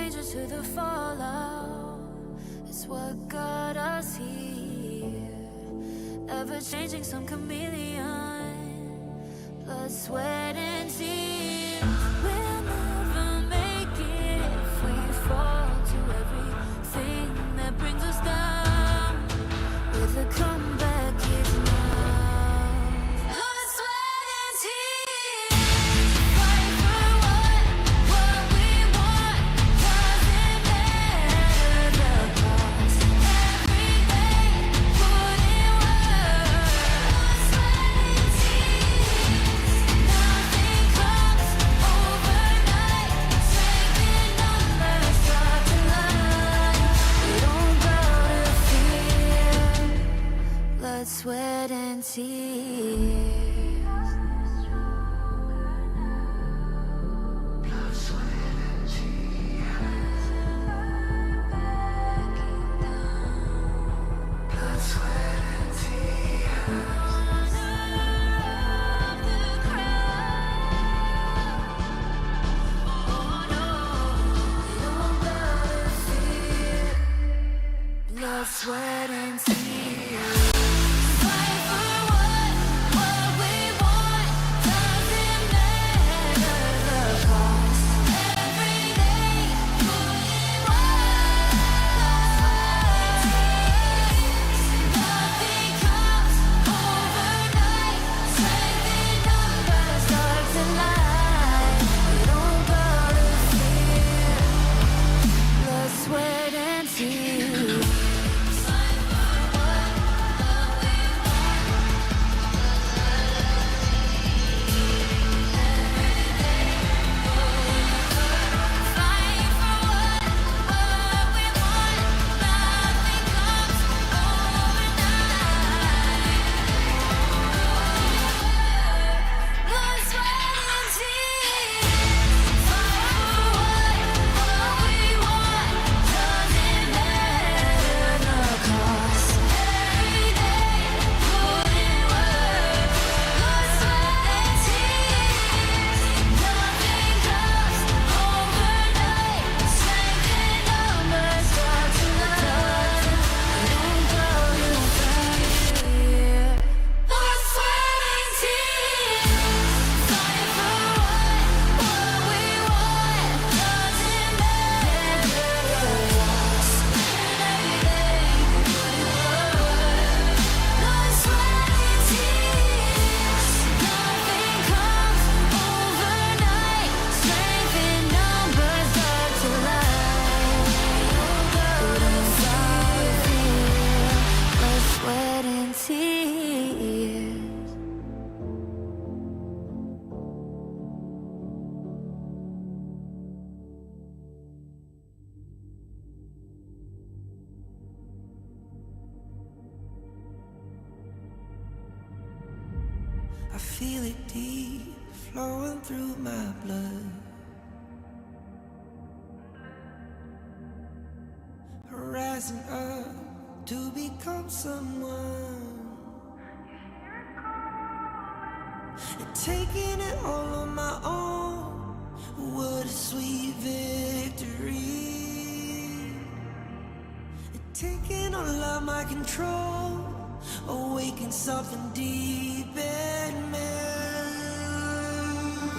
stranger to the fallout. It's what got us here. Ever changing, some chameleon. Blood, sweat, and tears. We'll never make it if we fall to everything that brings us down. With a comeback is now. Blood, sweat, and tears. Fight for what we want. Doesn't matter the cost. Every day, put in work. Blood, sweat, and tears. Nothing comes overnight. Strength in numbers, start to line. We don't bow to fear. Blood, sweat, and tears. Blood, sweat, and tears. Fight for what we want. Doesn't matter the cost. Every day, put in work. Nothing comes overnight. Strength in numbers, start to line. We don't bow to fear. Blood, sweat, and tears. I feel it deep flowing through my blood. Rising up to become someone. And taking it all on my own. What a sweet victory. And taking all of my control. Awaken something deep in me.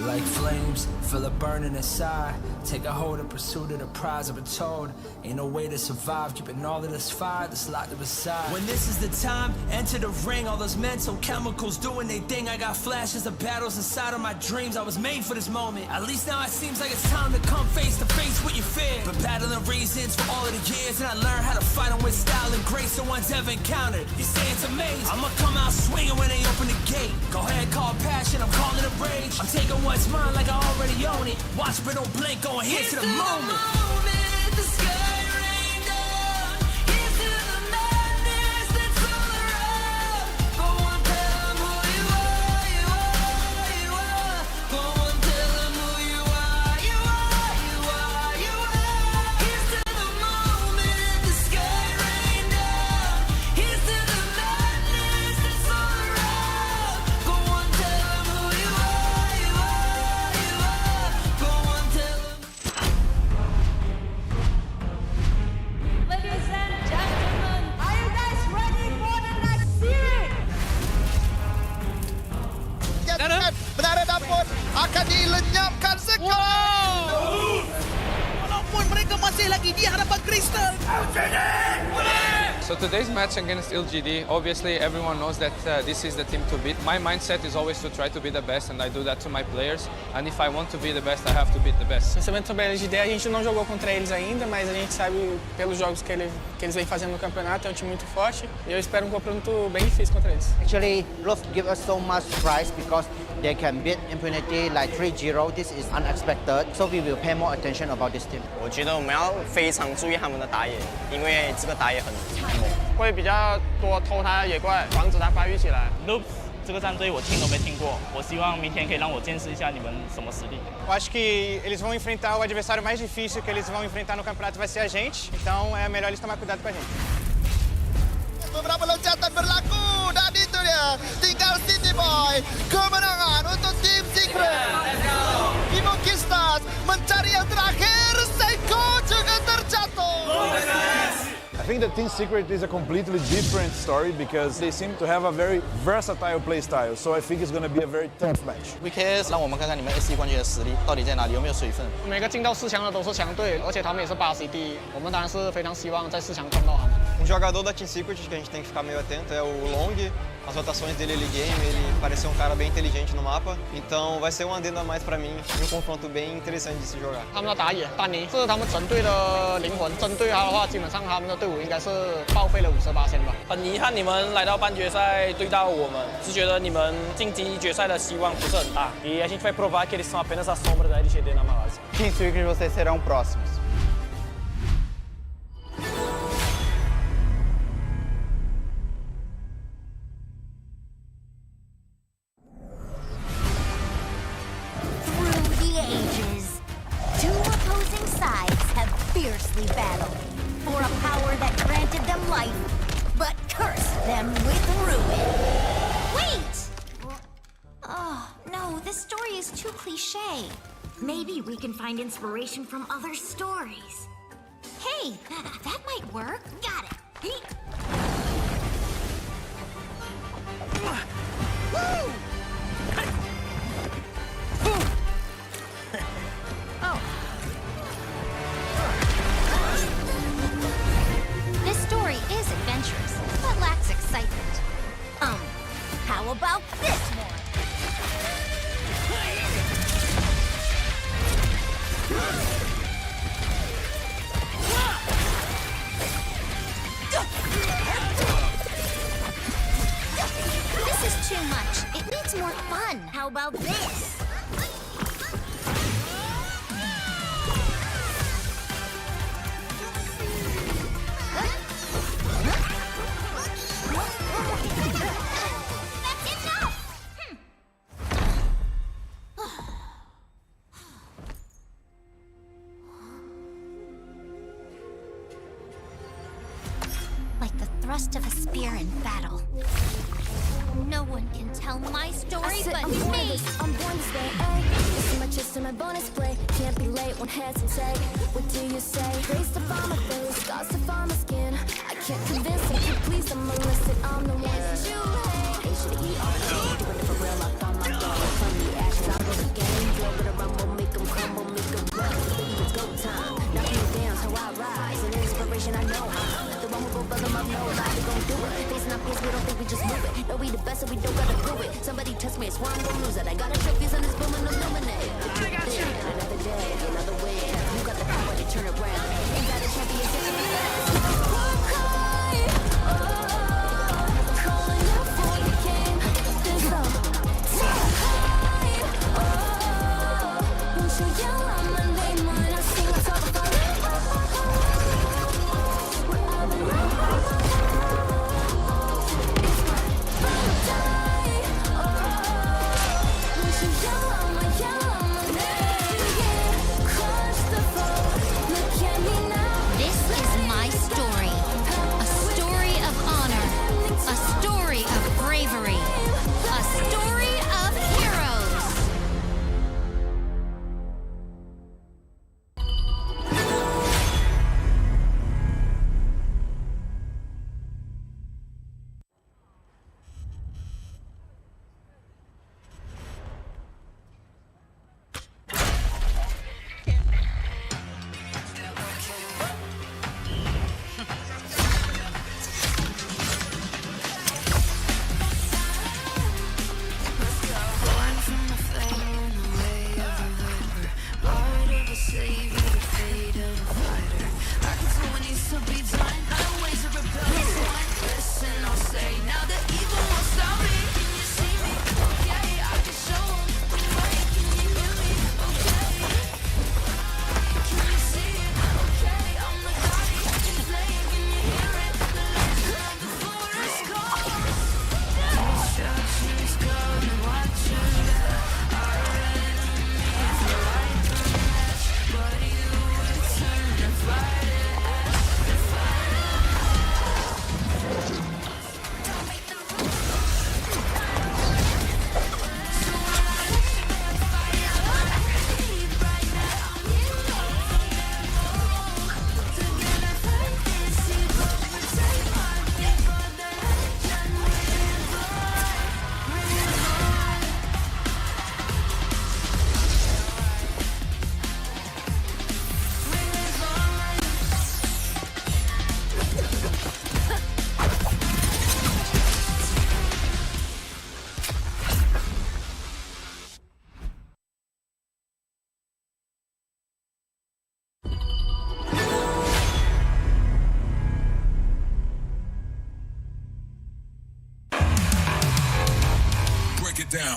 Like flames, feel it burning inside. Take a hold in pursuit of the prize. I've been told ain't no way to survive, keeping all of this fire that's locked up inside. When this is the time, enter the ring. All those mental chemicals doing they thing. I got flashes of battles inside of my dreams. I was made for this moment. At least now it seems like it's time to come face to face with your fear. Been battling reasons for all of the years, and I learned how to fight them with style and grace no one's ever encountered. You say it's amazing, I'ma come out swinging when they open the gate. Go ahead, call passion, I'm calling it rage. I'm taking what's mine like I already own it. Watch but don't blink, going here to the moment. The sky rained down. Here's to the madness that's all around. Go on, tell 'em who you are, you are, you are. Go on, tell 'em who you are, you are, you are, you are. Here's to the moment. The sky rained down. Here's to the madness that's all around. Go on, tell 'em who you are, you are, you are. Go on, tell 'em. Ini harapan Kristen. So today's match against LGD, obviously everyone knows that this is the team to beat. My mindset is always to try to be the best, and I do that to my players. And if I want to be the best, I have to beat the best. Esse evento sobre a LGD, a gente não jogou contra eles ainda, mas a gente sabe pelos jogos que eles vêm fazendo no campeonato, é um time muito forte. E eu espero um confronto bem difícil contra eles. Actually, Love give us so much surprise because they can beat Impunity like 3-0. This is unexpected, so we will pay more attention about this team. 我觉得我们要非常注意他们的打野，因为这个打野很猛。会比较多偷他的野怪，防止他发育起来。 Loops 这个战队我听都没听过，我希望明天可以让我见识一下你们什么实力。 Eu acho que eles vão enfrentar o adversário mais difícil que eles vão enfrentar no campeonato vai ser a gente, então é melhor eles tomar cuidado com a gente. Beberapa loncatan berlaku dan itu dia tinggal City Boy, kemenangan untuk tim Secret. Imokistas mencari yang terakhir, Seiko juga terjatuh. I think that Team Secret is a completely different story because they seem to have a very versatile play style. So I think it's going to be a very tough match. VKS 让我们看看你们 SC 冠军的实力到底在哪里，有没有水分？每个进到4强的都是强队，而且他们也是8C第一，我们当然是非常希望在4强碰到他们。 jogador da Team Secret que a gente tem que ficar meio atento é o Long. As rotações dele early game, ele pareceu um cara bem inteligente no mapa. Então vai ser um adendo a mais pra mim e um confronto bem interessante de se jogar. 他们的打野丹尼是他们整队的灵魂，针对他的话，基本上他们的队伍应该是报废了58%吧。很遗憾你们来到半决赛对到我们，只觉得你们晋级决赛的希望不是很大。E a gente vai provar que eles são apenas a sombra da LGD na Malásia. Team Secret, vocês serão próximos. Fiercely battled for a power that granted them life, but cursed them with ruin. Wait! Oh, no, this story is too cliche. Maybe we can find inspiration from other stories. Hey, that might work. Got it. Woo! Oh. This story is adventurous, but lacks excitement. How about this one? This is too much. It needs more fun. How about this? Like the thrust of a spear in battle. No one can tell my story but me! I'm born this way, ayy. See my chest and my bonus play. Can't be late, won't hesitate. What do you say? Grace to find my face, scars to find my skin. I can't convince them, you please, I'm illicit, I'm the one that you hate. H-E-R-E, doing it for real, I found my dog. From the ashes, I run the game. Flow with a rumble, make them crumble, make them run. Baby, it's go time. Knock me down, how I rise. An inspiration, I know how. The one who will buzz them up, no lie, we gon' do it. Facing our peers, we don't think we just move it. No, we the best, so we don't gotta prove it. Somebody test me, I swear I'm gon' lose it. I got a trophies on this boom and illuminate. I got you. Another day, another way. You got the power to turn around. Ain't got a champion, sitting in the calling out for the game. There's no time. Won't you yell out my name when I sing a top of my This is get down.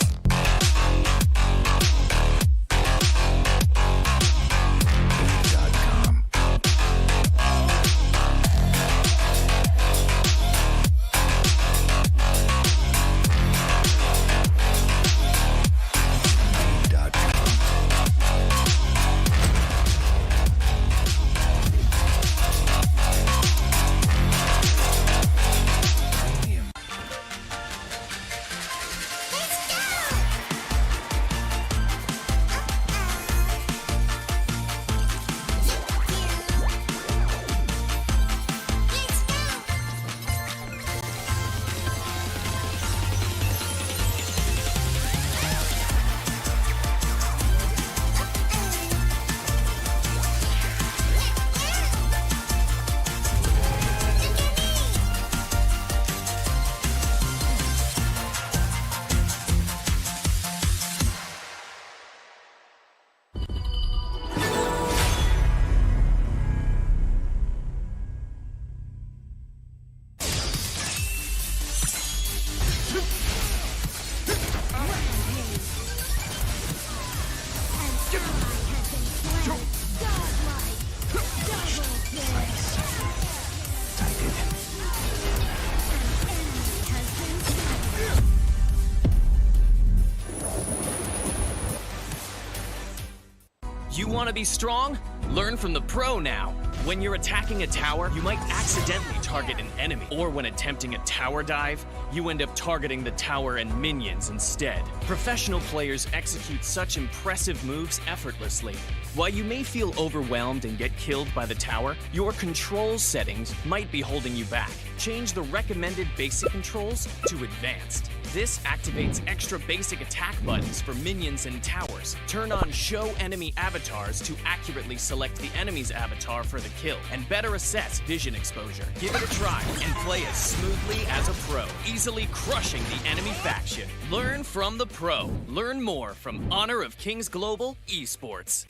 You want to be strong? Learn from the pro now. When you're attacking a tower, you might accidentally target an enemy. Or when attempting a tower dive, you end up targeting the tower and minions instead. Professional players execute such impressive moves effortlessly. While you may feel overwhelmed and get killed by the tower, your controls settings might be holding you back. Change the recommended basic controls to advanced. This activates extra basic attack buttons for minions and towers. Turn on show enemy avatars to accurately select the enemy's avatar for the kill, and better assess vision exposure. Give it a try and play as smoothly as a pro, easily crushing the enemy faction. Learn from the pro. Learn more from Honor of Kings Global Esports.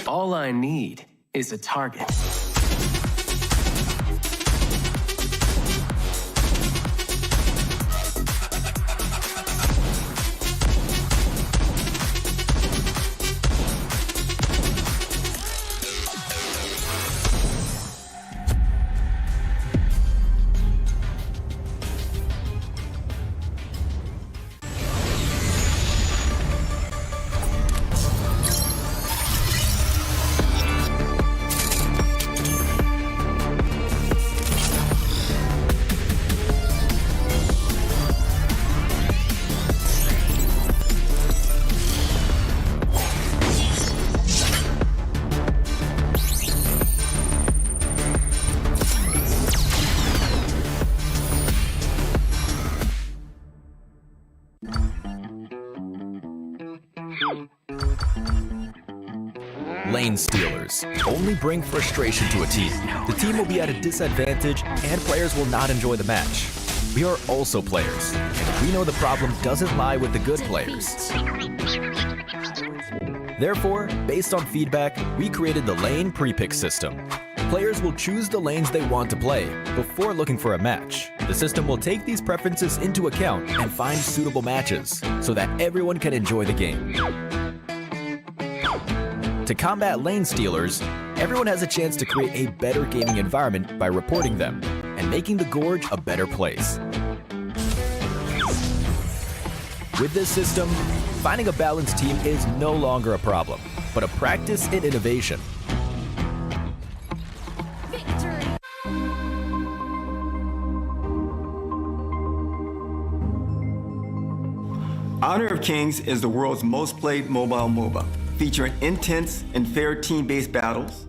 All I need is a target. Lane stealers only bring frustration to a team. The team will be at a disadvantage and players will not enjoy the match. We are also players, and we know the problem doesn't lie with the good players. Therefore, based on feedback, we created the lane pre-pick system. Players will choose the lanes they want to play before looking for a match. The system will take these preferences into account and find suitable matches so that everyone can enjoy the game. To combat lane stealers, everyone has a chance to create a better gaming environment by reporting them and making the Gorge a better place. With this system, finding a balanced team is no longer a problem, but a practice in innovation. Honor of Kings is the world's most played mobile MOBA, featuring intense and fair team-based battles,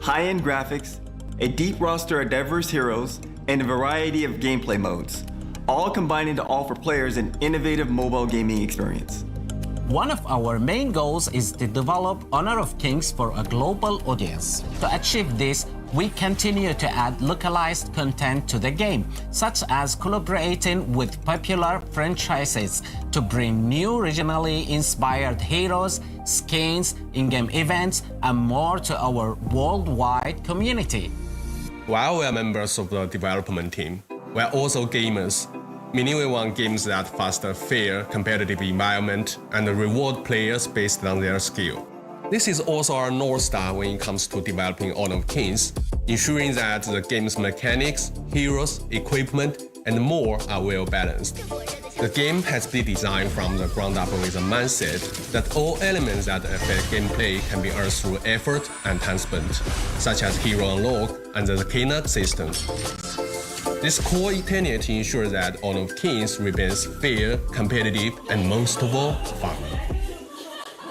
high-end graphics, a deep roster of diverse heroes, and a variety of gameplay modes, all combining to offer players an innovative mobile gaming experience. One of our main goals is to develop Honor of Kings for a global audience. To achieve this, we continue to add localized content to the game, such as collaborating with popular franchises to bring new regionally inspired heroes, skins, in-game events, and more to our worldwide community. While we are members of the development team, we are also gamers. meaning we want games that foster fair, competitive environment and reward players based on their skill. This is also our North Star when it comes to developing Honor of Kings, ensuring that the game's mechanics, heroes, equipment, and more are well balanced. The game has been designed from the ground up with a mindset that all elements that affect gameplay can be earned through effort and time spent, such as hero unlock and the Kena systems. This core tenet ensures that Honor of Kings remains fair, competitive, and most of all, fun.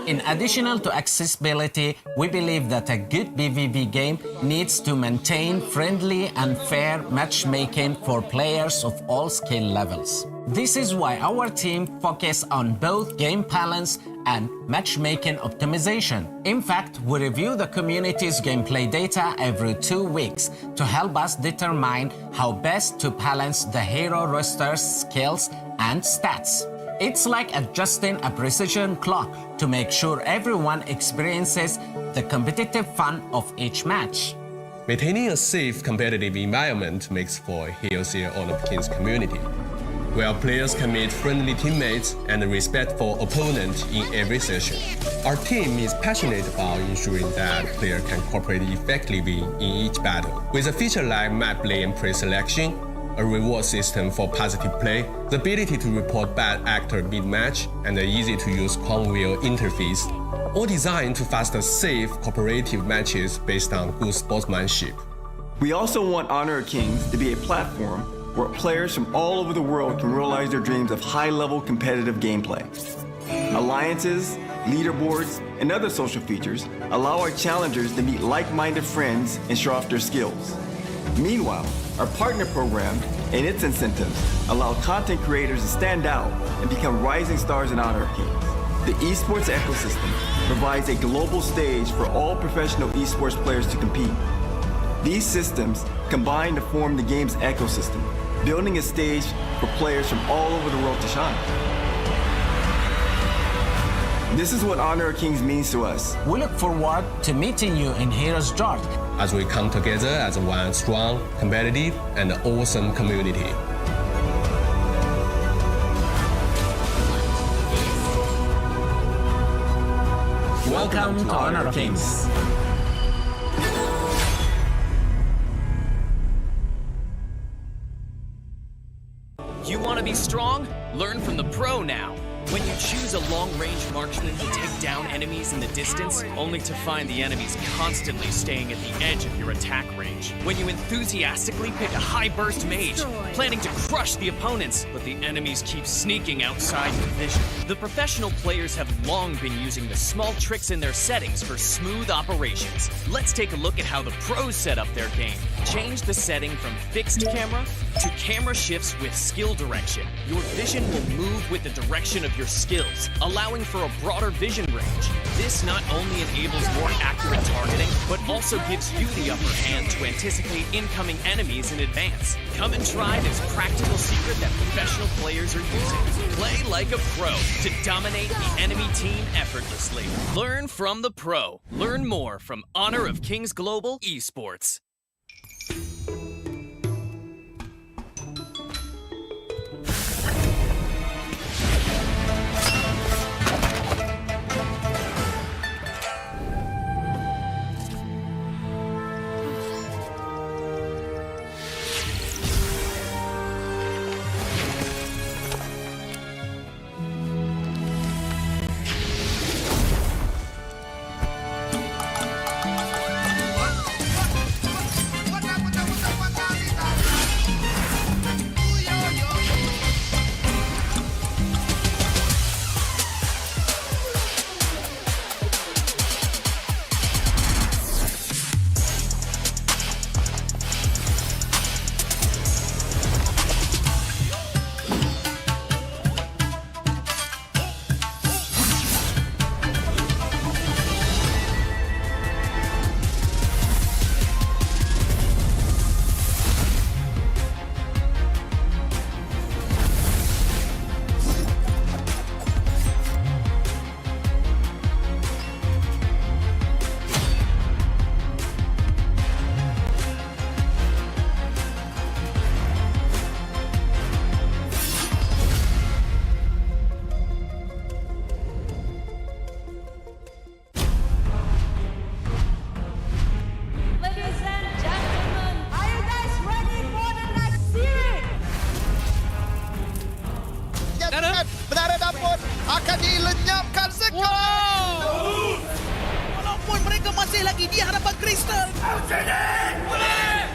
In addition to accessibility, we believe that a good PvP game needs to maintain friendly and fair matchmaking for players of all skill levels. This is why our team focuses on both game balance and matchmaking optimization. In fact, we review the community's gameplay data every 2 weeks to help us determine how best to balance the hero roster's skills and stats. It's like adjusting a precision clock to make sure everyone experiences the competitive fun of each match. Maintaining a safe, competitive environment makes for a healthier Honor of Kings community, where players can meet friendly teammates and respectful opponents in every session. Our team is passionate about ensuring that players can cooperate effectively in each battle. With a feature like map lane pre-selection, a reward system for positive play, the ability to report bad actor mid-match, and an easy-to-use coin wheel interface, all designed to foster safe, cooperative matches based on good sportsmanship. We also want Honor of Kings to be a platform where players from all over the world can realize their dreams of high-level competitive gameplay. Alliances, leaderboards, and other social features allow our challengers to meet like-minded friends and show off their skills. Meanwhile, our partner program and its incentives allow content creators to stand out and become rising stars in Honor of Kings. The esports ecosystem provides a global stage for all professional esports players to compete. These systems combine to form the game's ecosystem, building a stage for players from all over the world to shine. This is what Honor of Kings means to us. We look forward to meeting you in Heroes Jord as we come together as one strong, competitive, and awesome community. Welcome to Honor of Kings. You want to be strong? Learn from the pro now. When you choose a long-range marksman to take down enemies in the distance, only to find the enemies constantly staying at the edge of your attack range. When you enthusiastically pick a high-burst mage, planning to crush the opponents, but the enemies keep sneaking outside your vision. The professional players have long been using the small tricks in their settings for smooth operations. Let's take a look at how the pros set up their game. Change the setting from fixed camera to camera shifts with skill direction. Your vision will move with the direction of your skills, allowing for a broader vision range. This not only enables more accurate targeting, but also gives you the upper hand to anticipate incoming enemies in advance. Come and try this practical secret that professional players are using. Play like a pro to dominate the enemy team effortlessly. Learn from the pro. Learn more from Honor of Kings Global Esports. pun akan dilenyapkan sekali. Walaupun mereka masih lagi di hadapan Crystal.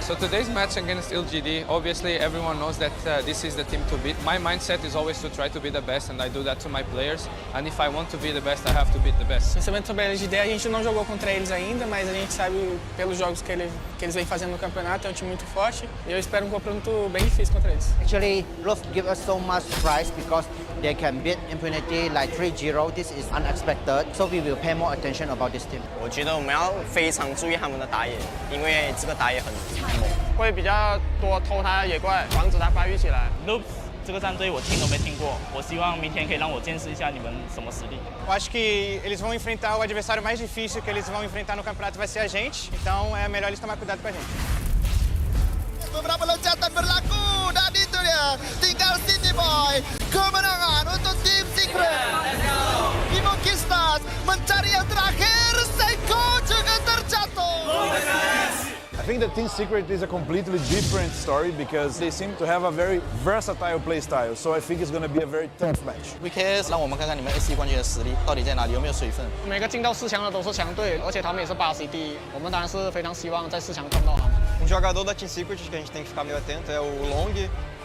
So today's match against LGD, obviously everyone knows that this is the team to beat. My mindset is always to try to be the best, and I do that to my players. And if I want to be the best, I have to beat the best. Principalmente sobre a LGD, a gente não jogou contra eles ainda, mas a gente sabe pelos jogos que eles vêm fazendo no campeonato, é um time muito forte. E eu espero um confronto bem difícil contra eles. Actually, Love give us so much prize because they can beat Impunity like 3-0. This is unexpected, so we will pay more attention about this team. 我觉得我们要非常注意他们的打野，因为这个打野很猛，会比较多偷他的野怪，防止他发育起来。Loops 这个战队我听都没听过，我希望明天可以让我见识一下你们什么实力。Eu acho que eles vão enfrentar o adversário mais difícil que eles vão enfrentar no campeonato vai ser a gente, então é melhor eles tomar cuidado com a gente. Beberapa loncatan berlaku dan itu dia tinggal City Boy. Kemenangan untuk tim Secret. Bimo Kistas mencari yang terakhir. Seiko juga terjatuh. I think that Team Secret is a completely different story because they seem to have a very versatile play style. So I think it's going to be a very tough match. VKS 让我们看看你们 AC 冠军的实力到底在哪里，有没有水分？每个进到4强的都是强队，而且他们也是巴西第一。我们当然是非常希望在4强碰到他们。jogador da Team Secret que a gente tem que ficar meio atento é o Long.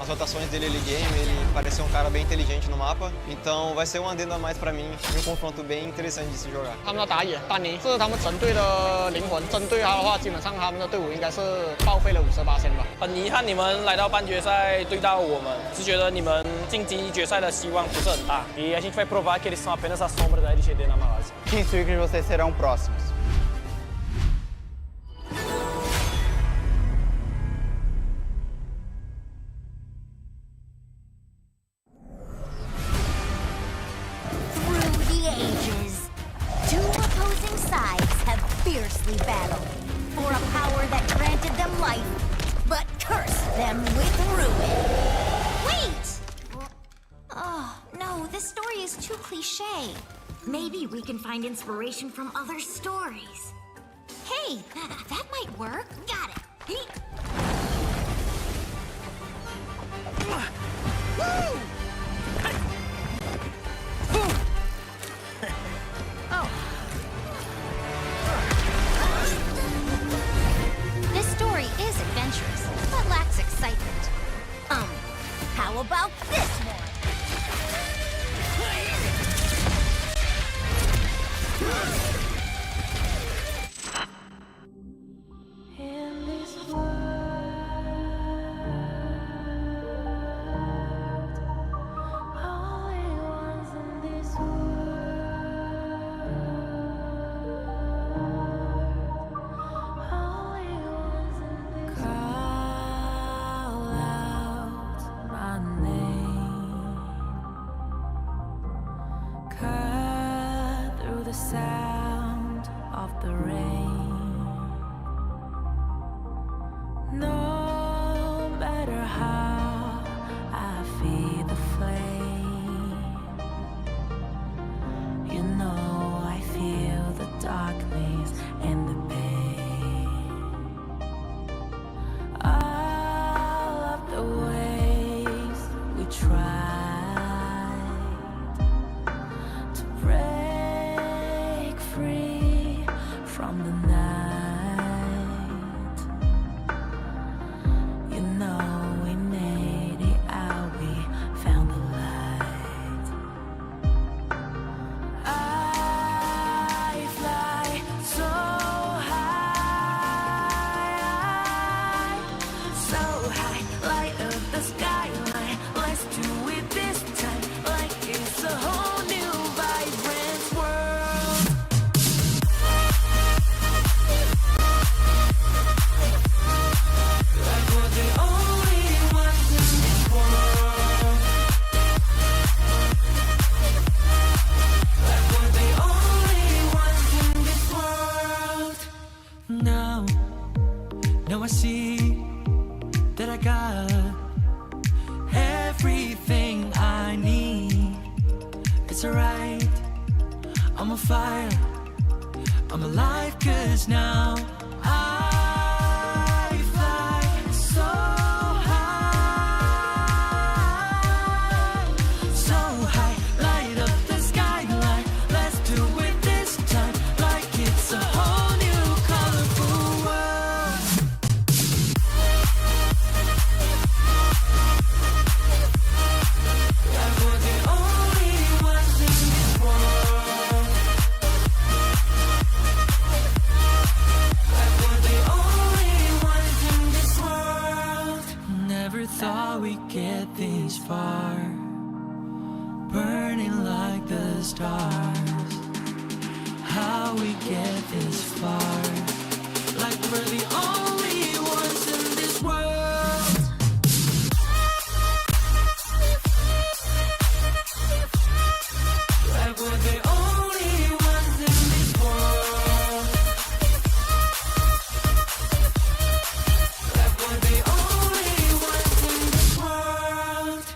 As rotações dele early game, ele parece ser um cara bem inteligente no mapa. Então vai ser um adendo a mais pra mim e um confronto bem interessante de se jogar. 他们的打野丹尼是他们整队的灵魂，针对他的话，基本上他们的队伍应该是报废了58%吧。很遗憾你们来到半决赛对到我们，是觉得你们晋级决赛的希望不是很大。E a gente vai provar que eles são apenas a sombra da LGD na Malásia. Team Secret, vocês serão próximos. Fiercely battled for a power that granted them life, but cursed them with ruin. Wait! Oh, no, this story is too cliche. Maybe we can find inspiration from other stories. Hey, that might work. Got it. Woo! Oh. This story is adventurous, but lacks excitement. How about this one? In this world, only ones in this sound of the rain. No matter how I feed the flame, you know I feel the darkness and the pain. All of the ways we try from the night, you know we made it out, we found the light. I fly so high, light up the skyline. Let's do it this time, like it's a whole new vibrant world. Now I see that I got everything I need. It's alright, I'm on fire, I'm alive, 'cause now I fly so high, light the stars. How we get this far, like we're the only ones in this world. Like we're the only ones in this world. Like we're the only ones in this world.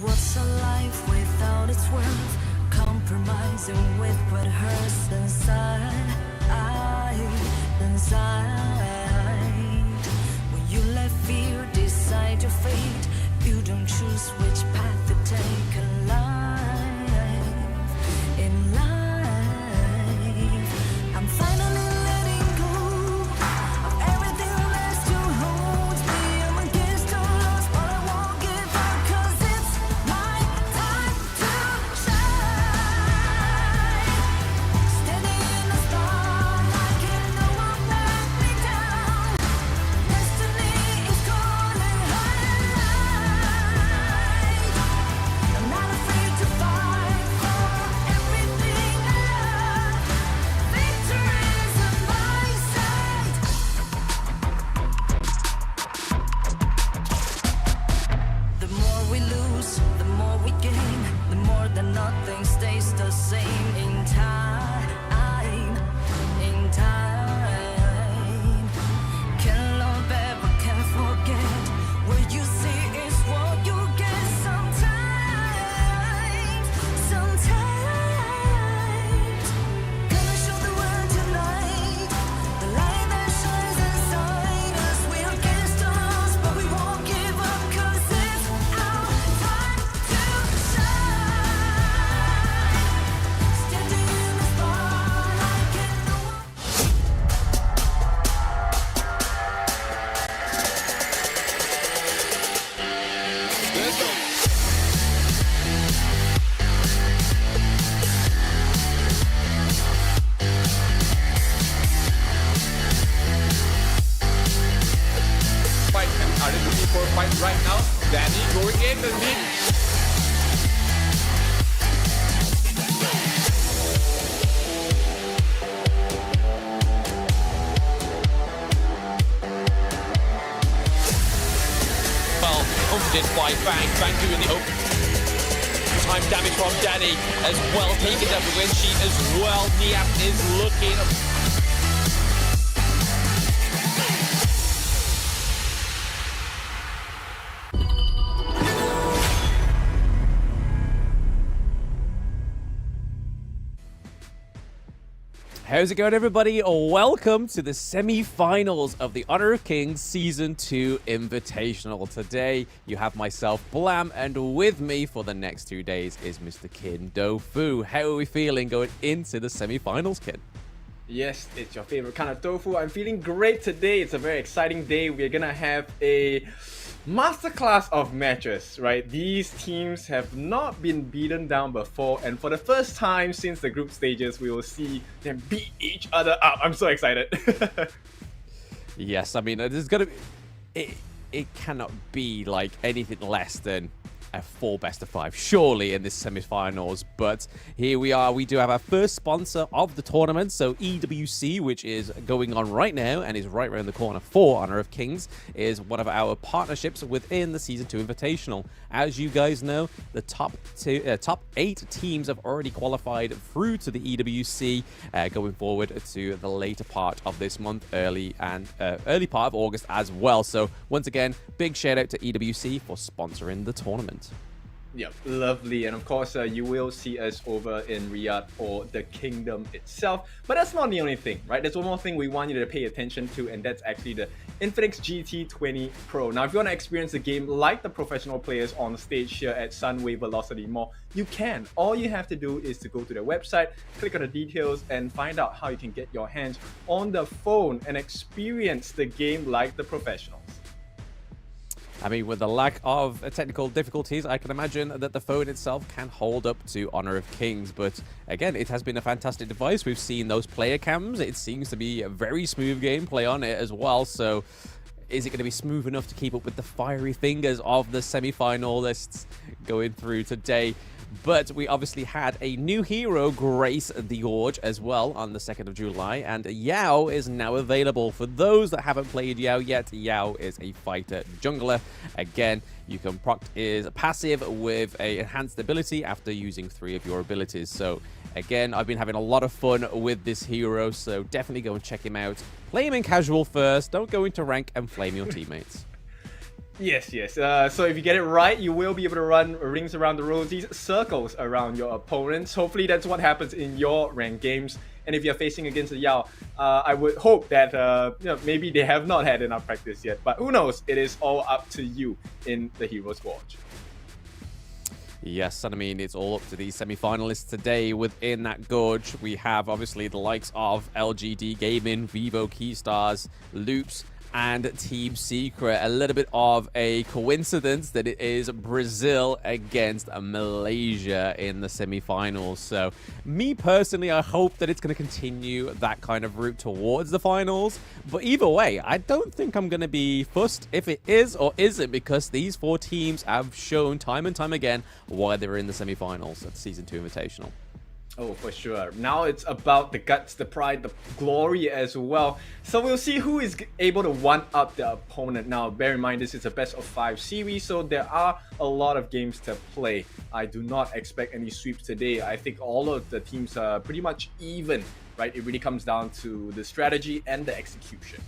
What's a life without its worth? Compromising with what hurts inside. When you let fear decide your fate, you don't choose which path to take in life. In life, I'm finally letting go of everything that still holds me. I'm against all odds, but I won't give up, 'cause it's my time to shine. Standing in the spotlight, can no one let me down. Destiny is calling I'm not afraid to fight for everything I love. Victory is on my side. The more we lose, the more we gain. The more that nothing stays the same in time. In time. Can't love ever, can't forget. What you see is what you get sometimes. Sometimes. Gonna show the world tonight. The light that shines inside us. We're against the odds, but we won't give up, 'cause it's our time to shine. Standing in the spotlight, can no one Fight. Are they looking for a fight right now? Danny going in the lead. Well, opened by Bang. Bang doing the open. Time damage from Danny as well. Taking up the win sheet as well. Niap is looking. How's it going, everybody? Welcome to the semi-finals of the Honor of Kings Season 2 Invitational. Today, you have myself, Blam, and with me for the next 2 days is Mr. Kin Do-Fu. How are we feeling going into the semi-finals, Kin? Yes, it's your favorite kind of tofu. I'm feeling great today. It's a very exciting day. We're gonna have a masterclass of matches, right? These teams have not been beaten down before, and for the first time since the group stages, we will see them beat each other up. I'm so excited. Yes, I mean, there's gonna be... It cannot be like anything less than a 4 best-of-5, surely, in this semi-finals. But here we are. We do have our first sponsor of the tournament, so EWC, which is going on right now and is right around the corner for Honor of Kings, is one of our partnerships within the Season 2 Invitational. As you guys know, the top 8 teams have already qualified through to the EWC, going forward to the later part of this month, early part of August as well. So once again, big shout out to EWC for sponsoring the tournament. Yep, lovely. And of course, you will see us over in Riyadh or the kingdom itself. But that's not the only thing, right? There's one more thing we want you to pay attention to, and that's actually the Infinix GT20 Pro. Now, if you want to experience the game like the professional players on stage here at Sunway Velocity Mall, you can. All you have to do is to go to their website, click on the details, and find out how you can get your hands on the phone and experience the game like the professionals. I mean, with the lack of technical difficulties, I can imagine that the phone itself can hold up to Honor of Kings. But again, it has been a fantastic device. We've seen those player cams. It seems to be a very smooth gameplay on it as well. So is it going to be smooth enough to keep up with the fiery fingers of the semi-finalists going through today? But we obviously had a new hero grace the Gorge as well on the 2nd of July, and Yao is now available. For those that haven't played Yao yet, Yao is a fighter jungler. Again, you can proc his passive with a enhanced ability after using 3 of your abilities. So again, I've been having a lot of fun with this hero, so definitely go and check him out. Play him in casual first, don't go into rank and flame your teammates. Yes. So if you get it right, you will be able to run rings around the rosies, circles around your opponents. Hopefully that's what happens in your ranked games. And if you're facing against a Yao, I would hope that maybe they have not had enough practice yet. But who knows? It is all up to you in the Hero's Gorge. Yes, and I mean, it's all up to these semi-finalists today. Within that gorge, we have obviously the likes of LGD Gaming, Vivo Keystars, Loops, and Team Secret. A little bit of a coincidence that it is Brazil against Malaysia in the semi-finals. So me personally, I hope that it's going to continue that kind of route towards the finals. But either way, I don't think I'm going to be fussed if it is or isn't, because these 4 teams have shown time and time again why they're in the semi-finals at Season 2 Invitational. Oh, for sure. Now it's about the guts, the pride, the glory as well. So we'll see who is able to one-up the opponent. Now, bear in mind, this is a best-of-5 series, so there are a lot of games to play. I do not expect any sweeps today. I think all of the teams are pretty much even, right? It really comes down to the strategy and the execution.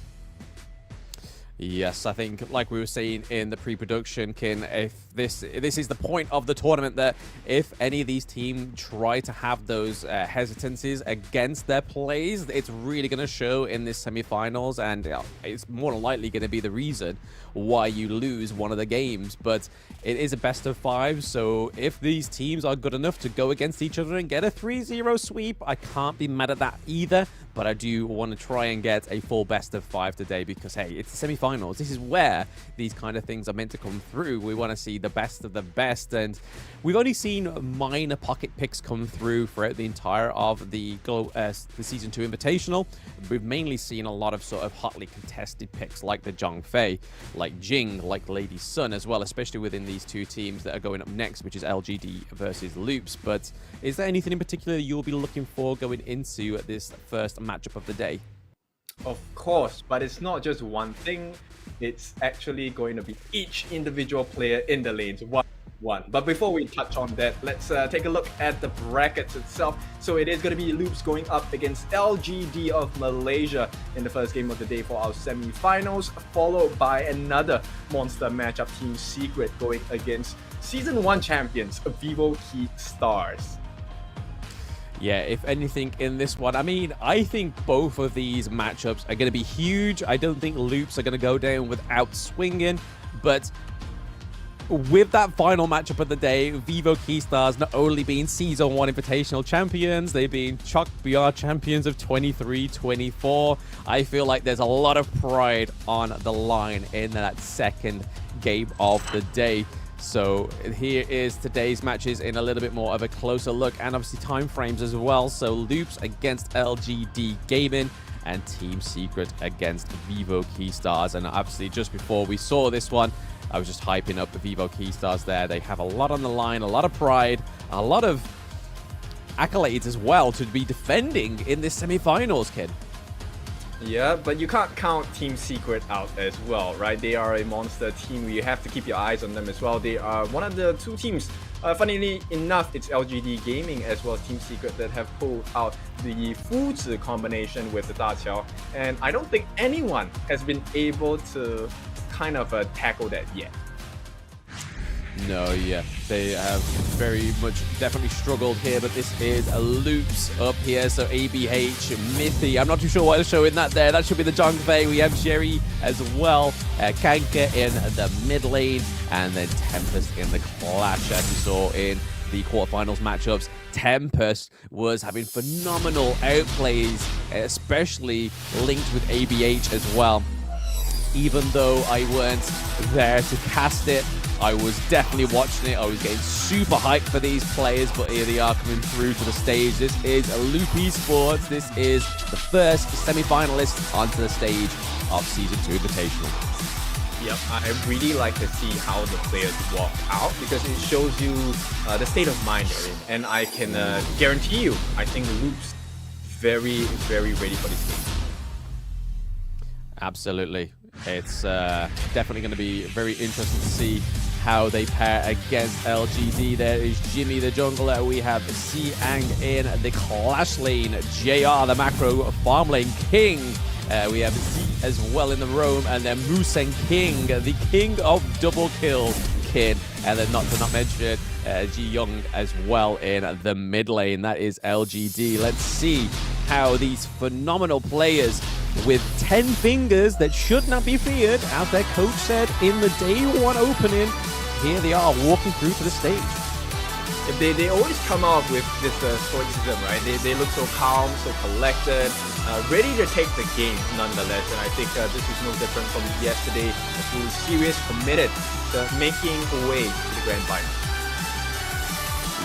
Yes, I think, like we were saying in the pre-production, Kin, if this is the point of the tournament, that if any of these teams try to have those hesitancies against their plays, it's really going to show in this semi-finals, and it's more than likely going to be the reason why you lose one of the games. But it is a best-of-5, so if these teams are good enough to go against each other and get a 3-0 sweep, I can't be mad at that either. But I do want to try and get a full best-of-5 today, because, hey, it's the semi-finals. This is where these kind of things are meant to come through. We want to see the best of the best, and we've only seen minor pocket picks come through throughout the entire of the Season 2 Invitational. We've mainly seen a lot of sort of hotly contested picks like the Zhongfei, like Jing, like Lady Sun as well, especially within these 2 teams that are going up next, which is LGD versus Loops. But is there anything in particular you'll be looking for going into this first matchup of the day? Of course, but it's not just one thing. It's actually going to be each individual player in the lanes, one. But before we touch on that, let's take a look at the brackets itself. So it is going to be Loops going up against LGD of Malaysia in the first game of the day for our semi-finals, followed by another monster matchup, Team Secret going against Season 1 champions, Vivo Keystars. Yeah, if anything in this one, I mean, I think both of these matchups are going to be huge. I don't think Loops are going to go down without swinging, but with that final matchup of the day, Vivo Keystars not only being Season 1 Invitational champions, they've been Choc BR champions of 23-24. I feel like there's a lot of pride on the line in that second game of the day. So here is today's matches in a little bit more of a closer look, and obviously time frames as well. So Loops against LGD Gaming and Team Secret against Vivo Keystars. And obviously just before we saw this one, I was just hyping up the Vivo Keystars there. They have a lot on the line, a lot of pride, a lot of accolades as well to be defending in this semi-finals, kid. Yeah, but you can't count Team Secret out as well, right? They are a monster team. You have to keep your eyes on them as well. They are one of the 2 teams. Funnily enough, it's LGD Gaming as well as Team Secret that have pulled out the Fuzi combination with the Daqiao. And I don't think anyone has been able to kind of tackle that yet. No, yeah, they have very much definitely struggled here, but this is a Loops up here, so ABH, Mithy, I'm not too sure why they're showing that there. That should be the Zhongfei. We have Jerry as well, Kanka in the mid lane, and then Tempest in the clash, as you saw in the quarterfinals matchups. Tempest was having phenomenal outplays, especially linked with ABH as well. even though I weren't there to cast it. I was definitely watching it. I was getting super hyped for these players, but here they are coming through to the stage. This is Loop Esports. This is the first semi-finalist onto the stage of Season 2 Invitational. Yep, I really like to see how the players walk out because it shows you the state of mind they're in. And I can guarantee you, I think Loop's very, very ready for this game. Absolutely. It's definitely going to be very interesting to see how they pair against LGD. There is Jimmy the jungler. We have Siang in the Clash lane. JR the macro farm lane king. We have Z as well in the roam. And then Museng King, the king of double kill kid. And then not to mention Ji Young as well in the mid lane. That is LGD. Let's see how these phenomenal players with 10 fingers that should not be feared, as their coach said in the day one opening. Here they are walking through to the stage. They always come out with this stoicism, right? They look so calm, so collected, ready to take the game nonetheless. And I think this is no different from yesterday. They were serious, committed to making a way to the grand final.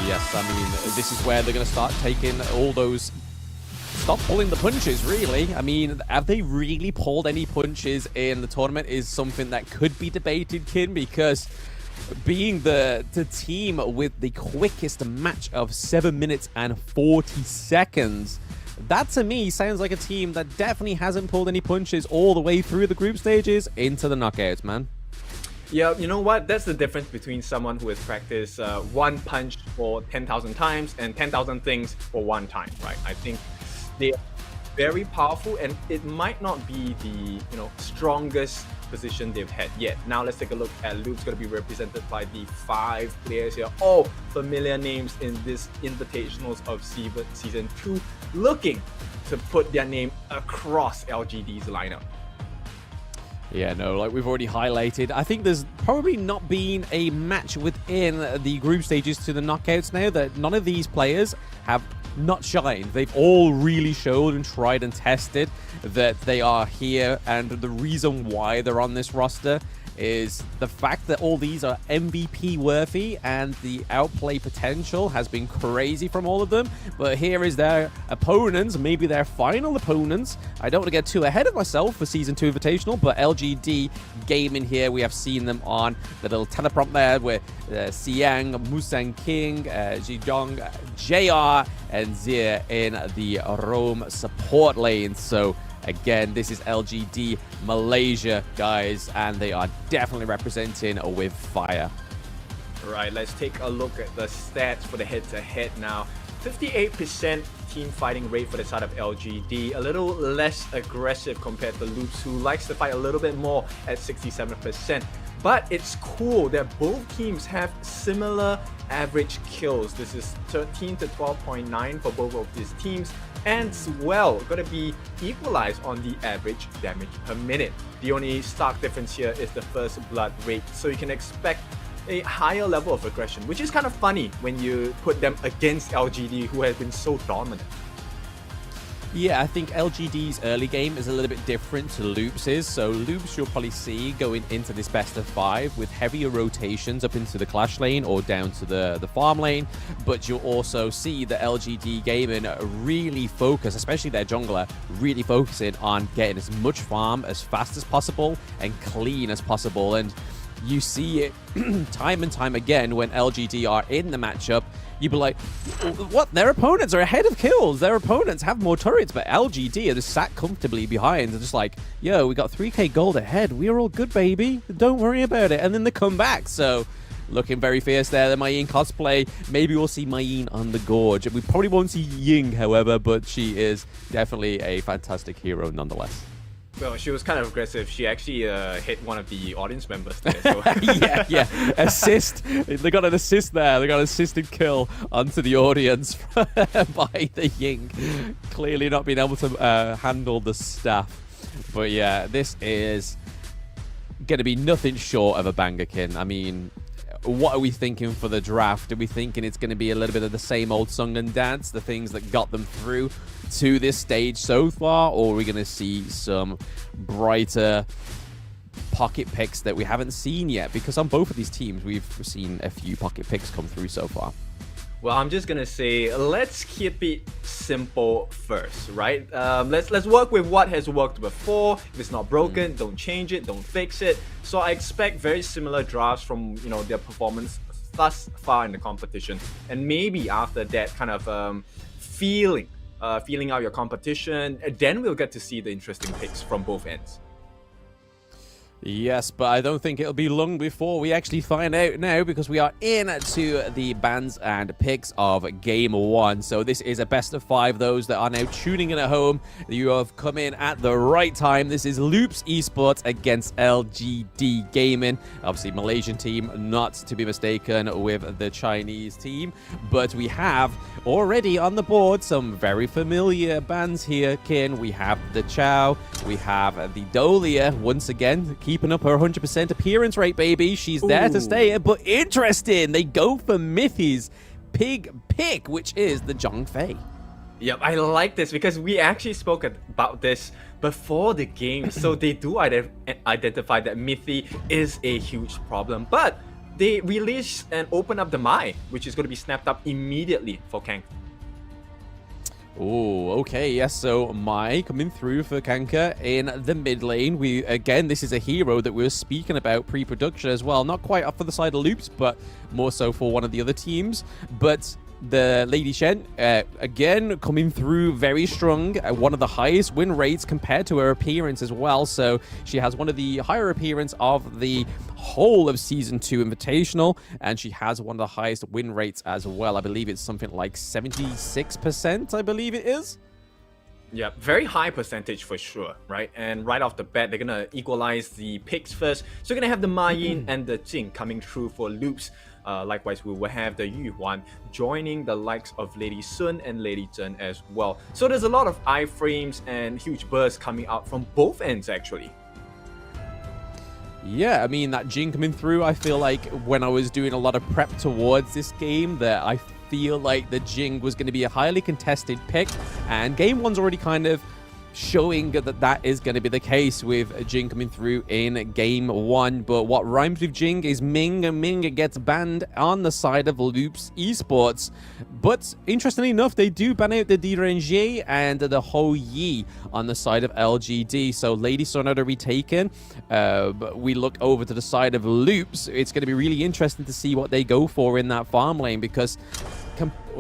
Yes, I mean, this is where they're going to start taking all those... Stop pulling the punches, really. I mean, have they really pulled any punches in the tournament is something that could be debated, Kin, because being the team with the quickest match of 7 minutes and 40 seconds, that to me sounds like a team that definitely hasn't pulled any punches all the way through the group stages into the knockouts, man. Yeah, you know what? That's the difference between someone who has practiced one punch for 10,000 times and 10,000 things for one time, right? I think they are very powerful, and it might not be the strongest position they've had yet. Now let's take a look at Loop's going to be represented by the 5 players here, all familiar names in this Invitationals of Season 2, looking to put their name across LGD's lineup. Yeah, no, like we've already highlighted, I think there's probably not been a match within the group stages to the knockouts now that none of these players have not shined. They've all really showed and tried and tested that they are here, and the reason why they're on this roster is the fact that all these are MVP worthy, and the outplay potential has been crazy from all of them. But here is their opponents, maybe their final opponents. I don't want to get too ahead of myself for Season 2 Invitational, but LGD Gaming here, we have seen them on the little teleprompt there with Siang, Musang King, Zhejiang, JR, and Zia in the Rome support lane. So again, this is LGD Malaysia, guys, and they are definitely representing with fire. Right, let's take a look at the stats for the head-to-head now. 58% team fighting rate for the side of LGD, a little less aggressive compared to Loops, who likes to fight a little bit more at 67%. But it's cool that both teams have similar average kills. This is 13 to 12.9 for both of these teams, and as well going to be equalized on the average damage per minute. The only stark difference here is the first blood rate, so you can expect a higher level of aggression, which is kind of funny when you put them against LGD, who has been so dominant. Yeah, I think LGD's early game is a little bit different to Loops's. So Loops you'll probably see going into this best of 5 with heavier rotations up into the Clash lane or down to the farm lane. But you'll also see the LGD gaming really focus, especially their jungler, really focusing on getting as much farm as fast as possible and clean as possible. And you see it time and time again when LGD are in the matchup. You'd be like, what? Their opponents are ahead of kills. Their opponents have more turrets, but LGD are just sat comfortably behind. They're just like, yo, we got 3k gold ahead. We're all good, baby. Don't worry about it. And then they come back. So looking very fierce there. The Maying cosplay. Maybe we'll see Maying on the Gorge. We probably won't see Ying, however, but she is definitely a fantastic hero nonetheless. Well, she was kind of aggressive. She actually hit one of the audience members there. So. yeah. Assist. They got an assist there. They got an assisted kill onto the audience by the Ying. Clearly not being able to handle the staff. But yeah, this is going to be nothing short of a bangerkin. I mean, what are we thinking for the draft? Are we thinking it's going to be a little bit of the same old song and dance, the things that got them through to this stage so far, or are we going to see some brighter pocket picks that we haven't seen yet? Because on both of these teams, we've seen a few pocket picks come through so far. Well, I'm just gonna say, let's keep it simple first, right? Let's work with what has worked before. If it's not broken, don't change it, don't fix it. So I expect very similar drafts from their performance thus far in the competition, and maybe after that kind of feeling out your competition, then we'll get to see the interesting picks from both ends. Yes, but I don't think it'll be long before we actually find out now, because we are into the bans and picks of Game 1. So this is a best of 5. Those that are now tuning in at home, you have come in at the right time. This is Loops Esports against LGD Gaming. Obviously, Malaysian team, not to be mistaken with the Chinese team. But we have already on the board some very familiar bans here, Kin. We have the Chow, we have the Dolia, once again, keeping up her 100% appearance rate, baby. She's there to stay. But interesting, they go for Mithy's pig pick, which is the Zhongfei. Yep, I like this because we actually spoke about this before the game. So they do identify that Mithy is a huge problem. But they release and open up the Mai, which is going to be snapped up immediately for Kank. Oh, okay, yes, so Mai coming through for Kanka in the mid lane. Again, this is a hero that we were speaking about pre-production as well. Not quite up for the side of Loops, but more so for one of the other teams. But the Lady Shen, again, coming through very strong. One of the highest win rates compared to her appearance as well. So she has one of the higher appearance of the whole of Season 2 Invitational. And she has one of the highest win rates as well. I believe it's something like 76%, I believe it is. Yeah, very high percentage for sure, right? And right off the bat, they're gonna equalize the picks first. So you're gonna have the Ma Yin and the Jing coming through for Loops. Likewise, we will have the Yu Huan joining the likes of Lady Sun and Lady Zhen as well. So there's a lot of iframes and huge bursts coming out from both ends, actually. Yeah, I mean, that Jing coming through, I feel like when I was doing a lot of prep towards this game, that I feel like the Jing was going to be a highly contested pick, and Game 1's already kind of showing that is going to be the case with Jing coming through in Game 1. But what rhymes with Jing is Ming, and Ming gets banned on the side of Loops Esports. But interestingly enough, they do ban out the Diranger and the Ho Yi on the side of LGD. So Lady Sonata retaken. But we look over to the side of Loops. It's going to be really interesting to see what they go for in that farm lane, because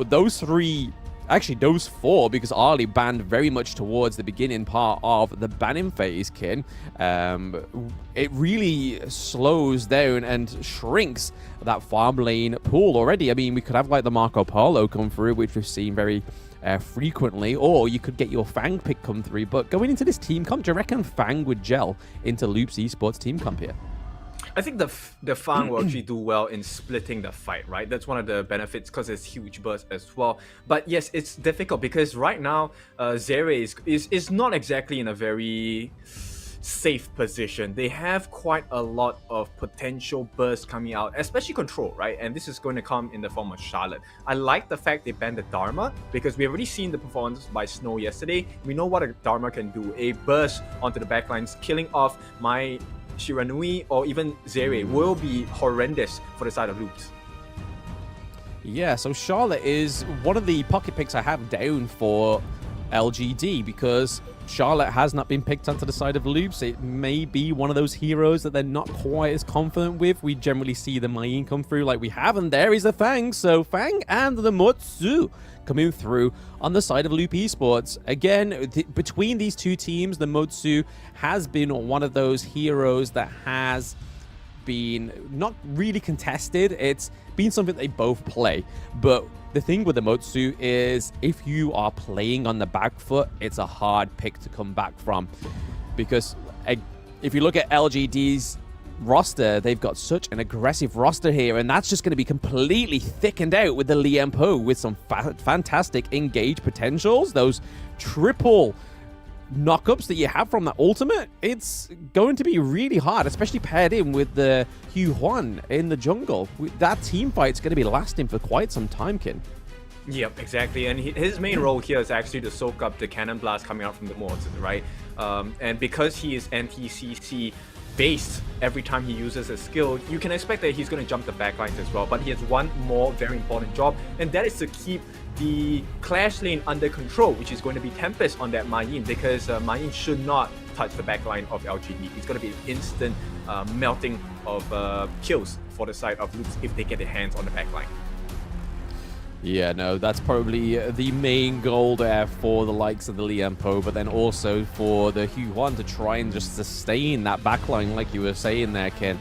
those three... Actually, those four, because Ali banned very much towards the beginning part of the banning phase, Kin. It really slows down and shrinks that farm lane pool already. I mean, we could have like the Marco Polo come through, which we've seen very frequently, or you could get your Fang pick come through. But going into this team comp, do you reckon Fang would gel into Loops Esports team comp here? I think the Fang will actually do well in splitting the fight, right? That's one of the benefits, because it's huge burst as well. But yes, it's difficult because right now, Zere is not exactly in a very safe position. They have quite a lot of potential bursts coming out, especially control, right? And this is going to come in the form of Charlotte. I like the fact they banned the Dharma, because we've already seen the performance by Snow yesterday. We know what a Dharma can do. A burst onto the backlines, killing off my Shiranui or even Zere will be horrendous for the side of Loops. Yeah, so Charlotte is one of the pocket picks I have down for LGD, because Charlotte has not been picked onto the side of Loops. It may be one of those heroes that they're not quite as confident with. We generally see the Mayin come through like we have, and there is the Fang. So Fang and the Mutsu coming through on the side of Loop Esports. Again, between these two teams, the Mutsu has been one of those heroes that has been not really contested. It's been something they both play. But the thing with the Mutsu is if you are playing on the back foot, it's a hard pick to come back from. Because if you look at LGD's roster, they've got such an aggressive roster here, and that's just going to be completely thickened out with the Lian Po with some fantastic engage potentials. Those triple knockups that you have from that ultimate, it's going to be really hard, especially paired in with the Yu Huan in the jungle. That team fight's going to be lasting for quite some time, Kin. Yep, exactly. And his main role here is actually to soak up the cannon blast coming out from the Morton, right? And because he is anti-CC, based every time he uses a skill, you can expect that he's going to jump the backlines as well. But he has one more very important job, and that is to keep the Clash lane under control, which is going to be Tempest on that Ma Yin, because Ma Yin should not touch the backline of LGD. It's going to be an instant melting of kills for the side of Loops if they get their hands on the backline. Yeah, no, that's probably the main goal there for the likes of the Liempo, but then also for the Huan to try and just sustain that backline like you were saying there, Ken.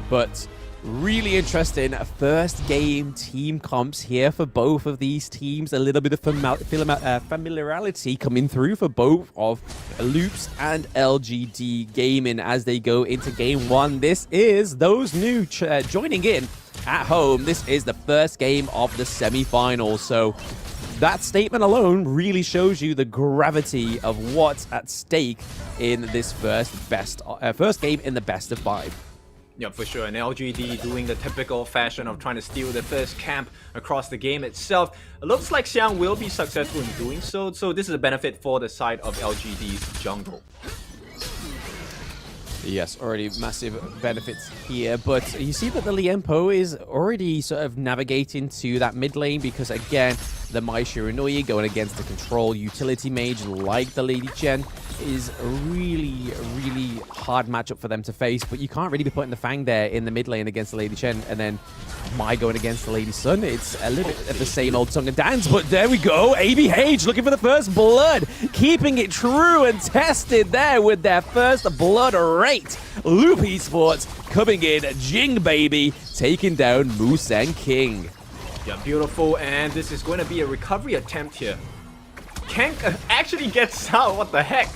But really interesting first game team comps here for both of these teams. A little bit of familiarity coming through for both of Loops and LGD Gaming as they go into game one. This is those new joining in at home. This is the first game of the semi-finals. So that statement alone really shows you the gravity of what's at stake in this first game in the best of 5. Yeah, for sure. And LGD doing the typical fashion of trying to steal the first camp across the game itself. It looks like Xiang will be successful in doing so. So this is a benefit for the side of LGD's jungle. Yes, already massive benefits here, but you see that the Liempo is already sort of navigating to that mid lane because, again, the Mai Shiranui going against the control utility mage like the Lady Chen is a really, really hard matchup for them to face, but you can't really be putting the Fang there in the mid lane against the Lady Chen and then Mai going against the Lady Sun. It's a little bit of the same old song and dance, but there we go. ABH looking for the first blood, keeping it true and tested there with their first blood rate. Loop Esports coming in, Jing baby, taking down Musang King. Yeah, beautiful, and this is going to be a recovery attempt here. Kank actually gets out, what the heck?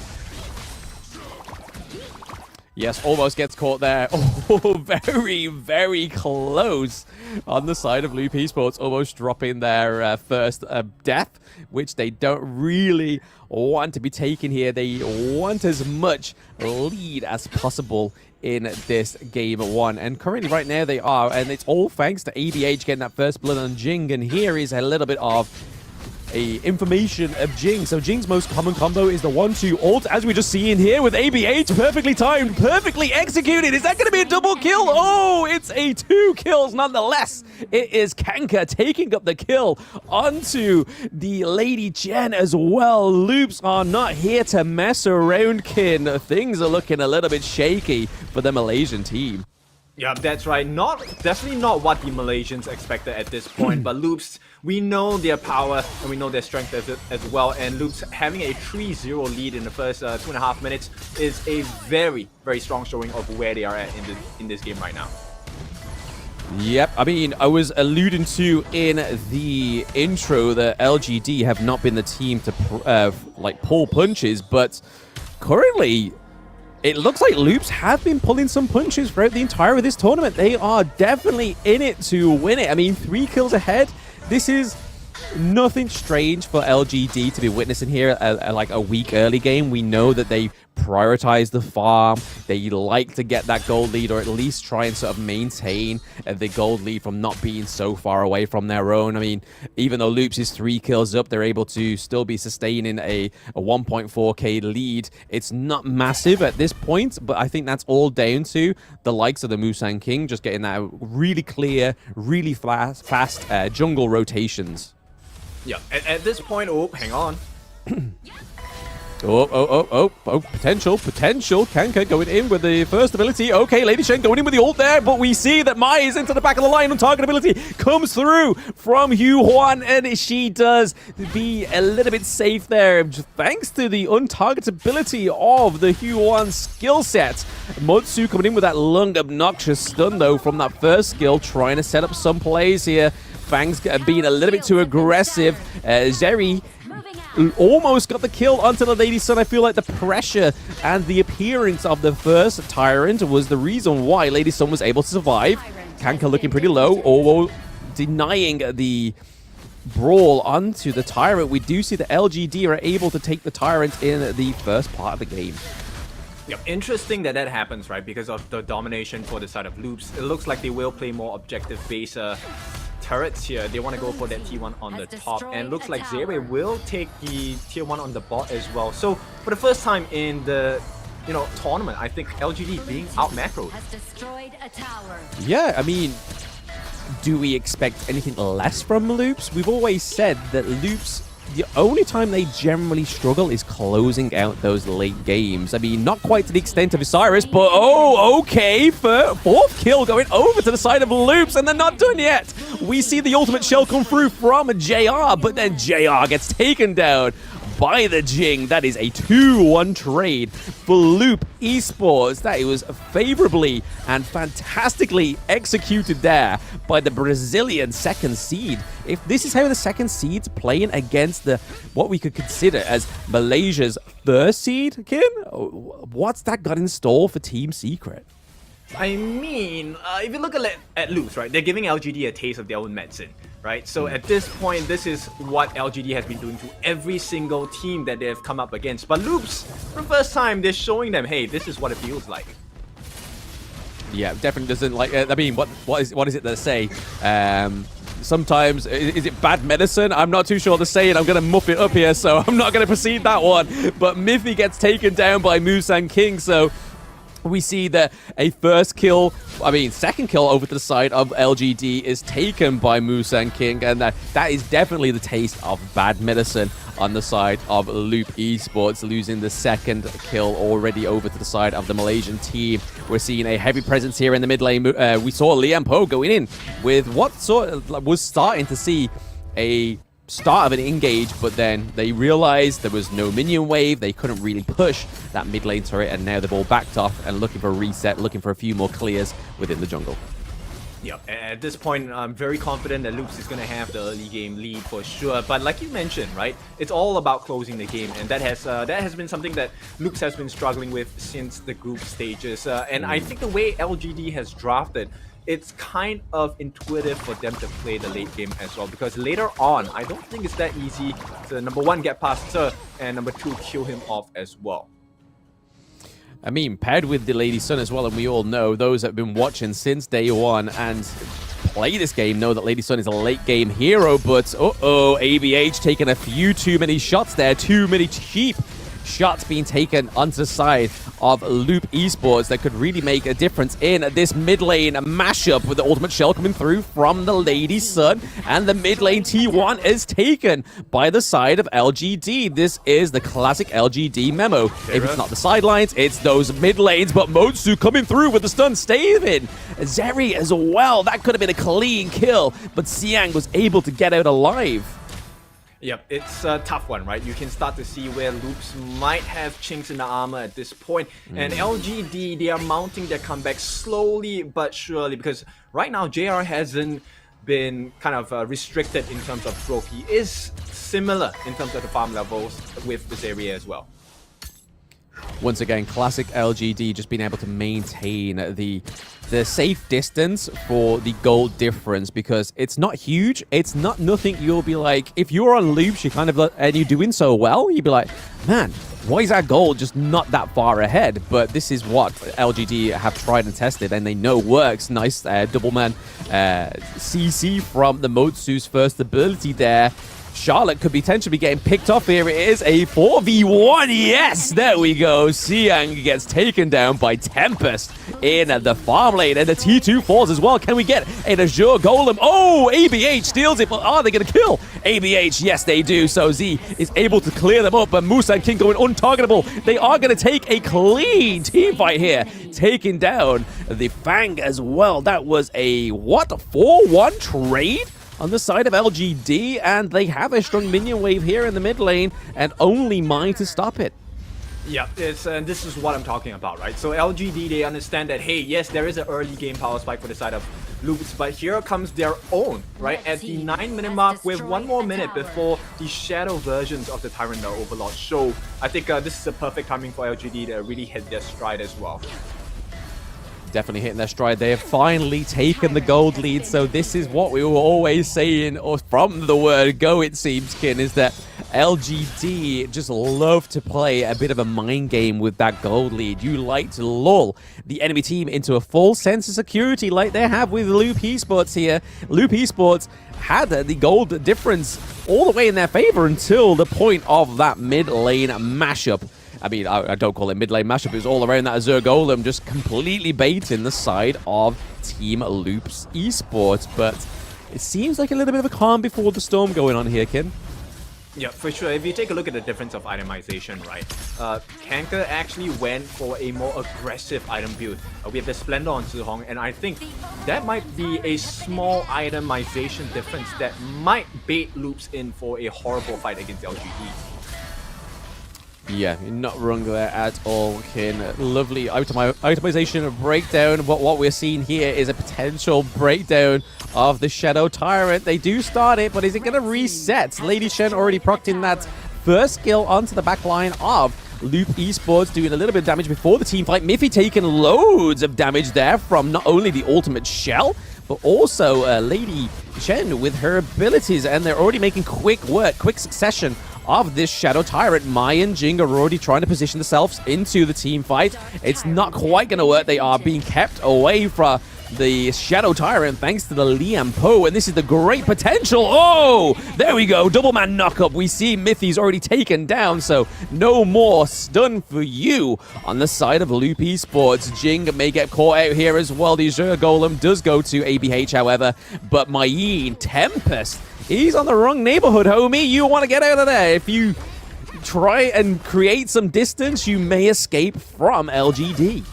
Yes, almost gets caught there. Oh, very, very close on the side of Loop Esports, almost dropping their first death, which they don't really want to be taken here. They want as much lead as possible in this game one. And currently right now they are, and it's all thanks to ABH getting that first blood on Jing. And here is a little bit of information of Jing. So Jing's most common combo is the 1-2 ult, as we just see in here with ABH. Perfectly timed, perfectly executed. Is that going to be a double kill? Oh, it's a 2 kills nonetheless. It is Kanka taking up the kill onto the Lady Chen as well. Loops are not here to mess around, Kin. Things are looking a little bit shaky for the Malaysian team. Yeah, that's right. Definitely not what the Malaysians expected at this point, but Loops, we know their power and we know their strength as well, and Loops having a 3-0 lead in the first 2.5 minutes is a very, very strong showing of where they are at in this game right now. Yep, I mean, I was alluding to in the intro that LGD have not been the team to like pull punches, but currently it looks like Loops have been pulling some punches throughout the entire of this tournament. They are definitely in it to win it. I mean, 3 kills ahead. This is nothing strange for LGD to be witnessing here like a week early game. We know that they prioritize the farm. They like to get that gold lead, or at least try and sort of maintain the gold lead from not being so far away from their own. I mean, even though Loops is 3 kills up, they're able to still be sustaining a 1.4k lead. It's not massive at this point, but I think that's all down to the likes of the Musang King just getting that really clear, really fast jungle rotations. Yeah, at this point, oh, hang on. Oh, potential. Kanka going in with the first ability. Okay, Lady Shen going in with the ult there, but we see that Mai is into the back of the line on target ability. Comes through from Yu Huan, and she does be a little bit safe there, thanks to the untargetability of the Yu Huan skill set. Motsu coming in with that lung obnoxious stun, though, from that first skill, trying to set up some plays here. Fang's being a little bit too aggressive. Zeri almost got the kill onto the Lady Sun. I feel like the pressure and the appearance of the first Tyrant was the reason why Lady Sun was able to survive. Kanka looking pretty low, although denying the brawl onto the Tyrant. We do see the LGD are able to take the Tyrant in the first part of the game. Yep, interesting that happens, right? Because of the domination for the side of Loops. It looks like they will play more objective-based turrets here. They want to go for that T1 on the top, and looks like Zeri will take the tier 1 on the bot as well. So for the first time in the tournament. I think LGD being out macroed. Has destroyed a tower. Yeah, I mean, do we expect anything less from Loops? We've always said that Loops, the only time they generally struggle is closing out those late games. I mean, not quite to the extent of Osiris, but okay, fourth kill going over to the side of Loops, and they're not done yet. We see the ultimate shell come through from JR, but then JR gets taken down by the Jing. That is a 2-1 trade for Loop Esports. That it was favorably and fantastically executed there by the Brazilian second seed. If this is how the second seed's playing against what we could consider as Malaysia's first seed, Kin, what's that got in store for Team Secret? I mean, if you look at Loops, right, they're giving LGD a taste of their own medicine, right? So at this point, this is what LGD has been doing to every single team that they have come up against. But Loops, for the first time, they're showing them, hey, this is what it feels like. Yeah, definitely doesn't like. I mean, what is it they say? Sometimes is it bad medicine? I'm not too sure to say it. I'm gonna muff it up here, so I'm not gonna proceed that one. But Miffy gets taken down by Musang King, so we see that a second kill over to the side of LGD is taken by Musang King, and that is definitely the taste of bad medicine on the side of Loop Esports, losing the second kill already over to the side of the Malaysian team. We're seeing a heavy presence here in the mid lane. We saw Liam Poe going in with what sort of was starting to see a start of an engage, but then they realized there was no minion wave. They couldn't really push that mid lane turret, and now they've all backed off and looking for a reset, looking for a few more clears within the jungle. Yep, at this point, I'm very confident that Loops is going to have the early game lead for sure. But like you mentioned, right, it's all about closing the game, and that has been something that Loops has been struggling with since the group stages. And I think the way LGD has drafted, it's kind of intuitive for them to play the late game as well, because later on, I don't think it's that easy to, number one, get past Sir, and number two, kill him off as well. I mean, paired with the Lady Sun as well, and we all know, those that have been watching since day one and play this game know that Lady Sun is a late game hero, but ABH taking a few too many shots there, too many cheap shots being taken onto the side of Loop Esports that could really make a difference in this mid lane mashup, with the ultimate shell coming through from the Lady Sun, and the mid lane T1 is taken by the side of LGD. This is the classic LGD memo. If it's not the sidelines, it's those mid lanes, but Motsu coming through with the stun staving. Zeri as well, that could have been a clean kill, but Siang was able to get out alive. Yep, it's a tough one, right? You can start to see where Loops might have chinks in the armor at this point. And LGD, they are mounting their comeback slowly but surely, because right now JR hasn't been kind of restricted in terms of growth. He is similar in terms of the farm levels with this area as well. Once again, classic LGD just being able to maintain the safe distance for the gold difference, because it's not huge. It's not nothing you'll be like, if you're on Loops, and you're doing so well, you'd be like, man, why is our gold just not that far ahead? But this is what LGD have tried and tested, and they know works. Nice double man CC from the Motsu's first ability there. Charlotte could potentially be getting picked off here. It is a 4v1. Yes, there we go. Siang gets taken down by Tempest in the farm lane, and the T2 falls as well. Can we get an Azure Golem? Oh, ABH steals it, but are they going to kill ABH? Yes, they do. So Z is able to clear them up, but Musa and King going untargetable. They are going to take a clean team fight here, taking down the Fang as well. That was a, 4-1 trade on the side of LGD, and they have a strong minion wave here in the mid lane, and only mine to stop it. Yeah, this is what I'm talking about, right? So LGD, they understand that, hey, yes, there is an early game power spike for the side of Loops, but here comes their own, right? At the 9-minute mark, with 1 more minute before the shadow versions of the Tyrant the Overlord show. I think this is a perfect timing for LGD to really hit their stride as well. Definitely hitting their stride. They have finally taken the gold lead. So this is what we were always saying, or from the word go, it seems, Kin, is that LGD just love to play a bit of a mind game with that gold lead. You like to lull the enemy team into a full sense of security like they have with Loop Esports here. Loop Esports had the gold difference all the way in their favor until the point of that mid lane mashup. I mean, I don't call it mid lane mashup. It was all around that Azure Golem, just completely baiting the side of Team Loops Esports. But it seems like a little bit of a calm before the storm going on here, Kin. Yeah, for sure. If you take a look at the difference of itemization, right? Kanker actually went for a more aggressive item build. We have the Splendor on Zihong, and I think that might be a small itemization difference that might bait Loops in for a horrible fight against LGD. Yeah, you're not wrong there at all, Kin. Lovely itemization breakdown. But what we're seeing here is a potential breakdown of the Shadow Tyrant. They do start it, but is it going to reset? Lady Shen already procced in that first skill onto the back line of Loop Esports, doing a little bit of damage before the team fight. Miffy taking loads of damage there from not only the ultimate shell, but also Lady Shen with her abilities. And they're already making quick succession of this Shadow Tyrant. Mai and Jing are already trying to position themselves into the team fight. It's not quite going to work. They are being kept away from the Shadow Tyrant thanks to the Liam Poe, and this is the great potential. Oh, there we go. Double man knockup. We see Miffy's already taken down, so no more stun for you on the side of Loop Esports. Jing may get caught out here as well. The Azure Golem does go to ABH, however, but Mayin Tempest, he's on the wrong neighborhood, homie. You want to get out of there. If you try and create some distance, you may escape from LGD.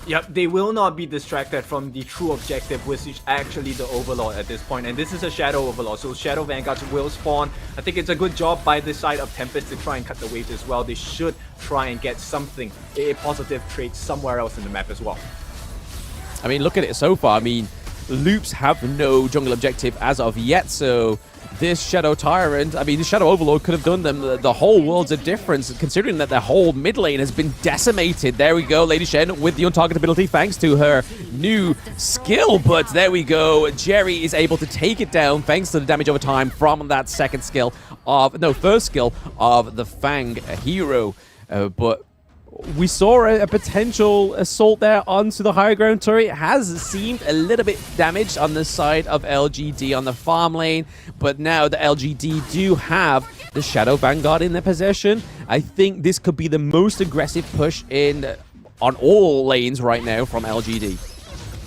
Yep, they will not be distracted from the true objective, which is actually the Overlord at this point. And this is a Shadow Overlord, so Shadow Vanguards will spawn. I think it's a good job by this side of Tempest to try and cut the waves as well. They should try and get something, a positive trait somewhere else in the map as well. I mean, look at it so far. I mean, Loops have no jungle objective as of yet, so this Shadow Tyrant, I mean, the Shadow Overlord could have done them the whole world's of difference, considering that their whole mid lane has been decimated. There we go, Lady Shen with the untargetability thanks to her new skill, but there we go. Jerry is able to take it down thanks to the damage over time from that first skill of the Fang hero. But we saw a potential assault there onto the higher ground turret. It has seemed a little bit damaged on the side of LGD on the farm lane, but now the LGD do have the Shadow Vanguard in their possession. I think this could be the most aggressive push on all lanes right now from LGD.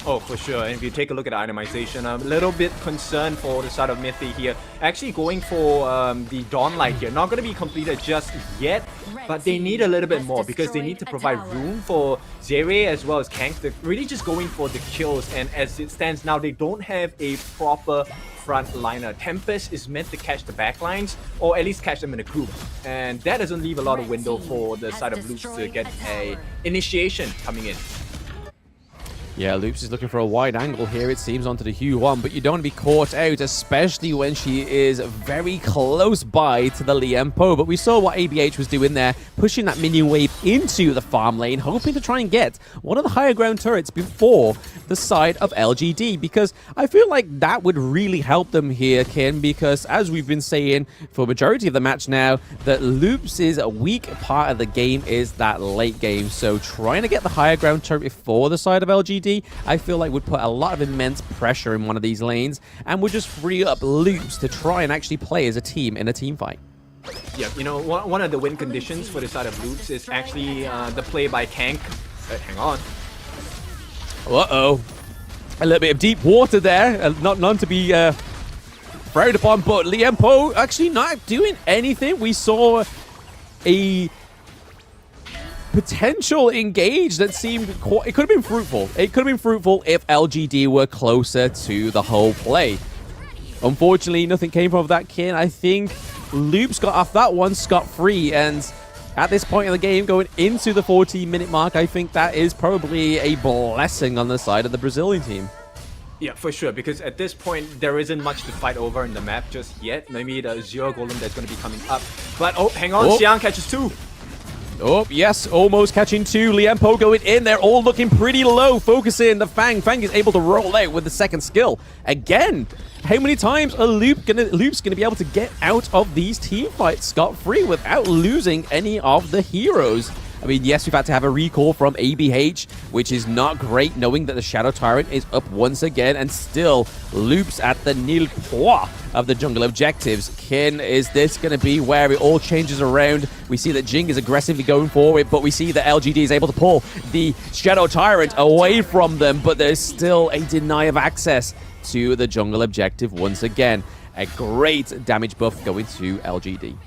Oh, for sure. And if you take a look at itemization, I'm a little bit concerned for the side of Miffy here. Actually going for the Dawnlight here. Not going to be completed just yet, but they need a little bit more because they need to provide room for Zere as well as Kank. They're really just going for the kills, and as it stands now, they don't have a proper front liner. Tempest is meant to catch the backlines, or at least catch them in a group, and that doesn't leave a lot of window for the side of Loops to get a initiation coming in. Yeah, Loops is looking for a wide angle here, it seems, onto the Hue-1, but you don't want to be caught out, especially when she is very close by to the Liam Poe. But we saw what ABH was doing there, pushing that minion wave into the farm lane, hoping to try and get one of the higher ground turrets before the side of LGD, because I feel like that would really help them here, Kin, because as we've been saying for majority of the match now, that Loops' weak part of the game is that late game. So trying to get the higher ground turret before the side of LGD, I feel like would put a lot of immense pressure in one of these lanes and would just free up Loops to try and actually play as a team in a team fight. Yeah, you know, one of the win conditions for the side of Loops is actually the play by Kank. Hang on. Uh-oh. A little bit of deep water there. None to be frowned upon, but Liam Poe actually not doing anything. We saw a potential engage that seemed it could have been fruitful. It could have been fruitful if LGD were closer to the whole play. Unfortunately, nothing came from that, Kin. I think Loops got off that one scot-free, and at this point in the game, going into the 14-minute mark, I think that is probably a blessing on the side of the Brazilian team. Yeah, for sure, because at this point, there isn't much to fight over in the map just yet. Maybe the Azure Golem that's going to be coming up. But, oh, hang on, Xiang catches two. Oh, yes, almost catching two. Liam Poe going in. They're all looking pretty low. Focusing the Fang. Fang is able to roll out with the second skill. Again, how many times are Loop's gonna be able to get out of these team fights scot-free without losing any of the heroes? I mean, yes, we've had to have a recall from ABH, which is not great, knowing that the Shadow Tyrant is up once again and still loops at the nil point of the jungle objectives. Kin, is this going to be where it all changes around? We see that Jing is aggressively going for it, but we see that LGD is able to pull the Shadow Tyrant away from them, but there's still a deny of access to the jungle objective once again. A great damage buff going to LGD.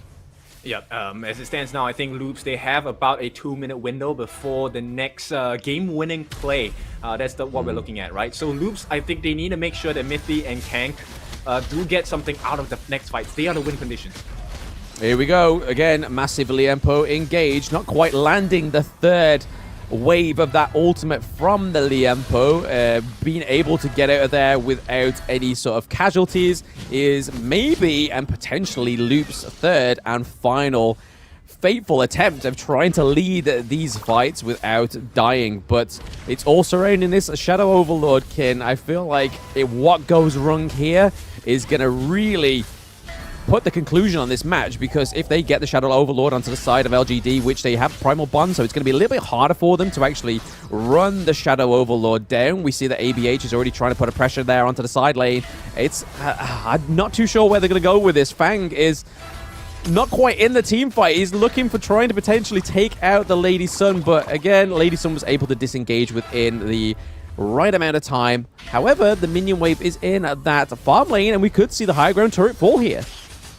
Yeah, as it stands now, I think Loops, they have about a 2-minute window before the next game-winning play. That's what we're looking at, right? So Loops, I think they need to make sure that Mithy and Kank do get something out of the next fights. They are the win conditions. Here we go. Again, massive Liempo engaged, not quite landing the third wave of that ultimate from the Liempo. Being able to get out of there without any sort of casualties is maybe and potentially Loop's third and final fateful attempt of trying to lead these fights without dying. But it's all surrounding this Shadow Overlord, Kin. I feel like what goes wrong here is going to really put the conclusion on this match, because if they get the Shadow Overlord onto the side of LGD, which they have Primal Bond, so it's going to be a little bit harder for them to actually run the Shadow Overlord down. We see that ABH is already trying to put a pressure there onto the side lane. It's I'm not too sure where they're going to go with this. Fang is not quite in the team fight. He's looking for trying to potentially take out the Lady Sun, but again, Lady Sun was able to disengage within the right amount of time. However, the minion wave is in that farm lane, and we could see the high ground turret fall here.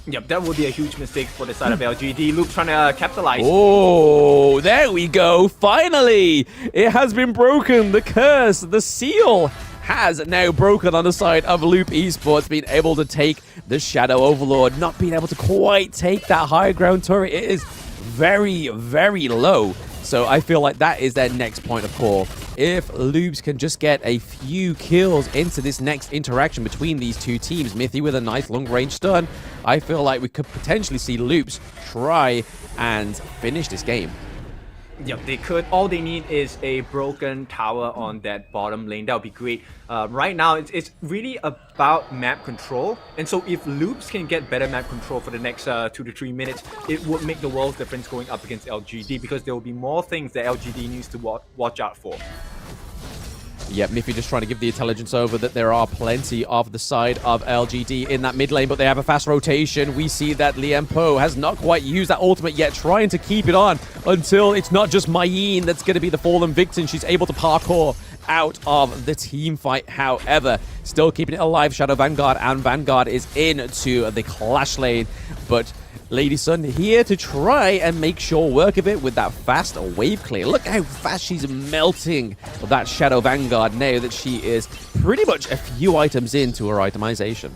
Yep, that would be a huge mistake for the side of LGD. Luke trying to capitalize. Oh, there we go. Finally, it has been broken. The curse, the seal has now broken on the side of Loop Esports, being able to take the Shadow Overlord, not being able to quite take that high ground turret. It is very, very low. So I feel like that is their next point of call. If Loops can just get a few kills into this next interaction between these two teams, Mithy with a nice long-range stun, I feel like we could potentially see Loops try and finish this game. Yep, they could. All they need is a broken tower on that bottom lane. That would be great. Right now, it's really about map control. And so if Loops can get better map control for the next 2 to 3 minutes, it would make the world's difference going up against LGD, because there will be more things that LGD needs to watch out for. Yep, Miffy just trying to give the intelligence over that there are plenty of the side of LGD in that mid lane, but they have a fast rotation. We see that Liempo has not quite used that ultimate yet, trying to keep it on until it's not just Mayeen that's going to be the fallen victim. She's able to parkour out of the team fight. However, still keeping it alive, Shadow Vanguard, and Vanguard is into the clash lane, but Lady Sun here to try and make sure work of it with that fast wave clear. Look how fast she's melting that Shadow Vanguard now that she is pretty much a few items into her itemization.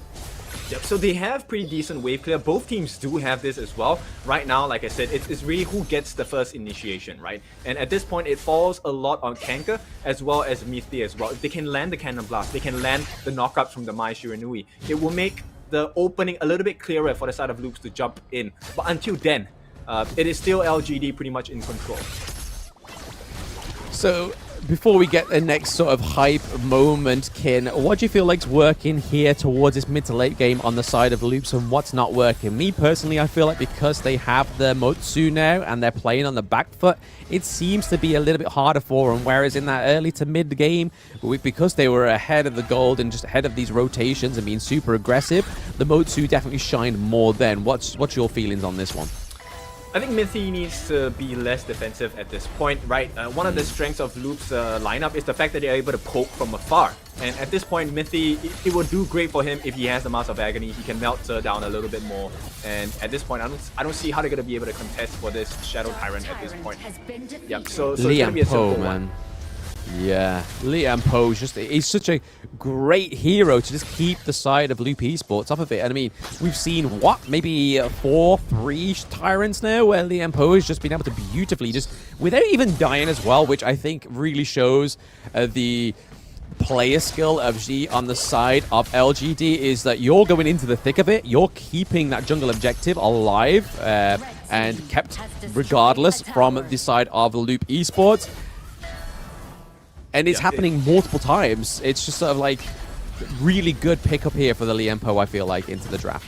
Yep, so they have pretty decent wave clear. Both teams do have this as well. Right now, like I said, it's really who gets the first initiation, right? And at this point, it falls a lot on Kanka as well as Mithy as well. If they can land the Cannon Blast, they can land the knockouts from the Mai Shiranui, it will make the opening a little bit clearer for the side of Loops to jump in. But until then, it is still LGD pretty much in control. So before we get the next sort of hype moment, Kin, what do you feel like's working here towards this mid to late game on the side of Loops, and what's not working? Me personally, I feel like because they have the Motsu now and they're playing on the back foot, it seems to be a little bit harder for them, whereas in that early to mid game, because they were ahead of the gold and just ahead of these rotations and being super aggressive, the Motsu definitely shined more then. What's your feelings on this one? I think Mithy needs to be less defensive at this point, right? One of the strengths of Loop's lineup is the fact that they're able to poke from afar. And at this point, Mithy, it would do great for him if he has the Mask of Agony. He can melt her down a little bit more. And at this point, I don't see how they're going to be able to contest for this Shadow Tyrant at this point. Yep, so it's going to be a simple one. Yeah, Liempo is he's such a great hero to just keep the side of Loop Esports off of it. And I mean, we've seen, maybe 4-3 Tyrants now, where Liempo has just been able to beautifully, just without even dying as well, which I think really shows the player skill of G on the side of LGD, is that you're going into the thick of it, you're keeping that jungle objective alive and kept regardless from the side of Loop Esports. And it's happening multiple times. It's just sort of like really good pickup here for the Liempo, I feel like, into the draft.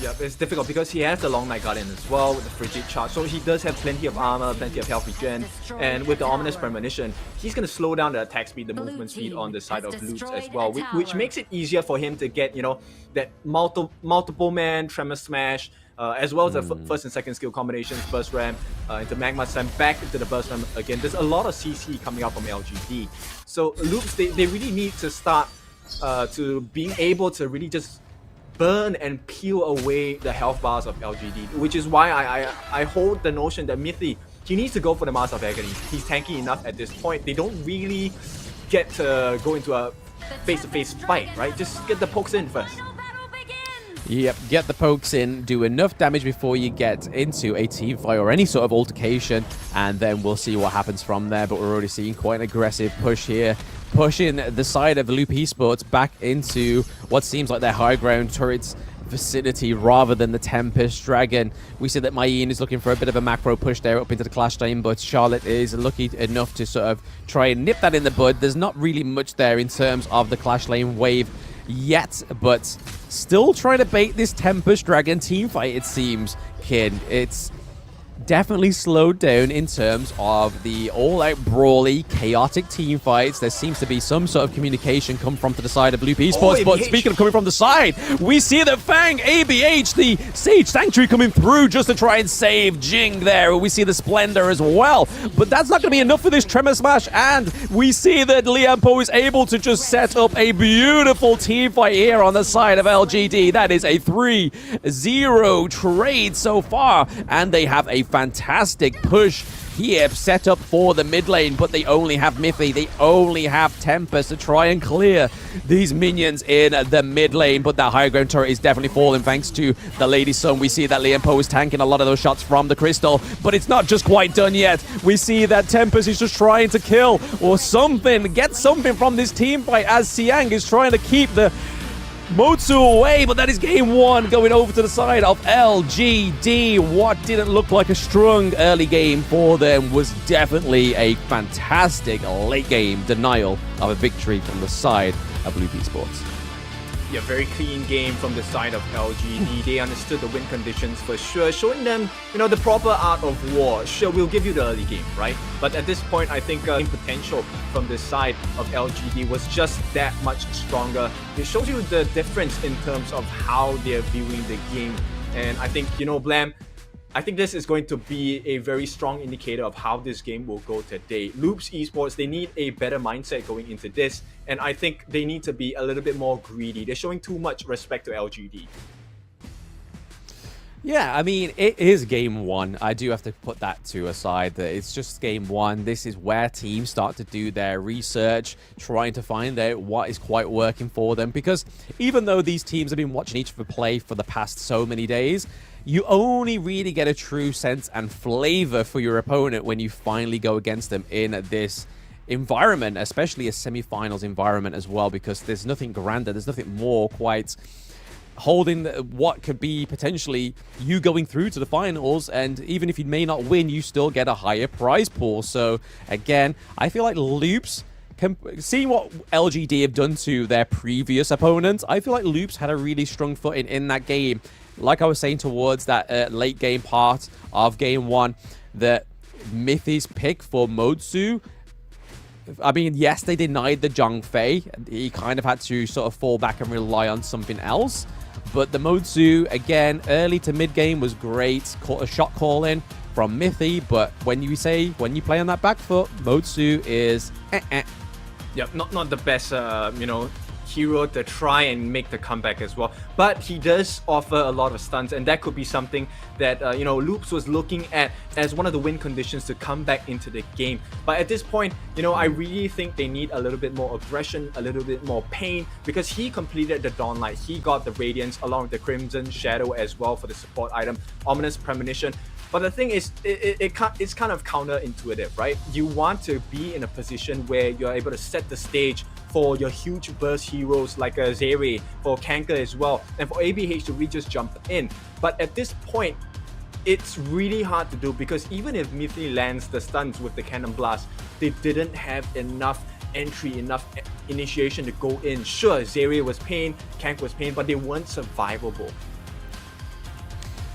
Yep, it's difficult because he has the Long Night Guardian as well with the Frigid Charge, so he does have plenty of armor, plenty of health regen, and with the Ominous Premonition, he's going to slow down the attack speed, the movement speed on the side of Loops as well, which makes it easier for him to get, you know, that multiple man Tremor Smash, as well as the first and second skill combinations, Burst Ram into Magma Slam, back into the Burst Ram again. There's a lot of CC coming out from LGD. So Loops, they really need to start to being able to really just burn and peel away the health bars of LGD, which is why I hold the notion that Mithy, he needs to go for the Mask of Agony. He's tanky enough at this point. They don't really get to go into a face-to-face fight, right? Just get the pokes in first. Yep, get the pokes in, do enough damage before you get into a team fight or any sort of altercation, and then we'll see what happens from there. But we're already seeing quite an aggressive push here, pushing the side of Loop Esports back into what seems like their high ground turrets vicinity rather than the Tempest Dragon. We see that Mayin is looking for a bit of a macro push there up into the Clash Lane, but Charlotte is lucky enough to sort of try and nip that in the bud. There's not really much there in terms of the Clash Lane wave yet, but still trying to bait this Tempest Dragon team fight, it seems, Kid. It's definitely slowed down in terms of the all-out brawly, chaotic team fights. There seems to be some sort of communication come from to the side of Loop Esports, but speaking of coming from the side, we see that Fang, ABH, the Sage Sanctuary coming through just to try and save Jing there. We see the Splendor as well, but that's not going to be enough for this Tremor Smash, and we see that Lianpo is able to just set up a beautiful team fight here on the side of LGD. That is a 3-0 trade so far, and they have a fantastic push here set up for the mid lane, but they only have Mithy, they only have Tempest to try and clear these minions in the mid lane, but that high ground turret is definitely falling thanks to the Lady Sun. We see that Lianpo is tanking a lot of those shots from the Crystal, but it's not just quite done yet. We see that Tempest is just trying to kill or something, get something from this team fight as Siang is trying to keep the Motsu away, but that is game one going over to the side of LGD. What didn't look like a strong early game for them was definitely a fantastic late game denial of a victory from the side of Loop Esports. Yeah, very clean game from the side of LGD. They understood the win conditions for sure, showing them, you know, the proper art of war. Sure, we'll give you the early game, right? But at this point, I think potential from the side of LGD was just that much stronger. It shows you the difference in terms of how they're viewing the game. And I think, you know, Blam, I think this is going to be a very strong indicator of how this game will go today. Loops Esports, they need a better mindset going into this, and I think they need to be a little bit more greedy. They're showing too much respect to LGD. Yeah, I mean, it is game one. I do have to put that to aside, that it's just game one. This is where teams start to do their research, trying to find out what is quite working for them, because even though these teams have been watching each other play for the past so many days, you only really get a true sense and flavor for your opponent when you finally go against them in this environment, especially a semi-finals environment as well, because there's nothing grander, there's nothing more quite holding what could be potentially you going through to the finals, and even if you may not win, you still get a higher prize pool. So again, I feel like Loops, seeing what LGD have done to their previous opponents, I feel like Loops had a really strong footing in that game. Like I was saying towards that late game part of game one, that Mithy's pick for Motsu, I mean, yes, they denied the Zhang Fei. He kind of had to sort of fall back and rely on something else. But the Motsu, again, early to mid game was great. Caught a shot call in from Mithy, but when you play on that back foot, Motsu is Yeah, not the best, you know, hero to try and make the comeback as well, but he does offer a lot of stunts, and that could be something that you know, Loops was looking at as one of the win conditions to come back into the game. But at this point, you know, I really think they need a little bit more aggression, a little bit more pain, because he completed the Dawnlight, he got the Radiance along with the Crimson Shadow as well for the support item, Ominous Premonition. But the thing is, it's kind of counterintuitive, right? You want to be in a position where you're able to set the stage for your huge burst heroes like Zeri, for Kanker as well, and for ABH to really just jump in. But at this point, it's really hard to do, because even if Mithy lands the stuns with the Cannon Blast, they didn't have enough entry, enough initiation to go in. Sure, Zeri was pain, Kank was pain, but they weren't survivable.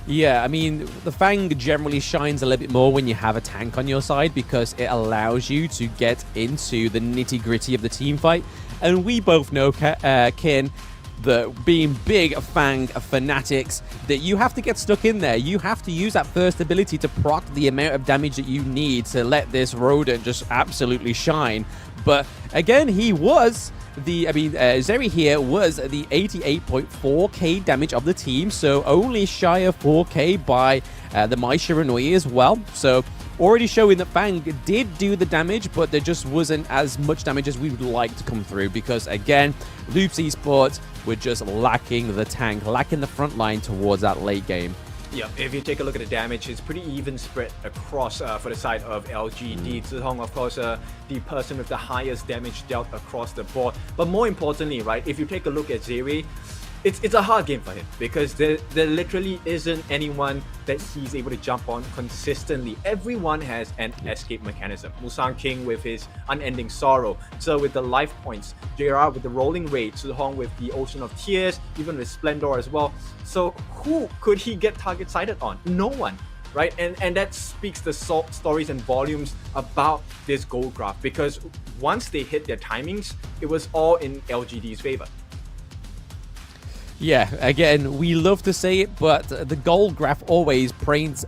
Yeah, I mean, the Fang generally shines a little bit more when you have a tank on your side because it allows you to get into the nitty-gritty of the team fight. And we both know, Kin, that being big Fang fanatics, that you have to get stuck in there. You have to use that first ability to proc the amount of damage that you need to let this rodent just absolutely shine. But again, he was Zeri here was the 88.4k damage of the team, so only shy of 4k by the Mai Shiranui as well. So already showing that Fang did do the damage, but there just wasn't as much damage as we would like to come through because, again, Loops Esports were just lacking the tank, lacking the front line towards that late game. Yeah, if you take a look at the damage, it's pretty even spread across for the side of LGD. Zihong, of course, the person with the highest damage dealt across the board. But more importantly, right, if you take a look at Zeri, it's a hard game for him because there literally isn't anyone that he's able to jump on consistently. Everyone has an escape mechanism. Musang King with his unending sorrow, so with the life points, JR with the rolling rate, Zihong with the Ocean of Tears, even with Splendor as well. So who could he get target sighted on? No one. Right, and that speaks the stories and volumes about this gold graph because once they hit their timings, it was all in LGD's favor. Yeah, again, we love to say it, but the gold graph always paints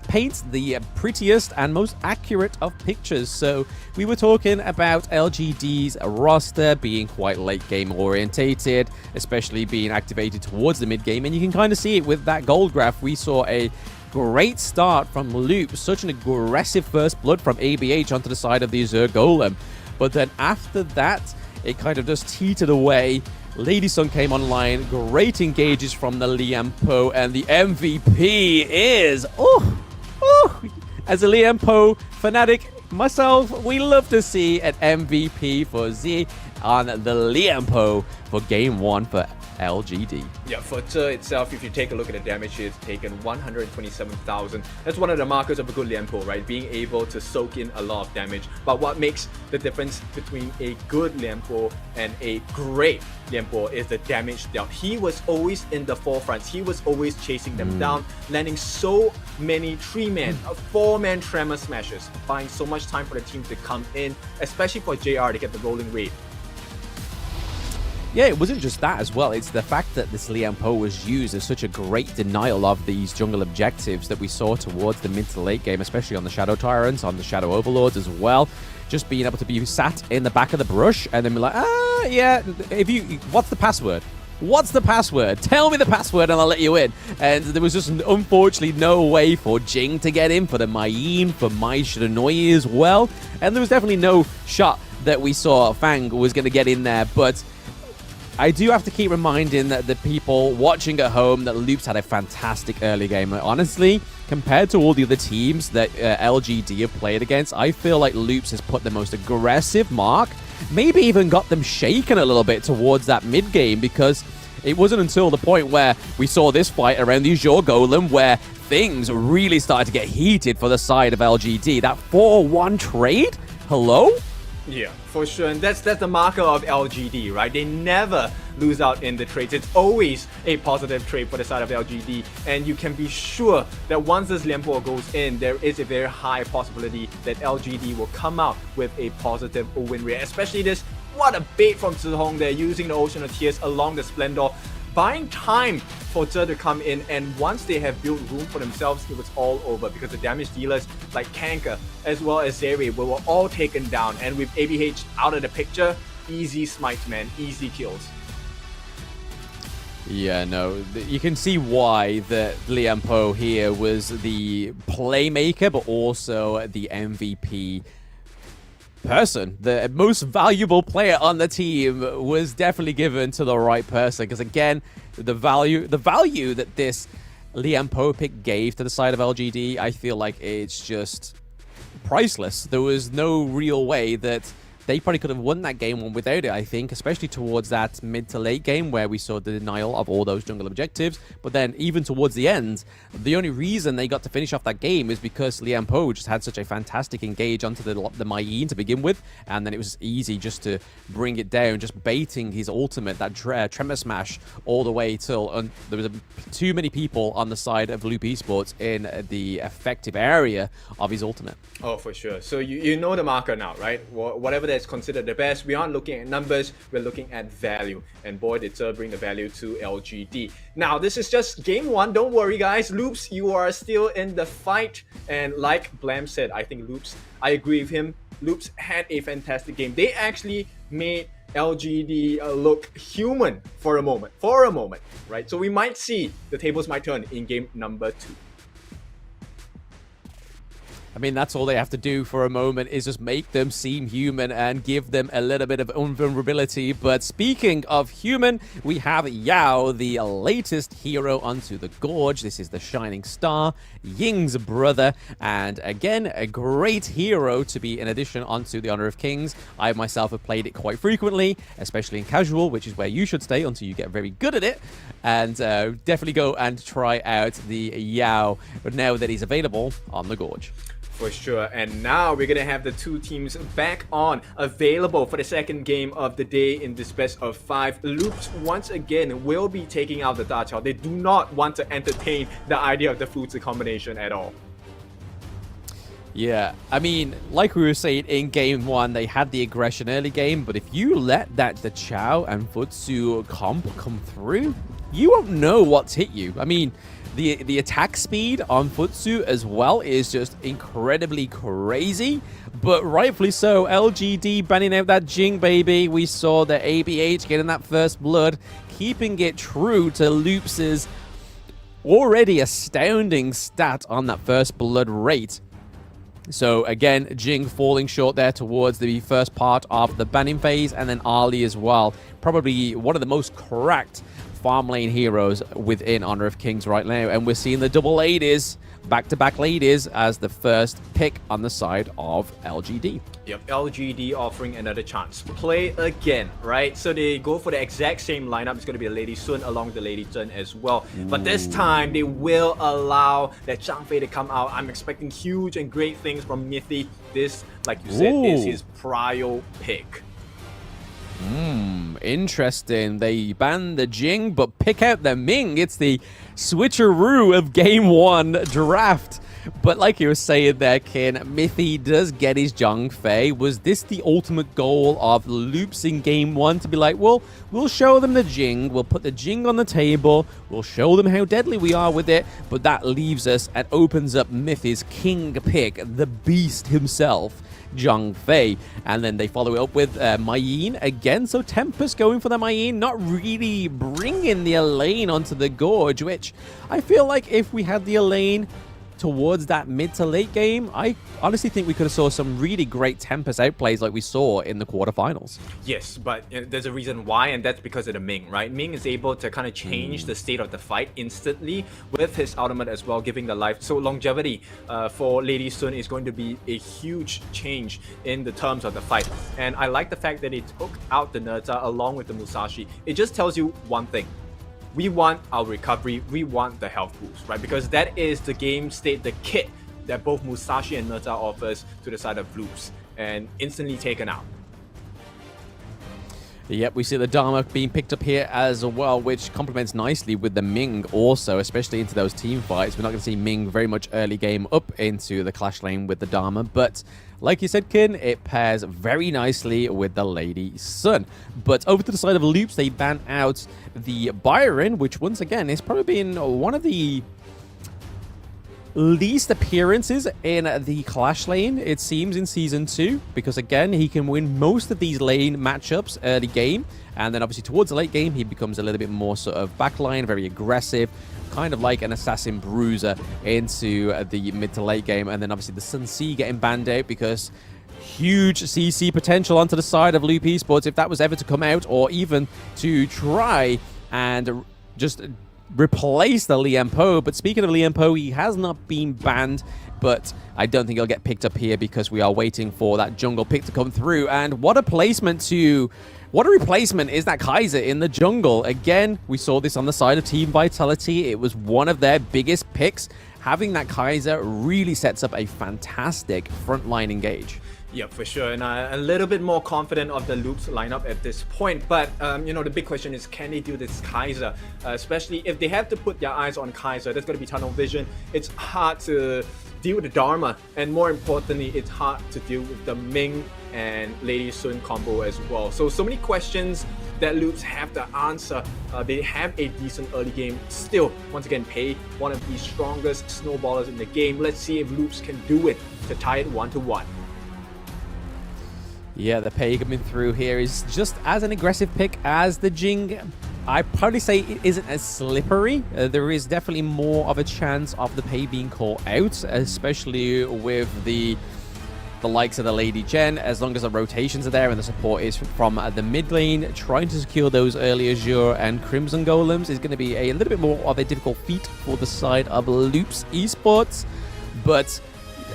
the prettiest and most accurate of pictures. So we were talking about LGD's roster being quite late game orientated, especially being activated towards the mid game, and you can kind of see it with that gold graph. We saw a great start from Loop, such an aggressive first blood from ABH onto the side of the Azure Golem, but then after that, it kind of just teetered away. Lady Sun came online, great engages from the Liampo, and the MVP is, as a Liampo fanatic myself, we love to see an MVP for Z on the Liampo for game 1 for LGD. Yeah, for Zhe itself, if you take a look at the damage, it's taken 127,000. That's one of the markers of a good Liampo, right? Being able to soak in a lot of damage. But what makes the difference between a good Liampo and a great Liampo is the damage dealt. He was always in the forefront. He was always chasing them down, landing so many 3-man, 4-man Tremor smashes, buying so much time for the team to come in, especially for JR to get the rolling rate. Yeah, it wasn't just that as well. It's the fact that this Liampo was used as such a great denial of these jungle objectives that we saw towards the mid to late game, especially on the Shadow Tyrants, on the Shadow Overlords as well. Just being able to be sat in the back of the brush and then be like, yeah, what's the password? What's the password? Tell me the password and I'll let you in. And there was just unfortunately no way for Jing to get in, for the Mayin, for Mai Shiranui as well. And there was definitely no shot that we saw Fang was going to get in there, but I do have to keep reminding that the people watching at home that Loops had a fantastic early game. Honestly, compared to all the other teams that LGD have played against, I feel like Loops has put the most aggressive mark, maybe even got them shaken a little bit towards that mid game, because it wasn't until the point where we saw this fight around the Azure Golem where things really started to get heated for the side of LGD. That 4-1 trade? Hello? Yeah, for sure, and that's the marker of LGD, right? They never lose out in the trades. It's always a positive trade for the side of LGD, and you can be sure that once this Liampo goes in, there is a very high possibility that LGD will come out with a positive win rate, especially this. What a bait from Zihong there, using the Ocean of Tears along the Splendor, buying time for Zhe to come in, and once they have built room for themselves, it was all over because the damage dealers like Kanka as well as Zeri were all taken down, and with ABH out of the picture, easy smites, man, easy kills. Yeah, no, you can see why the Liampo here was the playmaker, but also the MVP person. The most valuable player on the team was definitely given to the right person, because again, the value that this Liampo pick gave to the side of LGD, I feel like it's just priceless. There was no real way that they probably could have won that game one without it, I think, especially towards that mid to late game where we saw the denial of all those jungle objectives. But then even towards the end, the only reason they got to finish off that game is because Lian Po just had such a fantastic engage onto the Mai Yin to begin with, and then it was easy just to bring it down, just baiting his ultimate, that Tremor Smash, all the way till there was too many people on the side of Loop Esports in the effective area of his ultimate. Oh, for sure. So you know the marker now, right? Whatever that's considered the best, we aren't looking at numbers, we're looking at value. And boy, did Sir bring the value to LGD. Now, this is just game one. Don't worry, guys. Loops, you are still in the fight. And like Blam said, I think Loops, I agree with him. Loops had a fantastic game. They actually made LGD look human for a moment, right? So we might see the tables might turn in game number 2. I mean, that's all they have to do for a moment is just make them seem human and give them a little bit of invulnerability. But speaking of human, we have Yao, the latest hero onto the Gorge. This is the Shining Star, Ying's brother, and again, a great hero to be in addition onto the Honor of Kings. I myself have played it quite frequently, especially in casual, which is where you should stay until you get very good at it. And definitely go and try out the Yao now that he's available on the Gorge. For sure, and now we're gonna have the two teams back on, available for the second game of the day in this best of 5. Loops once again will be taking out the Da Chao. They do not want to entertain the idea of the Futsu combination at all. Yeah, I mean, like we were saying in game 1, they had the aggression early game, but if you let the Chao and Futsu comp come through, you won't know what's hit you. I mean, the attack speed on Futsu as well is just incredibly crazy, but rightfully so. LGD banning out that Jing, baby. We saw the ABH getting that first blood, keeping it true to Loops' already astounding stat on that first blood rate. So again, Jing falling short there towards the first part of the banning phase, and then Ali as well. Probably one of the most cracked farm lane heroes within Honor of Kings right now, and we're seeing the double ladies, back-to-back ladies, as the first pick on the side of LGD. Yep, LGD offering another chance. Play again, right? So they go for the exact same lineup. It's going to be a Lady Sun along with the Lady Zhen as well. But this time, they will allow that Zhang Fei to come out. I'm expecting huge and great things from Mithy. This, like you said, is his prio pick. Interesting. They ban the Jing, but pick out the Ming. It's the switcheroo of game 1 draft. But like you were saying there, Kin, Mithy does get his Zhang Fei. Was this the ultimate goal of Loops in game 1 to be like, well, we'll show them the Jing, we'll put the Jing on the table, we'll show them how deadly we are with it, but that leaves us and opens up Mithy's king pick, the beast himself, Zhang Fei. And then they follow it up with Mai Yin again. So Tempest going for the Mai Yin, not really bringing the Elaine onto the Gorge, which I feel like if we had the Elaine towards that mid to late game, I honestly think we could have saw some really great Tempest outplays like we saw in the quarterfinals. Yes, but there's a reason why, and that's because of the Ming, right? Ming is able to kind of change the state of the fight instantly with his ultimate as well, giving the life. So longevity for Lady Sun is going to be a huge change in the terms of the fight. And I like the fact that they took out the Nerta along with the Musashi. It just tells you one thing. We want our recovery, we want the health boost, right? Because that is the game state, the kit that both Musashi and Nerta offers to the side of Loops, and instantly taken out. Yep, we see the Dharma being picked up here as well, which complements nicely with the Ming also, especially into those team fights. We're not going to see Ming very much early game up into the clash lane with the Dharma, but like you said, Kin, it pairs very nicely with the Lady Sun. But over to the side of Loops, they ban out the Byron, which once again is probably been one of the least appearances in the Clash lane, it seems, in Season 2, because again, he can win most of these lane matchups early game, and then obviously towards the late game, he becomes a little bit more sort of backline, very aggressive, kind of like an assassin bruiser into the mid to late game. And then obviously the Sun C getting banned out because huge CC potential onto the side of Loop Esports if that was ever to come out, or even to try and just replace the Liam Poe. But speaking of Liam Poe, he has not been banned, but I don't think he'll get picked up here because we are waiting for that jungle pick to come through. And what a replacement is that Kaiser in the jungle. Again, we saw this on the side of Team Vitality. It was one of their biggest picks. Having that Kaiser really sets up a fantastic frontline engage. Yeah, for sure. And a little bit more confident of the Loops lineup at this point. But, the big question is, can they do this Kaiser? Especially if they have to put their eyes on Kaiser, there's going to be tunnel vision. It's hard to deal with the Dharma. And more importantly, it's hard to deal with the Ming and Lady Sun combo as well. So many questions that Loops have to answer. They have a decent early game. Still, once again, Pei, one of the strongest snowballers in the game. Let's see if Loops can do it to tie it 1-1. Yeah, the Pei coming through here is just as an aggressive pick as the Jing. I'd probably say it isn't as slippery. There is definitely more of a chance of the Pei being caught out, especially with the likes of the Lady Jen, as long as the rotations are there and the support is from the mid lane. Trying to secure those early Azure and Crimson Golems is going to be a little bit more of a difficult feat for the side of Loops Esports. But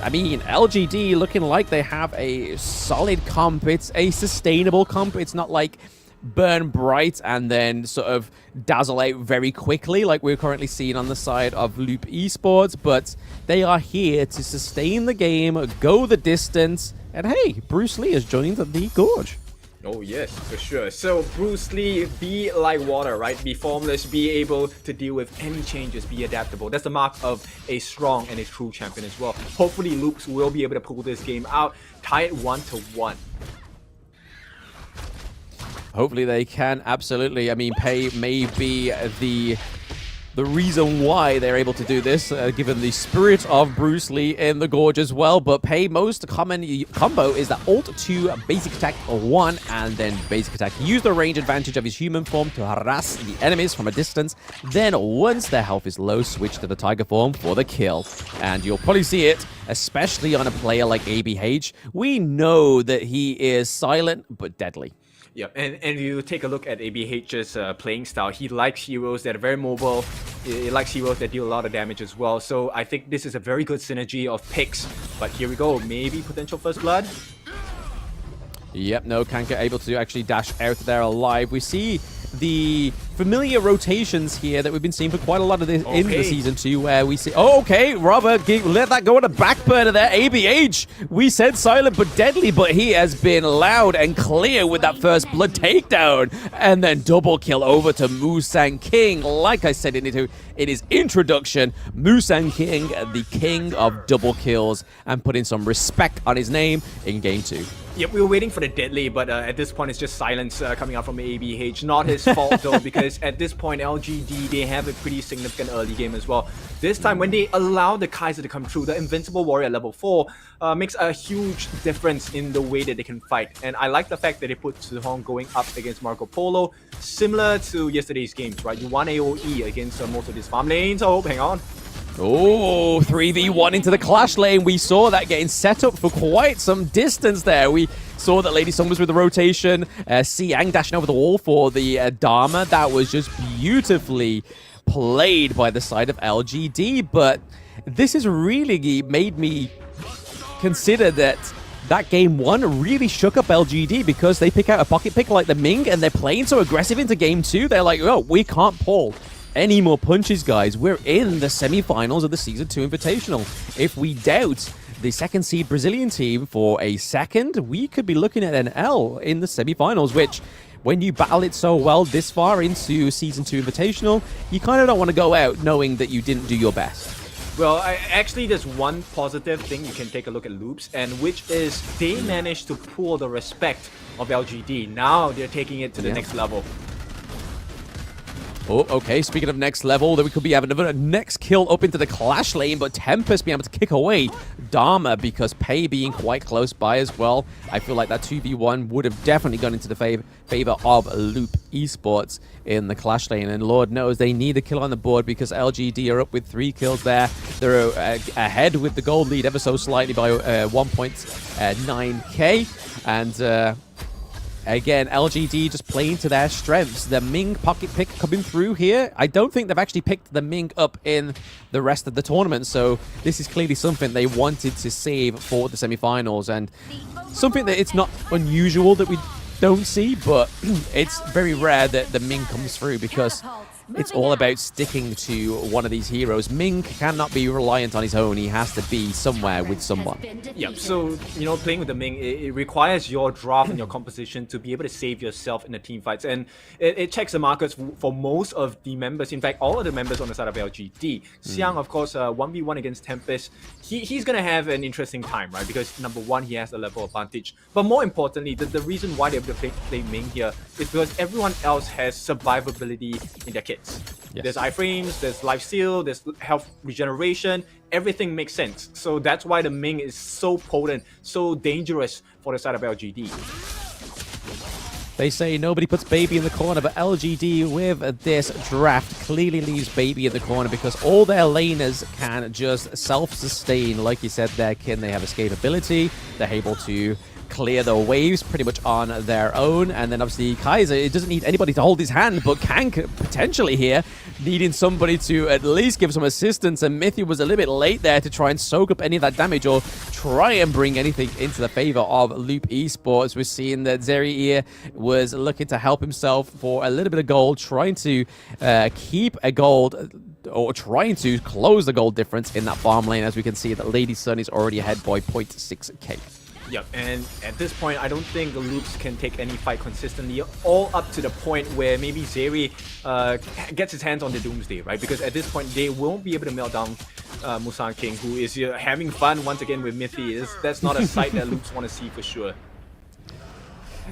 I mean, LGD looking like they have a solid comp. It's a sustainable comp. It's not like burn bright and then sort of dazzle out very quickly like we're currently seeing on the side of Loop Esports, but they are here to sustain the game, go the distance, and hey, Bruce Lee has joined the Gorge. Oh yes, for sure. So Bruce Lee, be like water, right? Be formless, be able to deal with any changes, be adaptable. That's the mark of a strong and a true champion as well. Hopefully Loops will be able to pull this game out, tie it 1-1. Hopefully they can, absolutely. I mean, Pei may be the reason why they're able to do this, given the spirit of Bruce Lee in the Gorge as well. But Pei, most common combo is that Alt 2, basic attack 1, and then basic attack. Use the range advantage of his human form to harass the enemies from a distance. Then, once their health is low, switch to the tiger form for the kill. And you'll probably see it, especially on a player like ABH. We know that he is silent but deadly. Yep, and you take a look at ABH's playing style. He likes heroes that are very mobile. He likes heroes that deal a lot of damage as well. So I think this is a very good synergy of picks. But here we go, maybe potential first blood. Yep, no, Kanka able to actually dash out there alive. We see the familiar rotations here that we've been seeing for quite a lot of this in the Season 2, where we see... Oh, okay, Robert, let that go on the back burner there. ABH, we said silent but deadly, but he has been loud and clear with that first blood takedown. And then double kill over to Musang King. Like I said in his introduction, Musang King, the king of double kills, and putting some respect on his name in Game 2. Yep, we were waiting for the deadly, but at this point it's just silence coming out from ABH. Not his fault though, because at this point LGD, they have a pretty significant early game as well. This time when they allow the Kaiser to come through, the Invincible Warrior level 4 makes a huge difference in the way that they can fight. And I like the fact that they put Zihong going up against Marco Polo, similar to yesterday's games, right? You want AoE against most of these farm lanes. Oh, hang on. Oh, 3v1 into the clash lane. We saw that getting set up for quite some distance there. We saw that Lady Sun was with the rotation. Siang dashing over the wall for the Dharma. That was just beautifully played by the side of LGD. But this has really made me consider that Game 1 really shook up LGD, because they pick out a pocket pick like the Ming and they're playing so aggressive into Game 2. They're like, oh, we can't pull any more punches, guys. We're in the semi-finals of the Season 2 Invitational. If we doubt the second seed Brazilian team for a second, we could be looking at an L in the semi-finals, which, when you battle it so well this far into Season 2 Invitational, you kind of don't want to go out knowing that you didn't do your best. Well, actually, there's one positive thing you can take a look at Loops, and which is they managed to pull the respect of LGD. Now they're taking it to the next level. Oh, okay. Speaking of next level, then we could be having another next kill up into the clash lane, but Tempest being able to kick away Dharma, because Pei being quite close by as well. I feel like that 2v1 would have definitely gone into the favor of Loop Esports in the clash lane, and Lord knows they need a kill on the board, because LGD are up with 3 kills there. They're ahead with the gold lead ever so slightly by 1.9k, and Again, LGD just playing to their strengths. The Ming pocket pick coming through here. I don't think they've actually picked the Ming up in the rest of the tournament, so this is clearly something they wanted to save for the semifinals, and something that it's not unusual that we don't see, but it's very rare that the Ming comes through because it's all about sticking to one of these heroes. Ming cannot be reliant on his own. He has to be somewhere with someone. Yeah, so, you know, playing with the Ming, it requires your draft and your composition to be able to save yourself in the team fights. And it checks the markets for most of the members. In fact, all of the members on the side of LGD. Xiang, of course, 1v1 against Tempest. He's going to have an interesting time, right? Because, number one, he has a level advantage. But more importantly, the reason why they're able to play Ming here is because everyone else has survivability in their kit. Yes. There's iframes, there's life steal, there's health regeneration, everything makes sense. So that's why the Ming is so potent, so dangerous for the side of LGD. They say nobody puts Baby in the corner, but LGD with this draft clearly leaves Baby in the corner because all their laners can just self-sustain. Like you said there, Kin, they have escapability, they're able to clear the waves pretty much on their own, and then obviously Kaiser, it doesn't need anybody to hold his hand, but Kank potentially here needing somebody to at least give some assistance, and Mithy was a little bit late there to try and soak up any of that damage or try and bring anything into the favor of Loop Esports. We're seeing that Zeri here was looking to help himself for a little bit of gold, trying to keep a gold or trying to close the gold difference in that farm lane. As we can see that Lady Sun is already ahead by 0.6k. Yep, and at this point, I don't think the Loops can take any fight consistently, all up to the point where maybe Zeri gets his hands on the Doomsday, right? Because at this point, they won't be able to melt down Musan King, who is having fun once again with Mithy. That's not a sight that Loops want to see for sure.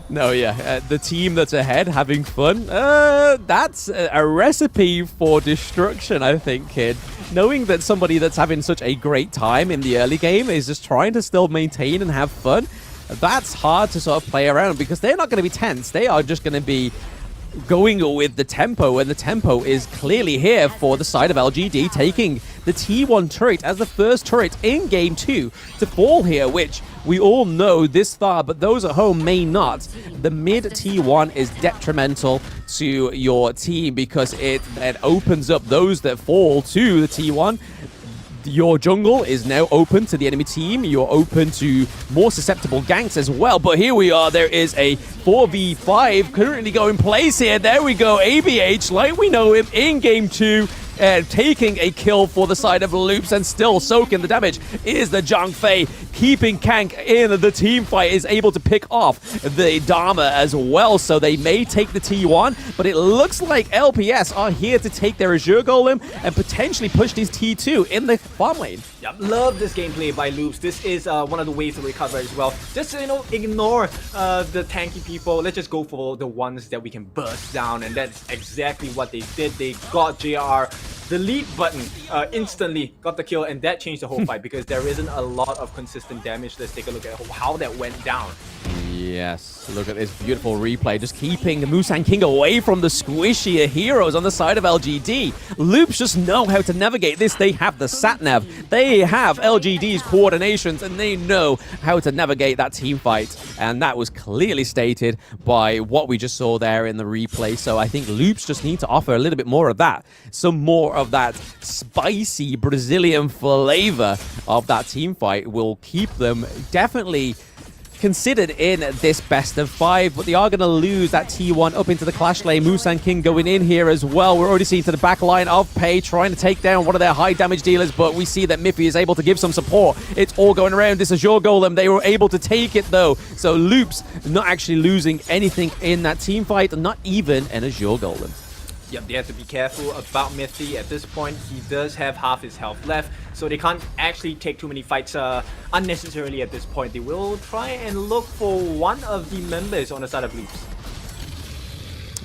No, yeah, the team that's ahead having fun, that's a recipe for destruction, I think, kid. Knowing that somebody that's having such a great time in the early game is just trying to still maintain and have fun, that's hard to sort of play around because they're not going to be tense. They are just going to be going with the tempo, and the tempo is clearly here for the side of LGD, taking the T1 turret as the first turret in Game 2 to fall here, which we all know this far, but those at home may not. The mid T1 is detrimental to your team because it opens up those that fall to the T1. Your jungle is now open to the enemy team. You're open to more susceptible ganks as well. But here we are. There is a 4v5 currently going place here. There we go. ABH, like we know him in Game 2. Taking a kill for the side of Loops and still soaking the damage is the Zhang Fei. Keeping Kank in the team fight, is able to pick off the Dharma as well, so they may take the T1, but it looks like LPS are here to take their Azure Golem and potentially push these T2 in the farm lane. Yep, love this gameplay by Loops. This is one of the ways to recover as well. Just, you know, ignore the tanky people. Let's just go for the ones that we can burst down, and that's exactly what they did. They got JR the lead button instantly, got the kill, and that changed the whole fight because there isn't a lot of consistent damage. Let's take a look at how that went down. Yes, look at this beautiful replay, just keeping Musan King away from the squishier heroes on the side of LGD. Loops just know how to navigate this. They have the sat-nav, they have LGD's coordinations, and they know how to navigate that team fight. And that was clearly stated by what we just saw there in the replay. So I think Loops just need to offer a little bit more of that. Some more of that spicy Brazilian flavor of that team fight will keep them definitely considered in this best of 5, but they are going to lose that T1 up into the clash lane. Musan King going in here as well. We're already seeing to the back line of Pei, trying to take down one of their high damage dealers, but we see that Miffy is able to give some support. It's all going around. This Azure Golem, they were able to take it though. So Loops not actually losing anything in that team fight, not even an Azure Golem. Yep, they have to be careful about Mithy. At this point, he does have half his health left, so they can't actually take too many fights unnecessarily at this point. They will try and look for one of the members on the side of Loops.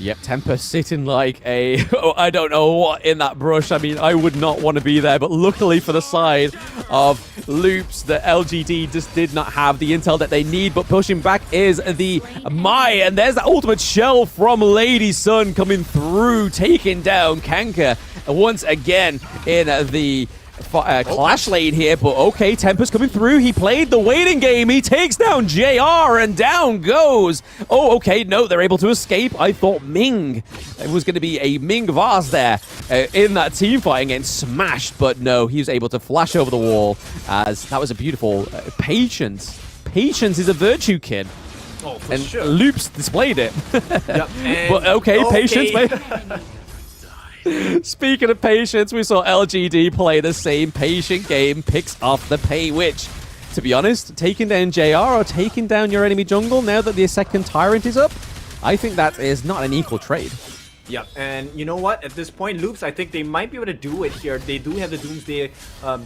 Yep, Tempest sitting like a, I don't know what in that brush. I mean, I would not want to be there, but luckily for the side of Loops, the LGD just did not have the intel that they need, but pushing back is the Mai, and there's the ultimate shell from Lady Sun coming through, taking down Kanka once again in the clash lane here, but okay, Tempest coming through. He played the waiting game. He takes down JR, and down goes. Oh, okay, no, they're able to escape. I thought Ming, it was going to be a Ming Vase there in that team fight and getting smashed, but no, he was able to flash over the wall, as that was a beautiful patience. Patience is a virtue, kid. Oh, for and sure. Loops displayed it. Yep, But okay, patience, mate. Speaking of patience, we saw LGD play the same patient game, picks off the pay, which, to be honest, taking down JR or taking down your enemy jungle now that the second Tyrant is up, I think that is not an equal trade. Yep, and you know what? At this point, Loops, I think they might be able to do it here. They do have the Doomsday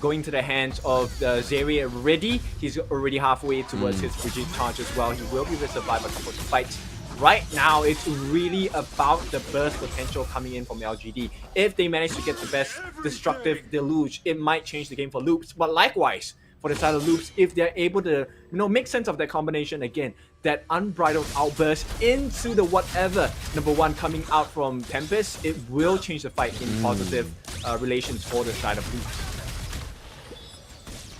going to the hands of Zeri already. He's already halfway towards his Brigade charge as well. He will be able to survive a couple of fights. Right now, it's really about the burst potential coming in from LGD. If they manage to get the best destructive deluge, it might change the game for Loops. But likewise, for the side of Loops, if they're able to, make sense of that combination again, that unbridled outburst into the whatever #1 coming out from Tempest, it will change the fight in positive relations for the side of Loops.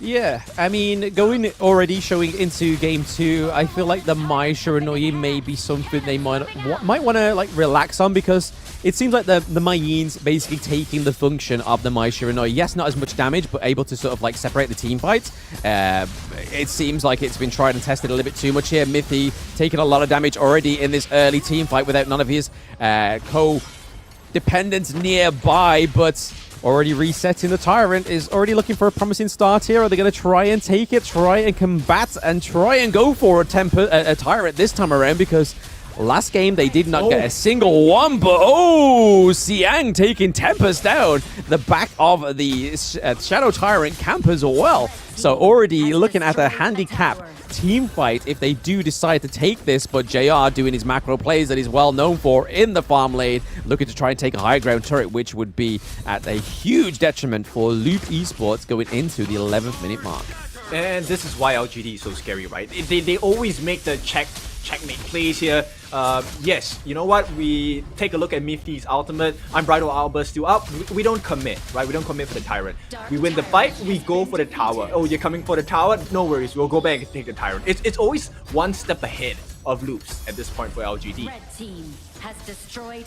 Yeah, I mean, showing into game 2, I feel like the Mai Shiranui may be something they might want to like relax on, because it seems like the Mai Yin's basically taking the function of the Mai Shiranui. Yes, not as much damage, but able to sort of like separate the team fights. It seems like it's been tried and tested a little bit too much here. Mithy taking a lot of damage already in this early team fight without none of his co-dependents nearby, but already resetting. The Tyrant is already looking for a promising start here. Are they going to try and take it, try and combat, and try and go for a Tyrant this time around? Because last game they did not get a single one, but Xiang taking Tempest down. The back of the Shadow Tyrant camp as well. So already looking at a handicap team fight if they do decide to take this, but JR doing his macro plays that he's well known for in the farm lane, looking to try and take a high ground turret, which would be at a huge detriment for Loop Esports going into the 11th minute mark. And this is why LGD is so scary, right? They always make the checkmate plays here. Yes, you know what? We take a look at Mifty's ultimate. Unbridled Outburst still up. We don't commit, right? We don't commit for the Tyrant. We win the fight, we go for the tower. Oh, you're coming for the tower? No worries, we'll go back and take the Tyrant. It's always one step ahead of Loops at this point for LGD.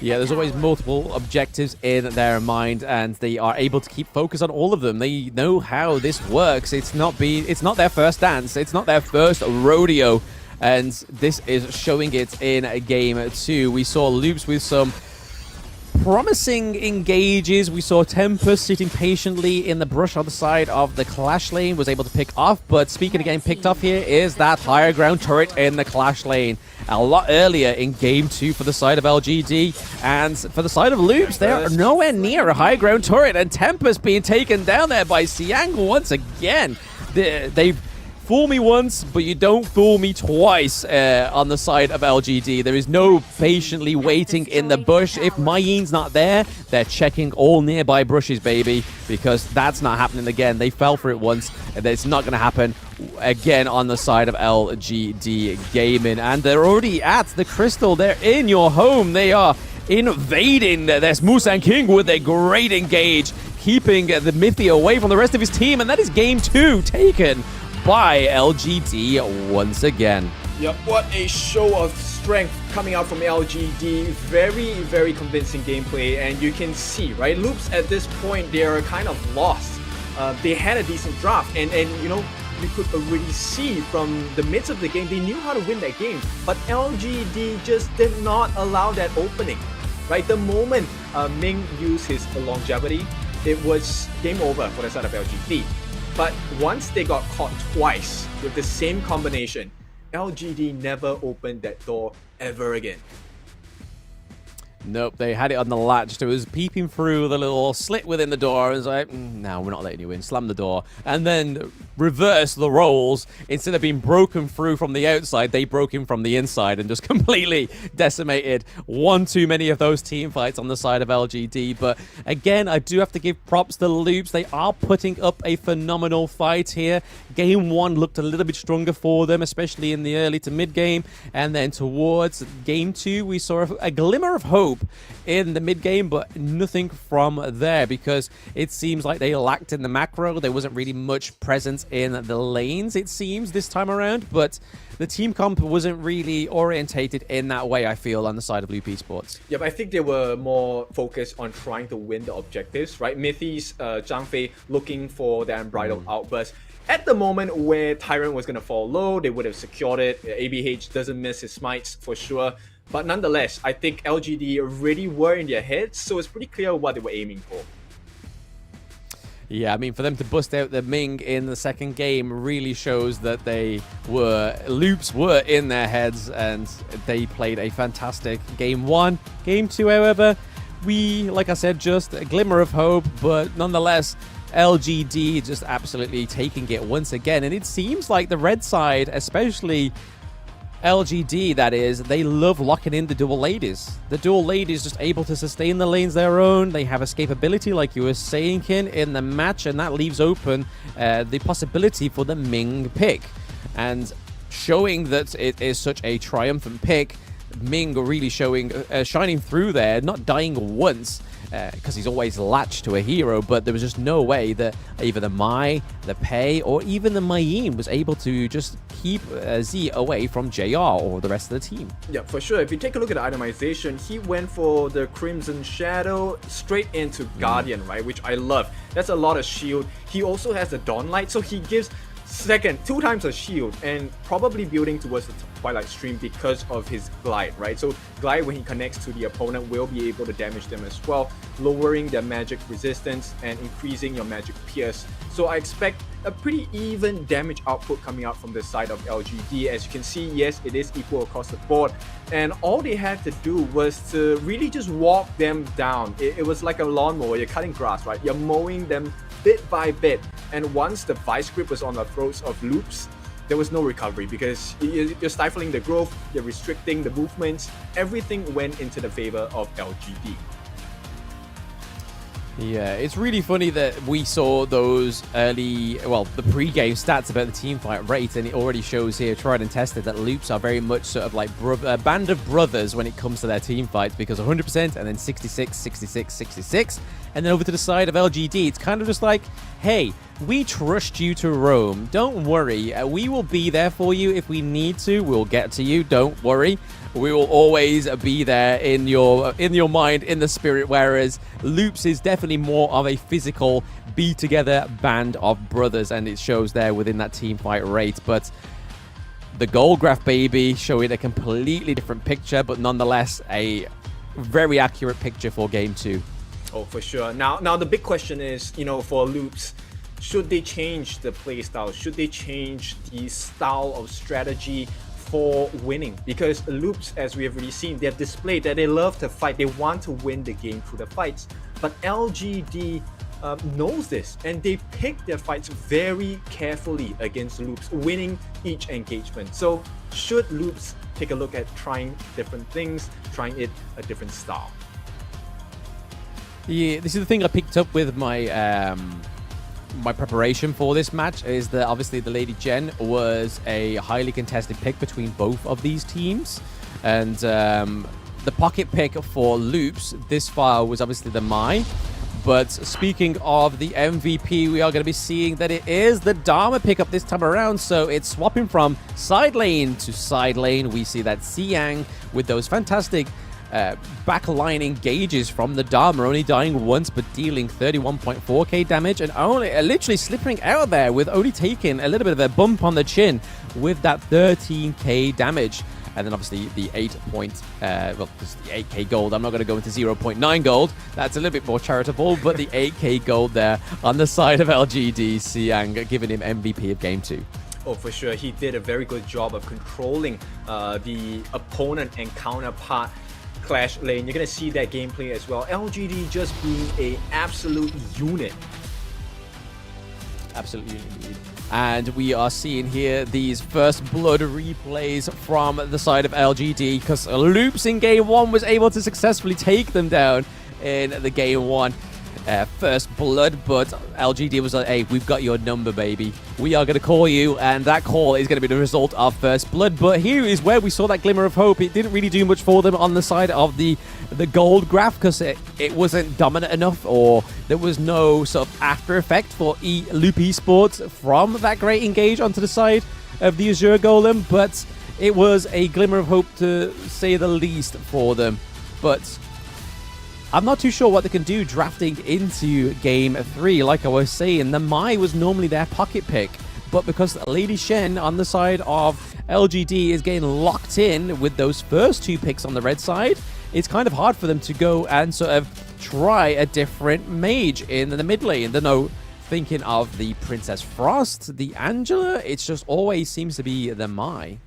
Yeah, there's always multiple objectives in their mind, and they are able to keep focus on all of them. They know how this works. It's not their first dance. It's not their first rodeo. And this is showing it in game 2. We saw Loops with some promising engages. We saw Tempest sitting patiently in the brush on the side of the Clash lane, was able to pick off. But speaking of getting picked off here is that higher ground turret in the Clash lane. A lot earlier in game 2 for the side of LGD. And for the side of Loops, they are nowhere near a high ground turret. And Tempest being taken down there by Xiang once again. They've fool me once, but you don't fool me twice on the side of LGD. There is no patiently waiting in the bush. If Mayin's not there, they're checking all nearby brushes, baby, because that's not happening again. They fell for it once, and it's not going to happen again on the side of LGD Gaming. And they're already at the Crystal. They're in your home. They are invading. There's Musang King with a great engage, keeping the Mithy away from the rest of his team, and that is game 2 taken by LGD once again. Yep, what a show of strength coming out from LGD. Very, very convincing gameplay, and you can see, right? Loops at this point, they're kind of lost. They had a decent draft, and you could already see from the midst of the game, they knew how to win that game, but LGD just did not allow that opening, right? The moment Ming used his longevity, it was game over for the side of LGD. But once they got caught twice with the same combination, LGD never opened that door ever again. Nope, they had it on the latch. It was peeping through the little slit within the door. It was like, no, we're not letting you in. Slam the door. And then reverse the roles. Instead of being broken through from the outside, they broke him from the inside and just completely decimated one too many of those team fights on the side of LGD. But again, I do have to give props to Loops. They are putting up a phenomenal fight here. Game 1 looked a little bit stronger for them, especially in the early to mid game, and then towards Game 2 we saw a glimmer of hope in the mid game, but nothing from there, because it seems like they lacked in the macro. There wasn't really much presence in the lanes, it seems, this time around, but the team comp wasn't really orientated in that way, I feel, on the side of Loop Esports. Yep, I think they were more focused on trying to win the objectives, right? Mythies, Zhang Fei looking for the unbridled outburst. At the moment where Tyrant was going to fall low, they would have secured it. ABH doesn't miss his smites for sure. But nonetheless, I think LGD already were in their heads, so it's pretty clear what they were aiming for. Yeah, I mean, for them to bust out the Ming in the second game really shows that Loops were in their heads, and they played a fantastic Game 1. Game 2, however, like I said, just a glimmer of hope, but nonetheless, LGD just absolutely taking it once again. And it seems like the red side, especially LGD, that is, they love locking in the dual ladies. The dual ladies just able to sustain the lanes their own. They have escapability, like you were saying, Kin, in the match, and that leaves open the possibility for the Ming pick. And showing that it is such a triumphant pick, Ming really shining through there, not dying once, because he's always latched to a hero, but there was just no way that either the Mai, the Pei, or even the Mayin was able to just keep Z away from JR or the rest of the team. Yeah, for sure. If you take a look at the itemization, he went for the Crimson Shadow straight into Guardian, right? Which I love. That's a lot of shield. He also has the Dawn Light, so he gives two times a shield, and probably building towards the Twilight Stream because of his glide, right? So glide, when he connects to the opponent, will be able to damage them as well, lowering their magic resistance and increasing your magic pierce. So I expect a pretty even damage output coming out from the side of LGD. As you can see, yes, it is equal across the board, and all they had to do was to really just walk them down. It was like a lawnmower. You're cutting grass, right? You're mowing them bit by bit, and once the vice grip was on the throats of Loops, there was no recovery, because you're stifling the growth, you're restricting the movements. Everything went into the favor of LGD. Yeah, it's really funny that we saw those the pre-game stats about the team fight rate, and it already shows here, tried and tested, that Loops are very much sort of like a band of brothers when it comes to their team fights, because 100% and then 66, 66, 66. And then over to the side of LGD, it's kind of just like, hey, we trust you to roam. Don't worry. We will be there for you if we need to. We'll get to you. Don't worry. We will always be there in your mind, in the spirit, whereas Loops is definitely more of a physical, be-together band of brothers, and it shows there within that team fight rate. But the goal graph, baby, showing a completely different picture, but nonetheless a very accurate picture for Game 2. Oh, for sure. Now the big question is, for Loops, should they change the play style? Should they change the style of strategy for winning? Because Loops, as we have already seen, they have displayed that they love to fight. They want to win the game through the fights. But LGD knows this, and they pick their fights very carefully against Loops, winning each engagement. So should Loops take a look at trying different things, trying it a different style? Yeah, this is the thing I picked up with my my preparation for this match, is that obviously the Lady Jen was a highly contested pick between both of these teams, and the pocket pick for Loops this far was obviously the Mai. But speaking of the MVP, we are going to be seeing that it is the Dharma pickup this time around. So it's swapping from side lane to side lane. We see that Xiang with those fantastic backline engages from the Dharma, only dying once but dealing 31.4k damage, and only literally slipping out there with only taking a little bit of a bump on the chin with that 13k damage. And then obviously the 8k gold. I'm not going to go into 0.9 gold. That's a little bit more charitable, but the 8k gold there on the side of LGD, Xiang giving him MVP of Game 2. Oh, for sure. He did a very good job of controlling the opponent and counterpart clash lane. You're going to see that gameplay as well. LGD just being an absolute unit. Absolutely indeed. And we are seeing here these first blood replays from the side of LGD, because Loops in game 1 was able to successfully take them down in the game 1 first blood, but LGD was like, hey, we've got your number, baby. We are going to call you, and that call is going to be the result of first blood. But here is where we saw that glimmer of hope. It didn't really do much for them on the side of the gold graph, because it wasn't dominant enough, or there was no sort of after effect for Loop Esports from that great engage onto the side of the Azure Golem. But it was a glimmer of hope, to say the least, for them. But I'm not too sure what they can do drafting into game 3. Like I was saying, the Mai was normally their pocket pick, but because Lady Shen on the side of LGD is getting locked in with those first 2 picks on the red side, it's kind of hard for them to go and sort of try a different mage in the mid lane. They're no thinking of the Princess Frost, the Angela. It just always seems to be the Mai.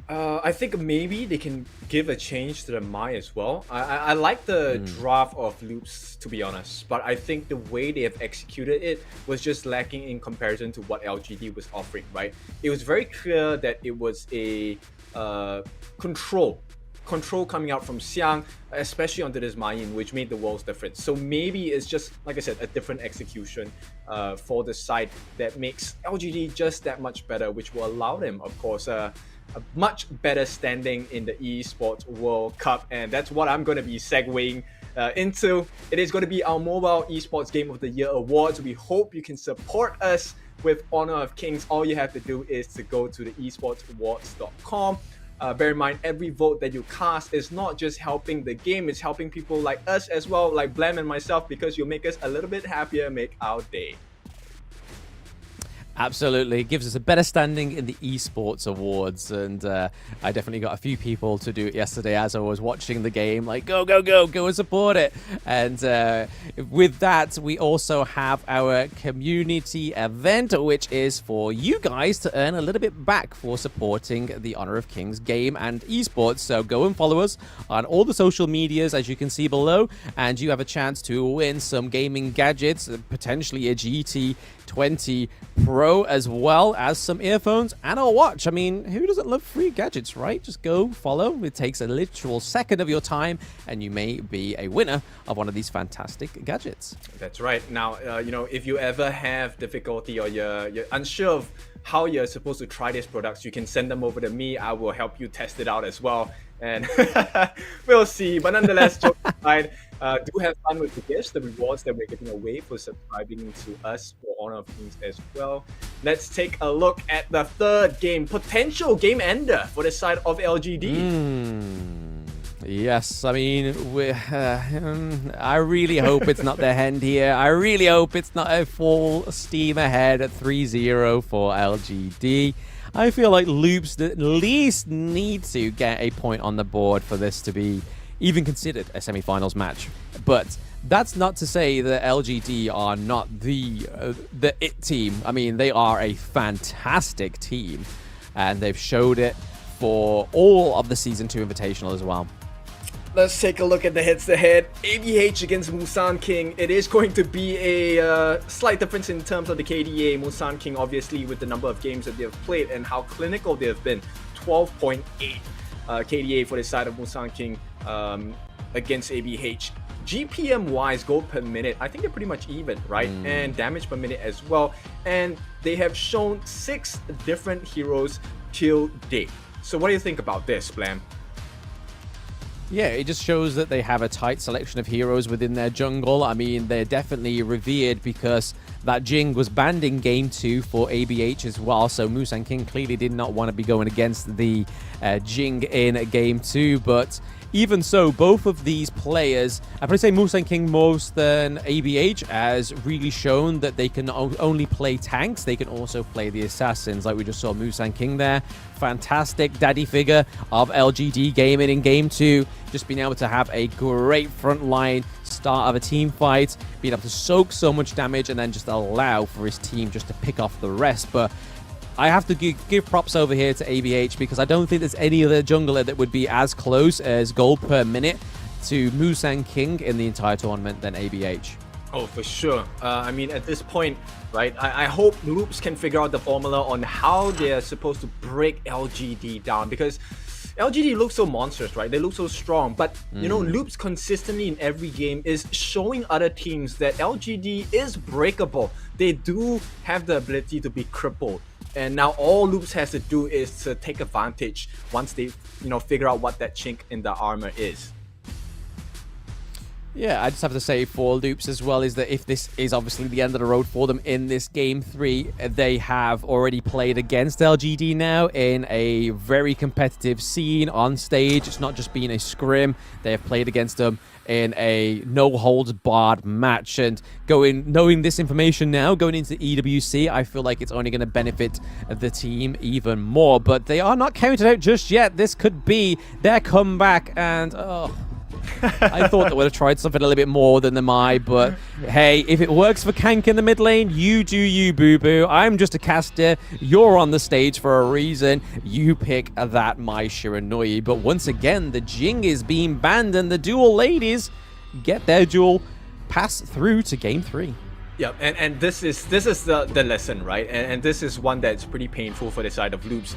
I think maybe they can give a change to the Mai as well. I like the draft of Loops, to be honest, but I think the way they have executed it was just lacking in comparison to what LGD was offering, right? It was very clear that it was a control coming out from Xiang, especially onto this Mayin, which made the world's difference. So maybe it's just, like I said, a different execution for the side that makes LGD just that much better, which will allow them, of course, a much better standing in the Esports World Cup. And that's what I'm going to be segueing into. It is going to be our Mobile Esports Game of the Year Awards. We hope you can support us with Honor of Kings. All you have to do is to go to the esportsawards.com. Bear in mind, every vote that you cast is not just helping the game, it's helping people like us as well, like Blam and myself, because you'll make us a little bit happier, make our day. Absolutely. It gives us a better standing in the Esports Awards, and I definitely got a few people to do it yesterday as I was watching the game, like, go and support it. And with that, we also have our community event, which is for you guys to earn a little bit back for supporting the Honor of Kings game and esports. So go and follow us on all the social medias, as you can see below, and you have a chance to win some gaming gadgets, potentially a GT20 Pro, as well as some earphones and a watch. I mean, who doesn't love free gadgets, right? Just go follow. It takes a literal second of your time, and you may be a winner of one of these fantastic gadgets. That's right. Now, if you ever have difficulty or you're unsure of how you're supposed to try these products, you can send them over to me. I will help you test it out as well. And we'll see. But nonetheless, joke aside, do have fun with the gifts, the rewards that we're giving away for subscribing to us for Honor of Kings as well. Let's take a look at the third game, potential game ender for the side of LGD. Yes, I mean, I really hope it's not their hand here. I really hope it's not a full steam ahead at 3-0 for LGD. I feel like Loops at least need to get a point on the board for this to be even considered a semifinals match. But that's not to say that LGD are not the it team. I mean, they are a fantastic team, and they've showed it for all of the Season 2 Invitational as well. Let's take a look at the heads-to-head. ABH against Musan King. It is going to be a slight difference in terms of the KDA. Musan King, obviously, with the number of games that they have played and how clinical they have been. 12.8 KDA for the side of Musan King against ABH. GPM-wise, gold per minute, I think they're pretty much even, right? And damage per minute as well. And they have shown 6 different heroes till date. So what do you think about this, Blam? Yeah, it just shows that they have a tight selection of heroes within their jungle. I mean, they're definitely revered because that Jing was banned in Game 2 for ABH as well. So Musan King clearly did not want to be going against the Jing in Game 2. But even so, both of these players, I'd probably say Musan King most than ABH, has really shown that they can only play tanks. They can also play the assassins, like we just saw Musan King there. Fantastic daddy figure of LGD gaming in Game 2. Just being able to have a great front line start of a team fight, being able to soak so much damage and then just allow for his team just to pick off the rest. But I have to give props over here to ABH because I don't think there's any other jungler that would be as close as gold per minute to Musan King in the entire tournament than ABH. Oh, for sure. I mean, at this point, right, I hope Loops can figure out the formula on how they're supposed to break LGD down, because LGD looks so monstrous, right? They look so strong, but you know, Loops consistently in every game is showing other teams that LGD is breakable. They do have the ability to be crippled. And now all Loops has to do is to take advantage once they, you know, figure out what that chink in the armor is. Yeah, I just have to say for Loops as well is that if this is obviously the end of the road for them in this Game 3, they have already played against LGD now in a very competitive scene on stage. It's not just been a scrim. They have played against them in a no-holds-barred match. And knowing this information now, going into EWC, I feel like it's only going to benefit the team even more. But they are not counted out just yet. This could be their comeback, and I thought they would have tried something a little bit more than the Mai, but hey, if it works for Kank in the mid lane, you do you, boo-boo. I'm just a caster. You're on the stage for a reason. You pick that Mai Shiranui. But once again, the Jing is being banned, and the dual ladies get their dual pass through to Game 3. Yeah, and this is the lesson, right? And this is one that's pretty painful for the side of Loops.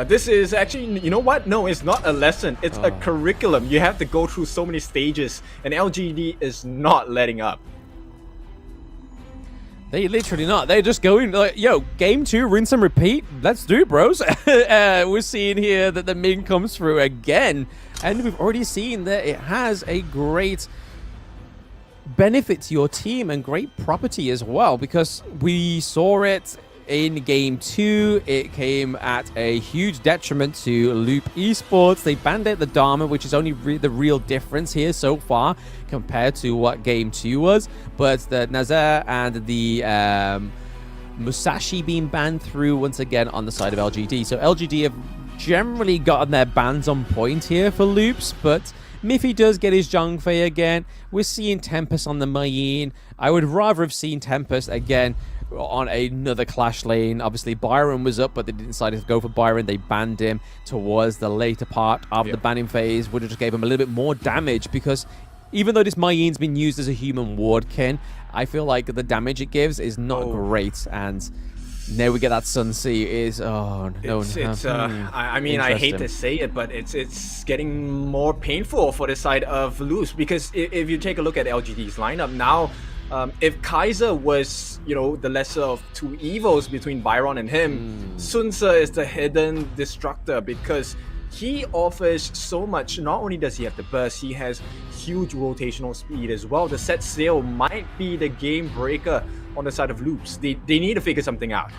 This is actually, you know what? No, it's not a lesson. It's a curriculum. You have to go through so many stages, and LGD is not letting up. They literally not. They're just going like, yo, Game 2, rinse and repeat. Let's do it, bros. We're seeing here that the Ming comes through again, and we've already seen that it has a great benefit to your team and great property as well, because we saw it in Game 2. It came at a huge detriment to Loop Esports. They banned out the Dharma, which is only the real difference here so far compared to what Game 2 was. But the Nazar and the Musashi being banned through once again on the side of LGD. So LGD have generally gotten their bans on point here for Loops, but Miffy does get his Zhongfei again. We're seeing Tempest on the Mayin. I would rather have seen Tempest again on another Clash lane. Obviously, Byron was up, but they decided to go for Byron. They banned him towards the later part of the banning phase. Would have just gave him a little bit more damage, because even though this Mayin's been used as a human ward, Ken, I feel like the damage it gives is not great. And now we get that Sun Sea is I mean, I hate to say it, but it's getting more painful for the side of Loops, because if you take a look at LGD's lineup now, if Kaiser was, you know, the lesser of two evils between Byron and him, Sun Ce is the hidden destructor, because he offers so much. Not only does he have the burst, he has huge rotational speed as well. The set sail might be the game breaker on the side of Loops. They need to figure something out.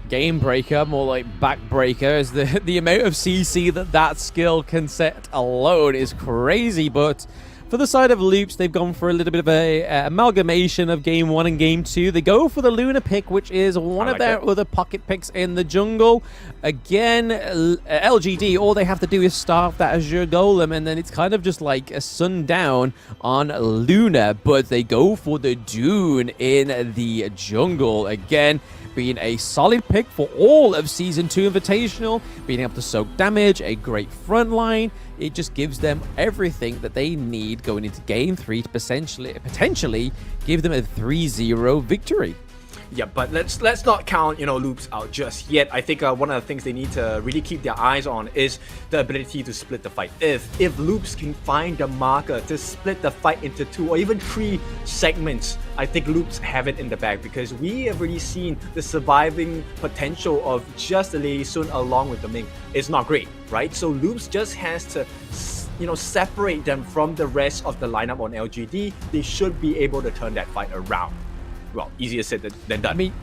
Game breaker, more like backbreaker, as the amount of CC that skill can set alone is crazy. But for the side of Loops, they've gone for a little bit of a amalgamation of Game 1 and Game 2. They go for the Luna pick, which is one of their other pocket picks in the jungle. Again, LGD, all they have to do is starve that Azure Golem, and then it's kind of just like a sundown on Luna. But they go for the Dune in the jungle. Again, being a solid pick for all of Season 2 Invitational, being able to soak damage, a great front line. It just gives them everything that they need going into Game 3 to potentially give them a 3-0 victory. Yeah, but let's not count, you know, Loops out just yet. I think one of the things they need to really keep their eyes on is the ability to split the fight. If Loops can find the marker to split the fight into 2 or even 3 segments, I think Loops have it in the bag, because we have already seen the surviving potential of just the Lady Sun along with the Ming. It's not great, right? So Loops just has to, you know, separate them from the rest of the lineup on LGD. They should be able to turn that fight around. Well, easier said than done. I mean,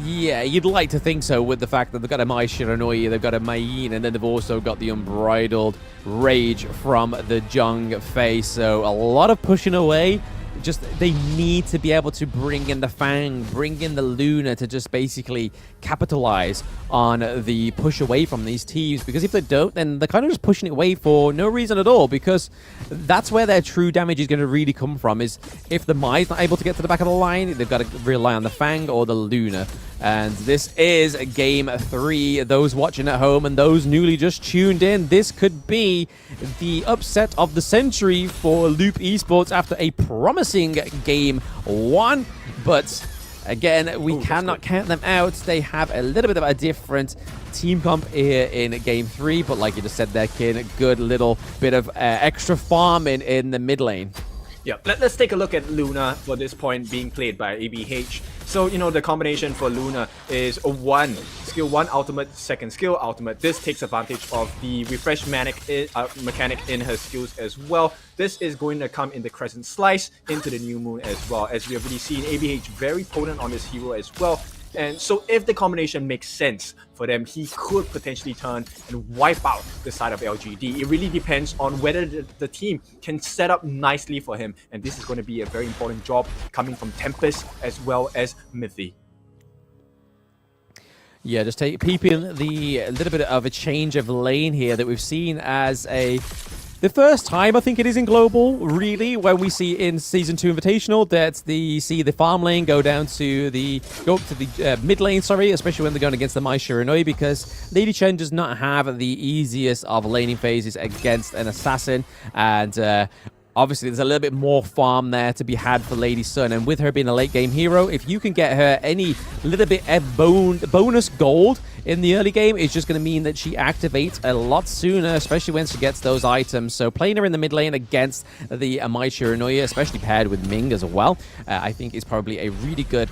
yeah, you'd like to think so, with the fact that they've got a Mai Shiranui, they've got a Mayin, and then they've also got the Unbridled Rage from the Zhongfei. So a lot of pushing away. Just they need to be able to bring in the Fang, bring in the Luna to just basically capitalize on the push away from these teams, because if they don't, then they're kind of just pushing it away for no reason at all, because that's where their true damage is going to really come from. Is if the Mai's not able to get to the back of the line, they've got to rely on the Fang or the Luna. And this is game 3. Those watching at home and those newly just tuned in, this could be the upset of the century for Loop Esports after a promising game 1. But again, we cannot count them out. They have a little bit of a different team comp here in game 3. But like you just said there, Kin, good little bit of extra farming in the mid lane. Yeah, let's take a look at Luna for this point being played by ABH. So, you know, the combination for Luna is a 1, skill 1 ultimate, second skill ultimate. This takes advantage of the refresh mechanic in her skills as well. This is going to come in the Crescent Slice into the New Moon as well. As we have already seen, ABH very potent on this hero as well. And so if the combination makes sense for them, he could potentially turn and wipe out the side of LGD. It really depends on whether the team can set up nicely for him. And this is going to be a very important job coming from Tempest as well as Mythy. Yeah, just peeping the little bit of a change of lane here that we've seen as the first time, I think it is in Global, really, when we see in Season 2 Invitational that see the farm lane go up to the mid lane, especially when they're going against the Mai Shiranui, because Lady Chen does not have the easiest of laning phases against an assassin, and obviously, there's a little bit more farm there to be had for Lady Sun, and with her being a late-game hero, if you can get her any little bit of bonus gold in the early game, it's just going to mean that she activates a lot sooner, especially when she gets those items. So playing her in the mid lane against the Mai Shiranui, especially paired with Ming as well, I think is probably a really good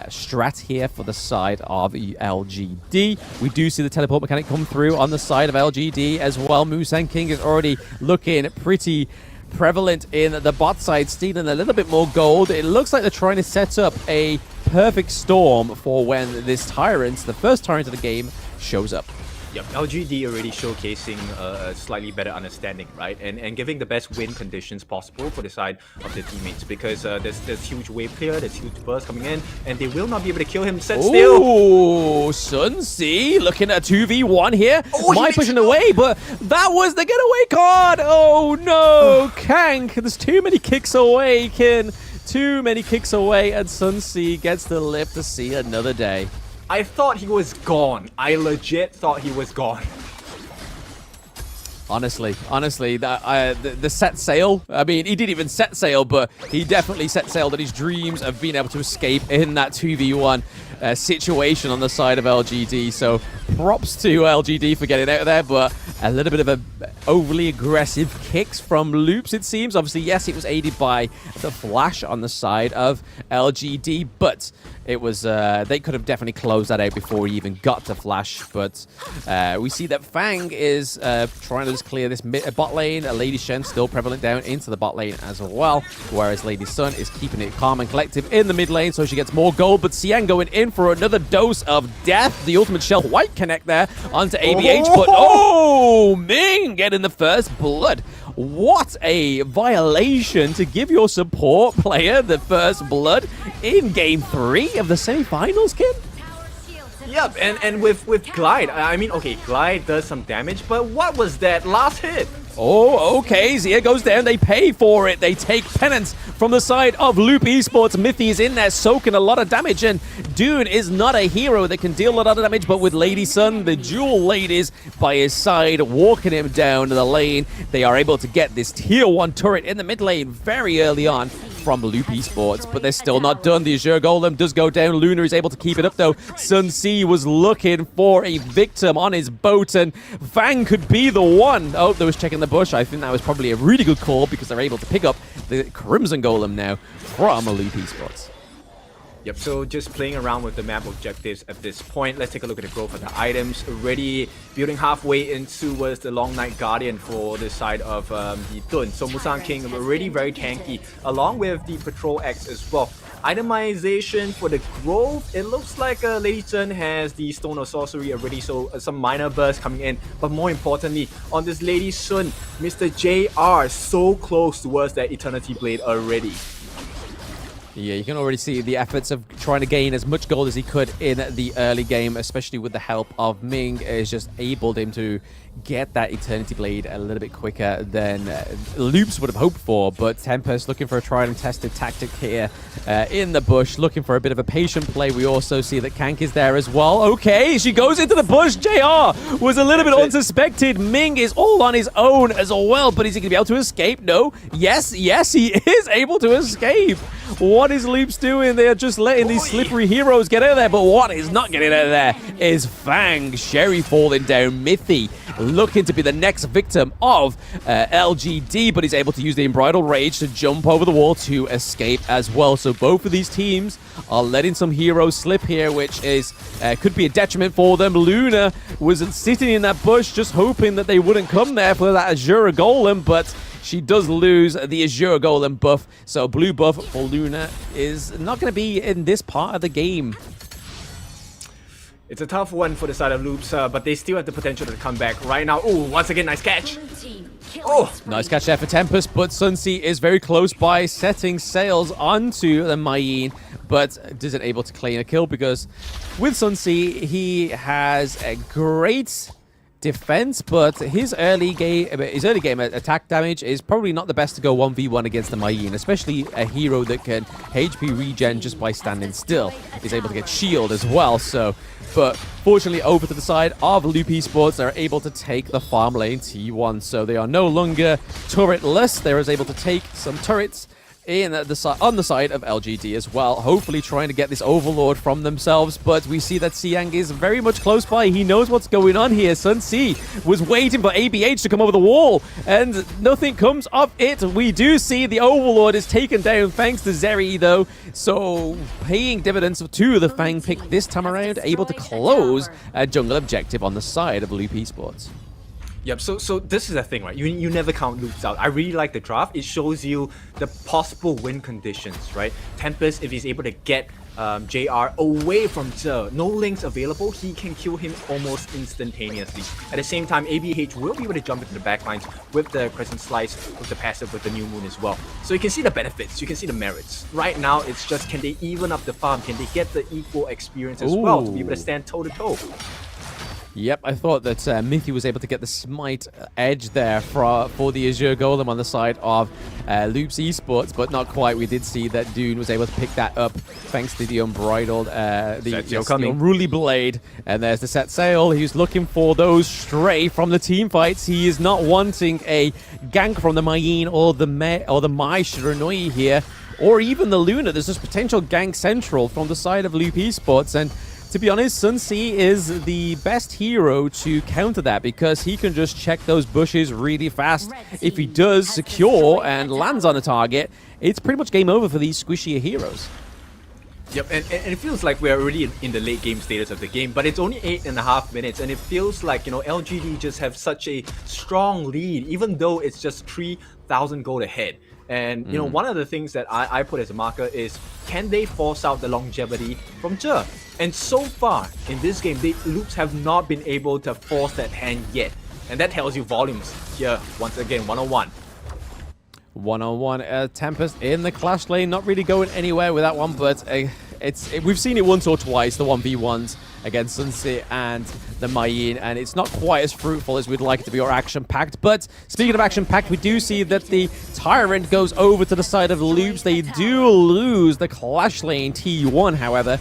strat here for the side of LGD. We do see the teleport mechanic come through on the side of LGD as well. Musang King is already looking pretty prevalent in the bot side, stealing a little bit more gold. It looks like they're trying to set up a perfect storm for when this Tyrant, the first Tyrant of the game, shows up. Yep, LGD already showcasing a slightly better understanding, right? And giving the best win conditions possible for the side of their teammates, because there's huge wave clear, there's huge burst coming in, and they will not be able to kill him. Set still. Oh, Sun Si looking at 2v1 here. Mai pushing away, but that was the getaway card. Oh no, Kank. There's too many kicks away, Kin. Too many kicks away, and Sun Si gets to live to see another day. I thought he was gone. I legit thought he was gone. Honestly, the set sail, I mean, he didn't even set sail, but he definitely set sail that his dreams of being able to escape in that 2v1 situation on the side of LGD. So props to LGD for getting out of there, but a little bit of a overly aggressive kicks from Loops, it seems. Obviously, yes, it was aided by the flash on the side of LGD, but it was they could have definitely closed that out before he even got to flash. But we see that Fang is trying to just clear this bot lane. Lady Shen still prevalent down into the bot lane as well, whereas Lady Sun is keeping it calm and collective in the mid lane, so she gets more gold. But Xiang going in for another dose of death. The ultimate shell white connect there onto ABH, but oh, Ming getting the first blood. What a violation to give your support player the first blood in game 3 of the semifinals, kid. Yep, and with Glide, I mean, okay, Glide does some damage, but what was that last hit? Oh, okay, Zia goes down, they pay for it, they take penance from the side of Loop Esports. Mythy is in there soaking a lot of damage, and Dune is not a hero that can deal a lot of damage, but with Lady Sun, the dual ladies by his side, walking him down to the lane, they are able to get this tier 1 turret in the mid lane very early on from Loop Esports, but they're still not done. The Azure Golem does go down. Luna is able to keep it up, though. Sun Si was looking for a victim on his boat, and Fang could be the one. Oh, they was checking the bush. I think that was probably a really good call because they're able to pick up the Crimson Golem now from Loop Esports. Yep, so just playing around with the map objectives at this point. Let's take a look at the growth of the items. Already building halfway into was the Long Night Guardian for the side of the Dun. So Musang King already very tanky, along with the Patrol X as well. Itemization for the growth, it looks like Lady Chen has the Stone of Sorcery already, so some minor bursts coming in. But more importantly, on this Lady Sun, Mr. JR so close towards that Eternity Blade already. Yeah, you can already see the efforts of trying to gain as much gold as he could in the early game, especially with the help of Ming, is just enabled him to get that Eternity Blade a little bit quicker than Loops would have hoped for. But Tempest looking for a tried and tested tactic here in the bush, looking for a bit of a patient play. We also see that Kank is there as well. Okay, she goes into the bush. JR was a little bit unsuspected. Ming is all on his own as well, but is he going to be able to escape? No. Yes, he is able to escape. What is Loops doing? They are just letting these slippery heroes get out of there, but what is not getting out of there is Fang. Sherry falling down. Mithy looking to be the next victim of LGD, but he's able to use the Unbridled Rage to jump over the wall to escape as well. So both of these teams are letting some heroes slip here, which is could be a detriment for them. Luna was sitting in that bush just hoping that they wouldn't come there for that Azure Golem, but she does lose the Azure Golem buff, so blue buff for Luna is not going to be in this part of the game. It's a tough one for the side of Loops, but they still have the potential to come back right now. Oh, once again, nice catch. Oh, nice catch there for Tempest, but Sunsea is very close by, setting sails onto the Mayin, but isn't able to claim a kill because with Sunsea, he has a great defense, but his early game attack damage is probably not the best to go 1v1 against the Mayin, especially a hero that can HP regen just by standing still. Is able to get shield as well, so but fortunately over to the side of Loop Esports, they're able to take the farm lane T1, so they are no longer turretless. They're able to take some turrets in on the side of LGD as well, hopefully trying to get this Overlord from themselves, but we see that Siang is very much close by. He knows what's going on here. Sun C was waiting for ABH to come over the wall, and nothing comes of it. We do see the Overlord is taken down thanks to Zeri, though, so paying dividends to the Fang pick this time around, able to close a jungle objective on the side of Loop Esports. Yep, so this is the thing, right? You never count Loops out. I really like the draft. It shows you the possible win conditions, right? Tempest, if he's able to get JR away from Zhe, no links available, he can kill him almost instantaneously. At the same time, ABH will be able to jump into the backlines with the Crescent Slice, with the passive, with the New Moon as well. So you can see the benefits, you can see the merits. Right now, it's just, can they even up the farm? Can they get the equal experience as well to be able to stand toe-to-toe? Yep, I thought that Mithy was able to get the smite edge there for the Azure Golem on the side of Loops Esports, but not quite. We did see that Dune was able to pick that up thanks to the Unbridled, the Unruly Blade. And there's the set sail. He's looking for those stray from the team fights. He is not wanting a gank from the Mayin or the Mai Shiranui here, or even the Luna. There's this potential gank central from the side of Loop Esports, and to be honest, Sunsea is the best hero to counter that because he can just check those bushes really fast. If he does secure and lands on a target, it's pretty much game over for these squishier heroes. Yep, and it feels like we're already in the late game status of the game, but it's only 8.5 minutes, and it feels like, you know, LGD just have such a strong lead, even though it's just 3,000 gold ahead. And, you know, one of the things that I put as a marker is, can they force out the longevity from Zhe? And so far, in this game, Loops have not been able to force that hand yet. And that tells you volumes here, once again, 101. 1-on-1 Tempest in the Clash lane, not really going anywhere with that one, but we've seen it once or twice, the 1v1s against Sunsea and the Mayin, and it's not quite as fruitful as we'd like it to be or action-packed. But speaking of action-packed, we do see that the Tyrant goes over to the side of Loops. They do lose the Clash lane T1, however,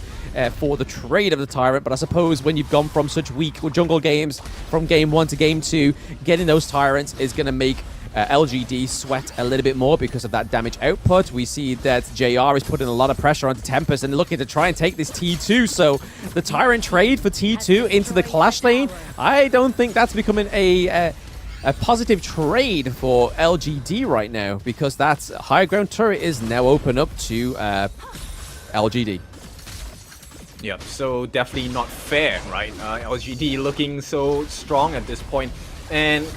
for the trade of the Tyrant, but I suppose when you've gone from such weak jungle games from game 1 to game 2, getting those Tyrants is going to make LGD sweat a little bit more because of that damage output. We see that JR is putting a lot of pressure onto Tempest and looking to try and take this T2. So the Tyrant trade for T2 into the Clash lane, I don't think that's becoming a positive trade for LGD right now, because that high ground turret is now open up to LGD. Yep, so definitely not fair, right? LGD looking so strong at this point. And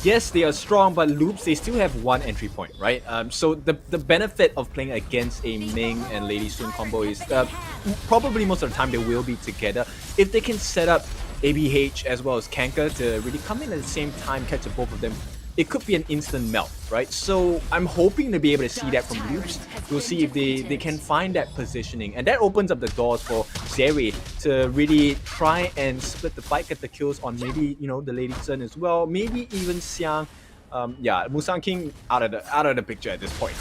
yes, they are strong, but Loops, they still have one entry point, right? So the benefit of playing against a Ming and Lady Sun combo is probably most of the time they will be together. If they can set up ABH as well as Kanka to really come in at the same time, catch both of them it could be an instant melt, right? So I'm hoping to be able to see that from Loops. We'll see if they can find that positioning, and that opens up the doors for Zeri to really try and split the fight, get the kills on maybe, you know, the Lady Sun as well, maybe even Xiang. Yeah, Musang King out of the picture at this point.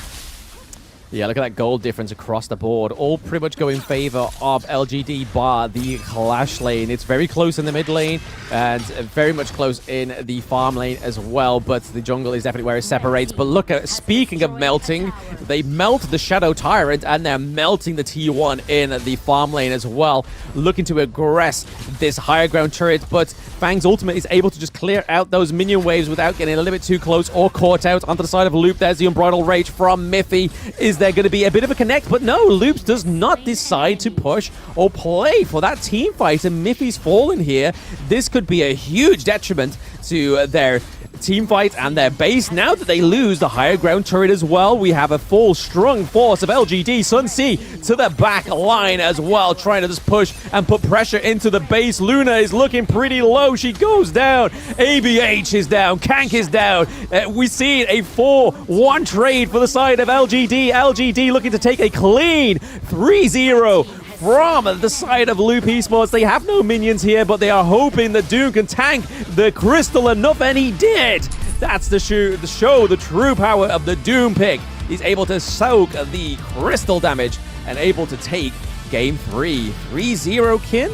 Yeah, look at that gold difference across the board. All pretty much go in favor of LGD bar the Clash lane. It's very close in the mid lane and very much close in the farm lane as well. But the jungle is definitely where it separates. But look at, speaking of melting, they melt the Shadow Tyrant and they're melting the T1 in the farm lane as well. Looking to aggress this higher ground turret. But Fang's ultimate is able to just clear out those minion waves without getting a little bit too close or caught out onto the side of Loop. There's the Unbridled Rage from Miffy. Is there going to be a bit of a connect? But no, Loops does not decide to push or play for that team fight, and Miffy's fallen here. This could be a huge detriment to their team fight and their base. Now that they lose the higher ground turret as well, we have a full strong force of LGD. Sun C to the back line as well, trying to just push and put pressure into the base. Luna is looking pretty low. She goes down. ABH is down. Kank is down. We see a 4-1 trade for the side of LGD. LGD looking to take a clean 3-0 from the side of Loop Esports. They have no minions here, but they are hoping that Doom can tank the crystal enough, and he did. That's the true power of the Doom pick. He's able to soak the crystal damage and able to take game 3. 3-0 Kin?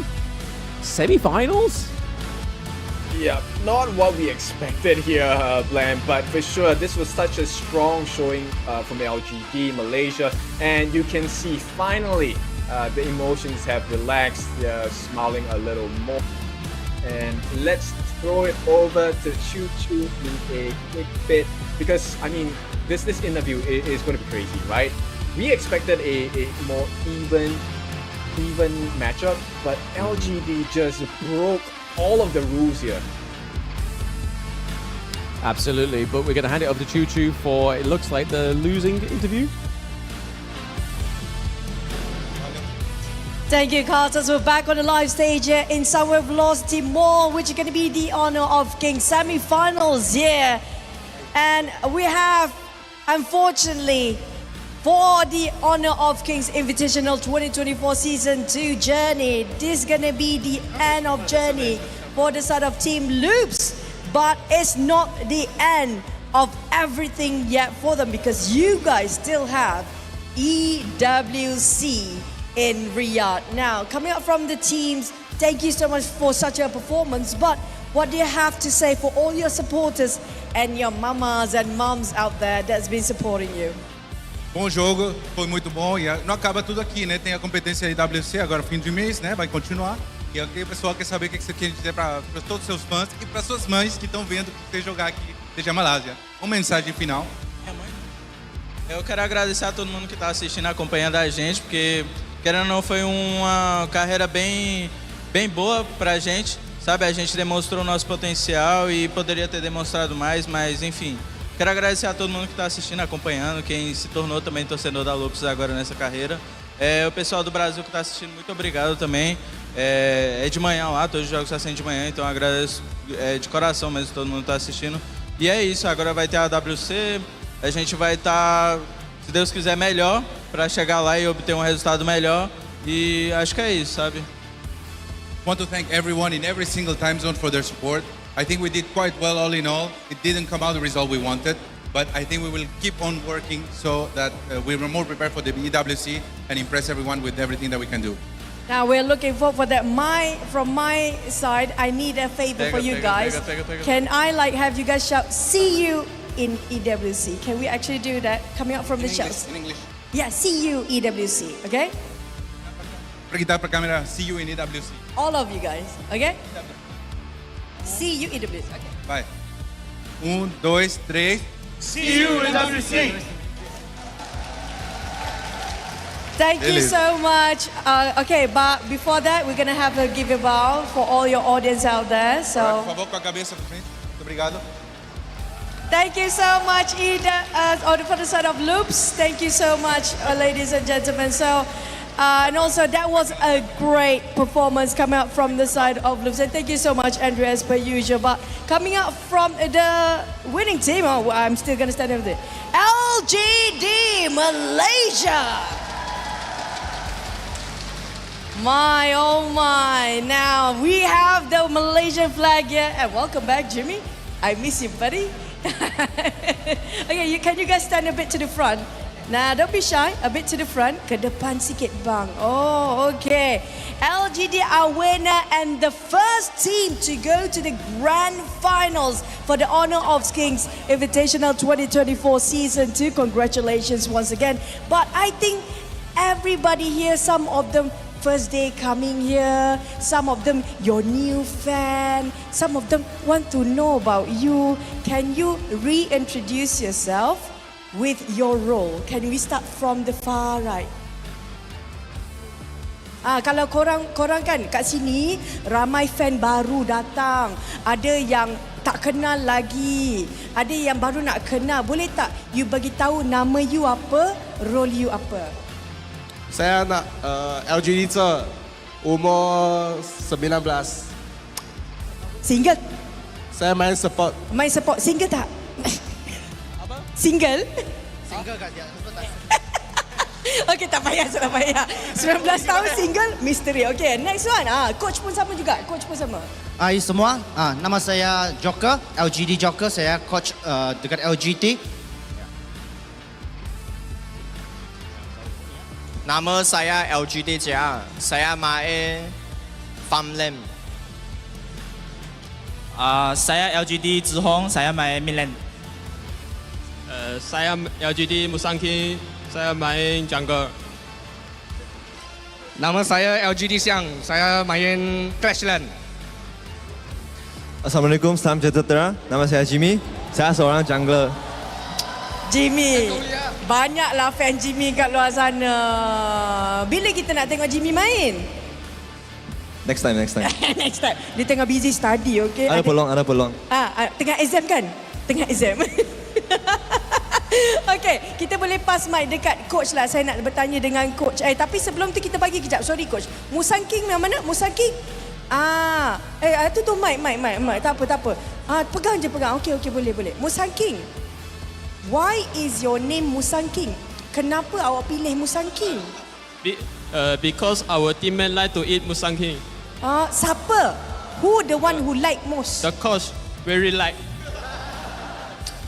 Semifinals? Yeah, not what we expected here, Blam, but for sure, this was such a strong showing from LGD Malaysia, and you can see finally the emotions have relaxed. They're smiling a little more. And let's throw it over to Choo Choo in a quick bit, because I mean, this interview is going to be crazy, right? We expected a more even matchup, but LGD just broke all of the rules here. Absolutely, but we're going to hand it over to Choo Choo for, it looks like, the losing interview. Thank you, Carlos. We're back on the live stage here in Sunway Velocity Mall, which is going to be the Honor of Kings semi-finals here. And we have, unfortunately, for the Honor of Kings Invitational 2024 Season 2 journey, this is going to be the end of journey for the side of Team Loops. But it's not the end of everything yet for them, because you guys still have EWC in Riyadh. Now, coming up from the teams, thank you so much for such a performance, but what do you have to say for all your supporters and your mamas and moms out there that's been supporting you? Bom jogo, foi muito bom, e não acaba tudo aqui, né? Tem a competência IWC agora fim de mês, né? Vai continuar. E aqui o pessoal quer saber o que você quer dizer para todos os seus fãs e para suas mães que estão vendo você jogar aqui desde a Malásia. Uma mensagem final. Eu quero agradecer a todo mundo que está assistindo, acompanhando a gente, porque querendo ou não, foi uma carreira bem boa pra gente, sabe? A gente demonstrou o nosso potencial e poderia ter demonstrado mais, mas enfim. Quero agradecer a todo mundo que está assistindo, acompanhando, quem se tornou também torcedor da Lopes agora nessa carreira. O pessoal do Brasil que está assistindo, muito obrigado também. É de manhã lá, todos os jogos estão sendo de manhã, então eu agradeço de coração mesmo todo mundo que está assistindo. E é isso, agora vai ter a WC, a gente vai estar, se Deus quiser, melhor para chegar lá e obter um resultado melhor, e acho que é isso, sabe? Want to thank everyone in every single time zone for their support. I think we did quite well all in all. It didn't come out the result we wanted, but I think we will keep on working so that we are more prepared for the EWC and impress everyone with everything that we can do. Now we're looking forward for that. From my side, I need a favor for you guys. Can I have you guys shout, "See you in EWC"? Can we actually do that? Coming up from the shows. In English. Yeah, see you EWC, okay? Para gritar para a câmera, see you in EWC. All of you guys, okay? See you EWC, okay. Vai. 1, 2, 3. See you in EWC. Thank you so much. Okay, but before that, we're gonna have a give a bow for all your audience out there. So. Por favor, com a cabeça para frente. Muito obrigado. Thank you so much, Ida, for the side of Loops. Thank you so much, ladies and gentlemen. So, And also, that was a great performance coming out from the side of Loops. And thank you so much, Andrea, as per usual. But coming out from the winning team, oh, I'm still going to stand over there. LGD Malaysia. My, oh my. Now, we have the Malaysian flag here. And welcome back, Jimmy. I miss you, buddy. Okay, can you guys stand a bit to the front? Nah, don't be shy. A bit to the front. Ke depan sikit, bang. Oh, okay. LGD are winner and the first team to go to the grand finals for the Honor of Kings Invitational 2024 Season 2. Congratulations once again. But I think everybody here, some of them first day coming here, some of them your new fan, some of them want to know about you. Can you reintroduce yourself with your role? Can we start from the far right? Kalau korang kan kat sini ramai fan baru datang. Ada yang tak kenal lagi. Ada yang baru nak kenal. Boleh tak you bagi tahu nama you apa, role you apa? Saya anak LGD umur 19. Single? Saya main support. Main support. Single tak? Single? Single kat dia. Okey, tak payah, tak payah. 19 tahun single, misteri. Okey, next one. Coach pun sama juga. Coach pun sama. Hai semua, nama saya Joker, LGD Joker. Saya coach dekat LGT. Nama saya LGD Jia. Saya main farmland. Saya LGD Zihong, saya main midland. Saya LGD Musangki, saya main jungle. Nama saya LGD Siang, saya main Clashland. Assalamualaikum, salam sejahtera. Nama saya Jimmy, saya seorang jungler. Jimmy, banyaklah fan Jimmy kat luar sana. Bila kita nak tengok Jimmy main? Next time. Next time. Dia tengah busy study, okay? Ada peluang. Tengah exam kan? Tengah exam. Okay, kita boleh pass mic dekat coach lah. Saya nak bertanya dengan coach. Tapi sebelum tu kita bagi kejap. Sorry coach. Musang King yang mana? Musang King? Tu mic. Tak apa. Pegang je. Okay, boleh. Musang King. Why is your name Musang King? Kenapa awak pilih Musang King? Because our teammate like to eat Musang King. Siapa? Who the one who like most? The coach very like.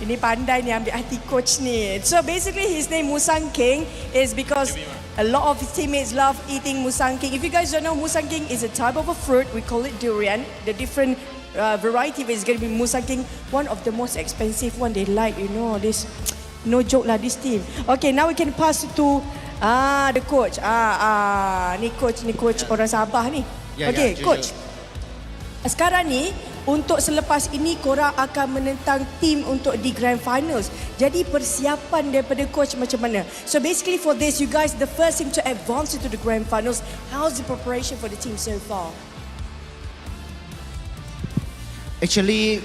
Ini pandai ni ambil hati coach ni. So basically his name Musang King is because a lot of his teammates love eating Musang King. If you guys don't know, Musang King is a type of a fruit. We call it durian. The different variety of it is going to be Musang King. One of the most expensive one they like, you know. This, no joke lah, this team. Okay, now we can pass to the coach. Ni coach orang Sabah ni. Okay, coach. Sekarang ni, untuk selepas ini korang akan menentang tim untuk di Grand Finals. Jadi persiapan daripada coach macam mana? So basically for this, you guys the first team to advance into the Grand Finals. How's the preparation for the team so far? Actually,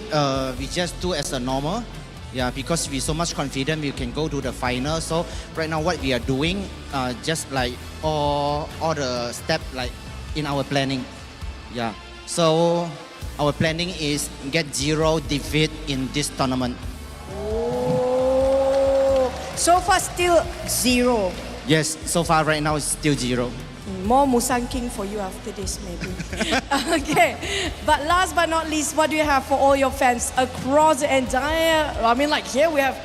we just do as a normal. Yeah, because we so much confident we can go to the final. So right now what we are doing, just like all the step like in our planning. Yeah. So our planning is get 0 defeat in this tournament. Oh, so far still 0. Yes, so far right now it's still 0. More Musang King for you after this maybe. Okay, but last but not least, what do you have for all your fans across the entire, like here we have,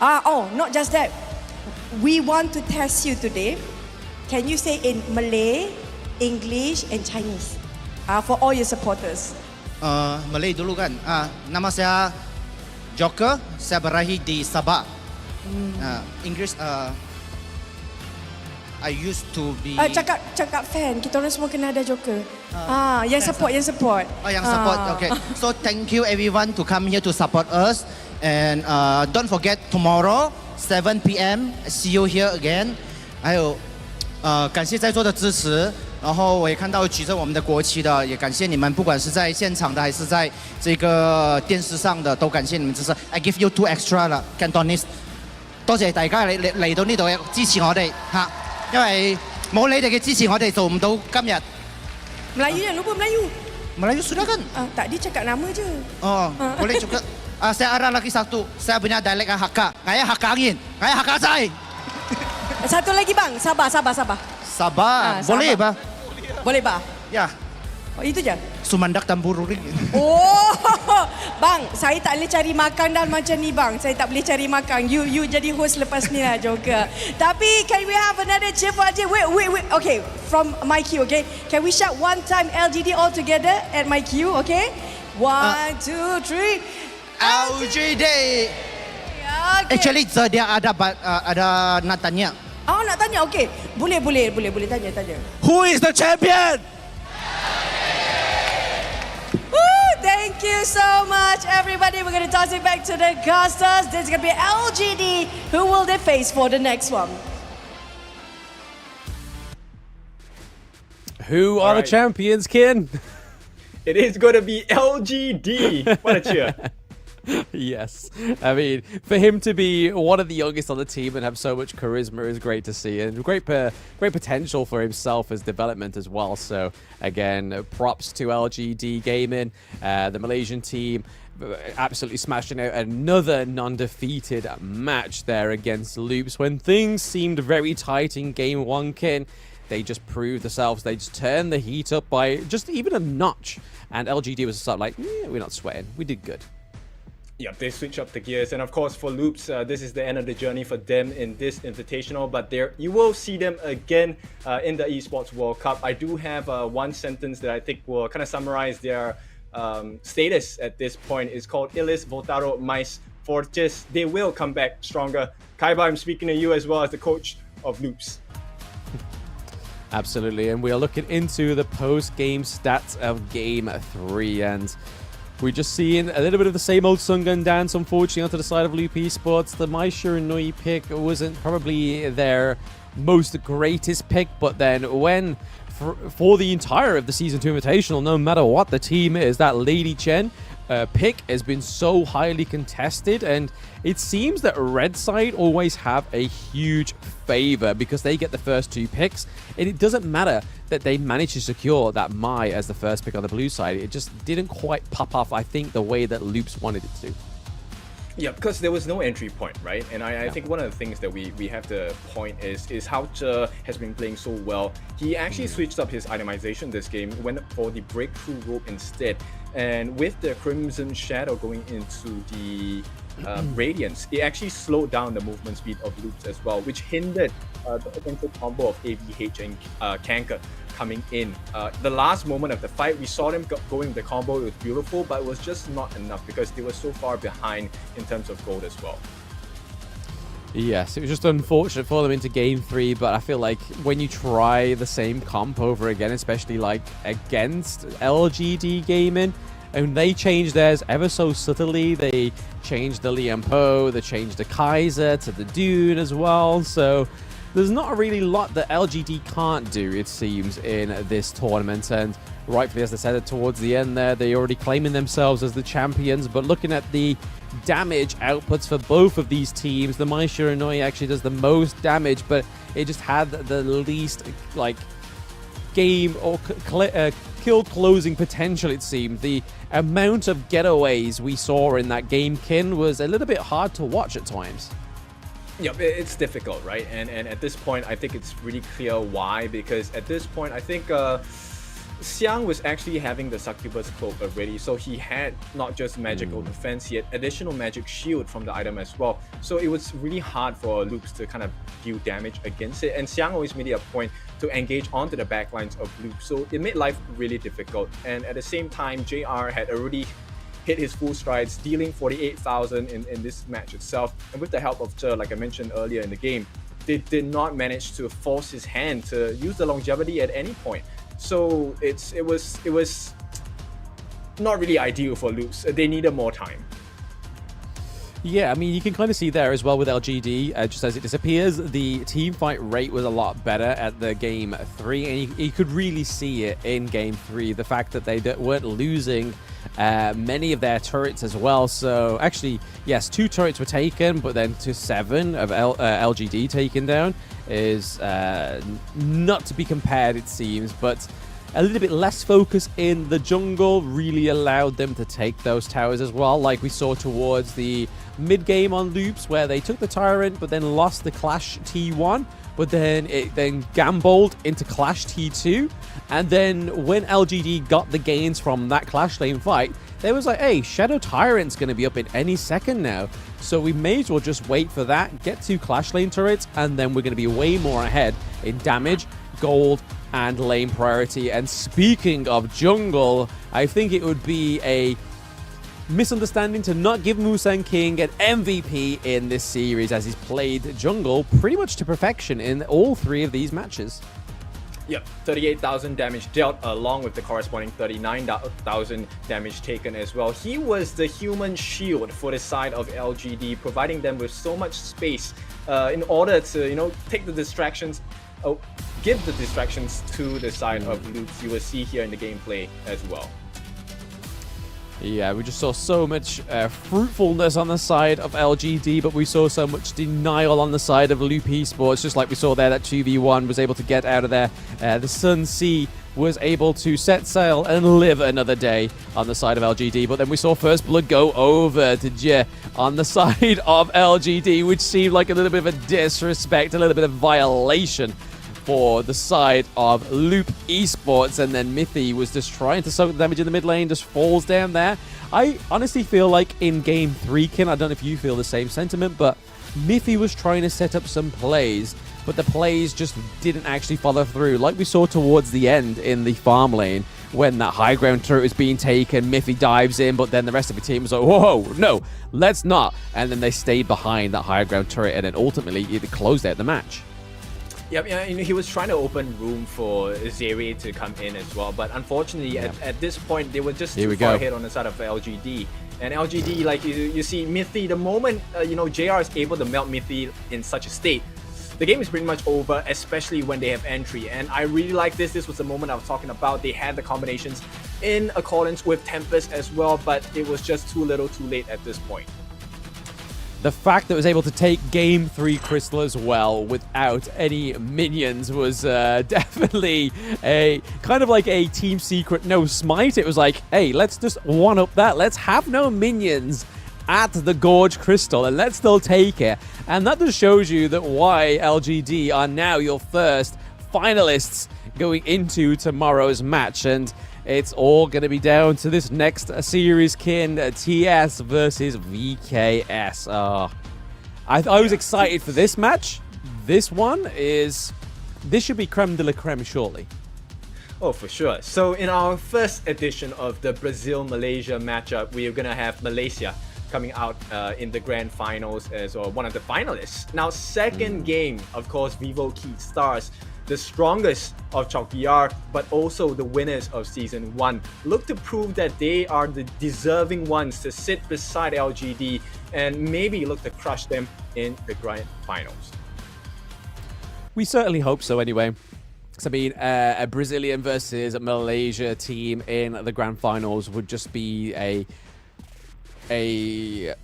not just that. We want to test you today. Can you say in Malay, English and Chinese? For all your supporters. Malay dulu kan. Nama saya Joker, saya berlahir di Sabah. English, I used to be... Cakap fan, kita orang semua kena ada Joker. Yang support. Yang support, okay. So thank you everyone to come here to support us. And don't forget tomorrow, 7 p.m. see you here again. 还有感谢在座的支持。然后我也看到举着我们的国旗的，也感谢你们，不管是在现场的还是在这个电视上的，都感谢你们支持。I give you 2 extra 啦 ，Cantonese。多謝大家嚟到呢度支持我哋嚇，因為冇你哋嘅支持，我哋做唔到今日。 Melayu jangan lupa Melayu. Melayu sudah kan? Tak, dia cakap nama je. Oh, boleh juga. Saya ada lagi satu. Saya punya dialek Hakka. Ngaya Hakka angin. Ngaya Hakka say. Satu lagi bang, sabar. Sabar. Boleh ba? Boleh ba? Ya. Oh, itu je? Sumandak Tambururing. Oh, bang, saya tak boleh cari makan dah macam ni bang. Saya tak boleh cari makan. You jadi host lepas ni lah Joker. Tapi can we have another cheer for Ajay? Wait. Okay, from my cue, okay? Can we shout one time LGD all together at my cue, okay? 1, 2, 3. LGD. Okay. Actually, dia ada nak tanya. Oh, nak tanya, okay. Boleh tanya. Who is the champion? Thank you so much, everybody. We're going to toss it back to the casters. This is going to be LGD. Who will they face for the next one? Who are the champions, Kin? It is going to be LGD. What a cheer. Yes. I mean, for him to be one of the youngest on the team and have so much charisma is great to see, and great potential for himself as development as well. So again, props to LGD Gaming, the Malaysian team, absolutely smashing out another non-defeated match there against Loops when things seemed very tight in game 1, Kin. They just proved themselves. They just turned the heat up by just even a notch, and LGD was sort of like, we're not sweating, we did good. Yep, they switch up the gears, and of course for Loops, this is the end of the journey for them in this Invitational, but there you will see them again in the Esports World Cup. I do have one sentence that I think will kind of summarize their status at this point. It's called Illis Votaro Mais Fortes. They will come back stronger. Kaiba, I'm speaking to you as well as the coach of Loops. Absolutely, and we are looking into the post-game stats of Game 3, and we're just seeing a little bit of the same old Sungun dance, unfortunately, onto the side of Loop Esports. The Mai Shiranui pick wasn't probably their most greatest pick, but then when, for the entire of the Season 2 Invitational, no matter what the team is, that Lady Chen pick has been so highly contested, and it seems that Red side always have a huge favor because they get the first 2 picks, and it doesn't matter that they managed to secure that Mai as the first pick on the blue side. It just didn't quite pop off, I think, the way that Loops wanted it to. Yeah, because there was no entry point, right? And I think one of the things that we have to point is how Che has been playing so well. He actually switched up his itemization this game, went for the breakthrough rope instead. And with the Crimson Shadow going into the Radiance, it actually slowed down the movement speed of Loops as well, which hindered the potential combo of AVH and Kanker coming in. The last moment of the fight, we saw them going the combo. It was beautiful, but it was just not enough because they were so far behind in terms of gold as well. Yes, it was just unfortunate for them into Game 3, but I feel like when you try the same comp over again, especially like against LGD Gaming, and they changed theirs ever so subtly. They changed the Liam Po, they changed the Kaiser to the Dune as well, so there's not really a lot that LGD can't do, it seems, in this tournament, and rightfully, as I said, towards the end there, they're already claiming themselves as the champions, but looking at the damage outputs for both of these teams, the Mai Shiranui actually does the most damage, but it just had the least, like, game or kill closing potential, it seemed. The amount of getaways we saw in that game, Kin, was a little bit hard to watch at times. Yep, it's difficult, right? And at this point, I think it's really clear why, because at this point, I think Xiang was actually having the Succubus Cloak already, so he had not just magical defense, he had additional magic shield from the item as well. So it was really hard for Loops to kind of deal damage against it, and Xiang always made it a point to engage onto the backlines of Loops, so it made life really difficult. And at the same time, JR had already hit his full strides, dealing 48,000 in this match itself, and with the help of Che, like I mentioned earlier in the game, they did not manage to force his hand to use the longevity at any point. So it was not really ideal for Loops. They needed more time. Yeah, I mean, you can kind of see there as well with LGD, just as it disappears, the team fight rate was a lot better at the game 3, and you could really see it in game 3, the fact that they weren't losing many of their turrets as well. So actually, yes, 2 turrets were taken, but then to 7 of LGD taken down is not to be compared, it seems, but a little bit less focus in the jungle really allowed them to take those towers as well, like we saw towards the mid-game on Loops, where they took the Tyrant but then lost the Clash T1, but then it gambled into Clash T2, and then when LGD got the gains from that Clash lane fight, they was like, hey, Shadow Tyrant's going to be up in any second now, so we may as well just wait for that, get 2 Clash lane turrets, and then we're going to be way more ahead in damage, gold, and lane priority. And speaking of jungle, I think it would be a misunderstanding to not give Musang King an MVP in this series, as he's played jungle pretty much to perfection in all 3 of these matches. Yep, 38,000 damage dealt along with the corresponding 39,000 damage taken as well. He was the human shield for the side of LGD, providing them with so much space in order to, take the distractions, give the distractions to the side of Loops. You will see here in the gameplay as well. Yeah, we just saw so much fruitfulness on the side of LGD, but we saw so much denial on the side of Loop Esports, just like we saw there that 2v1 was able to get out of there. The Sun Sea was able to set sail and live another day on the side of LGD, but then we saw First Blood go over to Je on the side of LGD, which seemed like a little bit of a disrespect, a little bit of violation for the side of Loop Esports. And then Mithy was just trying to soak the damage in the mid lane, just falls down there. I honestly feel like in game 3, Kin, I don't know if you feel the same sentiment, but Mithy was trying to set up some plays, but the plays just didn't actually follow through, like we saw towards the end in the farm lane when that high ground turret was being taken. Mithy dives in, but then the rest of the team was like, whoa, no, let's not. And then they stayed behind that high ground turret, and then ultimately it closed out the match. Yep, yeah, he was trying to open room for Zeri to come in as well, but unfortunately at this point they were just too far ahead on the side of LGD. And LGD, like you see Mithy, the moment JR is able to melt Mithy in such a state, the game is pretty much over, especially when they have entry. And I really like this. This was the moment I was talking about. They had the combinations in accordance with Tempest as well, but it was just too little too late at this point. The fact that it was able to take game 3 Crystal as well without any minions was definitely a kind of like a team secret no smite. It was like, hey, let's just one up that. Let's have no minions at the Gorge Crystal and let's still take it. And that just shows you that why LGD are now your first finalists going into tomorrow's match. And it's all going to be down to this next series, Kin. TS versus VKS. I was excited for this match. This should be creme de la creme, surely. Oh, for sure. So in our first edition of the Brazil-Malaysia matchup, we are going to have Malaysia coming out in the grand finals as one of the finalists. Now, second game, of course, Vivo Key Stars, the strongest of Chalkyar, but also the winners of Season 1, look to prove that they are the deserving ones to sit beside LGD and maybe look to crush them in the grand finals. We certainly hope so anyway. Because, I mean, a Brazilian versus Malaysia team in the grand finals would just be a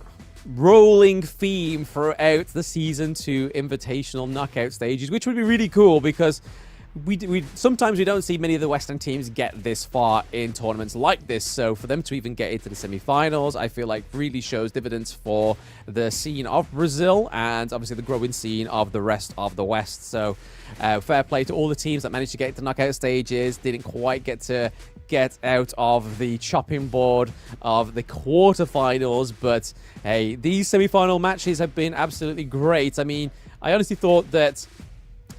rolling theme throughout the Season 2 Invitational knockout stages, which would be really cool because we sometimes we don't see many of the Western teams get this far in tournaments like this. So for them to even get into the semi-finals, I feel like really shows dividends for the scene of Brazil and obviously the growing scene of the rest of the West. So fair play to all the teams that managed to get into knockout stages, didn't quite get out of the chopping board of the quarterfinals, but hey, these semi-final matches have been absolutely great. I mean, I honestly thought that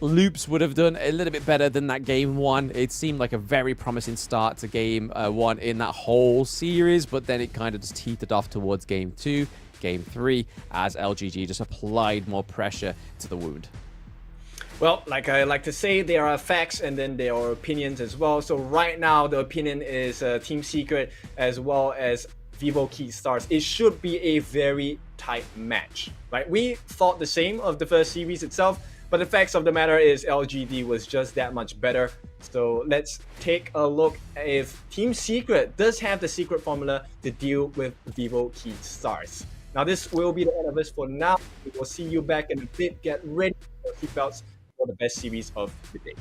Loops would have done a little bit better than that game 1. It seemed like a very promising start to game 1 in that whole series, but then it kind of just teetered off towards game 2, game 3, as LGG just applied more pressure to the wound. Well, like I like to say, there are facts and then there are opinions as well. So right now, the opinion is Team Secret as well as Vivo Key Stars, it should be a very tight match, right? We thought the same of the first series itself, but the facts of the matter is LGD was just that much better. So let's take a look if Team Secret does have the secret formula to deal with Vivo Key Stars. Now this will be the end of this for now. We will see you back in a bit. Get ready for your seatbelts for the best series of the day.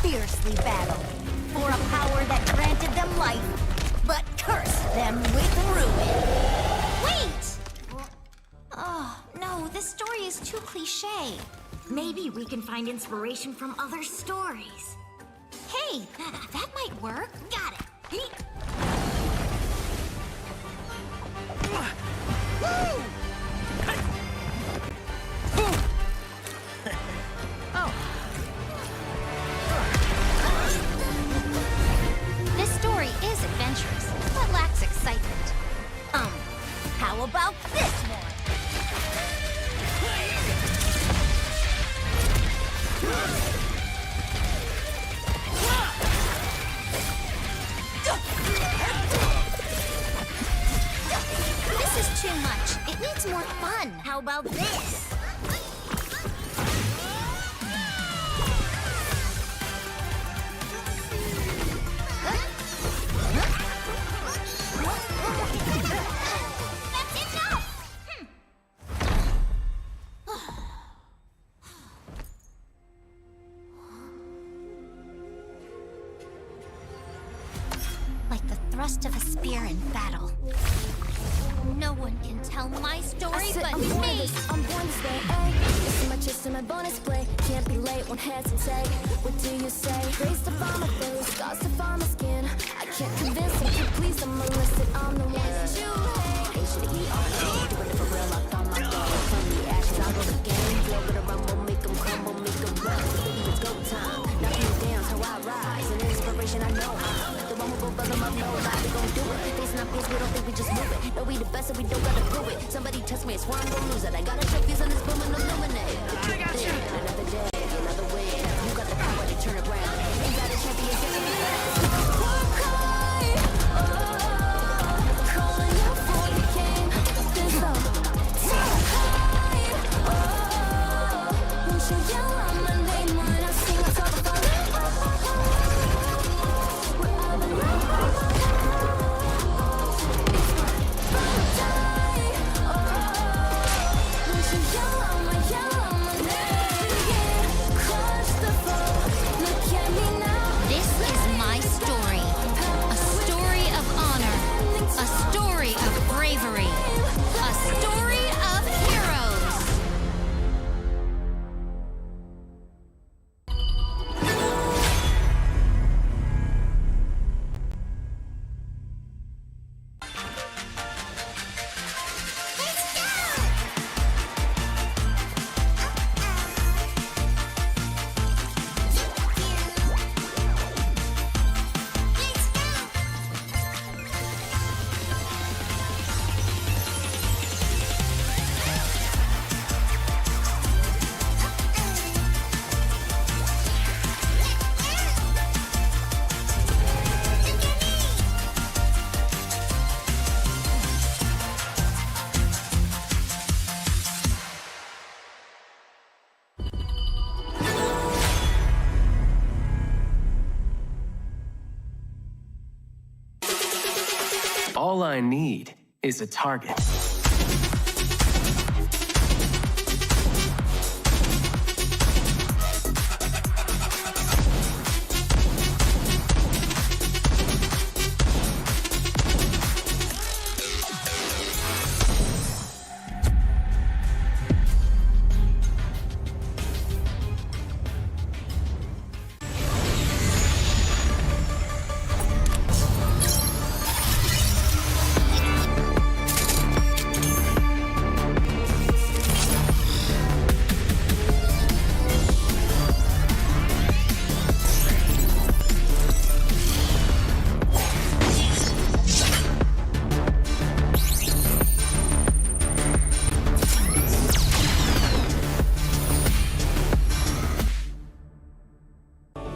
fiercely battled for a power that granted them life, but cursed them with ruin. Wait! Oh, no, this story is too cliche. Maybe we can find inspiration from other stories. Hey, that might work. Got it. Woo! This story is adventurous, but lacks excitement. How about this one? This is too much. It needs more fun. How about this? Like the thrust of a spear in battle. No one can tell my story but me! I'm born this way, ay. This is my chest and my bonus play. Can't be late, won't hesitate. What do you say? Raised to find my face, scars to find my skin. I can't convince them, keep please, I'm illicit. I'm the one that you hate. H to the E, R to the do it for real, I found my goal. From the ashes, I roll again. Flow with a rumble, make them crumble, make them run. Baby, it's go time. Knock me down, so I rise. An inspiration, I know how. The one who will buzz them up, nobody gon' do it. Face not face, we don't think we just move it. No, we the best, and we don't gotta prove it. Somebody test me, it's why I'm gon' lose it. I got a trophies on this boom and illuminate. I got you. Another day, another way. You got the power to turn around. You got a champion, calling out for the game. This up, so high. Won't you yell out my name when I sing a song of Look at me All I need is a target.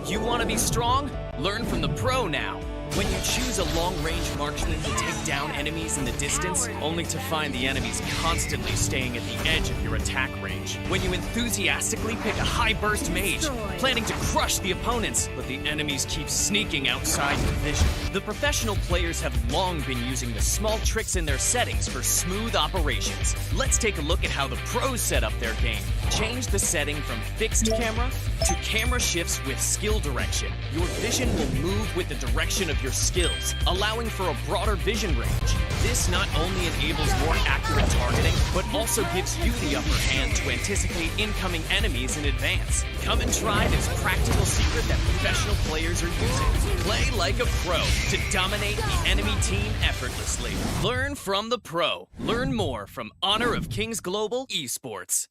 You want to be strong? Learn from the pro now. When you choose a long-range marksman to take down enemies in the distance, only to find the enemies constantly staying at the edge of your attack range. When you enthusiastically pick a high-burst mage, planning to crush the opponents, but the enemies keep sneaking outside your vision. The professional players have long been using the small tricks in their settings for smooth operations. Let's take a look at how the pros set up their game. Change the setting from fixed camera to camera shifts with skill direction. Your vision will move with the direction of your skills, allowing for a broader vision range. This not only enables more accurate targeting, but also gives you the upper hand to anticipate incoming enemies in advance. Come and try this practical secret that professional players are using. Play like a pro to dominate the enemy team effortlessly. Learn from the pro. Learn more from Honor of Kings Global Esports.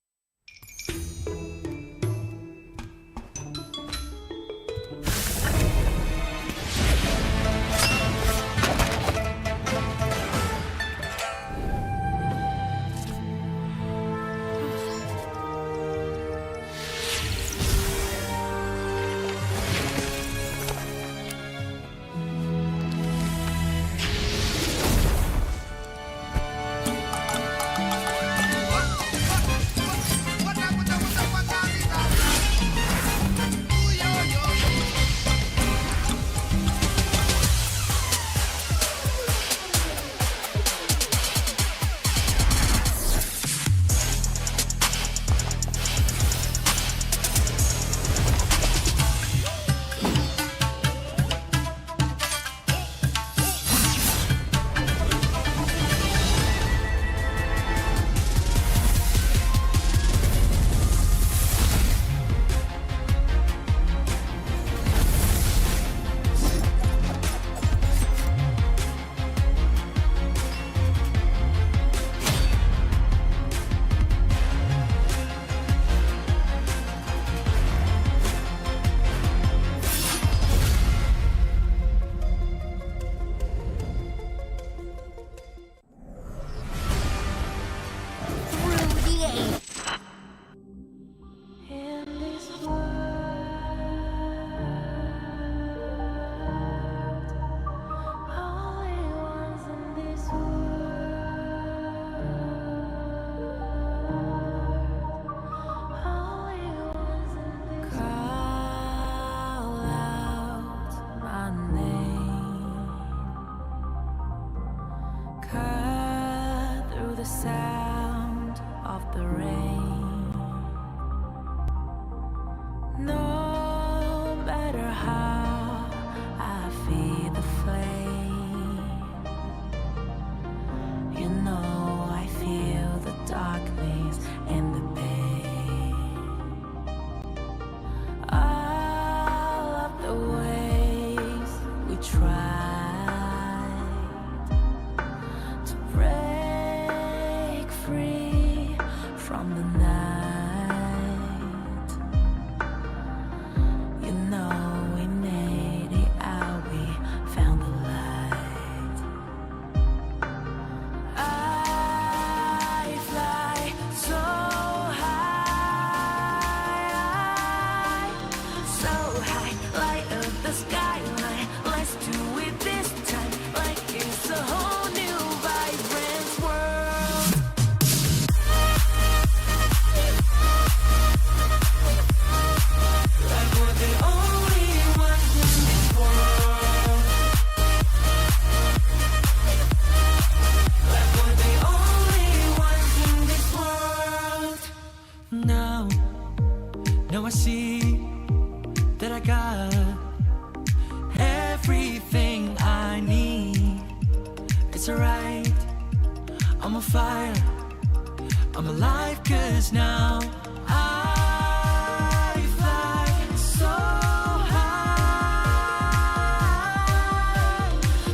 Try to break feels alright. I'm on fire, I'm alive, cause now I fly so high,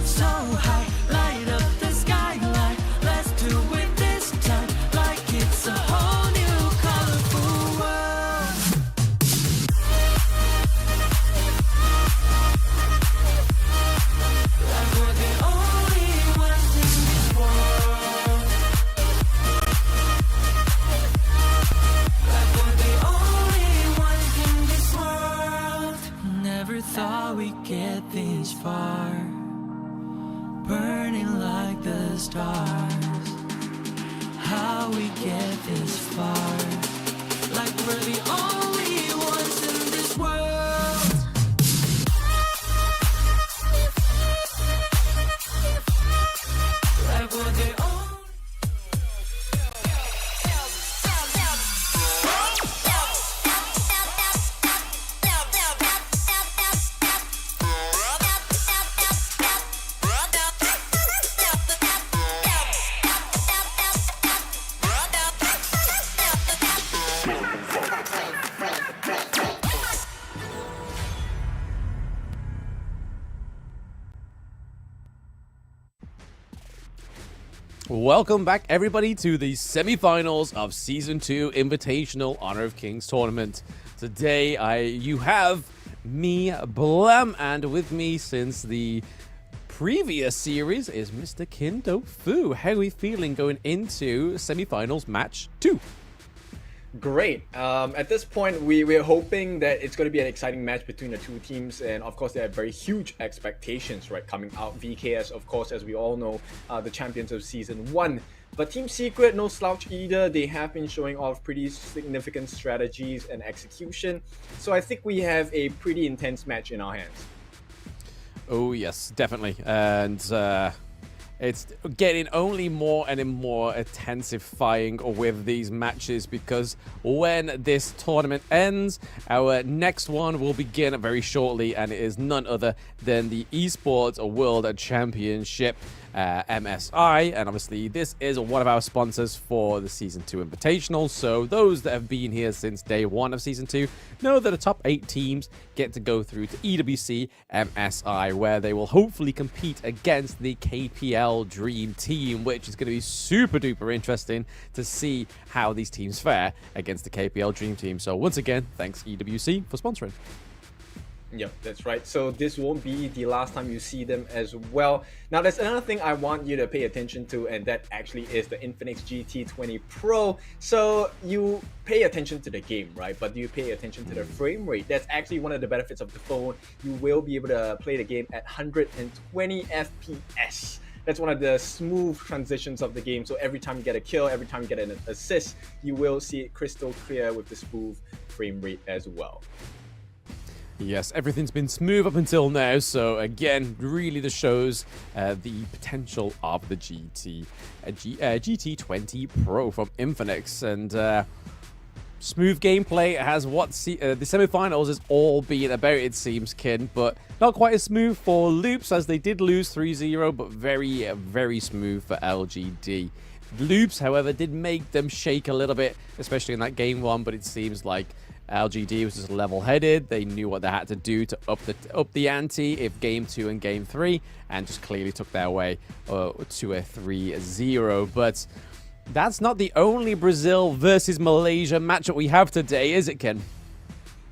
so high. Light up the skyline, let's do it this time, like it's a whole new colorful world. Like we're the only ones in this world. Like we're the only ones in this world. Never thought we'd get this far, burning like the stars. How we get this far? Like we're the only ones in this world. Like we're the only. Welcome back, everybody, to the semifinals of Season 2 Invitational Honor of Kings tournament. Today, you have me, Blam, and with me since the previous series is Mr. Kindo Fu. How are we feeling going into semifinals match 2? Great. At this point, we're hoping that it's going to be an exciting match between the two teams, and of course, there are very huge expectations, right, coming out. VKS, of course, as we all know, the champions of Season 1. But Team Secret, no slouch either. They have been showing off pretty significant strategies and execution. So I think we have a pretty intense match in our hands. Oh, yes, definitely. And it's getting only more and more intensifying with these matches, because when this tournament ends, our next one will begin very shortly, and it is none other than the Esports World Championship, MSI. And obviously this is one of our sponsors for the Season 2 Invitational, so those that have been here since day 1 of Season 2 know that the top 8 teams get to go through to EWC MSI, where they will hopefully compete against the KPL Dream Team, which is going to be super duper interesting to see how these teams fare against the KPL Dream Team. So once again, thanks EWC for sponsoring. Yep, that's right. So this won't be the last time you see them as well. Now, there's another thing I want you to pay attention to, and that actually is the Infinix GT20 Pro. So you pay attention to the game, right? But do you pay attention to the frame rate? That's actually one of the benefits of the phone. You will be able to play the game at 120 FPS. That's one of the smooth transitions of the game. So every time you get a kill, every time you get an assist, you will see it crystal clear with the smooth frame rate as well. Yes, everything's been smooth up until now, so again, really this shows the potential of the GT20 Pro from Infinix. And smooth gameplay has what the semifinals has all been about, it seems, Kin, but not quite as smooth for Loops, as they did lose 3-0, but very, very smooth for LGD. Loops, however, did make them shake a little bit, especially in that game 1, but it seems like LGD was just level-headed. They knew what they had to do to up the ante if game 2 and game 3, and just clearly took their way to a 3-0. But that's not the only Brazil versus Malaysia matchup we have today, is it, Ken?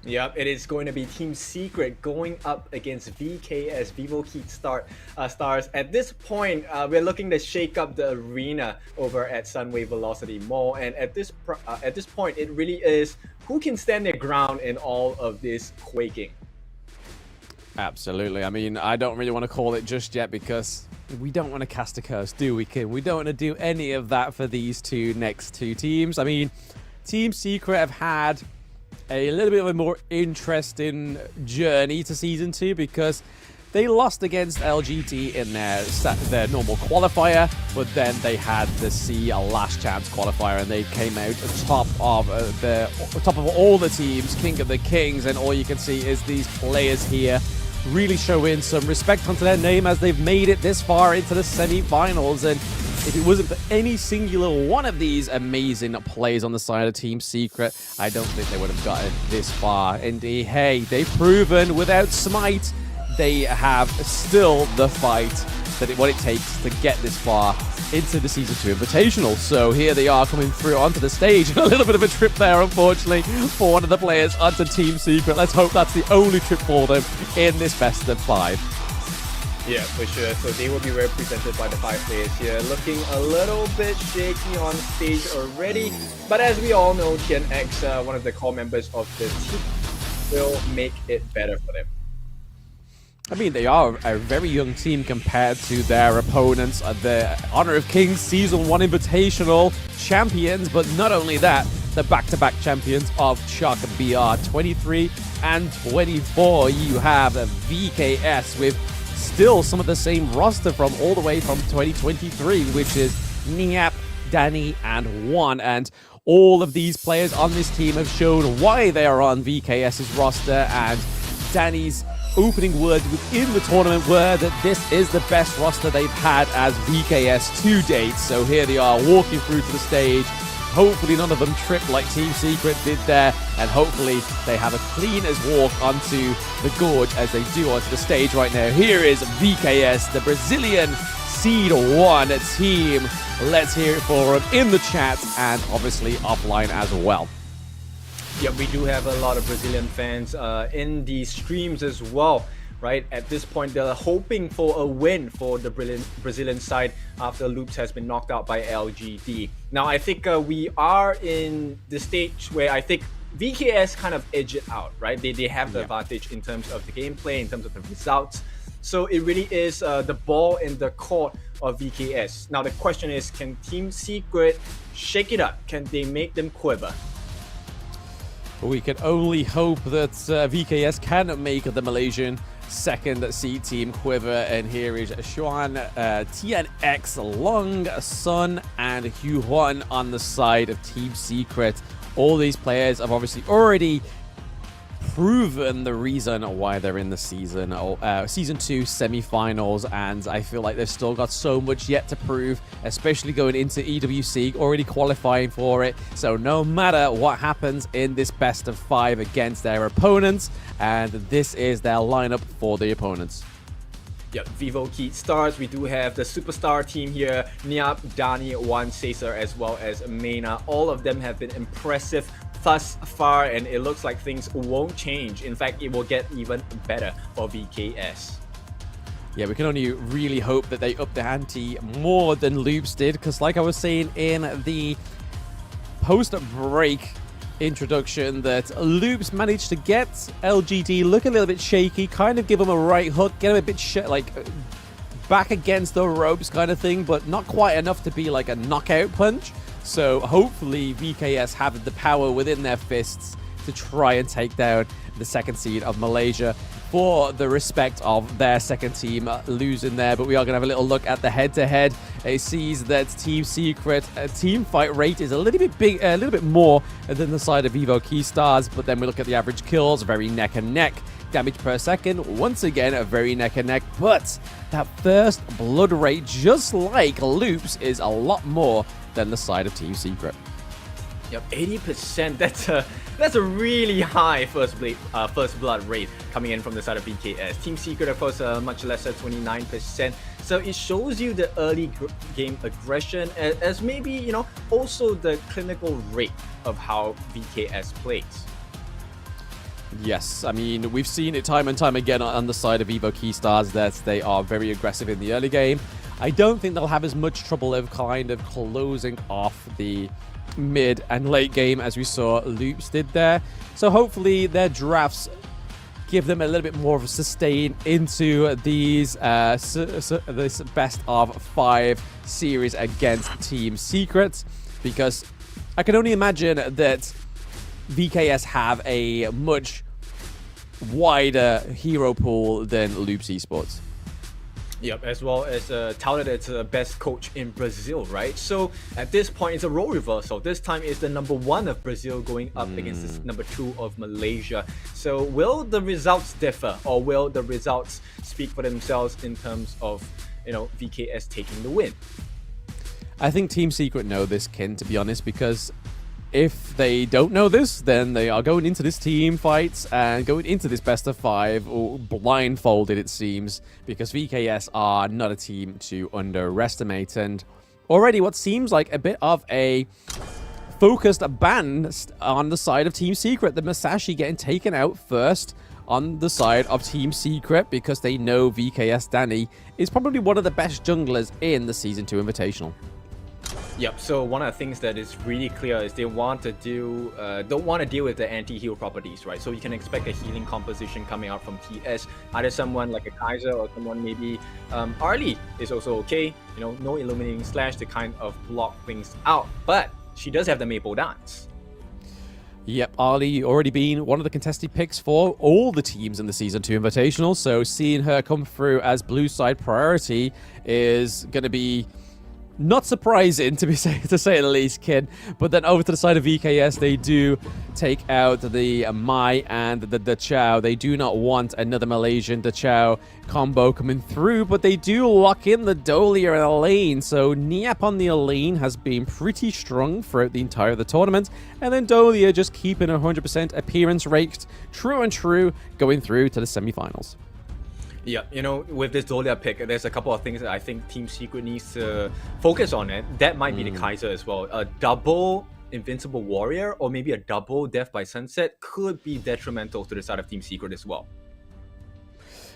Yep, it is going to be Team Secret going up against VKS, Vivo Heat Stars. At this point, we're looking to shake up the arena over at Sunway Velocity Mall, and at this point, it really is who can stand their ground in all of this quaking. Absolutely. I mean, I don't really want to call it just yet, because we don't want to cast a curse, do we, Kim? We don't want to do any of that for these next two teams. I mean, Team Secret have had a little bit of a more interesting journey to Season 2, because they lost against LGD in their normal qualifier, but then they had the last chance qualifier, and they came out top of all the teams, king of the kings, and all you can see is these players here really showing some respect onto their name as they've made it this far into the semi-finals. And if it wasn't for any singular one of these amazing plays on the side of Team Secret, I don't think they would have gotten this far. And hey, they've proven without Smite, they have still the fight, what it takes to get this far into the Season 2 Invitational. So here they are coming through onto the stage. A little bit of a trip there, unfortunately, for one of the players onto Team Secret. Let's hope that's the only trip for them in this best of 5. Yeah, for sure. So they will be represented by the 5 players here, looking a little bit shaky on stage already. But as we all know, TNX, one of the core members of the team, will make it better for them. I mean, they are a very young team compared to their opponents, the Honor of Kings Season 1 Invitational champions, but not only that, the back-to-back champions of Chuck BR 23 and 24. You have VKS with still some of the same roster from all the way from 2023, which is Niap, Danny, and Juan. And all of these players on this team have shown why they are on VKS's roster, and Danny's opening words within the tournament were that this is the best roster they've had as VKS to date. So here they are walking through to the stage. Hopefully none of them trip like Team Secret did there, and hopefully they have a clean as walk onto the gorge as they do onto the stage right now. Here is VKS, the Brazilian Seed 1 team. Let's hear it for them in the chat and obviously offline as well. Yeah, we do have a lot of Brazilian fans in the streams as well, right? At this point, they're hoping for a win for the Brazilian side after Loops has been knocked out by LGD. Now, I think we are in the stage where I think VKS kind of edge it out, right? They have the advantage in terms of the gameplay, in terms of the results. So it really is the ball in the court of VKS. Now, the question is, can Team Secret shake it up? Can they make them quiver? We can only hope that VKS can make the Malaysian second seed team quiver. And here is Xuan, TNX, Long, Sun, and Huan on the side of Team Secret. All these players have obviously already proven the reason why they're in the season 2 semi-finals, and I feel like they've still got so much yet to prove, especially going into EWC, already qualifying for it. So no matter what happens in this best of 5 against their opponents, and this is their lineup for the opponents. Yep, Vivo Key Stars. We do have the superstar team here, Niap, Dani, Juan, Cesar, as well as Mena. All of them have been impressive thus far, and it looks like things won't change. In fact, it will get even better for VKS. Yeah, we can only really hope that they up the ante more than Loops did, because like I was saying in the post-break introduction, that Loops managed to get LGD look a little bit shaky, kind of give him a right hook, get him a bit like back against the ropes kind of thing, but not quite enough to be like a knockout punch. So hopefully VKS have the power within their fists to try and take down the second seed of Malaysia for the respect of their second team losing there. But we are going to have a little look at the head-to-head. It sees that Team Secret team fight rate is a little bit big, a little bit more than the side of Vivo Key Stars. But then we look at the average kills, very neck and neck. Damage per second, once again, a very neck and neck. But that first blood rate, just like Loops, is a lot more than the side of Team Secret. Yep, 80%. That's a really high first blood rate coming in from the side of VKS. Team Secret, of course, much lesser, 29%. So it shows you the early game aggression, as maybe, you know, also the clinical rate of how VKS plays. Yes, I mean, we've seen it time and time again on the side of Evo Key Stars that they are very aggressive in the early game. I don't think they'll have as much trouble of kind of closing off the mid and late game as we saw Loops did there. So hopefully their drafts give them a little bit more of a sustain into these this best of 5 series against Team Secret, because I can only imagine that VKS have a much wider hero pool than Loops Esports. Yep, as well as touted as the best coach in Brazil, right? So at this point, it's a role reversal. This time it's the number 1 of Brazil going up against the number 2 of Malaysia. So will the results differ, or will the results speak for themselves in terms of, VKS taking the win? I think Team Secret know this, Kin, to be honest, because if they don't know this, then they are going into this team fights and going into this best of 5 or blindfolded, it seems, because VKS are not a team to underestimate. And already what seems like a bit of a focused ban on the side of Team Secret. The Masashi getting taken out first on the side of Team Secret because they know VKS Danny is probably one of the best junglers in the Season 2 Invitational. Yep, so one of the things that is really clear is they want to don't want to deal with the anti-heal properties, right? So you can expect a healing composition coming out from TS. Either someone like a Kaiser or someone maybe Arlie is also okay. No Illuminating Slash to kind of block things out. But she does have the Maple Dance. Yep, Arlie already been one of the contested picks for all the teams in the Season 2 Invitational, so seeing her come through as blue side priority is going to be not surprising, to say the least, Kid. But then over to the side of VKS, they do take out the Mai and the Chow. They do not want another Malaysian Chow combo coming through, but they do lock in the Dolia and Elaine. So Niap on the Elaine has been pretty strong throughout the entire of the tournament. And then Dolia just keeping 100% appearance rate, true and true, going through to the semifinals. Yeah, with this Dolia pick, there's a couple of things that I think Team Secret needs to focus on. That might be the Kaiser as well. A double Invincible Warrior or maybe a double Death by Sunset could be detrimental to the side of Team Secret as well.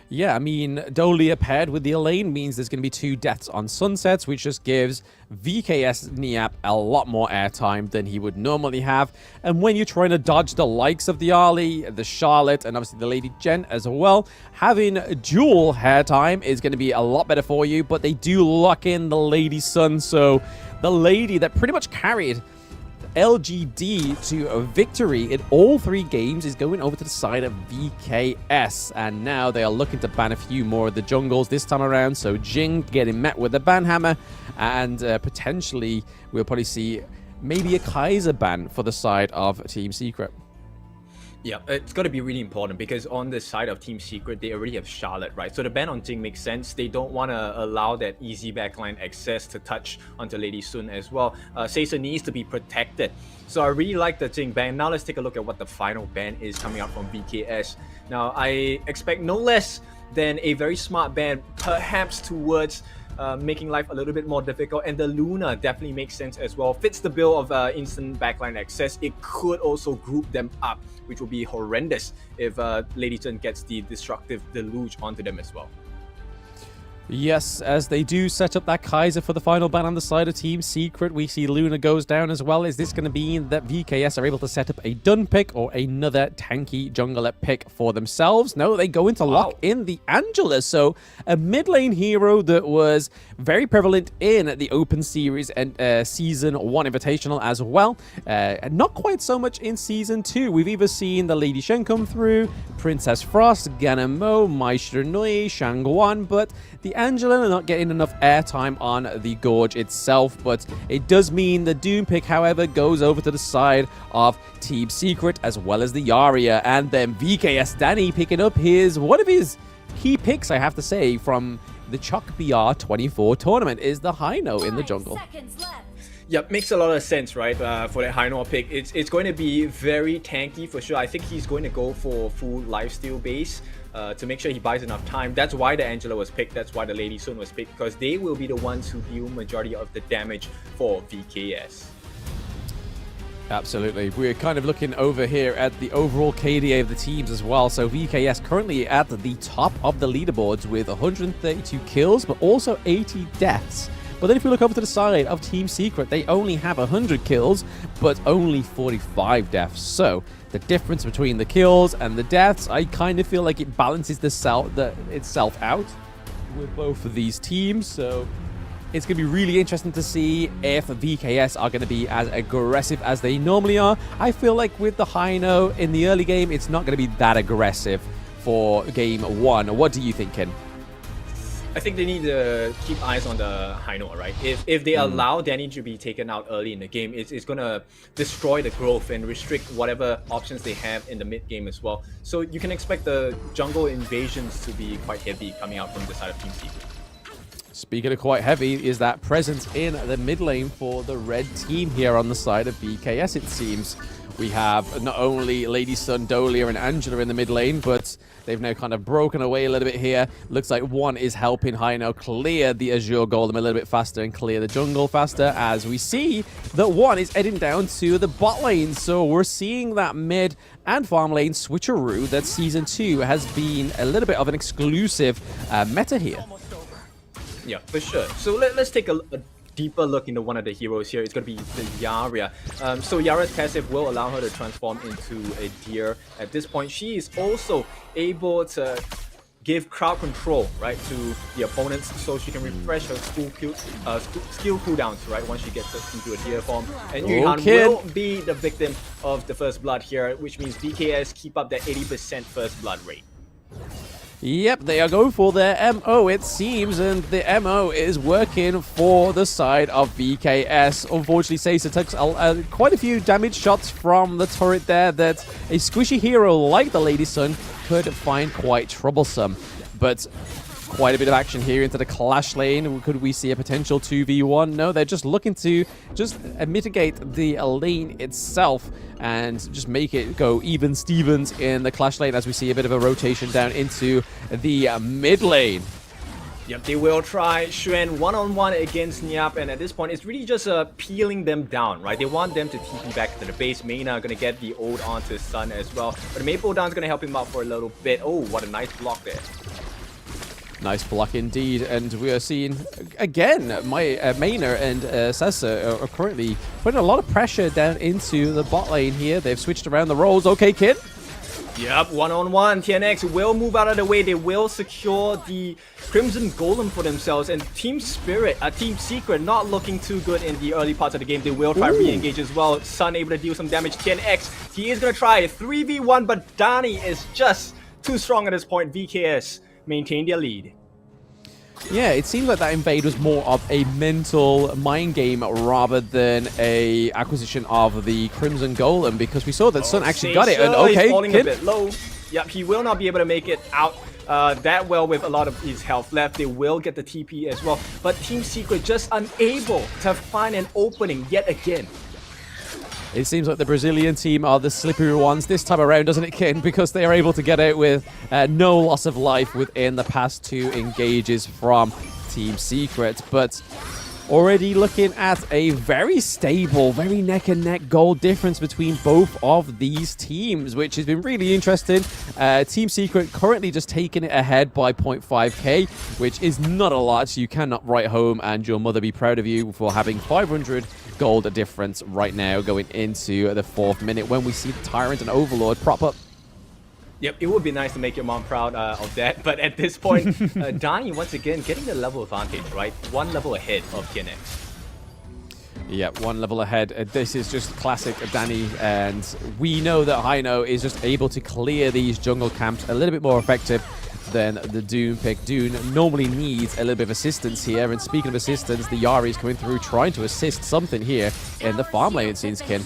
Yeah, I mean, Dolia paired with the Elaine means there's going to be 2 deaths on Sunsets, which just gives VKS Niap a lot more airtime than he would normally have. And when you're trying to dodge the likes of the Arlie, the Charlotte, and obviously the Lady Jen as well, having dual airtime is going to be a lot better for you. But they do lock in the Lady Sun, so the lady that pretty much carried LGD to a victory in all 3 games is going over to the side of VKS, and now they are looking to ban a few more of the jungles this time around. So Jing getting met with the ban hammer, and potentially we'll probably see maybe a Kaiser ban for the side of Team Secret. Yeah, it's got to be really important because on the side of Team Secret, they already have Charlotte, right? So the ban on Jing makes sense. They don't want to allow that easy backline access to touch onto Lady Sun as well. Seiza needs to be protected. So I really like the Jing ban. Now let's take a look at what the final ban is coming out from VKS. Now I expect no less than a very smart ban, perhaps towards making life a little bit more difficult, and the Luna definitely makes sense as well. Fits the bill of instant backline access. It could also group them up, which will be horrendous if Lady Chen gets the destructive deluge onto them as well. Yes, as they do set up that Kaiser for the final ban on the side of Team Secret, we see Luna goes down as well. Is this going to mean that VKS are able to set up a done pick or another tanky jungler pick for themselves? No, they go into lock in the Angela. So a mid lane hero that was very prevalent in the Open Series and Season 1 Invitational as well. Not quite so much in Season 2. We've either seen the Lady Shen come through, Princess Frost, Ganamo, Maestro Nui, Shangguan, but the Angela are not getting enough airtime on the Gorge itself, but it does mean the Doom pick, however, goes over to the side of Team Secret as well as the Yarria, and then VKS Danny picking up one of his key picks, I have to say, from the Chuck BR 24 tournament is the Hino in the jungle. Yep, makes a lot of sense, right? For that Hino pick, it's going to be very tanky for sure. I think he's going to go for full lifesteal base to make sure he buys enough time. That's why the Angela was picked. That's why the Lady Sun was picked, because they will be the ones who deal majority of the damage for VKS. Absolutely. We're kind of looking over here at the overall KDA of the teams as well. So VKS currently at the top of the leaderboards with 132 kills, but also 80 deaths. But then if we look over to the side of Team Secret, they only have 100 kills, but only 45 deaths. So the difference between the kills and the deaths, I kind of feel like it balances itself out with both of these teams. So it's going to be really interesting to see if VKS are going to be as aggressive as they normally are. I feel like with the Hino in the early game, it's not going to be that aggressive for game 1. What do you think, Ken? I think they need to keep eyes on the Haino, right? If they allow Danny to be taken out early in the game, it's gonna destroy the growth and restrict whatever options they have in the mid game as well. So you can expect the jungle invasions to be quite heavy coming out from the side of Team Secret. Speaking of quite heavy, is that presence in the mid lane for the red team here on the side of BKS, it seems. We have not only Lady Sun, Dolia, and Angela in the mid lane, but they've now kind of broken away a little bit here. Looks like one is helping Haino clear the Azure Golem a little bit faster and clear the jungle faster, as we see that one is heading down to the bot lane. So we're seeing that mid and farm lane switcheroo that Season 2 has been a little bit of an exclusive meta here. Yeah, for sure. So let's take a deeper look into one of the heroes here. It's going to be the Yaria. So Yaria's passive will allow her to transform into a deer. At this point, she is also able to give crowd control, right, to the opponents, so she can refresh her skill cooldowns, right, once she gets into a deer form. And Yuhan will be the victim of the first blood here, which means BKS keep up that 80% first blood rate. Yep, they are going for their MO, it seems, and the MO is working for the side of BKS. Unfortunately, Seiza took quite a few damage shots from the turret there that a squishy hero like the Lady Sun could find quite troublesome. But quite a bit of action here into the clash lane. Could we see a potential 2v1? No, they're just looking to just mitigate the lane itself and just make it go even Stevens in the clash lane, as we see a bit of a rotation down into the mid lane. Yep, they will try Xuan one-on-one against Nyap, and at this point, it's really just peeling them down, right? They want them to TP back to the base. Mayna gonna get the ult onto Sun as well, but Maple Down's gonna help him out for a little bit. Oh, what a nice block there. Nice block indeed, and we are seeing again Mayna and Sessa are currently putting a lot of pressure down into the bot lane here. They've switched around the roles. Okay, Kid. Yep, one-on-one. TNX will move out of the way. They will secure the Crimson Golem for themselves. And Team Secret not looking too good in the early parts of the game. They will try re-engage as well. Sun able to deal some damage. TNX, he is going to try a 3v1, but Dani is just too strong at this point. VKS maintain their lead. Yeah, it seemed like that invade was more of a mental mind game rather than a acquisition of the Crimson Golem, because we saw that Sun actually got it. And okay, he's falling Kid. a bit low. Yep, he will not be able to make it out that well with a lot of his health left. They will get the TP as well, but Team Secret just unable to find an opening yet again. It seems like the Brazilian team are the slippery ones this time around, doesn't it, Kin? Because they are able to get out with no loss of life within the past two engages from Team Secret. But already looking at a very stable, very neck-and-neck goal difference between both of these teams, which has been really interesting. Team Secret currently just taking it ahead by 0.5k, which is not a lot. You cannot write home and your mother be proud of you for having 500 gold difference right now going into the 4th minute when we see the Tyrant and Overlord prop up. Yep, it would be nice to make your mom proud of that, but at this point, Dani once again getting the level advantage, right? One level ahead of TNX. Yeah, one level ahead. This is just classic Dani, and we know that Haino is just able to clear these jungle camps a little bit more effective than the Doom pick. Doom normally needs a little bit of assistance here, and speaking of assistance, the Yari is coming through trying to assist something here in the farm lane, it seems, Kin.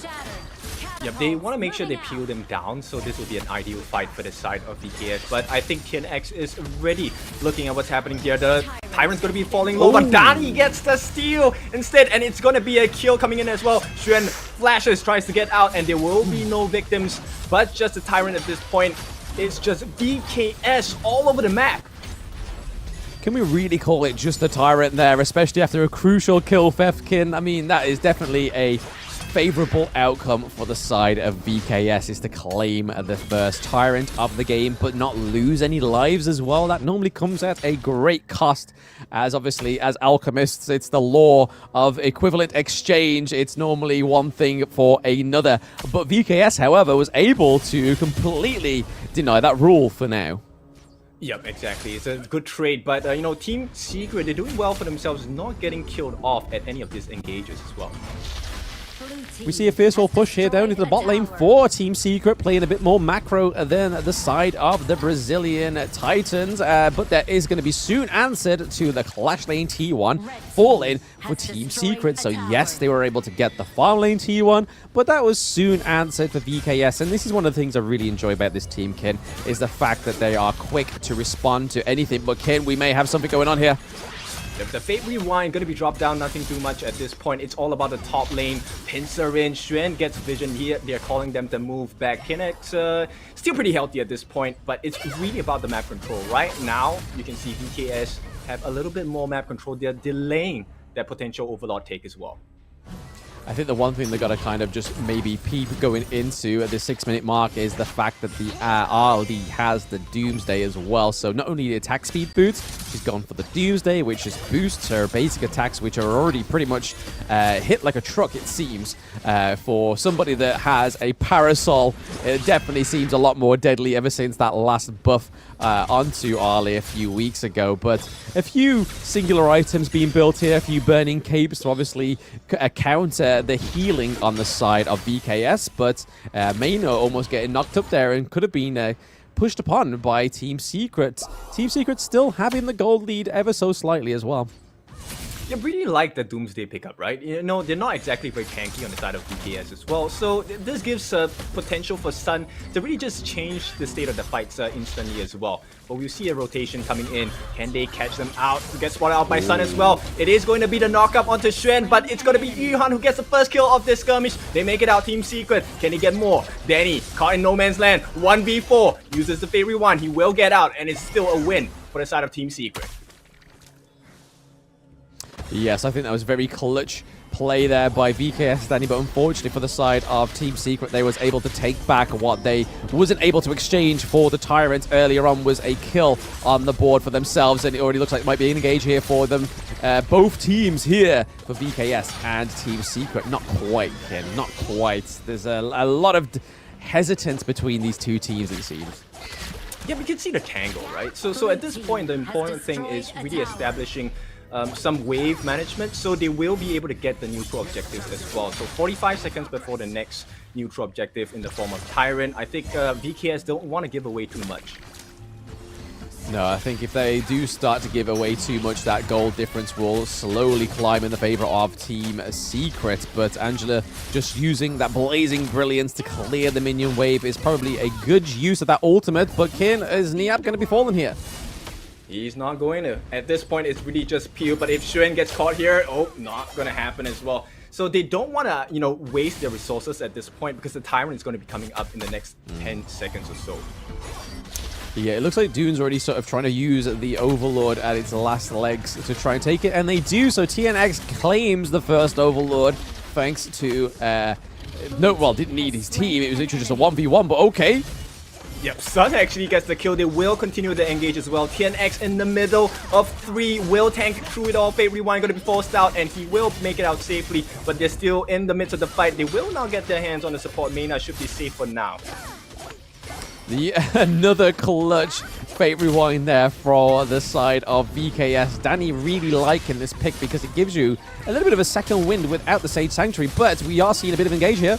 Yep, they want to make sure they peel them down, so this will be an ideal fight for the side of VKS. But I think TNX is ready looking at what's happening here. The Tyrant's going to be falling low, but Dani gets the steal instead, and it's going to be a kill coming in as well. Xuan flashes, tries to get out, and there will be no victims, but just the Tyrant at this point. It's just VKS all over the map. Can we really call it just the Tyrant there, especially after a crucial kill, Kin? I mean, that is definitely a favorable outcome for the side of VKS, is to claim the first Tyrant of the game, but not lose any lives as well. That normally comes at a great cost, as obviously as alchemists, it's the law of equivalent exchange. It's normally one thing for another. But VKS, however, was able to completely deny that rule for now. Yep, exactly. It's a good trade, but you know, Team Secret, they're doing well for themselves, not getting killed off at any of these engages as well. Blue We see a fierce push here down into the bot lane for Team Secret, playing a bit more macro than the side of the Brazilian Titans. But there is going to be soon answered to the Clash Lane T1 falling for Team Secret. So yes, they were able to get the farm lane T1, but that was soon answered for VKS. And this is one of the things I really enjoy about this team, Kin, is the fact that they are quick to respond to anything. But Kin, we may have something going on here. The Fate Rewind going to be dropped down, nothing too much at this point. It's all about the top lane. Pincer in, Xuan gets vision here. They're calling them to move back. Kinect still pretty healthy at this point, but it's really about the map control. Right now, you can see VKS have a little bit more map control. They're delaying that potential Overlord take as well. I think the one thing they got to kind of just maybe peep going into at the 6-minute mark is the fact that the RLD has the Doomsday as well. So not only the attack speed boots, she's gone for the Doomsday, which just boosts her basic attacks, which are already pretty much hit like a truck, it seems. For somebody that has a Parasol, it definitely seems a lot more deadly ever since that last buff onto Arlie a few weeks ago. But a few singular items being built here, a few burning capes to obviously counter the healing on the side of VKS, but Maino almost getting knocked up there and could have been pushed upon by Team Secret. Team Secret still having the gold lead ever so slightly as well. I really like the Doomsday pickup, right? You know, they're not exactly very tanky on the side of VKS as well. So this gives potential for Sun to really just change the state of the fights instantly as well. But we'll see a rotation coming in. Can they catch them out? Get spotted out by Sun as well. It is going to be the knockup onto Xuan, but it's going to be Yuhan who gets the first kill of this skirmish. They make it out, Team Secret. Can he get more? Danny, caught in no man's land. 1v4, uses the Fate Rewind. He will get out, and it's still a win for the side of Team Secret. Yes, I think that was very clutch play there by VKS Danny, but unfortunately for the side of Team Secret, they was able to take back what they wasn't able to exchange for the Tyrant earlier on. Was a kill on the board for themselves, and it already looks like it might be an engage here for them. Both teams here for VKS and Team Secret. Not quite, Ken, not quite. There's a lot of hesitance between these two teams, it seems. Yeah, we can see the tangle, right? So at this point, the important thing is really establishing some wave management, so they will be able to get the neutral objectives as well. So 45 seconds before the next neutral objective in the form of Tyrant. I think VKS don't want to give away too much. No, I think if they do start to give away too much, that goal difference will slowly climb in the favor of Team Secret. But Angela just using that blazing brilliance to clear the minion wave is probably a good use of that ultimate. But Kin, is Niap going to be falling here? He's not going to. At this point, it's really just peel. But if Xuan gets caught here, oh, not going to happen as well. So they don't want to, you know, waste their resources at this point because the Tyrant is going to be coming up in the next 10 seconds or so. Yeah, it looks like Dune's already sort of trying to use the Overlord at its last legs to try and take it, and they do. So TNX claims the first Overlord thanks to... no, well, didn't need his team. It was literally just a 1v1, but okay. Yep, Sun actually gets the kill. They will continue the engage as well. TNX in the middle of 3 will tank through it all. Fate Rewind going to be forced out, and he will make it out safely, but they're still in the midst of the fight. They will now get their hands on the support. Mayna should be safe for now. Another clutch Fate Rewind there for the side of VKS. Danny really liking this pick because it gives you a little bit of a second wind without the Sage Sanctuary, but we are seeing a bit of engage here.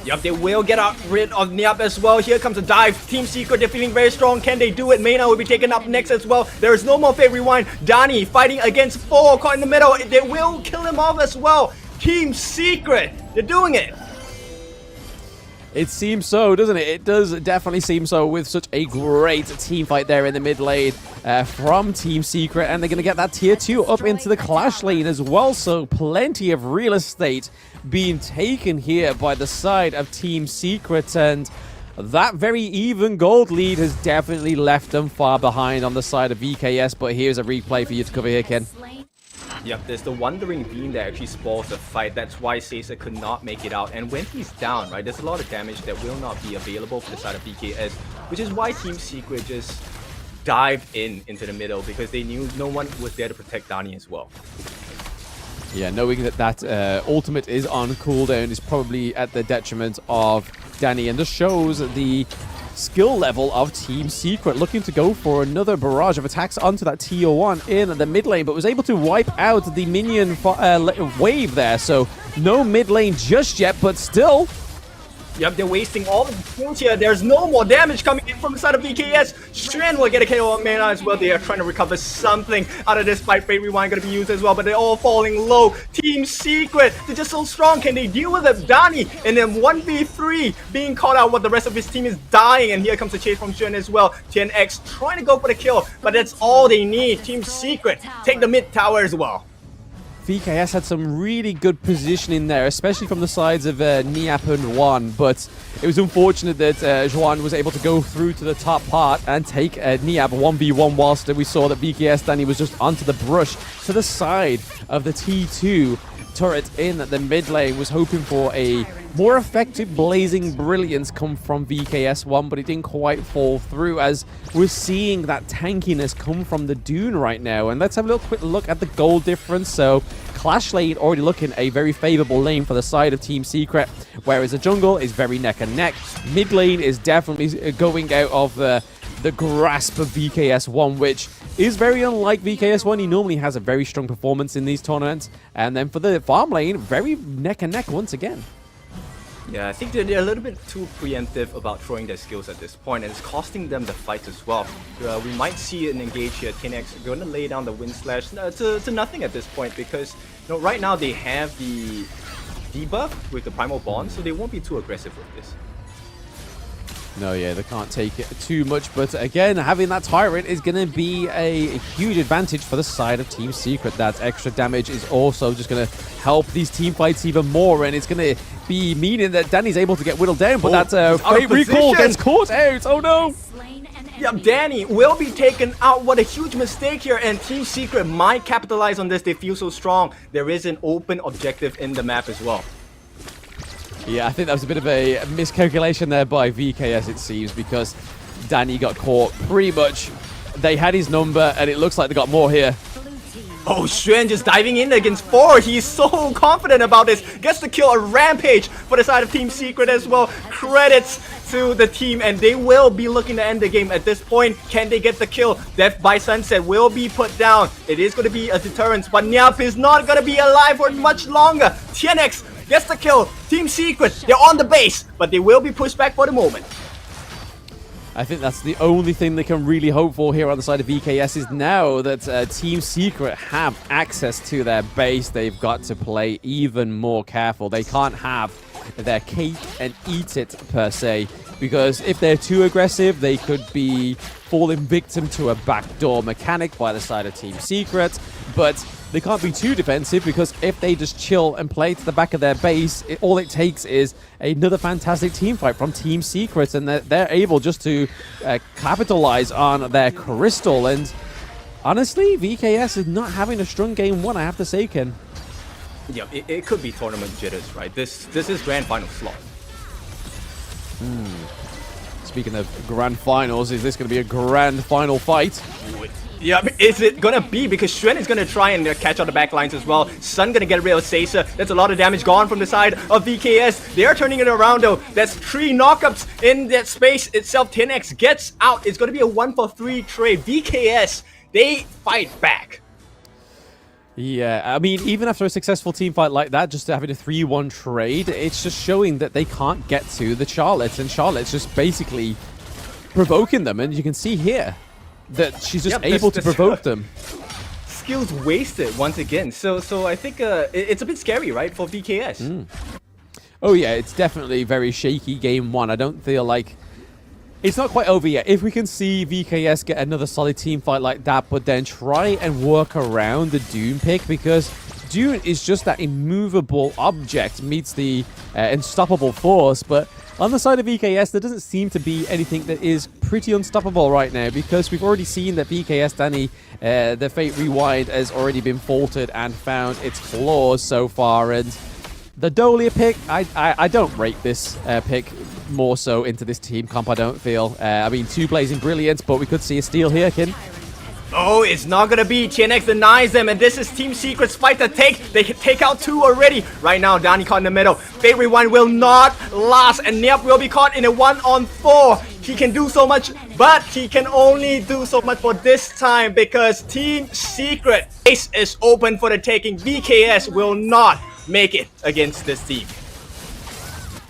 Yep, they will get rid of Niap as well. Here comes a dive. Team Secret, they're feeling very strong. Can they do it? Mayna will be taken up next as well. There is no more Fate Rewind. Danny fighting against 4, caught in the middle. They will kill him off as well. Team Secret, they're doing it. It seems so, doesn't it? It does definitely seem so with such a great team fight there in the mid lane from Team Secret. And they're going to get that tier 2 up into the Clash lane as well. So plenty of real estate being taken here by the side of Team Secret. And that very even gold lead has definitely left them far behind on the side of VKS. But here's a replay for you to cover here, Ken. Yep, there's the Wandering Beam that actually spoils the fight. That's why Sesa could not make it out. And when he's down, right, there's a lot of damage that will not be available for the side of VKS, which is why Team Secret just dived into the middle because they knew no one was there to protect Dani as well. Yeah, knowing that ultimate is on cooldown is probably at the detriment of Danny, and just shows the skill level of Team Secret, looking to go for another barrage of attacks onto that tier 1 in the mid lane, but was able to wipe out the minion wave there. So No mid lane just yet, but still. Yep, they're wasting all the skills here. There's no more damage coming in from the side of VKS. Xuan will get a KO on mana as well. They are trying to recover something out of this fight. Fate Rewind going to be used as well, but they're all falling low. Team Secret, they're just so strong. Can they deal with it? Danny in them 1v3 being caught out while the rest of his team is dying. And here comes the chase from Xuan as well. TNX trying to go for the kill, but that's all they need. Team Secret take the mid tower as well. VKS had some really good positioning there, especially from the sides of Niap and Juan, but it was unfortunate that Juan was able to go through to the top part and take Niap 1v1 whilst we saw that VKS Danny was just onto the brush to the side of the T2 turret in the mid lane, was hoping for a more effective blazing brilliance come from VKS1, but it didn't quite fall through as we're seeing that tankiness come from the Dune right now. And let's have a little quick look at the goal difference. So Clash lane already looking a very favorable lane for the side of Team Secret, whereas the jungle is very neck and neck. Mid lane is definitely going out of the grasp of VKS1, which is very unlike VKS1. He normally has a very strong performance in these tournaments. And then for the farm lane, very neck and neck once again. Yeah, I think they're a little bit too preemptive about throwing their skills at this point, and it's costing them the fight as well. We might see an engage here. TNX going to lay down the Wind Slash to nothing at this point, because right now they have the debuff with the Primal Bond, so they won't be too aggressive with this. No, yeah, they can't take it too much, but again, having that Tyrant is going to be a huge advantage for the side of Team Secret. That extra damage is also just going to help these team fights even more, and it's going to be meaning that Danny's able to get whittled down, but that Fate Recall gets caught out. Oh no! Yeah, Danny will be taken out. What a huge mistake here, and Team Secret might capitalize on this. They feel so strong. There is an open objective in the map as well. Yeah, I think that was a bit of a miscalculation there by VKS, it seems, because Danny got caught pretty much. They had his number, and it looks like they got more here. Oh, Xuan just diving in against 4. He's so confident about this. Gets to kill a Rampage for the side of Team Secret as well. Credits to the team, and they will be looking to end the game at this point. Can they get the kill? Death by Sunset will be put down. It is going to be a deterrence, but Niap is not going to be alive for much longer. TNX gets the kill. Team Secret, they're on the base, but they will be pushed back for the moment. I think that's the only thing they can really hope for here on the side of VKS is now that Team Secret have access to their base. They've got to play even more careful. They can't have their cake and eat it, per se, because if they're too aggressive, they could be falling victim to a backdoor mechanic by the side of Team Secret, but they can't be too defensive, because if they just chill and play to the back of their base, all it takes is another fantastic team fight from Team Secret, and they're able just to capitalize on their crystal. And honestly, VKS is not having a strong game one, I have to say, Ken. Yeah, it could be tournament jitters, right? This is grand final slot. Speaking of grand finals, is this going to be a grand final fight? Yeah, is it gonna be? Because Xuan is gonna try and catch out the back lines as well. Sun gonna get rid of Sasa. That's a lot of damage gone from the side of VKS. They are turning it around though. That's 3 knockups in that space itself. 10x gets out. It's gonna be a 1-for-3 trade. VKS, they fight back. Yeah, I mean, even after a successful team fight like that, just having a 3-1 trade, it's just showing that they can't get to the Charlotte, and Charlotte's just basically provoking them, and you can see here that she's just able to provoke them. Skills wasted once again. So I think it's a bit scary, right, for VKS. Oh yeah, it's definitely very shaky game one. I don't feel like it's not quite over yet. If we can see VKS get another solid team fight like that, but then try and work around the Dune pick, because Dune is just that immovable object meets the unstoppable force, but on the side of VKS, there doesn't seem to be anything that is pretty unstoppable right now, because we've already seen that VKS Danny, the Fate Rewind, has already been faltered and found its flaws so far. And the Dolia pick, I don't rate this pick more so into this team comp, I don't feel. I mean, 2 blazing brilliance, but we could see a steal here, Kin. Oh, it's not gonna be. TNX denies them, and this is Team Secret's fight to take. They can take out 2 already. Right now, Danny caught in the middle. Fate Rewind will not last, and Niap will be caught in a 1-on-4. He can do so much, but he can only do so much for this time, because Team Secret base is open for the taking. VKS will not make it against this team.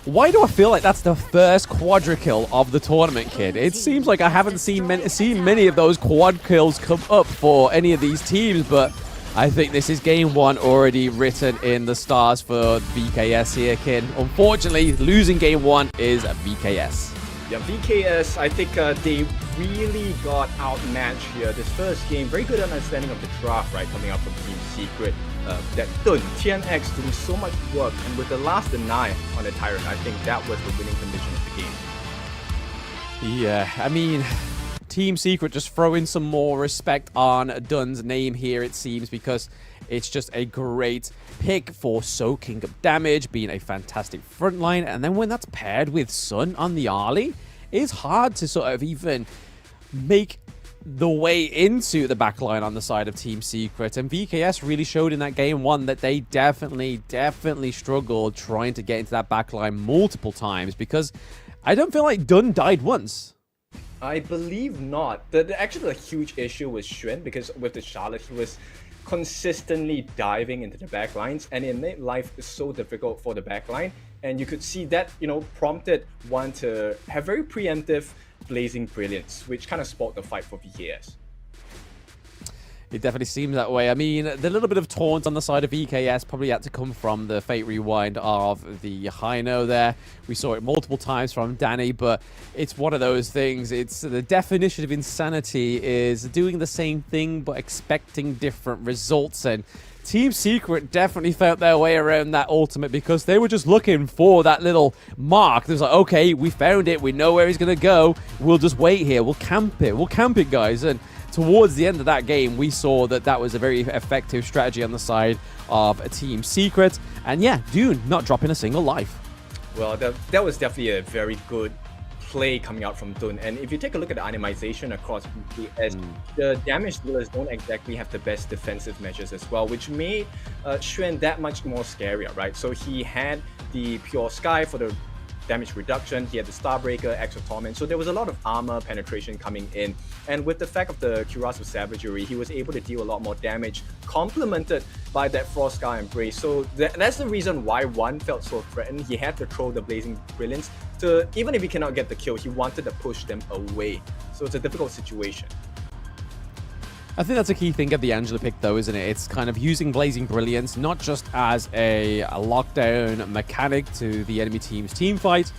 Why do I feel like that's the first quadra kill of the tournament, kid? It seems like I haven't seen many of those quad kills come up for any of these teams, but I think this is game one already written in the stars for VKS here, kid. Unfortunately, losing game one is VKS. Yeah, VKS, I think they really got outmatched here. This first game, very good understanding of the draft, right, coming out from Team Secret. That Dun, TNX doing so much work, and with the last deny on the Tyrant, I think that was the winning condition of the game. Yeah, I mean, Team Secret just throwing some more respect on Dun's name here, it seems, because it's just a great pick for soaking up damage, being a fantastic frontline, and then when that's paired with Sun on the early, it's hard to sort of even make the way into the backline on the side of Team Secret. And VKS really showed in that game one that they definitely struggled trying to get into that backline multiple times, because I don't feel like Dun died once. I believe not. Actually, the huge issue was Xuan, because with the Charlotte, he was consistently diving into the backlines, and it made life so difficult for the backline. And you could see that, prompted one to have very preemptive Blazing Brilliance, which kind of spoiled the fight for VKS. It definitely seems that way. I mean, the little bit of taunt on the side of VKS probably had to come from the Fate Rewind of the Hino there. We saw it multiple times from Danny, but it's one of those things. It's the definition of insanity is doing the same thing but expecting different results. And Team Secret definitely felt their way around that ultimate, because they were just looking for that little mark. It was like, okay, we found it. We know where he's going to go. We'll just wait here. We'll camp it. We'll camp it, guys. And towards the end of that game, we saw that that was a very effective strategy on the side of Team Secret. And yeah, Dune not dropping a single life. Well, that was definitely a very good play coming out from Dun. And if you take a look at the animation across VKS, the damage dealers don't exactly have the best defensive measures as well, which made Xuan that much more scarier, right? So he had the Pure Sky for the damage reduction, he had the Starbreaker, Extra Torment, so there was a lot of armor penetration coming in. And with the fact of the Cuirass of Savagery, he was able to deal a lot more damage, complemented by that Frost Sky Embrace. So that's the reason why one felt so threatened. He had to throw the Blazing Brilliance to, even if he cannot get the kill, he wanted to push them away. So it's a difficult situation. I think that's a key thing of the Angela pick, though, isn't it? It's kind of using Blazing Brilliance not just as a lockdown mechanic to the enemy team's team fight,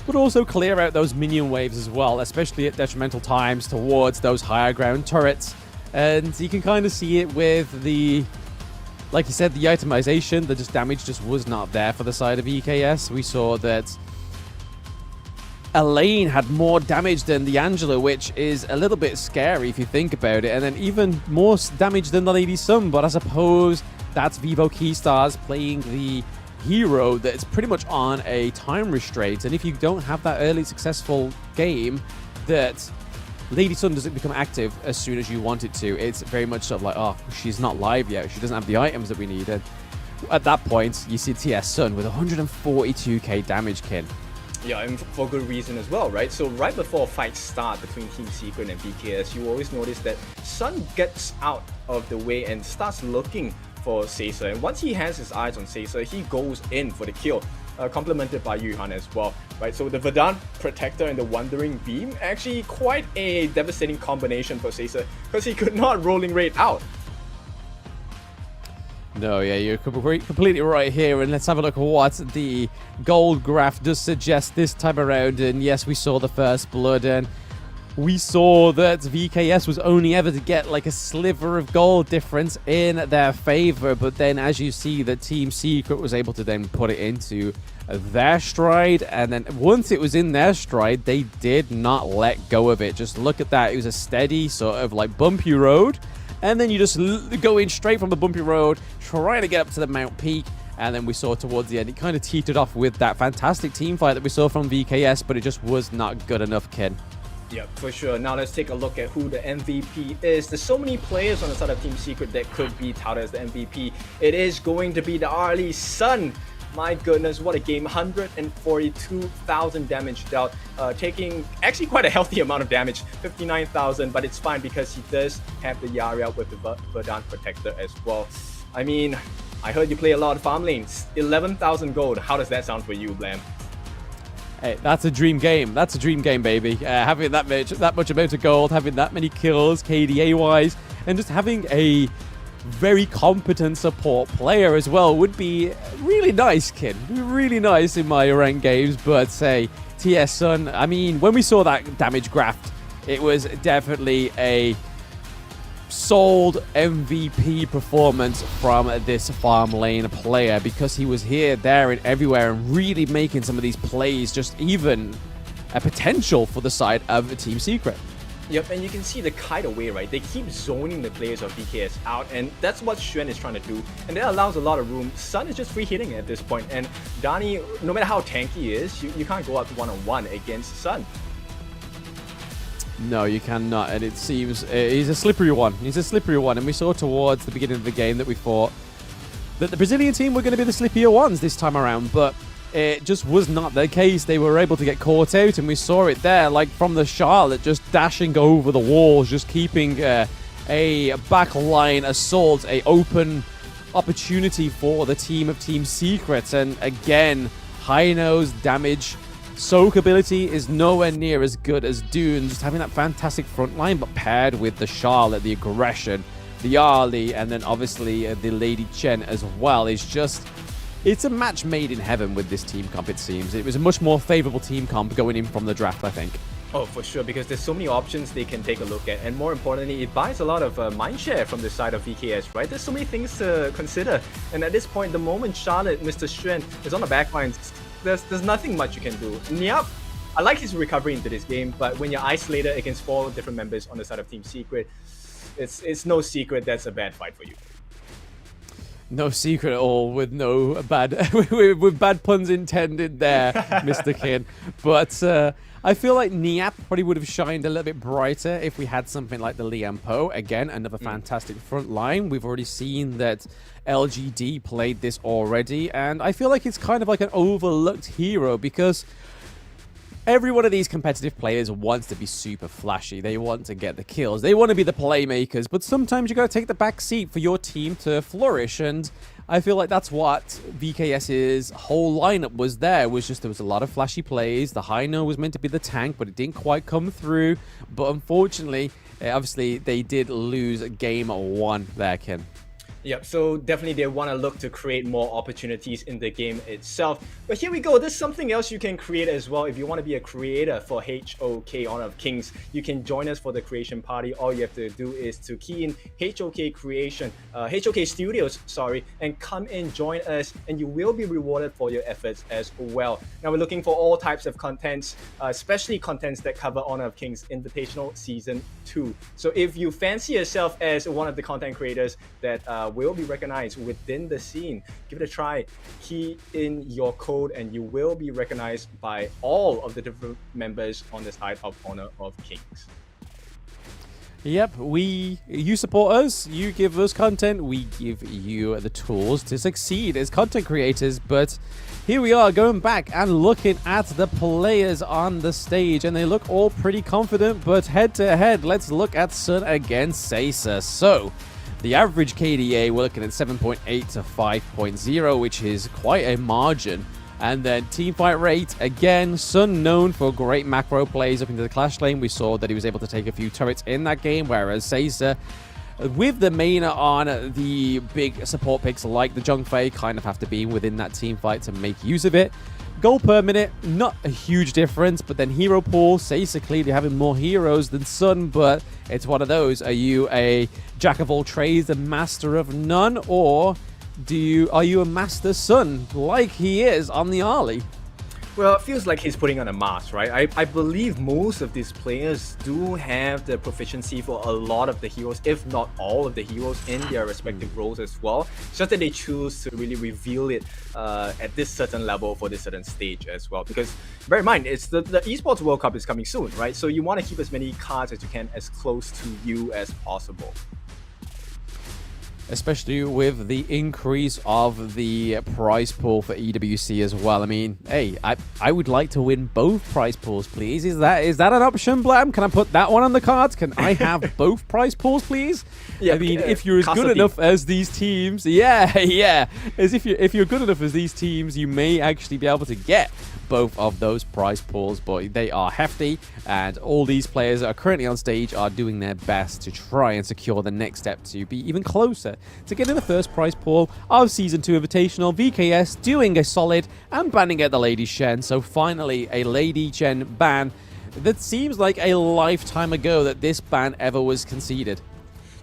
but also clear out those minion waves as well, especially at detrimental times towards those higher ground turrets. And you can kind of see it with the, like you said, the itemization. The damage just was not there for the side of EKS. We saw that Elaine had more damage than the Angela, which is a little bit scary if you think about it, and then even more damage than the Lady Sun. But I suppose that's Vivo Keystars playing the hero that's pretty much on a time restraint, and if you don't have that early successful game, that Lady Sun doesn't become active as soon as you want it to. It's very much sort of like, oh, she's not live yet, she doesn't have the items that we need. And at that point, you see TS Sun with 142k damage, Kin. Yeah, and for good reason as well, right? So right before fights start between Team Secret and VKS, you always notice that Sun gets out of the way and starts looking for Caesar. And once he has his eyes on Caesar, he goes in for the kill, complemented by Yuhan as well, right? So the Verdant Protector and the Wandering Beam, actually quite a devastating combination for Caesar, because he could not rolling rate out. No, yeah, you're completely right here. And let's have a look at what the gold graph does suggest this time around. And yes, we saw the first blood, and we saw that VKS was only ever to get like a sliver of gold difference in their favor. But then as you see, the Team Secret was able to then put it into their stride. And then once it was in their stride, they did not let go of it. Just look at that. It was a steady sort of like bumpy road. And then you just go in straight from the bumpy road, trying to get up to the Mount Peak. And then we saw towards the end, it kind of teetered off with that fantastic team fight that we saw from VKS, but it just was not good enough, Ken. Yeah, for sure. Now let's take a look at who the MVP is. There's so many players on the side of Team Secret that could be touted as the MVP. It is going to be the Arlie Sun. My goodness, what a game. 142,000 damage dealt, taking actually quite a healthy amount of damage, 59,000, but it's fine because he does have the Yaria with the Verdant Protector as well. I mean, I heard you play a lot of farm lanes. 11,000 gold. How does that sound for you, Blam? Hey, that's a dream game. That's a dream game, baby. Having that much amount of gold, having that many kills, KDA-wise, and just having a very competent support player as well would be really nice, kid. Really nice in my ranked games. But say, TS Sun, I mean, when we saw that damage graph, it was definitely a sold MVP performance from this farm lane player, because he was here, there, and everywhere, and really making some of these plays just even a potential for the side of Team Secret. Yep, and you can see the kite away, right? They keep zoning the players of VKS out, and that's what Xuan is trying to do, and that allows a lot of room. Sun is just free hitting at this point, and Dani, no matter how tanky he is, you can't go up one-on-one against Sun. No, you cannot, and it seems he's a slippery one. He's a slippery one, and we saw towards the beginning of the game that we thought that the Brazilian team were going to be the slippier ones this time around, but it just was not the case. They were able to get caught out, and we saw it there, like from the Charlotte, just dashing over the walls, just keeping a backline assault, a open opportunity for the team of Team Secret. And again, Hino's damage soak ability is nowhere near as good as Dune, just having that fantastic front line, but paired with the Charlotte, the aggression, the Ali, and then obviously the Lady Chen as well, is just... It's a match made in heaven with this team comp, it seems. It was a much more favorable team comp going in from the draft, I think. Oh, for sure, because there's so many options they can take a look at, and more importantly, it buys a lot of mindshare from the side of VKS, right? There's so many things to consider, and at this point, the moment Charlotte, Mr. Xuan, is on the backline, there's nothing much you can do. Yep, I like his recovery into this game, but when you're isolated against 4 different members on the side of Team Secret, it's no secret that's a bad fight for you. No secret at all, with no bad with bad puns intended there, Mr. Kid. But I feel like Niap probably would have shined a little bit brighter if we had something like the Liam Poe. Again, another fantastic front line. We've already seen that LGD played this already, and I feel like it's kind of like an overlooked hero, because every one of these competitive players wants to be super flashy. They want to get the kills. They want to be the playmakers, but sometimes you got to take the back seat for your team to flourish, and I feel like that's what VKS's whole lineup was there. Was just there was a lot of flashy plays. The Hino was meant to be the tank, but it didn't quite come through. But unfortunately, obviously, they did lose game 1 there, Ken. Yep, so definitely they want to look to create more opportunities in the game itself. But here we go, there's something else you can create as well. If you want to be a creator for HOK Honor of Kings, you can join us for the creation party. All you have to do is to key in HOK Creation, HOK Studios, sorry, and come and join us, and you will be rewarded for your efforts as well. Now we're looking for all types of contents, especially contents that cover Honor of Kings Invitational Season 2. So if you fancy yourself as one of the content creators that will be recognized within the scene, give it a try. Key in your code and you will be recognized by all of the different members on the side of Honor of Kings. Yep, you support us, you give us content, we give you the tools to succeed as content creators. But here we are going back and looking at the players on the stage, and they look all pretty confident. But head to head, let's look at Sun against Seiza. So the average KDA, we're looking at 7.8 to 5.0, which is quite a margin. And then teamfight rate, again, Sun known for great macro plays up into the clash lane. We saw that he was able to take a few turrets in that game, whereas Seiza, with the Maina on, the big support picks like the Zhongfei kind of have to be within that teamfight to make use of it. Gold per minute, not a huge difference, but then hero pool, Seiza clearly having more heroes than Sun, but it's one of those. Are you a jack of all trades, a master of none, or are you a master Sun like he is on the Ali? Well, it feels like he's putting on a mask, right? I believe most of these players do have the proficiency for a lot of the heroes, if not all of the heroes in their respective roles as well. It's just that they choose to really reveal it at this certain level for this certain stage as well. Because bear in mind, it's the Esports World Cup is coming soon, right? So you want to keep as many cards as you can as close to you as possible. especially with the increase of the prize pool for EWC as well. I mean, hey, I would like to win both prize pools, please. Is that an option, Blam? Can I put that one on the cards? Can I have both prize pools, please? Yeah, I mean, if you're as good enough as these teams, as if you're good enough as these teams, you may actually be able to get both of those prize pools, but they are hefty, and all these players that are currently on stage are doing their best to try and secure the next step to be even closer to getting the first prize pool of Season 2 Invitational. VKS doing a solid and banning at the Lady Shen, so finally a Lady Shen ban that seems like a lifetime ago that this ban ever was conceded.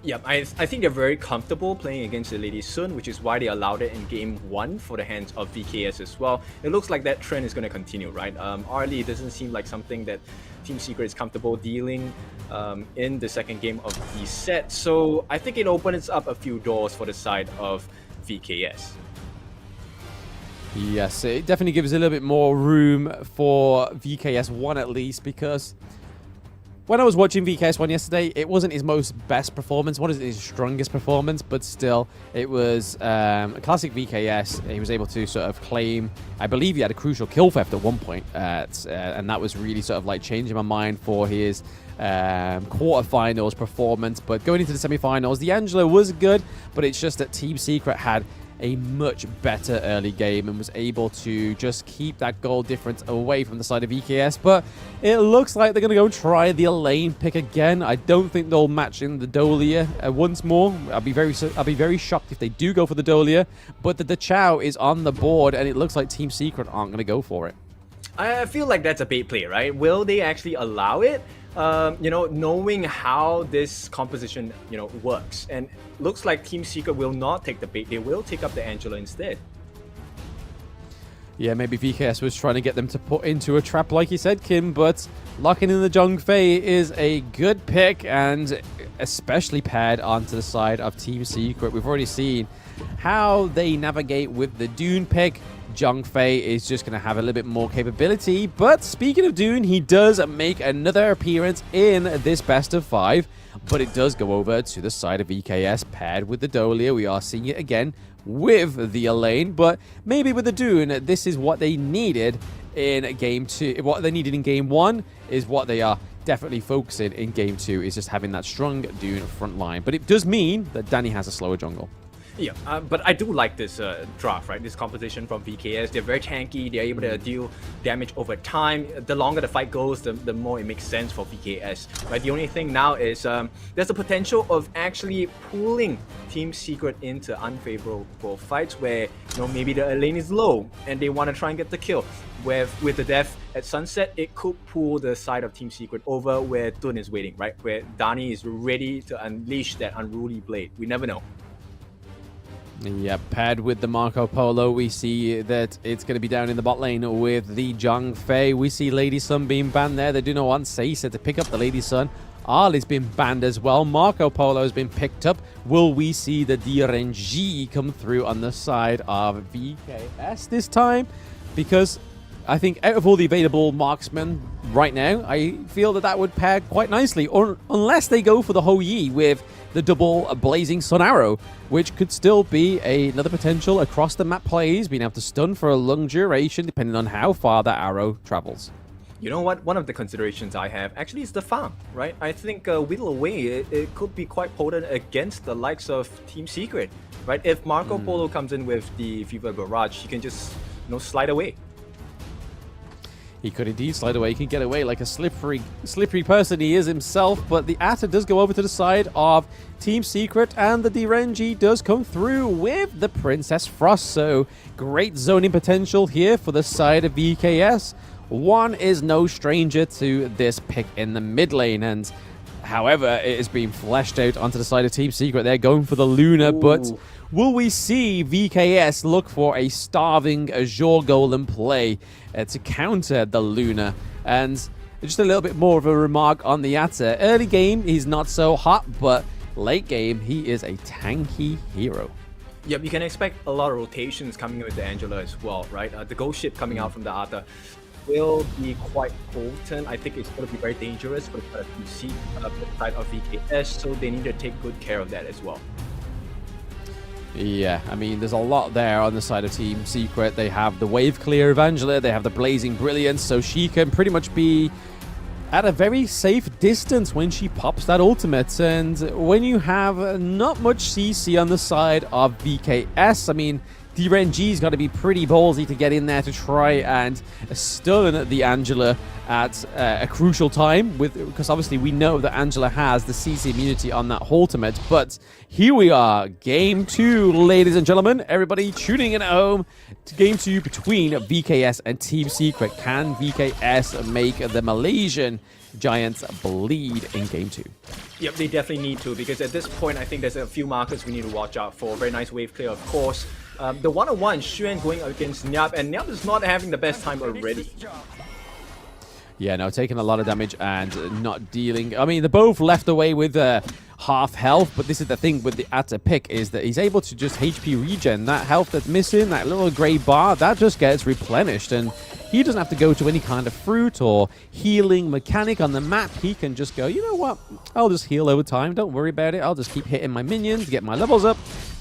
Yeah, I think they're very comfortable playing against the Lady Sun, which is why they allowed it in Game 1 for the hands of VKS as well. It looks like that trend is going to continue, right? Early, it doesn't seem like something that Team Secret is comfortable dealing in the second game of the set. So I think it opens up a few doors for the side of VKS. Yes, it definitely gives a little bit more room for VKS 1 at least, because when I was watching VKS 1 yesterday, it wasn't his best performance, wasn't his strongest performance, but still, it was a classic VKS. He was able to sort of claim, I believe he had a crucial kill theft at one point, and that was really sort of like changing my mind for his quarterfinals performance. But going into the semifinals, the Angela was good, but it's just that Team Secret had a much better early game and was able to just keep that goal difference away from the side of EKS. But it looks like they're going to go try the Elaine pick again. I don't think they'll match in the Dolia once more. I'll be very shocked if they do go for the Dolia. But the Chow is on the board, and it looks like Team Secret aren't going to go for it. I feel like that's a bait play, right? Will they actually allow it? Knowing how this composition, works. And looks like Team Secret will not take the bait. They will take up the Angela instead. Yeah, maybe VKS was trying to get them to put into a trap, like you said, Kim, but locking in the Zhong Fei is a good pick, and especially paired onto the side of Team Secret. We've already seen how they navigate with the Dune pick. Zhong Fei is just going to have a little bit more capability. But speaking of Dune, he does make another appearance in this best of 5. But it does go over to the side of EKS paired with the Dolia. We are seeing it again with the Elaine. But maybe with the Dune, this is what they needed in Game 2. What they needed in Game 1 is what they are definitely focusing in Game 2, is just having that strong Dune front line. But it does mean that Danny has a slower jungle. Yeah, but I do like this draft, right? This composition from VKS. They're very tanky. They're able to deal damage over time. The longer the fight goes, the more it makes sense for VKS, right? The only thing now is there's a potential of actually pulling Team Secret into unfavorable fights where, maybe the lane is low and they want to try and get the kill. With the death at Sunset, it could pull the side of Team Secret over where Dun is waiting, right? Where Dani is ready to unleash that unruly blade. We never know. Yeah, paired with the Marco Polo, we see that it's going to be down in the bot lane with the Zhong Fei. We see Lady Sun being banned there. They do not want Seisa to pick up the Lady Sun. Arlie's been banned as well. Marco Polo has been picked up. Will we see the DRNG come through on the side of VKS this time? Because I think out of all the available marksmen right now, I feel that would pair quite nicely. Or unless they go for the Ho Yi with the double Blazing Sun Arrow, which could still be another potential across the map plays, being able to stun for a long duration depending on how far that arrow travels. You know what? One of the considerations I have actually is the farm, right? I think Whittle Away, it could be quite potent against the likes of Team Secret, right? If Marco Polo comes in with the Fever Barrage, he can just, slide away. He could indeed slide away. He can get away like a slippery person he is himself. But the Atta does go over to the side of Team Secret, and the DRNG does come through with the Princess Frost. So great zoning potential here for the side of VKS. One is no stranger to this pick in the mid lane, and however, it is being fleshed out onto the side of Team Secret. They're going for the Luna, but will we see VKS look for a starving Azure Golem play to counter the Luna? And just a little bit more of a remark on the Atta. Early game, he's not so hot, but late game, he is a tanky hero. Yep, you can expect a lot of rotations coming with the Angela as well, right? The Ghost Ship coming out from the Atta will be quite potent. I think it's going to be very dangerous for the side of VKS, so they need to take good care of that as well. Yeah, I mean, there's a lot there on the side of Team Secret. They have the Wave Clear of Angela, they have the Blazing Brilliance, so she can pretty much be at a very safe distance when she pops that ultimate. And when you have not much CC on the side of VKS, I mean, DRNG's got to be pretty ballsy to get in there to try and stun the Angela at a crucial time, because obviously we know that Angela has the CC immunity on that ultimate. But here we are, game 2, ladies and gentlemen. Everybody tuning in at home to game 2 between VKS and Team Secret. Can VKS make the Malaysian Giants bleed in game 2? Yep, they definitely need to, because at this point, I think there's a few markers we need to watch out for. Very nice wave clear, of course. The one-on-one, Xuan going against Nyap, and Nyap is not having the best time already. Yeah, no, taking a lot of damage and not dealing. I mean, they're both left away with half health, but this is the thing with the Atta pick, is that he's able to just HP regen. That health that's missing, that little grey bar, that just gets replenished, and he doesn't have to go to any kind of fruit or healing mechanic on the map. He can just go, you know what, I'll just heal over time, don't worry about it, I'll just keep hitting my minions, get my levels up,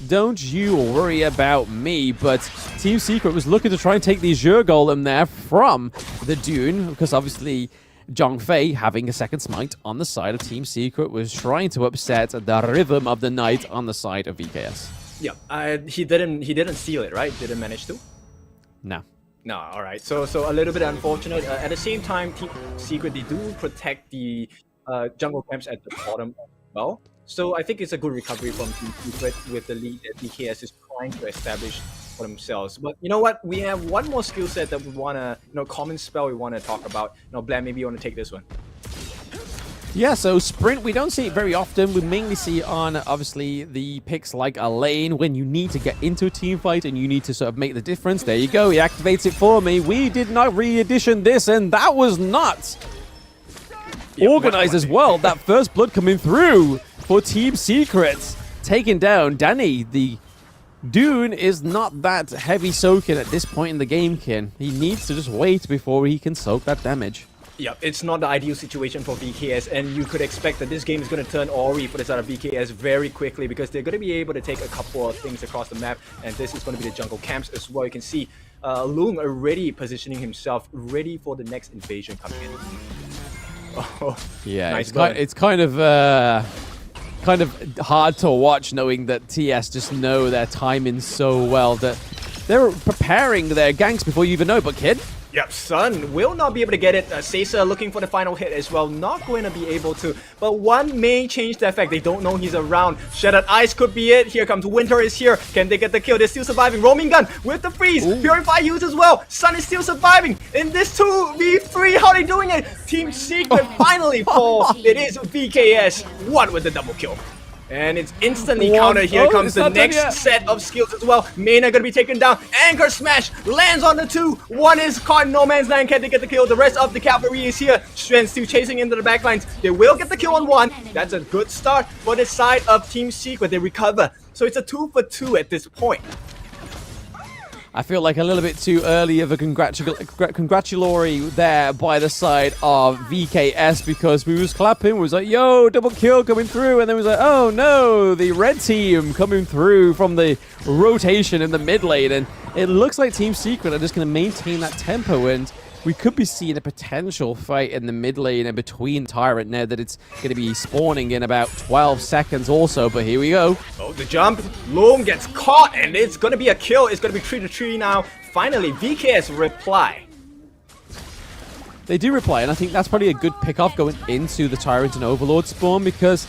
don't you worry about me. But Team Secret was looking to try and take the Azure Golem there from the Dune, because obviously Zhongfei, having a second smite on the side of Team Secret, was trying to upset the rhythm of the night on the side of VKS. Yeah, he didn't steal it, right? Didn't manage to? No. No, all right. So a little bit unfortunate. At the same time, Team Secret, they do protect the jungle camps at the bottom as well. So I think it's a good recovery from Team Secret with the lead that VKS is trying to establish for themselves. But you know what? We have one more skill set that we want to, common spell we want to talk about. Blam, maybe you want to take this one. Yeah, so Sprint, we don't see it very often. We mainly see it on, obviously, the picks like a lane when you need to get into a team fight and you need to sort of make the difference. There you go, he activates it for me. We did not re-edition this, and that was not organized as well. That first blood coming through for Team Secret, taking down Danny. The Dune is not that heavy soaking at this point in the game, Kin. He needs to just wait before he can soak that damage. Yep, it's not the ideal situation for VKS, and you could expect that this game is going to turn Ori for the side of VKS very quickly, because they're going to be able to take a couple of things across the map, and this is going to be the jungle camps as well. You can see Loom already positioning himself, ready for the next invasion coming in. Oh, yeah, nice it's kind of hard to watch, knowing that TS just know their timing so well that they're preparing their ganks before you even know. But Kid? Yep, Sun will not be able to get it. Sesa looking for the final hit as well, not going to be able to. But one may change the effect. They don't know he's around. Shattered Ice could be it. Here comes Winter is here. Can they get the kill? They're still surviving. Roaming Gun with the freeze. Ooh. Purify use as well. Sun is still surviving. In this 2v3, how are they doing it? Team Secret finally falls. It is VKS. What with the double kill? And it's instantly countered. Here comes the next set of skills as well. Mena gonna be taken down. Anchor smash lands on the 2. One is caught in no man's land. Can they get the kill? The rest of the cavalry is here. Xuan still chasing into the backlines. They will get the kill on 1. That's a good start for the side of Team Secret. They recover. So it's a 2 for 2 at this point. I feel like a little bit too early of a congratulatory there by the side of VKS, because we was clapping, we was like, yo, double kill coming through, and then we was like, oh no, the red team coming through from the rotation in the mid lane, and it looks like Team Secret are just going to maintain that tempo, and we could be seeing a potential fight in the mid lane and between Tyrant now that it's going to be spawning in about 12 seconds also, but here we go. Oh, the jump. Loam gets caught, and it's going to be a kill. It's going to be 3-3 now. Finally, VKS reply. They do reply, and I think that's probably a good pick-off going into the Tyrant and Overlord spawn, because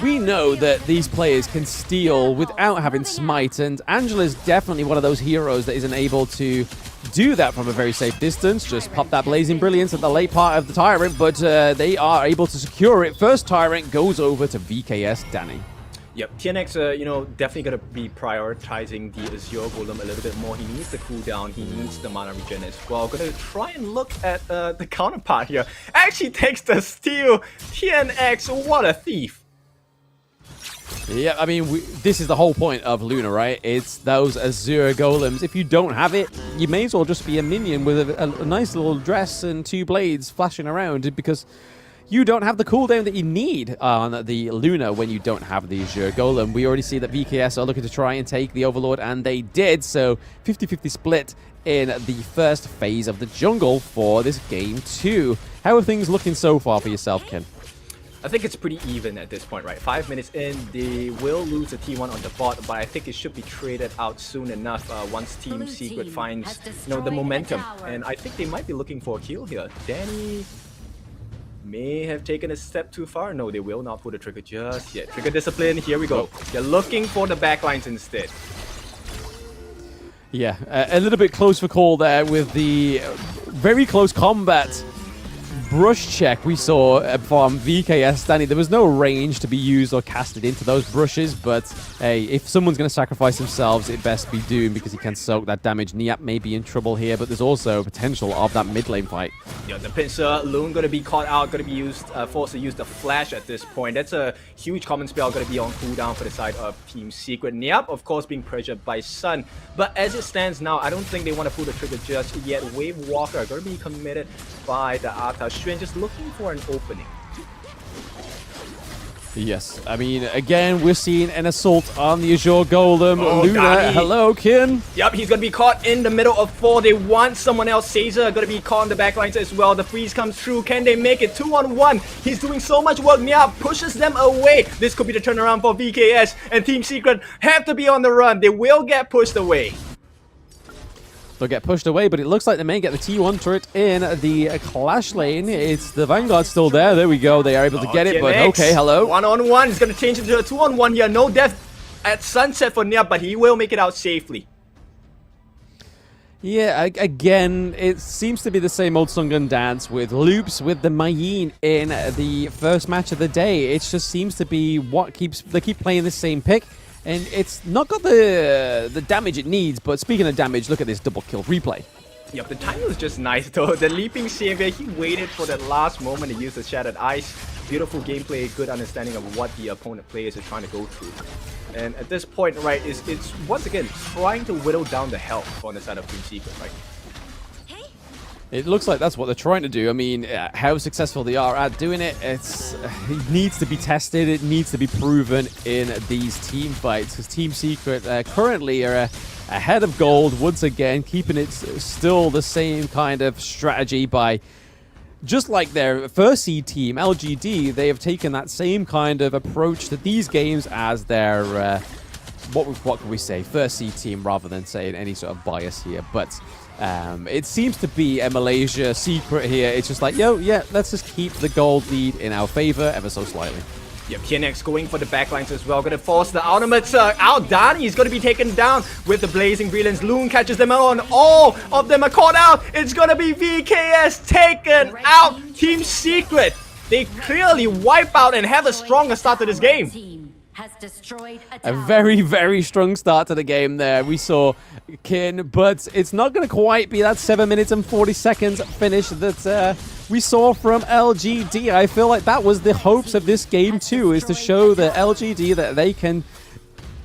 we know that these players can steal without having smite, and Angela is definitely one of those heroes that isn't able to do that from a very safe distance. Just pop that Blazing Brilliance at the late part of the Tyrant, but they are able to secure it. First Tyrant goes over to VKS Danny. Yep, TNX, definitely going to be prioritizing the Azure Golem a little bit more. He needs the cooldown, he needs the mana regen as well. Going to try and look at the counterpart here. Actually takes the steal. TNX, what a thief. Yeah, I mean, this is the whole point of Luna, right? It's those Azure Golems. If you don't have it, you may as well just be a minion with a nice little dress and 2 blades flashing around, because you don't have the cooldown that you need on the Luna when you don't have the Azure Golem. We already see that VKS are looking to try and take the Overlord, and they did. So 50-50 split in the first phase of the jungle for this game 2. How are things looking so far for yourself, Ken? I think it's pretty even at this point, right? 5 minutes in, they will lose the T1 on the bot, but I think it should be traded out soon enough once Team Secret finds, the momentum. And I think they might be looking for a kill here. Danny may have taken a step too far. No, they will not pull the trigger just yet. Trigger discipline, here we go. They're looking for the backlines instead. Yeah, a little bit close for call there with the very close combat brush check we saw from VKS Danny. There was no range to be used or casted into those brushes, but hey, if someone's going to sacrifice themselves, it best be Doom because he can soak that damage. Niap may be in trouble here, but there's also potential of that mid lane fight. Yeah, the pincer, Loon going to be caught out, going to be used, forced to use the flash at this point. That's a huge common spell going to be on cooldown for the side of Team Secret. Niap, of course, being pressured by Sun, but as it stands now, I don't think they want to pull the trigger just yet. Wave Walker going to be committed by the Arta. Xuan just looking for an opening. Yes, I mean, again, we're seeing an assault on the Azure Golem. Oh, Luna, Dani. hello, Kin. Yep, he's going to be caught in the middle of 4. They want someone else. Caesar going to be caught in the backlines as well. The freeze comes through. Can they make it? 2-on-1. He's doing so much work. Niap pushes them away. This could be the turnaround for VKS. And Team Secret have to be on the run. They will get pushed away. They'll get pushed away, but it looks like they may get the T1 turret in the Clash lane. It's the Vanguard still there. There we go. They are able to get it, but okay, hello. 1-on-1. He's going to change into a 2-on-1 here. No death at sunset for Niap, but he will make it out safely. Yeah, again, it seems to be the same old song and dance with Loops, with the Mayin in the first match of the day. It just seems to be what they keep playing the same pick. And it's not got the damage it needs, but speaking of damage, look at this double kill replay. Yep, the timing was just nice though. The Leaping Savior, he waited for that last moment to use the Shattered Ice. Beautiful gameplay, good understanding of what the opponent players are trying to go through. And at this point, right, it's once again trying to whittle down the health on the side of Team Secret, right? It looks like that's what they're trying to do. I mean, how successful they are at doing it, it needs to be tested. It needs to be proven in these team fights. Because Team Secret currently are ahead of gold once again, keeping it still the same kind of strategy by, just like their first seed team, LGD, they have taken that same kind of approach to these games as their, what can we say, first seed team rather than saying any sort of bias here. But it seems to be a Malaysia secret here. It's just like, yo, yeah, let's just keep the gold lead in our favor ever so slightly. Yep, TNX going for the backlines as well. Going to force the ultimates out. Dani is going to be taken down with the Blazing Brilliance. Loon catches them on. All of them are caught out. It's going to be VKS taken out. Team Secret, they clearly wipe out and have a stronger start to this game. A very, very strong start to the game there. We saw Kin, but it's not going to quite be that 7 minutes and 40 seconds finish that we saw from LGD. I feel like that was the hopes of this game too, is to show the LGD that they can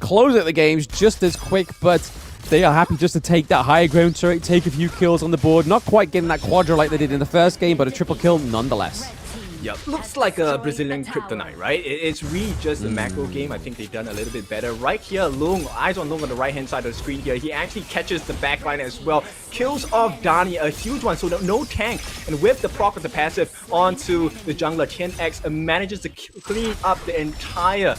close out the games just as quick, but they are happy just to take that higher ground turret, take a few kills on the board. Not quite getting that quadra like they did in the first game, but a triple kill nonetheless. Yep, looks like a Brazilian kryptonite, right? It's really just a macro game. I think they've done a little bit better. Right here, Lung, eyes on Lung on the right-hand side of the screen here. He actually catches the backline as well. Kills off Dani, a huge one, so no tank. And with the proc of the passive onto the jungler, 10x manages to clean up the entire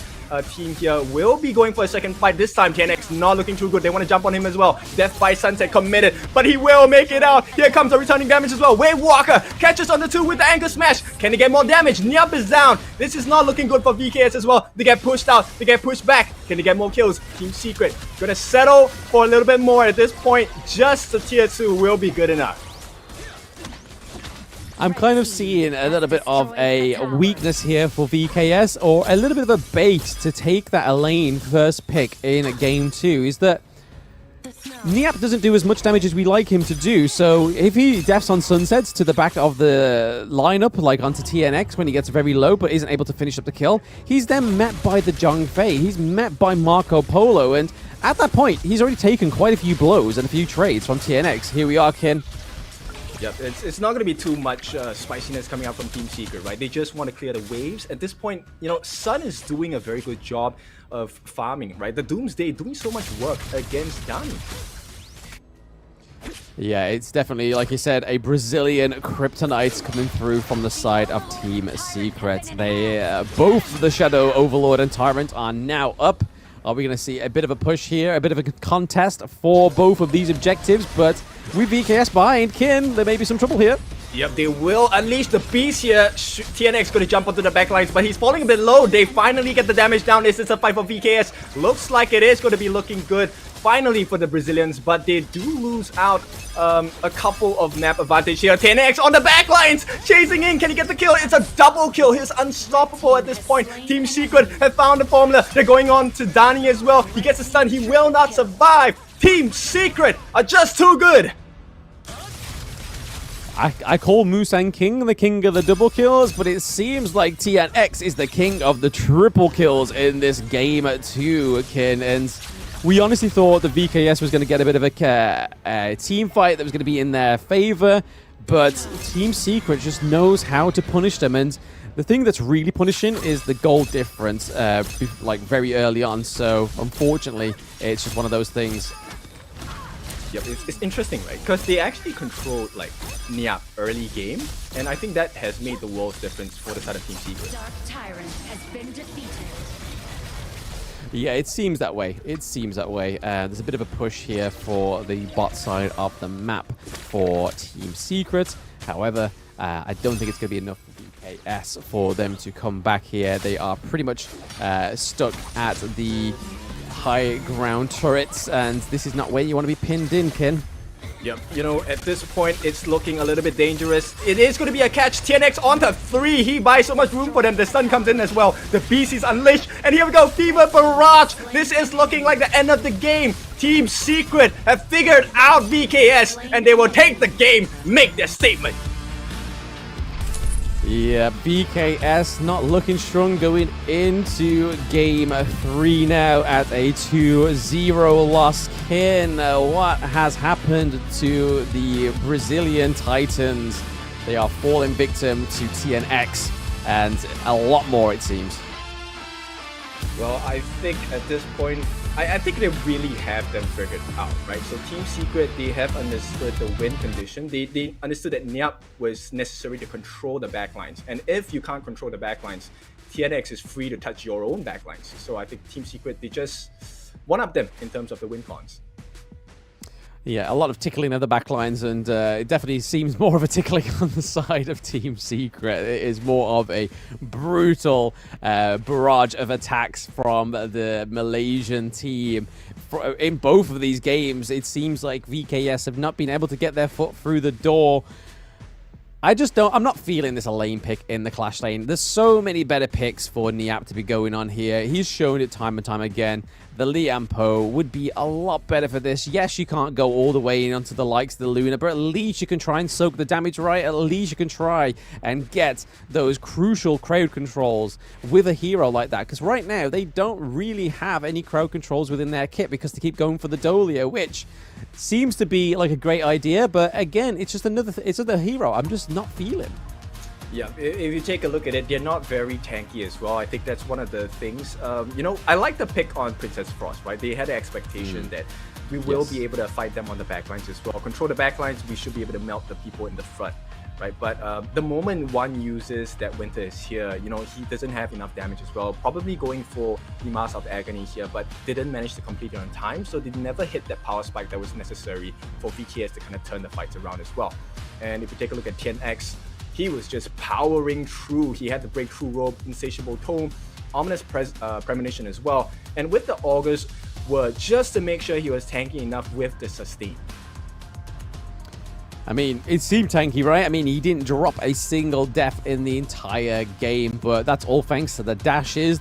team here. Will be going for a second fight. This time, 10x not looking too good. They want to jump on him as well. Death by Sunset committed, but he will make it out. Here comes the returning damage as well. Wave Walker catches on the 2 with the anchor smash. Can they get more damage? Niap is down. This is not looking good for VKS as well. They get pushed out. They get pushed back. Can they get more kills? Team Secret gonna settle for a little bit more at this point. Just a tier 2 will be good enough. I'm kind of seeing a little bit of a weakness here for VKS, or a little bit of a bait to take that Elaine first pick in game 2, is that Niap doesn't do as much damage as we like him to do, so if he deaths on Sunsets to the back of the lineup, like onto TNX when he gets very low but isn't able to finish up the kill, he's then met by the Zhang Fei, he's met by Marco Polo, and at that point, he's already taken quite a few blows and a few trades from TNX. Here we are, Kin. Yep, it's not going to be too much spiciness coming out from Team Secret, right? They just want to clear the waves. At this point, you know, Sun is doing a very good job of farming, right? The Doomsday doing so much work against Dani. Yeah, it's definitely, like you said, a Brazilian kryptonite coming through from the side of Team Secret. They both the Shadow Overlord and Tyrant are now up. Are we going to see a bit of a push here, a bit of a contest for both of these objectives? But with VKS behind Kin, there may be some trouble here. Yep, they will unleash the beast here. TNX going to jump onto the backlines, but he's falling a bit low. They finally get the damage down. Is this a fight for VKS? Looks like it is going to be looking good finally for the Brazilians, but they do lose out a couple of map advantage here. TNX on the backlines, chasing in. Can he get the kill? It's a double kill. He's unstoppable at this point. Team Secret have found the formula. They're going on to Dani as well. He gets a stun. He will not survive. Team Secret are just too good. I call Musang King the king of the double kills, but it seems like TNX is the king of the triple kills in this game too, Kin. And we honestly thought the VKS was going to get a bit of a team fight that was going to be in their favor, but Team Secret just knows how to punish them. And the thing that's really punishing is the gold difference, like very early on. So unfortunately, it's just one of those things. Yep, it's interesting, right? Because they actually controlled like Niap early game, and I think that has made the world's difference for the side of Team Secret. Dark Tyrant has been defeated. Yeah, it seems that way. It seems that way. There's a bit of a push here for the bot side of the map for Team Secret. However, I don't think it's going to be enough for VKS for them to come back here. They are pretty much stuck at the high ground turrets, and this is not where you want to be pinned in, Kin. Yep, you know, at this point, it's looking a little bit dangerous. It is going to be a catch. TNX onto 3. He buys so much room for them. The stun comes in as well. The beast is unleashed. And here we go. Fever Barrage. This is looking like the end of the game. Team Secret have figured out VKS, and they will take the game, make their statement. Yeah, BKS not looking strong going into game 3 now at a 2-0 loss. Kin, what has happened to the Brazilian Titans? They are falling victim to TNX and a lot more, it seems. Well, I think at this point, I think they really have them figured out, right? So Team Secret, they have understood the win condition. They understood that Niap was necessary to control the backlines. And if you can't control the backlines, TNX is free to touch your own backlines. So I think Team Secret, they just one-up them in terms of the win cons. Yeah, a lot of tickling of the backlines, and it definitely seems more of a tickling on the side of Team Secret. It is more of a brutal barrage of attacks from the Malaysian team. In both of these games, it seems like VKS have not been able to get their foot through the door. I'm not feeling this a lane pick in the Clash lane. There's so many better picks for Niap to be going on here. He's shown it time and time again. The Liampo would be a lot better for this. Yes, you can't go all the way in onto the likes of the Luna, but at least you can try and soak the damage right. At least you can try and get those crucial crowd controls with a hero like that. Because right now, they don't really have any crowd controls within their kit because they keep going for the Dolia, which seems to be like a great idea. But again, it's just it's another hero I'm just not feeling. Yeah, if you take a look at it, they're not very tanky as well. I think that's one of the things. You know, I like the pick on Princess Frost, right? They had the expectation that we will be able to fight them on the backlines as well. Control the backlines, we should be able to melt the people in the front, right? But the moment one uses that Winter is here, you know, he doesn't have enough damage as well. Probably going for the Mask of Agony here, but didn't manage to complete it on time, so they never hit that power spike that was necessary for VKS to kind of turn the fights around as well. And if you take a look at TNX, he was just powering through. He had the Breakthrough Robe, Insatiable Tome, Ominous Premonition as well. And with the Augurs were just to make sure he was tanky enough with the Sustain. I mean, it seemed tanky, right? I mean, he didn't drop a single death in the entire game, but that's all thanks to the dashes.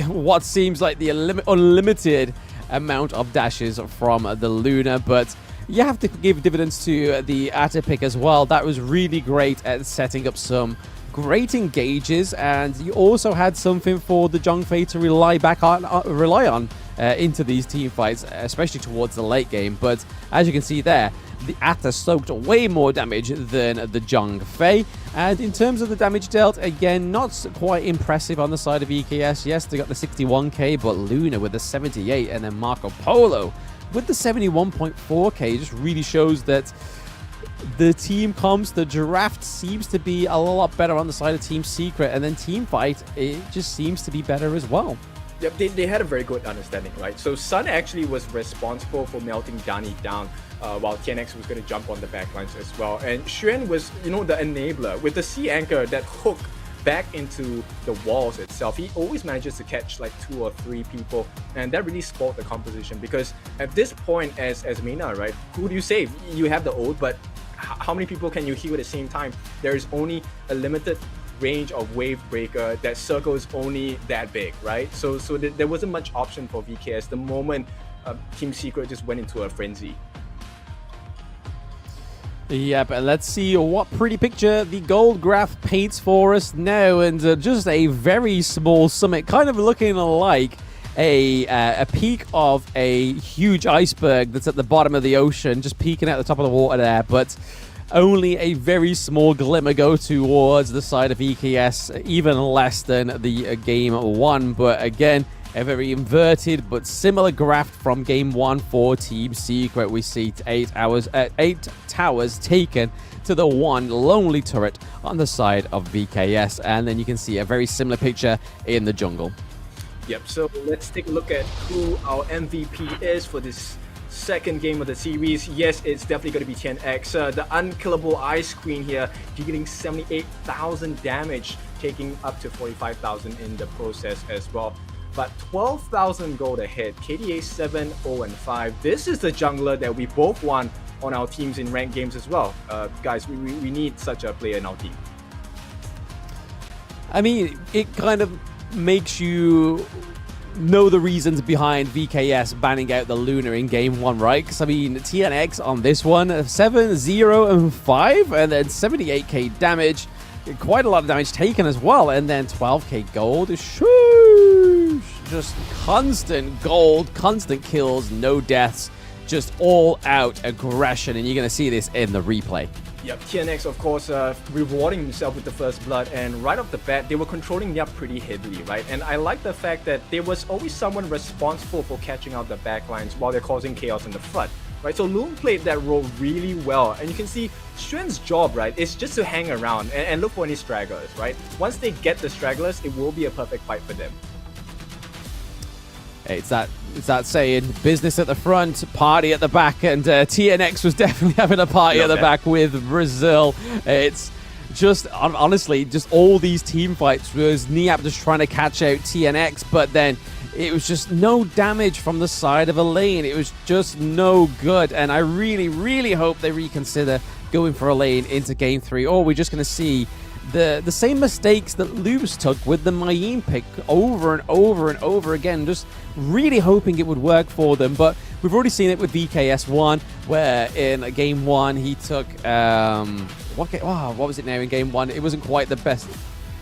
What seems like the unlimited amount of dashes from the Luna, but you have to give dividends to the Atta pick as well. That was really great at setting up some great engages, and you also had something for the Zhongfei to rely on into these team fights, especially towards the late game. But as you can see there, the Atta soaked way more damage than the Zhongfei. And in terms of the damage dealt, again, not quite impressive on the side of EKS. Yes, they got the 61k, but Luna with the 78, and then Marco Polo with the 71.4k just really shows that the team comps, the draft seems to be a lot better on the side of Team Secret, and then Team Fight, it just seems to be better as well. Yep, they had a very good understanding, right? So Sun actually was responsible for melting Dani down, while TNX was going to jump on the backlines as well. And Xuan was, the enabler. With the C anchor that hook back into the walls itself, he always manages to catch like 2 or 3 people, and that really spoiled the composition, because at this point as Mena, right, who do you save? You have the ult, but how many people can you heal at the same time? There is only a limited range of wave breaker. That circle is only that big, right? So there wasn't much option for VKS the moment Team Secret just went into a frenzy. Yeah, but let's see what pretty picture the gold graph paints for us now, and just a very small summit, kind of looking like a peak of a huge iceberg that's at the bottom of the ocean, just peeking out the top of the water there, but only a very small glimmer go towards the side of EKS, even less than the game 1. But again, a very inverted but similar graph from game 1 for Team Secret. We see 8 towers taken to the 1 lonely turret on the side of VKS, and then you can see a very similar picture in the jungle. Yep, so let's take a look at who our MVP is for this second game of the series. Yes, it's definitely going to be 10x. The unkillable Ice Queen here, dealing 78,000 damage, taking up to 45,000 in the process as well. But 12,000 gold ahead. KDA 7-0-5. This is the jungler that we both won on our teams in ranked games as well. Guys, we need such a player in our team. I mean, it kind of makes you know the reasons behind VKS banning out the Luna in game 1, right? Because I mean, TNX on this one, 7-0-5, and then 78k damage, quite a lot of damage taken as well, and then 12k gold. Shoosh! Just constant gold, constant kills, no deaths, just all out aggression, and you're going to see this in the replay. Yep, TNX, of course, rewarding himself with the first blood, and right off the bat, they were controlling Nyap pretty heavily, right? And I like the fact that there was always someone responsible for catching out the backlines while they're causing chaos in the front, right? So Loom played that role really well, and you can see Xuan's job, right, is just to hang around and look for any stragglers, right? Once they get the stragglers, it will be a perfect fight for them. It's that saying, business at the front, party at the back, and TNX was definitely having a party at the back with Brazil. It's just, honestly, just all these team fights was Niap just trying to catch out TNX, but then it was just no damage from the side of a lane. It was just no good, and I really, really hope they reconsider going for a lane into game 3, or we're just going to see the same mistakes that Lubes took with the Mayim pick over and over and over again, just really hoping it would work for them. But we've already seen it with VKS1, where in game 1 he took what was it now in game 1? It wasn't quite the best.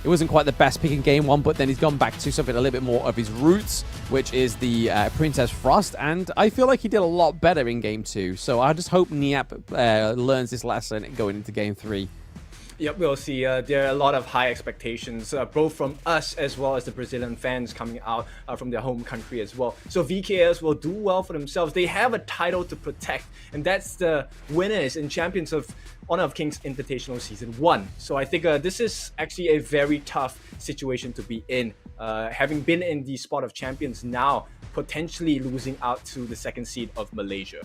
It wasn't quite the best pick in game 1, but then he's gone back to something a little bit more of his roots, which is the Princess Frost, and I feel like he did a lot better in game 2. So I just hope Niap learns this lesson going into game 3. Yep, we'll see. There are a lot of high expectations, both from us as well as the Brazilian fans coming out from their home country as well. So VKS will do well for themselves. They have a title to protect, and that's the winners and champions of Honor of Kings Invitational Season 1. So I think this is actually a very tough situation to be in. Having been in the spot of champions now, potentially losing out to the second seed of Malaysia.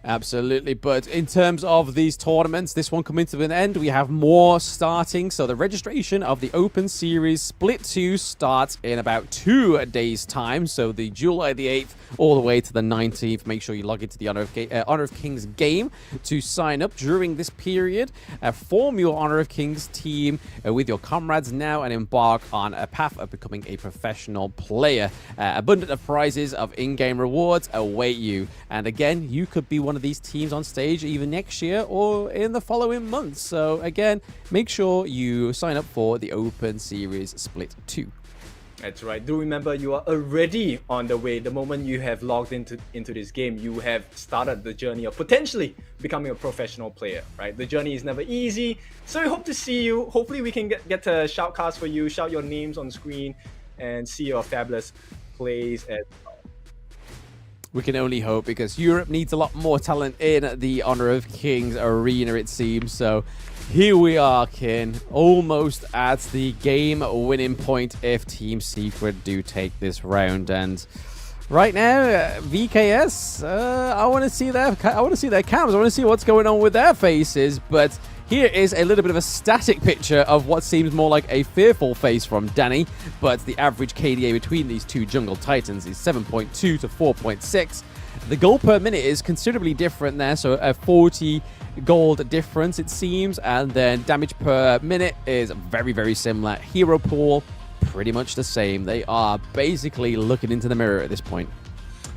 Absolutely. But in terms of these tournaments, this one coming to an end, we have more starting. So the registration of the Open Series Split 2 starts in about 2 days' time. So the July the 8th all the way to the 19th. Make sure you log into the Honor of Kings game to sign up during this period. Form your Honor of Kings team with your comrades now and embark on a path of becoming a professional player. Abundant of prizes of in-game rewards await you. And again, you could be one of these teams on stage either next year or in the following months. So again, make sure you sign up for the Open Series Split 2. That's right. Do remember, you are already on the way. The moment you have logged into this game, you have started the journey of potentially becoming a professional player, right? The journey is never easy. So we hope to see you. Hopefully we can get a shoutcast for you, shout your names on screen, and see your fabulous plays as well. We can only hope, because Europe needs a lot more talent in the Honor of Kings arena, it seems. So here we are, Kin, almost at the game winning point if Team Secret do take this round. And right now, VKS, I want to see their cams. I want to see what's going on with their faces. But here is a little bit of a static picture of what seems more like a fearful face from Danny. But the average KDA between these two jungle titans is 7.2 to 4.6. The gold per minute is considerably different there, so a 40 gold difference it seems, and then damage per minute is very, very similar. Hero pool, pretty much the same. They are basically looking into the mirror at this point.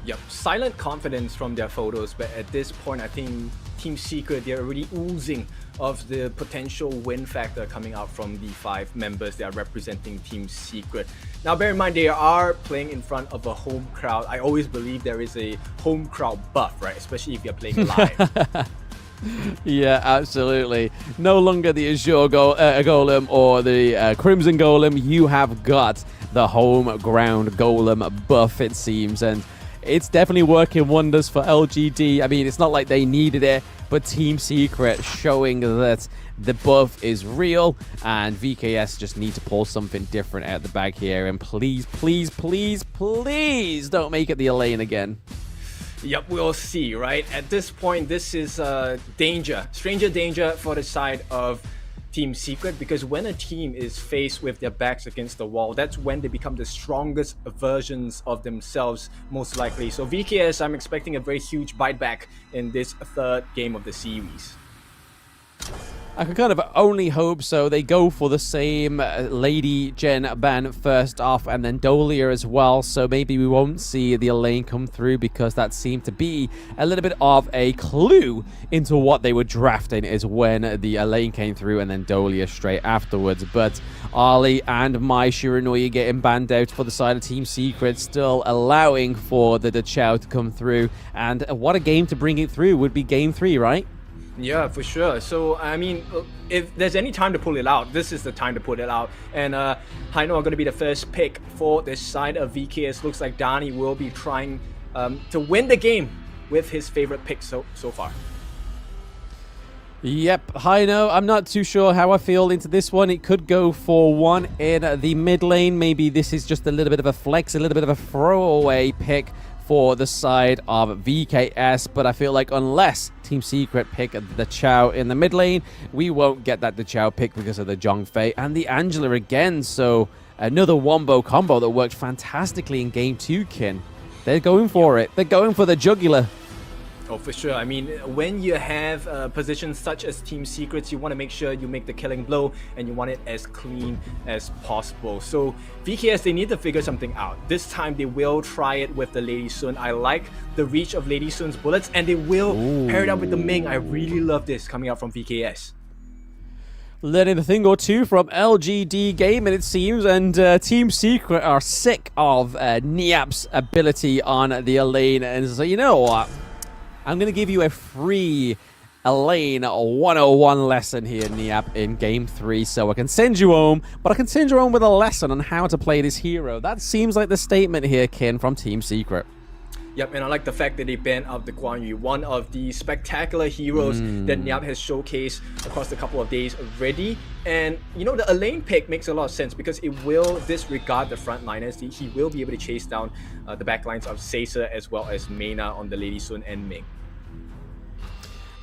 Yep, silent confidence from their photos, but at this point, I think Team Secret, they're already oozing of the potential win factor coming out from the 5 members that are representing Team Secret. Now, bear in mind, they are playing in front of a home crowd. I always believe there is a home crowd buff, right? Especially if you're playing live. Yeah, absolutely. No longer the Azure Golem or the Crimson Golem. You have got the home ground Golem buff, it seems. And it's definitely working wonders for LGD. I mean, it's not like they needed it, but Team Secret showing that the buff is real, and VKS just need to pull something different out the bag here. And please, please, please, please don't make it the Elaine again. Yep, we'll see, right? At this point, this is danger, stranger danger for the side of Team Secret, because when a team is faced with their backs against the wall, that's when they become the strongest versions of themselves, most likely. So VKS, I'm expecting a very huge bite back in this 3rd game of the series. I can kind of only hope so. They go for the same Lady Gen ban first off, and then Dolia as well. So maybe we won't see the Elaine come through, because that seemed to be a little bit of a clue into what they were drafting, is when the Elaine came through and then Dolia straight afterwards. But Ali and Mai Shiranui getting banned out for the side of Team Secret, still allowing for the Chao to come through. And what a game to bring it through would be game 3, right? Yeah, for sure. So, I mean, if there's any time to pull it out, this is the time to pull it out. And Haino are going to be the first pick for this side of VKS. Looks like Dani will be trying to win the game with his favorite pick so far. Yep, Haino, I'm not too sure how I feel into this one. It could go for 1 in the mid lane. Maybe this is just a little bit of a flex, a little bit of a throwaway pick for the side of VKS, but I feel like unless Team Secret pick the Chao in the mid lane, we won't get that Chao pick because of the Zhongfei and the Angela again. So another wombo combo that worked fantastically in game 2, Kin. They're going for it. They're going for the jugular. Oh, for sure. I mean, when you have positions such as Team Secrets, you want to make sure you make the killing blow, and you want it as clean as possible. So VKS, they need to figure something out. This time they will try it with the Lady Sun. I like the reach of Lady Sun's bullets, and they will pair it up with the Ming. I really love this coming out from VKS. Learning a thing or two from LGD Gaming, it seems, and Team Secret are sick of Niap's ability on the Elaine, and so you know what? I'm going to give you a free Elaine 101 lesson here, Niap, in game 3. So I can send you home, but I can send you home with a lesson on how to play this hero. That seems like the statement here, Kin, from Team Secret. Yep, and I like the fact that they banned out the Guan Yu, one of the spectacular heroes that Niap has showcased across a couple of days already. And, you know, the Elaine pick makes a lot of sense because it will disregard the frontliners. He will be able to chase down the backlines of Caesar as well as Mena on the Lady Sun and Ming.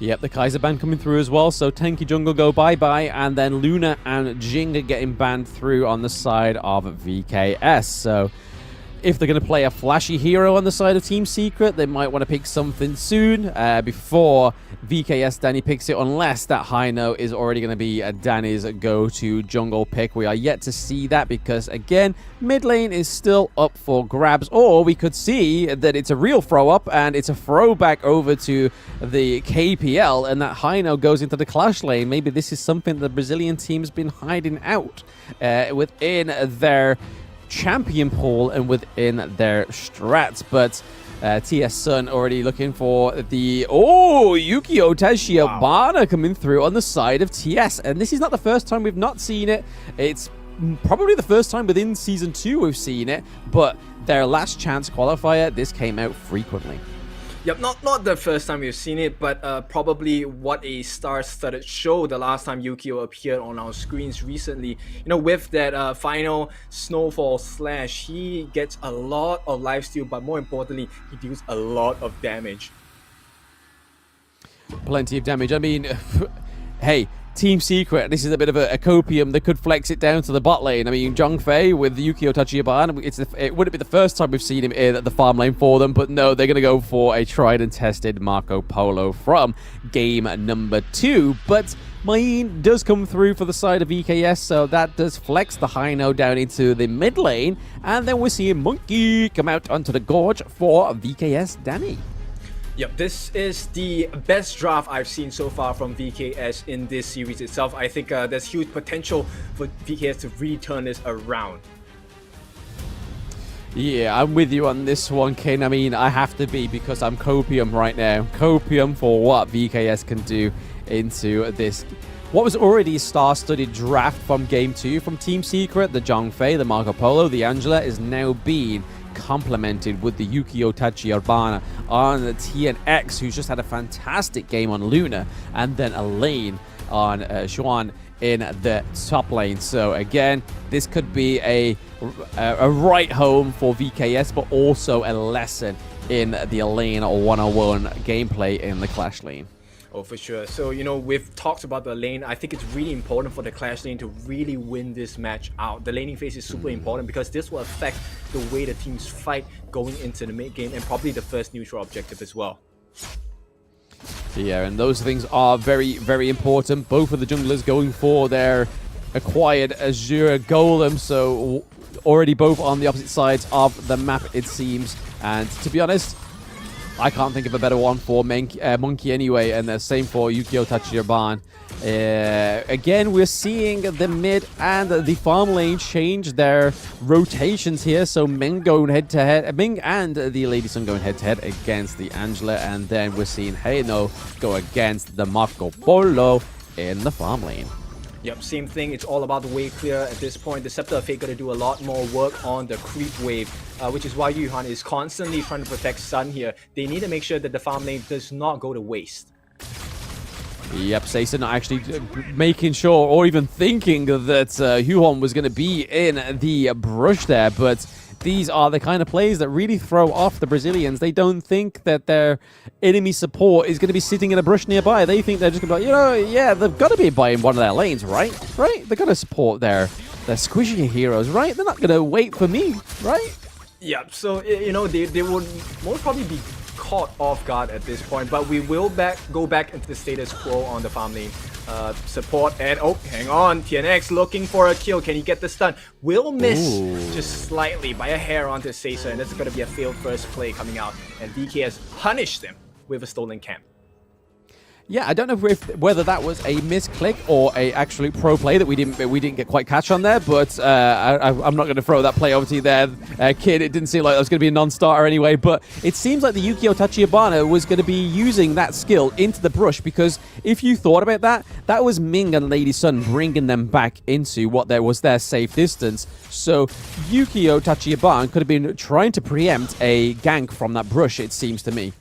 Yep, the Kaiser ban coming through as well. So Tenki Jungle go bye-bye, and then Luna and Jing are getting banned through on the side of VKS. So if they're going to play a flashy hero on the side of Team Secret, they might want to pick something soon before VKS Danny picks it, unless that high note is already going to be Danny's go-to jungle pick. We are yet to see that because, again, mid lane is still up for grabs, or we could see that it's a real throw-up and it's a throwback over to the KPL, and that high note goes into the Clash lane. Maybe this is something the Brazilian team's been hiding out within their champion pool and within their strats, but TS Sun already looking for the Yukio Tachibana coming through on the side of TS, and this is not the first time we've not seen it. It's probably the first time within Season 2 we've seen it, but their last chance qualifier, this came out frequently. Yep, not the first time we've seen it, but probably what a star-studded show the last time Yukio appeared on our screens recently. You know, with that final Snowfall Slash, he gets a lot of lifesteal, but more importantly, he deals a lot of damage. Plenty of damage. I mean, hey, Team Secret, this is a bit of a copium that could flex it down to the bot lane. I mean, Zhongfei with Yukio Tachibana, it wouldn't be the first time we've seen him in the farm lane for them, but no, they're going to go for a tried and tested Marco Polo from game number 2. But Main does come through for the side of EKS, so that does flex the high note down into the mid lane, and then we're seeing Monkey come out onto the Gorge for VKS Danny. Yep, this is the best draft I've seen so far from VKS in this series itself. I think there's huge potential for VKS to really turn this around. Yeah, I'm with you on this one, Ken. I mean, I have to be, because I'm copium right now. Copium for what VKS can do into this. What was already a star-studded draft from Game 2 from Team Secret, the Zhongfei, the Marco Polo, the Angela, is now being complemented with the Yukio Tachibana on the TNX, who's just had a fantastic game on Luna, and then a lane on Xuan in the top lane. So again, this could be a right home for VKS, but also a lesson in the lane 101 gameplay in the Clash lane. Oh, for sure. So, you know, we've talked about the lane. I think it's really important for the Clash lane to really win this match out. The laning phase is super important because this will affect the way the teams fight going into the mid game and probably the first neutral objective as well. Yeah, and those things are very, very important. Both of the junglers going for their acquired Azure Golem, so already both on the opposite sides of the map, it seems. And to be honest, I can't think of a better one for Monkey anyway, and the same for Yukio Tachibana. Again, we're seeing the mid and the farm lane change their rotations here. So Ming going head-to-head, Ming and the Lady Sun going head-to-head against the Angela, and then we're seeing Heino go against the Marco Polo in the farm lane. Yep, same thing. It's all about the wave clear at this point. The Scepter of Fate got to do a lot more work on the creep wave, which is why Yuhan is constantly trying to protect Sun here. They need to make sure that the farm lane does not go to waste. Yep, Seisun actually making sure, or even thinking that Huhon was going to be in the brush there, but these are the kind of plays that really throw off the Brazilians. They don't think that their enemy support is going to be sitting in a brush nearby. They think they're just going to be like, yeah, they've got to be buying one of their lanes, right? Right? They've got to support their squishy heroes, right? They're not going to wait for me, right? Yeah, so, you know, they would most probably be caught off guard at this point, but we will go back into the status quo on the farm lane. Support, and oh, hang on, TNX looking for a kill. Can he get the stun? Will miss just slightly by a hair onto Seisun, and that's going to be a failed first play coming out, and DK has punished them with a stolen camp. Yeah, I don't know whether that was a misclick or a actually pro play that we didn't get quite catch on there, but I'm not going to throw that play over to you there, kid. It didn't seem like that was going to be a non-starter anyway, but it seems like the Yukio Tachibana was going to be using that skill into the brush, because if you thought about that, that was Ming and Lady Sun bringing them back into what there was their safe distance. So Yukio Tachibana could have been trying to preempt a gank from that brush, it seems to me.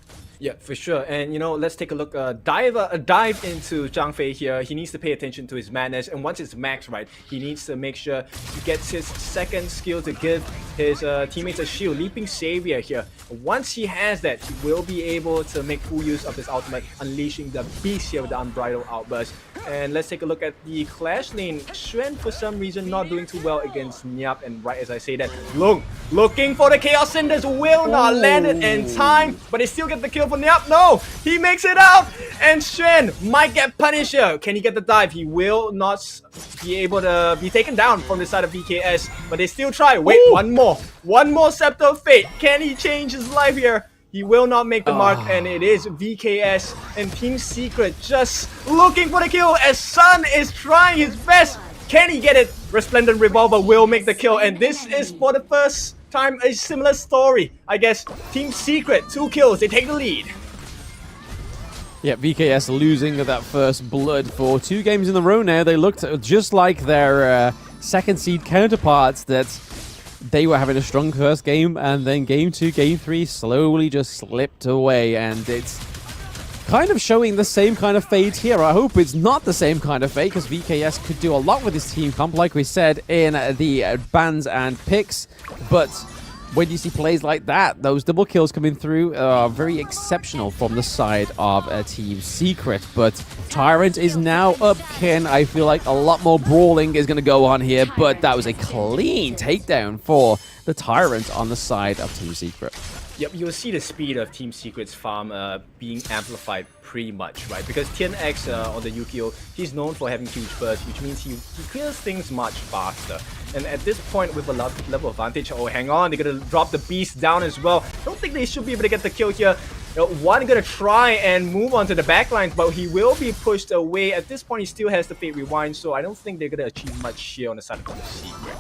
Yeah, for sure. And let's take a look. Dive into Zhang Fei here. He needs to pay attention to his madness, and once it's max, right, he needs to make sure he gets his second skill to give his teammates a shield. Leaping Savior here. Once he has that, he will be able to make full use of his ultimate, unleashing the beast here with the Unbridled Outburst. And let's take a look at the Clash lane. Xuan, for some reason, not doing too well against Nyap. And right as I say that, Lung looking for the Chaos Cinders, will not land it in time, but they still get the kill for Nyap. No, he makes it out, and Xuan might get punished here. Can he get the dive? He will not be able to be taken down from the side of VKS, but they still try. Wait, one more Scepter of Fate. Can he change his life here? He will not make the mark, and it is VKS and Team Secret just looking for the kill as Sun is trying his best. Can he get it? Resplendent Revolver will make the kill, and this is for the first time a similar story. I guess Team Secret, 2 kills, they take the lead. Yeah, VKS losing that first blood for 2 games in a row now. They looked just like their second seed counterparts that they were having a strong first game, and then game 2, game 3 slowly just slipped away, and it's kind of showing the same kind of fate here. I hope it's not the same kind of fate, because VKS could do a lot with his team comp, like we said in the bans and picks, but when you see plays like that, those double kills coming through are very exceptional from the side of Team Secret. But Tyrant is now up, Ken. I feel like a lot more brawling is going to go on here, but that was a clean takedown for the Tyrant on the side of Team Secret. Yep, you'll see the speed of Team Secret's farm being amplified pretty much, right? Because TNX on the Yukio, he's known for having huge bursts, which means he clears things much faster. And at this point, with a level advantage, oh, hang on, they're gonna drop the beast down as well. Don't think they should be able to get the kill here. One gonna try and move on to the backlines, but he will be pushed away. At this point, he still has the Fate Rewind, so I don't think they're gonna achieve much here on the side of the Secret.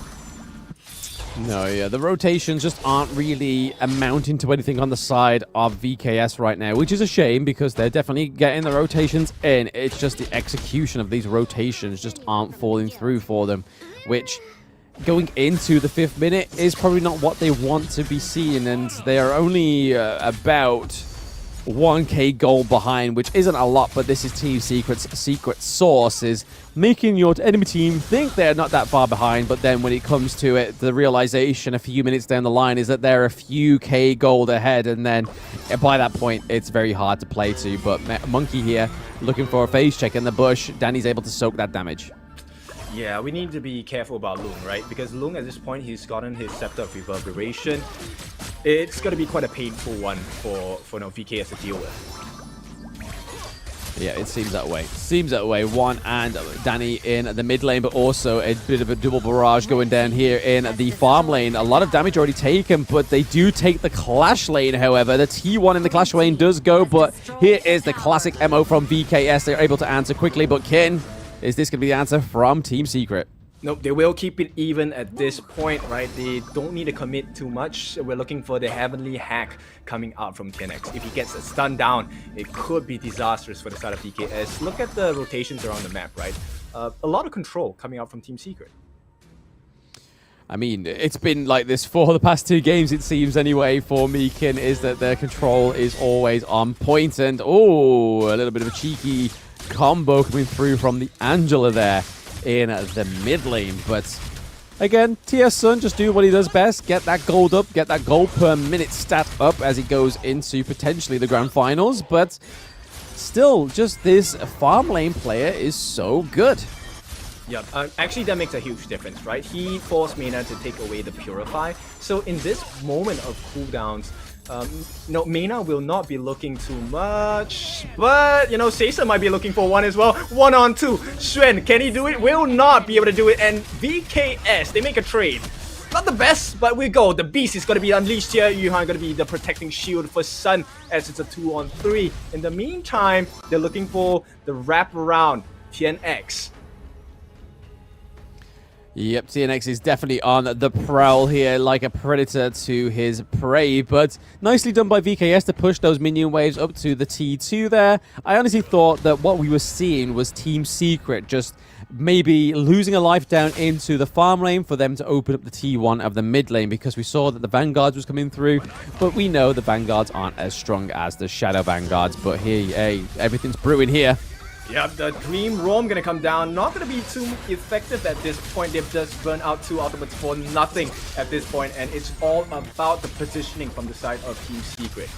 No, yeah, the rotations just aren't really amounting to anything on the side of VKS right now, which is a shame because they're definitely getting the rotations in. It's just the execution of these rotations just aren't falling through for them, which going into the 5th minute is probably not what they want to be seeing, and they are only about 1k gold behind, which isn't a lot, but this is Team Secret's secret sauce, is making your enemy team think they're not that far behind, but then when it comes to it, the realization a few minutes down the line is that they're a few k gold ahead, and then by that point, it's very hard to play to. But Monkey here, looking for a phase check in the bush. Danny's able to soak that damage. Yeah, we need to be careful about Lung, right? Because Lung, at this point, he's gotten his Scepter of Reverberation. It's going to be quite a painful one for VKS to deal with. Yeah, it seems that way. Seems that way. One and Danny in the mid lane, but also a bit of a double barrage going down here in the farm lane. A lot of damage already taken, but they do take the Clash lane, however. The T1 in the Clash lane does go, but here is the classic MO from VKS. They're able to answer quickly, but Kin, is this going to be the answer from Team Secret? Nope, they will keep it even at this point, right? They don't need to commit too much. We're looking for the Heavenly Hack coming out from TNX. If he gets a stun down, it could be disastrous for the side of VKS. Look at the rotations around the map, right? A lot of control coming out from Team Secret. I mean, it's been like this for the past 2 games, it seems anyway, for Meekin, is that their control is always on point. And, oh, a little bit of a cheeky combo coming through from the Angela there in the mid lane. But again, TS Sun just doing what he does best, get that gold up, get that gold per minute stat up as he goes into potentially the grand finals. But still, just this farm lane player is so good. Yeah, actually that makes a huge difference, right? He forced Mena to take away the Purify. So in this moment of cooldowns, Mena will not be looking too much, but Seiza might be looking for one as well. 1-on-2. Xuan, can he do it? Will not be able to do it. And VKS, they make a trade. Not the best, but we go. The beast is going to be unleashed here. Yuhan going to be the protecting shield for Sun as it's a 2-on-3. In the meantime, they're looking for the wraparound TNX. Yep, TNX is definitely on the prowl here like a predator to his prey, but nicely done by VKS to push those minion waves up to the T2 there. I honestly thought that what we were seeing was Team Secret just maybe losing a life down into the farm lane for them to open up the T1 of the mid lane, because we saw that the Vanguards was coming through, but we know the Vanguards aren't as strong as the Shadow Vanguards. But here, hey, everything's brewing here. Yep, the Dream Roam gonna come down. Not gonna be too effective at this point. They've just burned out 2 ultimates for nothing at this point, and it's all about the positioning from the side of Team Secret.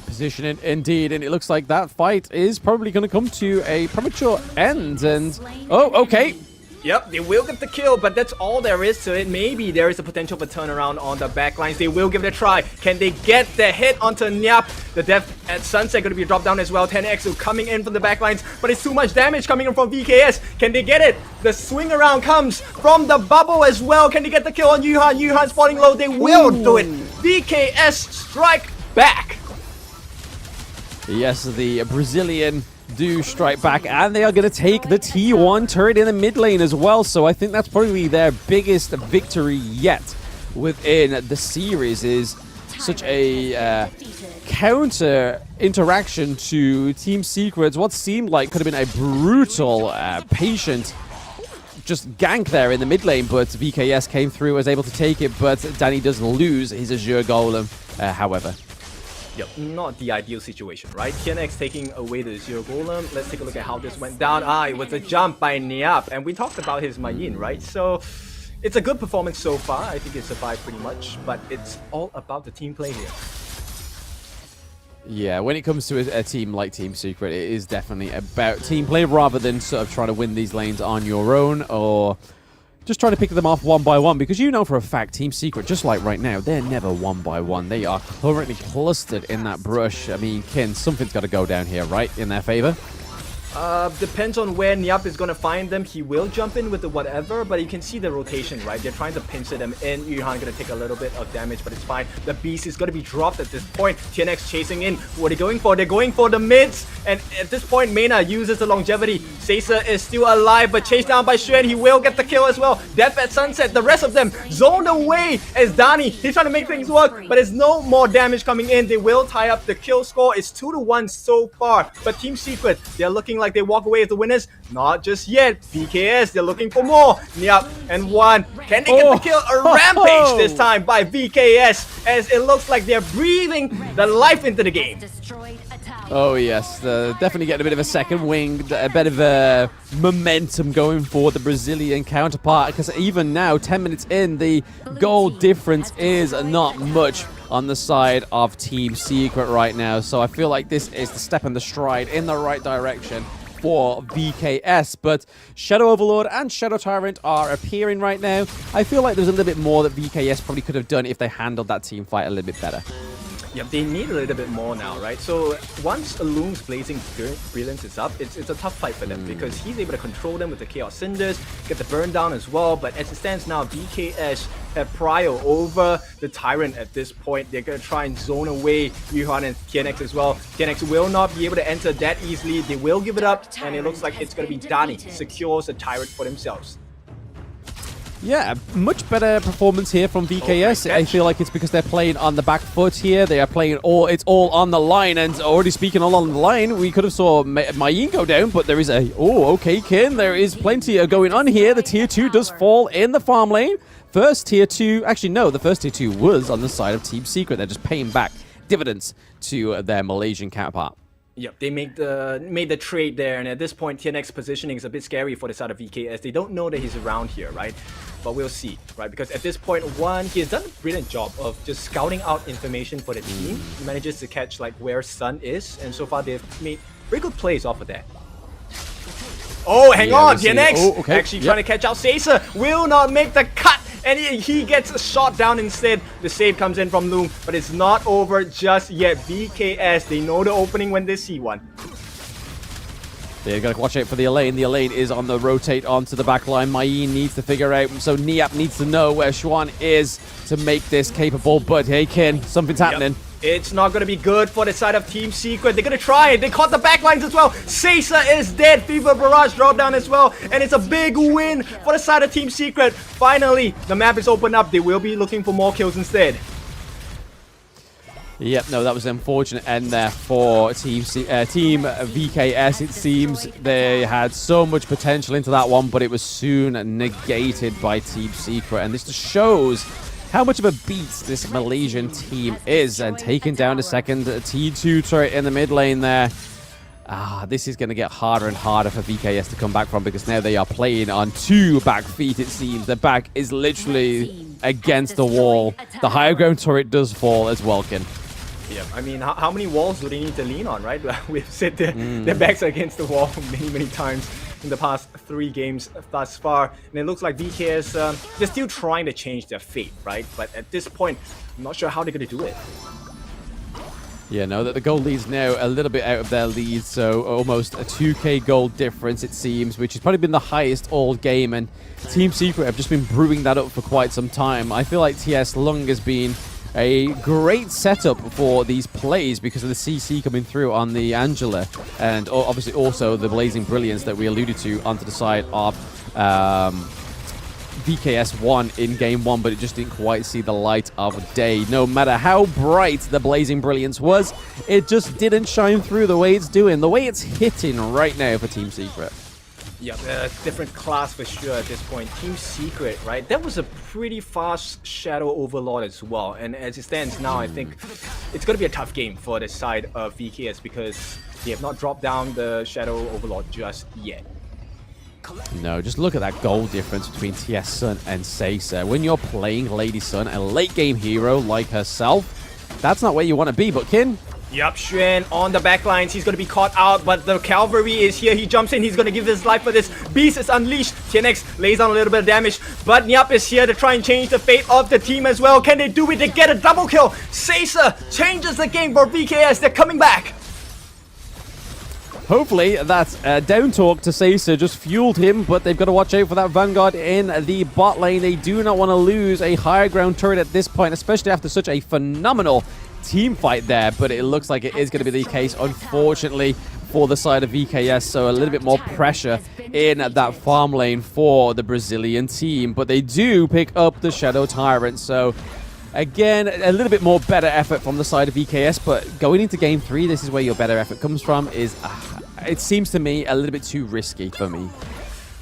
Positioning indeed, and it looks like that fight is probably going to come to a premature end. And oh, okay. Yep, they will get the kill, but that's all there is to it. Maybe there is a potential for turnaround on the backlines. They will give it a try. Can they get the hit onto Nyap? The death at Sunset going to be dropped down as well. 10x coming in from the backlines, but it's too much damage coming in from VKS. Can they get it? The swing around comes from the bubble as well. Can they get the kill on Yuhan? Yuhan spawning low. They will do it. VKS strike back. Yes, the Brazilian do strike back, and they are going to take the T1 turret in the mid lane as well. So I think that's probably their biggest victory yet within the series. Is such a counter interaction to Team Secret's what seemed like could have been a brutal, patient just gank there in the mid lane, but VKS came through, was able to take it, but Danny does lose his Azure Golem, however. Yep, not the ideal situation, right? TNX taking away the Zero Golem. Let's take a look at how this went down. It was a jump by Nyap, and we talked about his Mayin, right? So it's a good performance so far. I think it survived pretty much, but it's all about the team play here. Yeah, when it comes to a team like Team Secret, it is definitely about team play rather than sort of trying to win these lanes on your own or just trying to pick them off one by one, because you know for a fact Team Secret, just like right now, they're never one by one. They are currently clustered in that brush. I mean, Kin, something's got to go down here, right, in their favor? Depends on where Nyap is going to find them. He will jump in with the whatever, but you can see the rotation, right? They're trying to pincer them in. Yuhan going to take a little bit of damage, but it's fine. The beast is going to be dropped at this point. TNX chasing in. What are they going for? They're going for the mids, and at this point, Mena uses the longevity. Seiza is still alive, but chased down by Xuan. He will get the kill as well. Death at Sunset. The rest of them zoned away as Dani. He's trying to make things work, but there's no more damage coming in. They will tie up the kill score. It's 2-1 so far, but Team Secret, they're looking like they walk away as the winners. Not just yet. VKS, they're looking for more. Nyap and one. Can they get the kill? A rampage this time by VKS, as it looks like they're breathing the life into the game. Oh yes, definitely getting a bit of a second wind, a bit of momentum going for the Brazilian counterpart, because even now, 10 minutes in, the goal difference is not much on the side of Team Secret right now. So I feel like this is the step and the stride in the right direction for VKS, but Shadow Overlord and Shadow Tyrant are appearing right now. I feel like there's a little bit more that VKS probably could have done if they handled that team fight a little bit better. Yep, they need a little bit more now, right? So once Loom's Blazing Brilliance is up, it's a tough fight for them because he's able to control them with the Chaos Cinders, get the burn down as well. But as it stands now, VKS have prio over the Tyrant at this point. They're going to try and zone away Yuhan and TNX as well. TNX will not be able to enter that easily. They will give it up, and it looks like it's going to be Dani secures the Tyrant for themselves. Yeah, much better performance here from VKS. I feel like it's because they're playing on the back foot here. They are playing it's all on the line. And already speaking all on the line, we could have saw Mayin go down, but there is okay, Kin, there is plenty going on here. The tier 2 does fall in the farm lane. First tier 2, actually no, the first tier 2 was on the side of Team Secret. They're just paying back dividends to their Malaysian counterpart. Yep, they made the trade there, and at this point, TNX positioning is a bit scary for the side of VKS. They don't know that he's around here, right? But we'll see, right? Because at this point, he has done a brilliant job of just scouting out information for the team. He manages to catch like where Sun is, and so far they've made very good plays off of that. Oh, hang on, TNX actually trying to catch out Seiza, will not make the cut, and he gets shot down instead. The save comes in from Loom, but it's not over just yet. VKS, they know the opening when they see one. They're going to watch out for the Elaine. The Elaine is on the rotate onto the back line. Mayin needs to figure out, so Nyap needs to know where Xuan is to make this capable. But hey, Kin, something's happening. It's not going to be good for the side of Team Secret. They're going to try it. They caught the backlines as well. Caesar is dead. Fever Barrage drop down as well. And it's a big win for the side of Team Secret. Finally, the map is opened up. They will be looking for more kills instead. Yep, no, that was an unfortunate end there for Team VKS. It seems they had so much potential into that one, but it was soon negated by Team Secret. And this just shows how much of a beast this Malaysian team is, and taking down the second T2 turret in the mid lane there. This is going to get harder and harder for VKS to come back from, because now they are playing on 2 back feet, it seems. The back is literally against the wall. The higher ground turret does fall as well, Kin. Yeah, I mean, how many walls do they need to lean on, right? We've said their backs are against the wall many times in the past 3 games thus far. And it looks like VKS, they're still trying to change their fate, right? But at this point, I'm not sure how they're going to do it. Yeah, no, that the gold lead's now a little bit out of their lead, so almost a 2k gold difference, it seems, which has probably been the highest all game, and Team Secret have just been brewing that up for quite some time. I feel like TS Lung has been a great setup for these plays because of the CC coming through on the Angela, and obviously also the Blazing Brilliance that we alluded to onto the side of VKS won in game 1, but it just didn't quite see the light of day. No matter how bright the Blazing Brilliance was, it just didn't shine through the way it's doing, the way it's hitting right now for Team Secret. Yeah, different class for sure at this point. Team Secret, right? That was a pretty fast Shadow Overlord as well. And as it stands now, I think it's going to be a tough game for the side of VKS because they have not dropped down the Shadow Overlord just yet. No, just look at that goal difference between TS Sun and Caesar. When you're playing Lady Sun, a late game hero like herself, that's not where you want to be, but Kin? Yep, Xuan on the backlines. He's going to be caught out, but the cavalry is here. He jumps in. He's going to give his life for this. Beast is unleashed. TNX lays down a little bit of damage, but Nyap is here to try and change the fate of the team as well. Can they do it? They get a double kill. Caesar changes the game for VKS. They're coming back. Hopefully that down talk to Caesar just fueled him, but they've got to watch out for that Vanguard in the bot lane. They do not want to lose a higher ground turret at this point, especially after such a phenomenal team fight there, but it looks like it is going to be the case, unfortunately, for the side of VKS, so a little bit more pressure in that farm lane for the Brazilian team, but they do pick up the Shadow Tyrant, so again, a little bit more better effort from the side of VKS, but going into game 3, this is where your better effort comes from, is, it seems to me, a little bit too risky for me.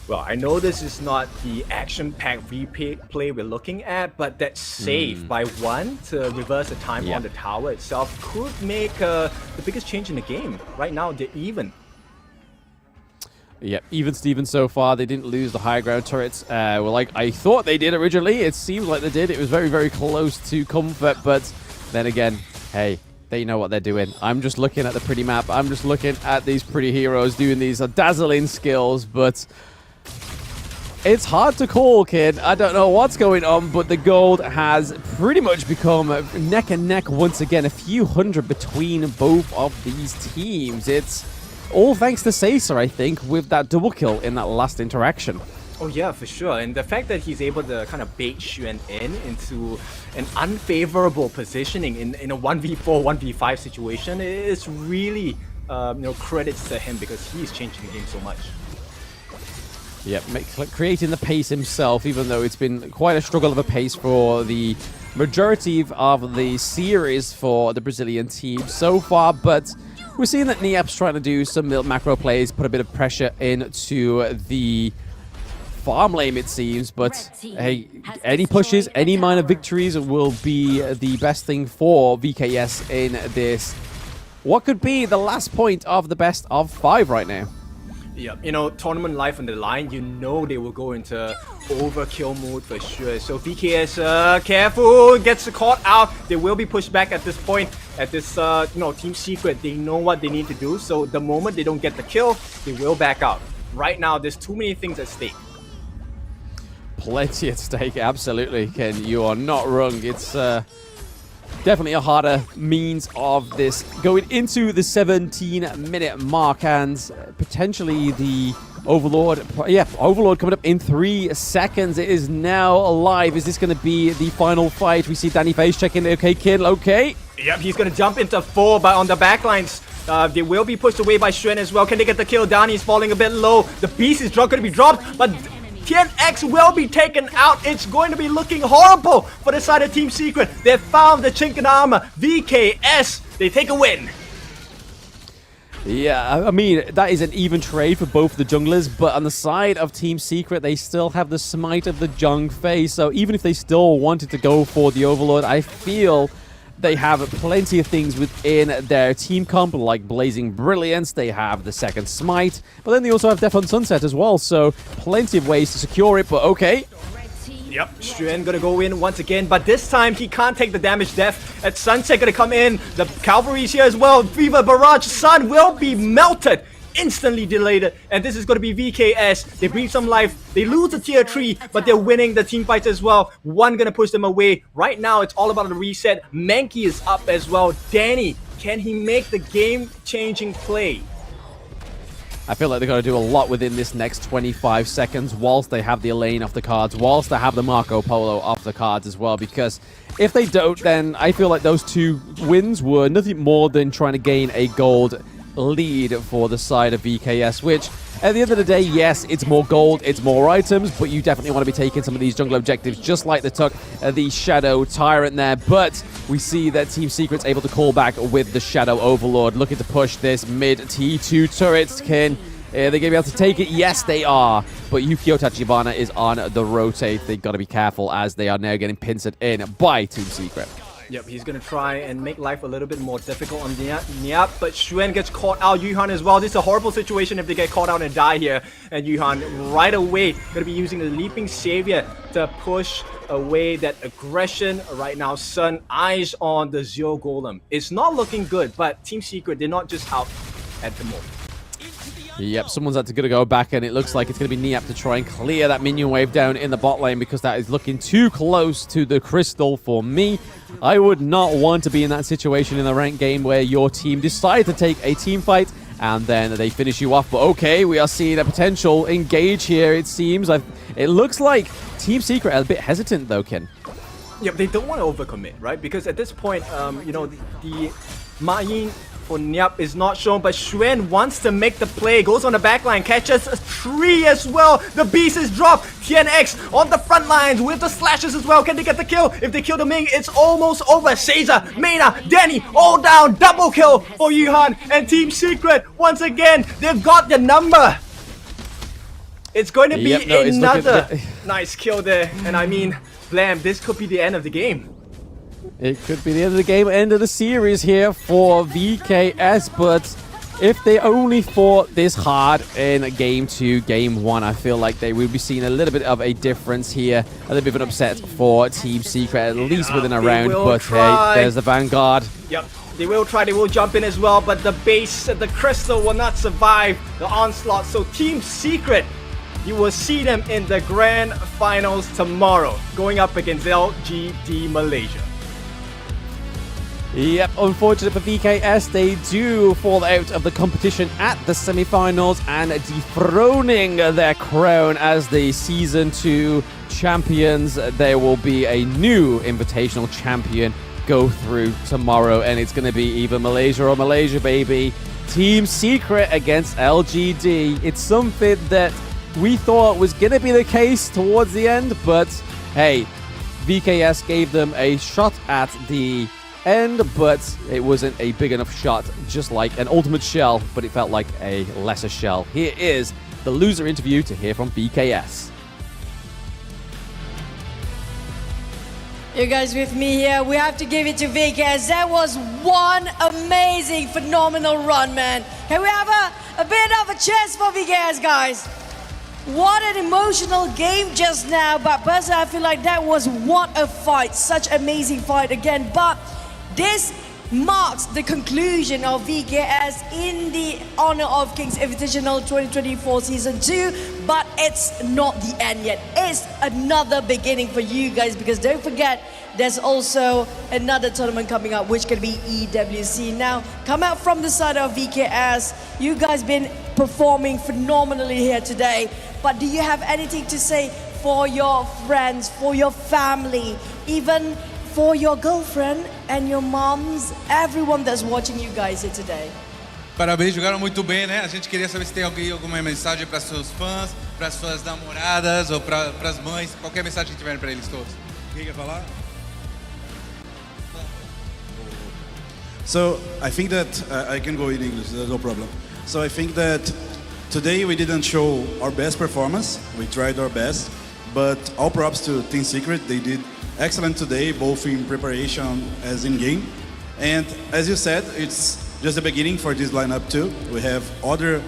Well, I know this is not the action-packed replay we're looking at, but that save by 1 to reverse the time on the tower itself could make the biggest change in the game. Right now, they're even. Yeah, even Steven so far. They didn't lose the high ground turrets. Well, like I thought they did originally. It seems like they did. It was very, very close to comfort, but then again, hey, they know what they're doing. I'm just looking at the pretty map. I'm just looking at these pretty heroes doing these dazzling skills, but it's hard to call, kid. I don't know what's going on, but the gold has pretty much become neck and neck once again. A few hundred between both of these teams. It's all thanks to Caesar, I think, with that double kill in that last interaction. Oh yeah, for sure. And the fact that he's able to kind of bait Xuan into an unfavorable positioning in a 1v4, 1v5 situation is really credits to him because he's changing the game so much. Yep, creating the pace himself, even though it's been quite a struggle of a pace for the majority of the series for the Brazilian team so far, but we're seeing that Niap's trying to do some macro plays, put a bit of pressure into the farm lane, it seems, but hey, any pushes, any minor victories will be the best thing for VKS in this. What could be the last point of the best of 5 right now? Yeah, tournament life on the line, they will go into overkill mode for sure. So VKS, careful, gets caught out. They will be pushed back at this point. At this, Team Secret, they know what they need to do. So the moment they don't get the kill, they will back out. Right now, there's too many things at stake. Plenty at stake, absolutely, Ken. You are not wrong. It's definitely a harder means of this going into the 17-minute mark, and potentially the Overlord, yeah, Overlord coming up in 3 seconds. It is now alive. Is this going to be the final fight? We see Danny Face checking. Okay, Kin, okay. Yep, he's gonna jump into 4, but on the backlines, they will be pushed away by Xuan as well. Can they get the kill? Danny's falling a bit low. The Beast is gonna be dropped, but TNX will be taken out. It's going to be looking horrible for the side of Team Secret. They found the chink in the armor. VKS, they take a win. Yeah, I mean, that is an even trade for both the junglers, but on the side of Team Secret, they still have the smite of the Jung Fei, so even if they still wanted to go for the Overlord, I feel they have plenty of things within their team comp, like Blazing Brilliance, they have the second smite, but then they also have Death on Sunset as well, so plenty of ways to secure it, but okay. Yep, Xuan gonna go in once again, but this time he can't take the damage. Death at Sunset gonna come in. The Cavalry's here as well. Fever Barrage Sun will be melted. Instantly delayed, and this is going to be VKS. They breathe some life. They lose the tier 3, but they're winning the team fights as well. One gonna push them away. Right now, it's all about the reset. Mankey is up as well. Danny, can he make the game-changing play? I feel like they're going to do a lot within this next 25 seconds whilst they have the Elaine off the cards, whilst they have the Marco Polo off the cards as well, because if they don't, then I feel like those 2 wins were nothing more than trying to gain a gold lead for the side of VKS, which at the end of the day, yes, it's more gold, it's more items, but you definitely want to be taking some of these jungle objectives, just like they took the Shadow Tyrant there. But we see that Team Secret's able to call back with the Shadow Overlord, looking to push this mid T2 turret. Kin, are they going to be able to take it? Yes, they are. But Yukio Tachibana is on the rotate. They've got to be careful as they are now getting pincered in by Team Secret. Yep, he's gonna try and make life a little bit more difficult on Niap, but Xuan gets caught out. Yuhan as well. This is a horrible situation if they get caught out and die here. And Yuhan right away gonna be using the Leaping Savior to push away that aggression. Right now, Sun eyes on the Zero Golem. It's not looking good, but Team Secret, they're not just out at the moment. Yep, someone's had to go back, and it looks like it's going to be Niap to try and clear that minion wave down in the bot lane, because that is looking too close to the crystal for me. I would not want to be in that situation in the ranked game where your team decide to take a team fight and then they finish you off. But okay, we are seeing a potential engage here, it seems. It looks like Team Secret are a bit hesitant though, Ken. Yep, they don't want to overcommit, right? Because at this point, you know, the Ma'in for Niap is not shown, but Xuan wants to make the play, goes on the backline, catches a tree as well. The Beast is dropped. TNX on the front lines with the slashes as well. Can they get the kill? If they kill the Ming, it's almost over. Caesar, Mena, Danny, all down. Double kill for Yuhan and Team Secret. Once again, they've got the number. It's going to be another nice kill there. And I mean, Blam, this could be the end of the game. It could be the end of the game, end of the series here for VKS, but if they only fought this hard in Game 2, Game 1, I feel like they will be seeing a little bit of a difference here. A little bit of an upset for Team Secret, at least within a round, but hey, there's the Vanguard. Yep, they will try, they will jump in as well, but the base, the crystal will not survive the onslaught, so Team Secret, you will see them in the grand finals tomorrow, going up against LGD Malaysia. Yep, unfortunate for VKS, they do fall out of the competition at the semifinals and dethroning their crown as the Season 2 champions. There will be a new Invitational champion go through tomorrow, and it's going to be either Malaysia or Malaysia, baby. Team Secret against LGD. It's something that we thought was going to be the case towards the end, but hey, VKS gave them a shot at the end, but it wasn't a big enough shot, just like an ultimate shell, but it felt like a lesser shell. Here is the loser interview to hear from VKS. You guys with me here? We have to give it to VKS. That was one amazing, phenomenal run, man. Can we have a bit of a chest for VKS, guys? What an emotional game just now, but personally I feel like that was what a fight. Such amazing fight again, but this marks the conclusion of VKS in the honor of King's Invitational 2024 Season 2, but it's not the end yet. It's another beginning for you guys, because don't forget, there's also another tournament coming up, which can be EWC. Now, come out from the side of VKS. You guys been performing phenomenally here today, but do you have anything to say for your friends, for your family, even for your girlfriend and your moms, everyone that's watching you guys here today? Parabéns, jogaram muito bem, né? A gente queria saber se tem alguma mensagem para seus fãs, para suas namoradas ou para as mães, qualquer mensagem que tiverem para eles todos. Quem quer falar? So I think that I can go in English, there's no problem. So I think that today we didn't show our best performance. We tried our best, but all props to Team Secret. They did excellent today, both in preparation as in game. And as you said, it's just the beginning for this lineup too. We have other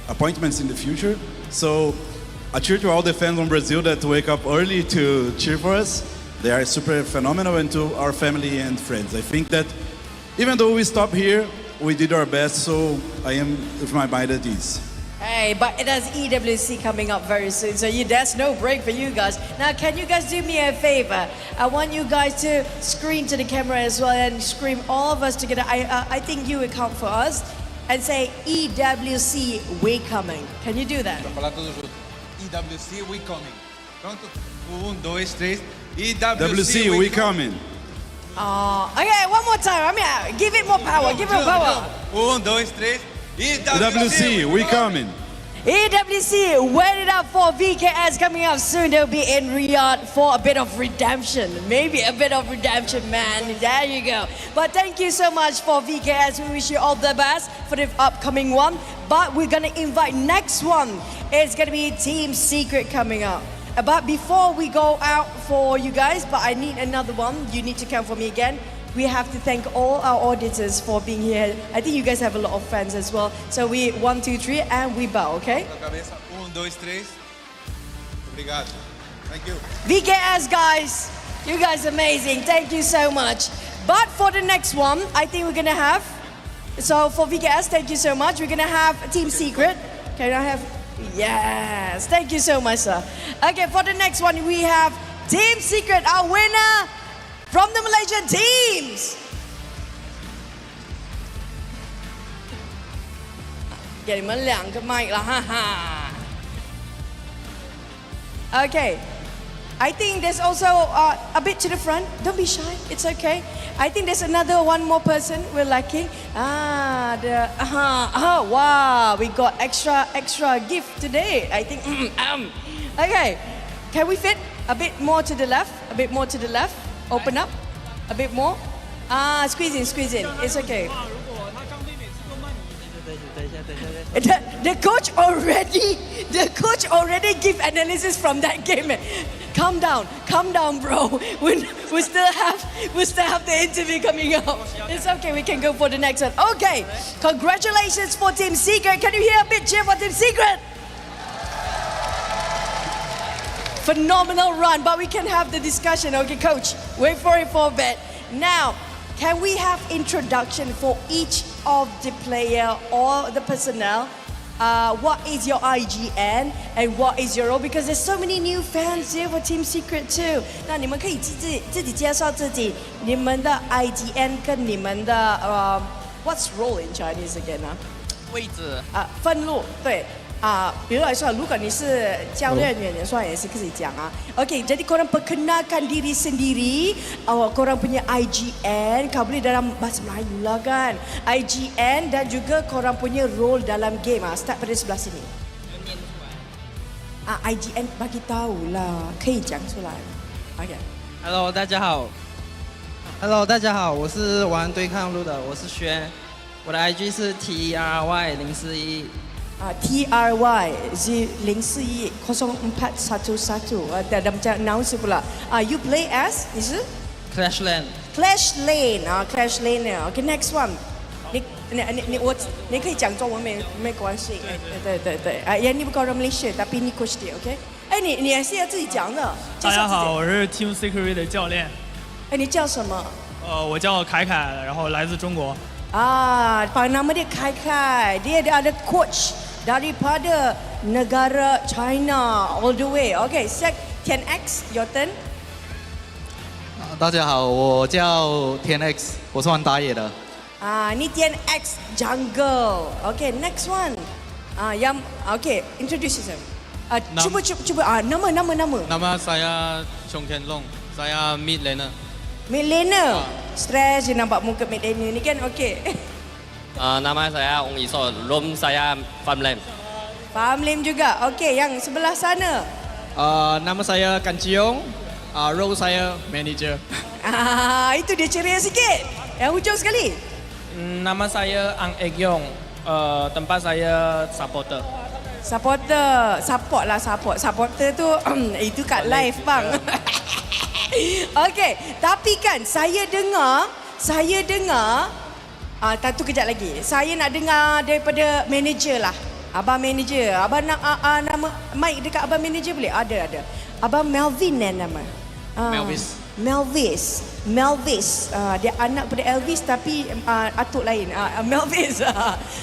appointments in the future. So a cheer to all the fans from Brazil that wake up early to cheer for us. They are super phenomenal, and to our family and friends. I think that even though we stopped here, we did our best, so I am with my mind at ease. Hey, but it has EWC coming up very soon, so there's no break for you guys. Now, can you guys do me a favor? I want you guys to scream to the camera as well and scream all of us together. I think you will count for us and say EWC, we coming. Can you do that? Para falar tudo junto. EWC, we coming. Pronto? 1, 2, 3. EWC, we coming. Okay, one more time. Give it more power. Give it more power. 1, 2, 3. EWC, we coming. EWC, wait it up for VKS coming up soon. They'll be in Riyadh for a bit of redemption. Maybe a bit of redemption, man. There you go. But thank you so much for VKS. We wish you all the best for the upcoming one. But we're going to invite next one. It's going to be Team Secret coming up. But before we go out for you guys, but I need another one. You need to count for me again. We have to thank all our auditors for being here. I think you guys have a lot of fans as well. So we 1, 2, 3, and we bow, okay? 1, 2, 3. Obrigado. Thank you. VKS guys, you guys are amazing. Thank you so much. But for the next one, I think we're gonna have. So for VKS, thank you so much. We're gonna have Team Secret. Can I have? Yes. Thank you so much, sir. Okay, for the next one, we have Team Secret, our winner from the Malaysian teams. Get him 2个 mic 了，哈哈。Okay, I think there's also a bit to the front. Don't be shy. It's okay. I think there's one more person we're lacking. Wow, we got extra gift today. I think. Okay, can we fit a bit more to the left? A bit more to the left. Open up a bit more. Squeeze in. It's okay. The coach already give analysis from that game. Calm down, bro. We still have the interview coming up. It's okay, we can go for the next one. Okay, congratulations for Team Secret. Can you hear a bit cheer for Team Secret? Phenomenal run, but we can have the discussion. Okay, coach, wait for it for a bit. Now, can we have introduction for each of the player or the personnel? What is your IGN and what is your role? Because there's so many new fans here for Team Secret too. 那你们可以自己介绍自己，你们的 IGN 跟你们的what's role in Chinese again 啊？位置分路对。比如来说，如果你是教练员，你说也是可以讲啊。Okay, jadi korang perkenalkan diri sendiri, korang punya IGN, kau boleh dalam bahasa Melayu lah kan. IGN dan juga korang punya role dalam game. Start pada sebelah sini. IGN bagi tahu lah，可以讲出来。Okay. Hello， 大家好。Hello， 大家好，我是玩对抗路的，我是轩，我的 IG 是 TRY041。TRY 041 0411 ada macam announce pula. You play as 你是 Clash Lane. Clash Lane. Okay, next one. 你可以讲中文没关系。对。你不搞到 Malaysia， tapi 你 coach 的 ，OK？ 你也是要自己讲的。大家好，我是 Team Secret 的教练。你叫什么？我叫凯凯，然后来自中国。 nama dia Kai Kai. Dia ada coach daripada negara China all the way. Okay, Sek 10X, your turn. 大家好，我叫天 X，我是玩打野的。Ni 10X Jungle. Okay, next one. Okay, introduce yourself. Cuba. Nama. Nama saya Chong Ken Long. Saya mid laner. Mid laner. Stress je nampak muka mid laner ni kan. Okay. Nama saya Ong Iso. Rom saya farm lane. Farm lane juga. Okay, yang sebelah sana. Nama saya Kan Ciong. Role saya manager. Itu dia ceria sikit. Yang hujung sekali. Nama saya Ang Ek Yong. Tempat saya supporter. Supporter tu itu kat live bang. Okay, tapi kan saya dengar tu kejap lagi. Saya nak dengar daripada manager lah. Abang manager. Abang nak nama mic dekat abang manager boleh? Ada. Abang Melvin nama. Melvis. Dia anak pada Elvis tapi atuk lain. Melvis.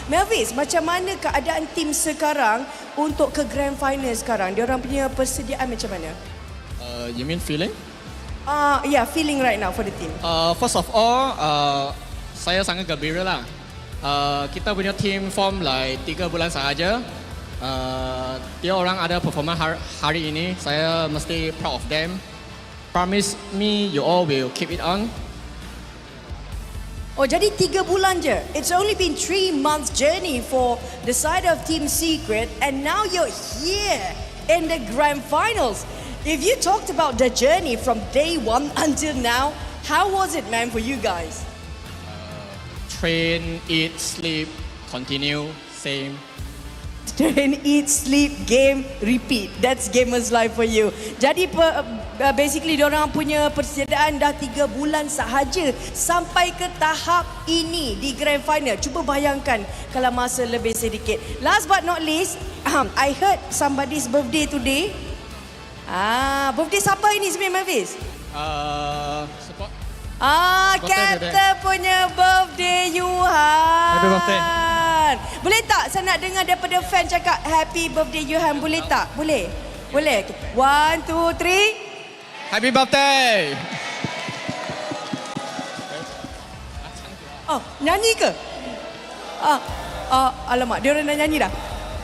Melvis, macam mana keadaan tim sekarang untuk ke grand final sekarang? Diorang punya persediaan macam mana? You mean feeling? Yeah, feeling right now for the team. First of all, saya sangat gembira lah. Kita punya team form like 3 bulan sahaja. Dia orang ada performa hari ini. Saya mesti proud of them. Promise me you all will keep it on. Oh, jadi 3 bulan je. It's only been 3 months journey for the side of Team Secret and now you're here in the grand finals. If you talked about the journey from day 1 until now, how was it, man, for you guys? Train, eat, sleep, continue, same. Train, eat, sleep, game, repeat. That's gamer's life for you. Jadi basically diorang punya persediaan dah 3 bulan sahaja sampai ke tahap ini di grand final. Cuba bayangkan kalau masa lebih sedikit. Last but not least, I heard somebody's birthday today. Birthday siapa ini sebenarnya, Mavis? Support. Captain punya birthday Yuhan. Happy birthday. Boleh tak saya nak dengar daripada fan cakap happy birthday Yuhan, boleh tak? Boleh? Boleh. 1, 2, 3. Happy birthday. Oh, nyanyi ke? Alamak, dia orang dah nyanyi dah.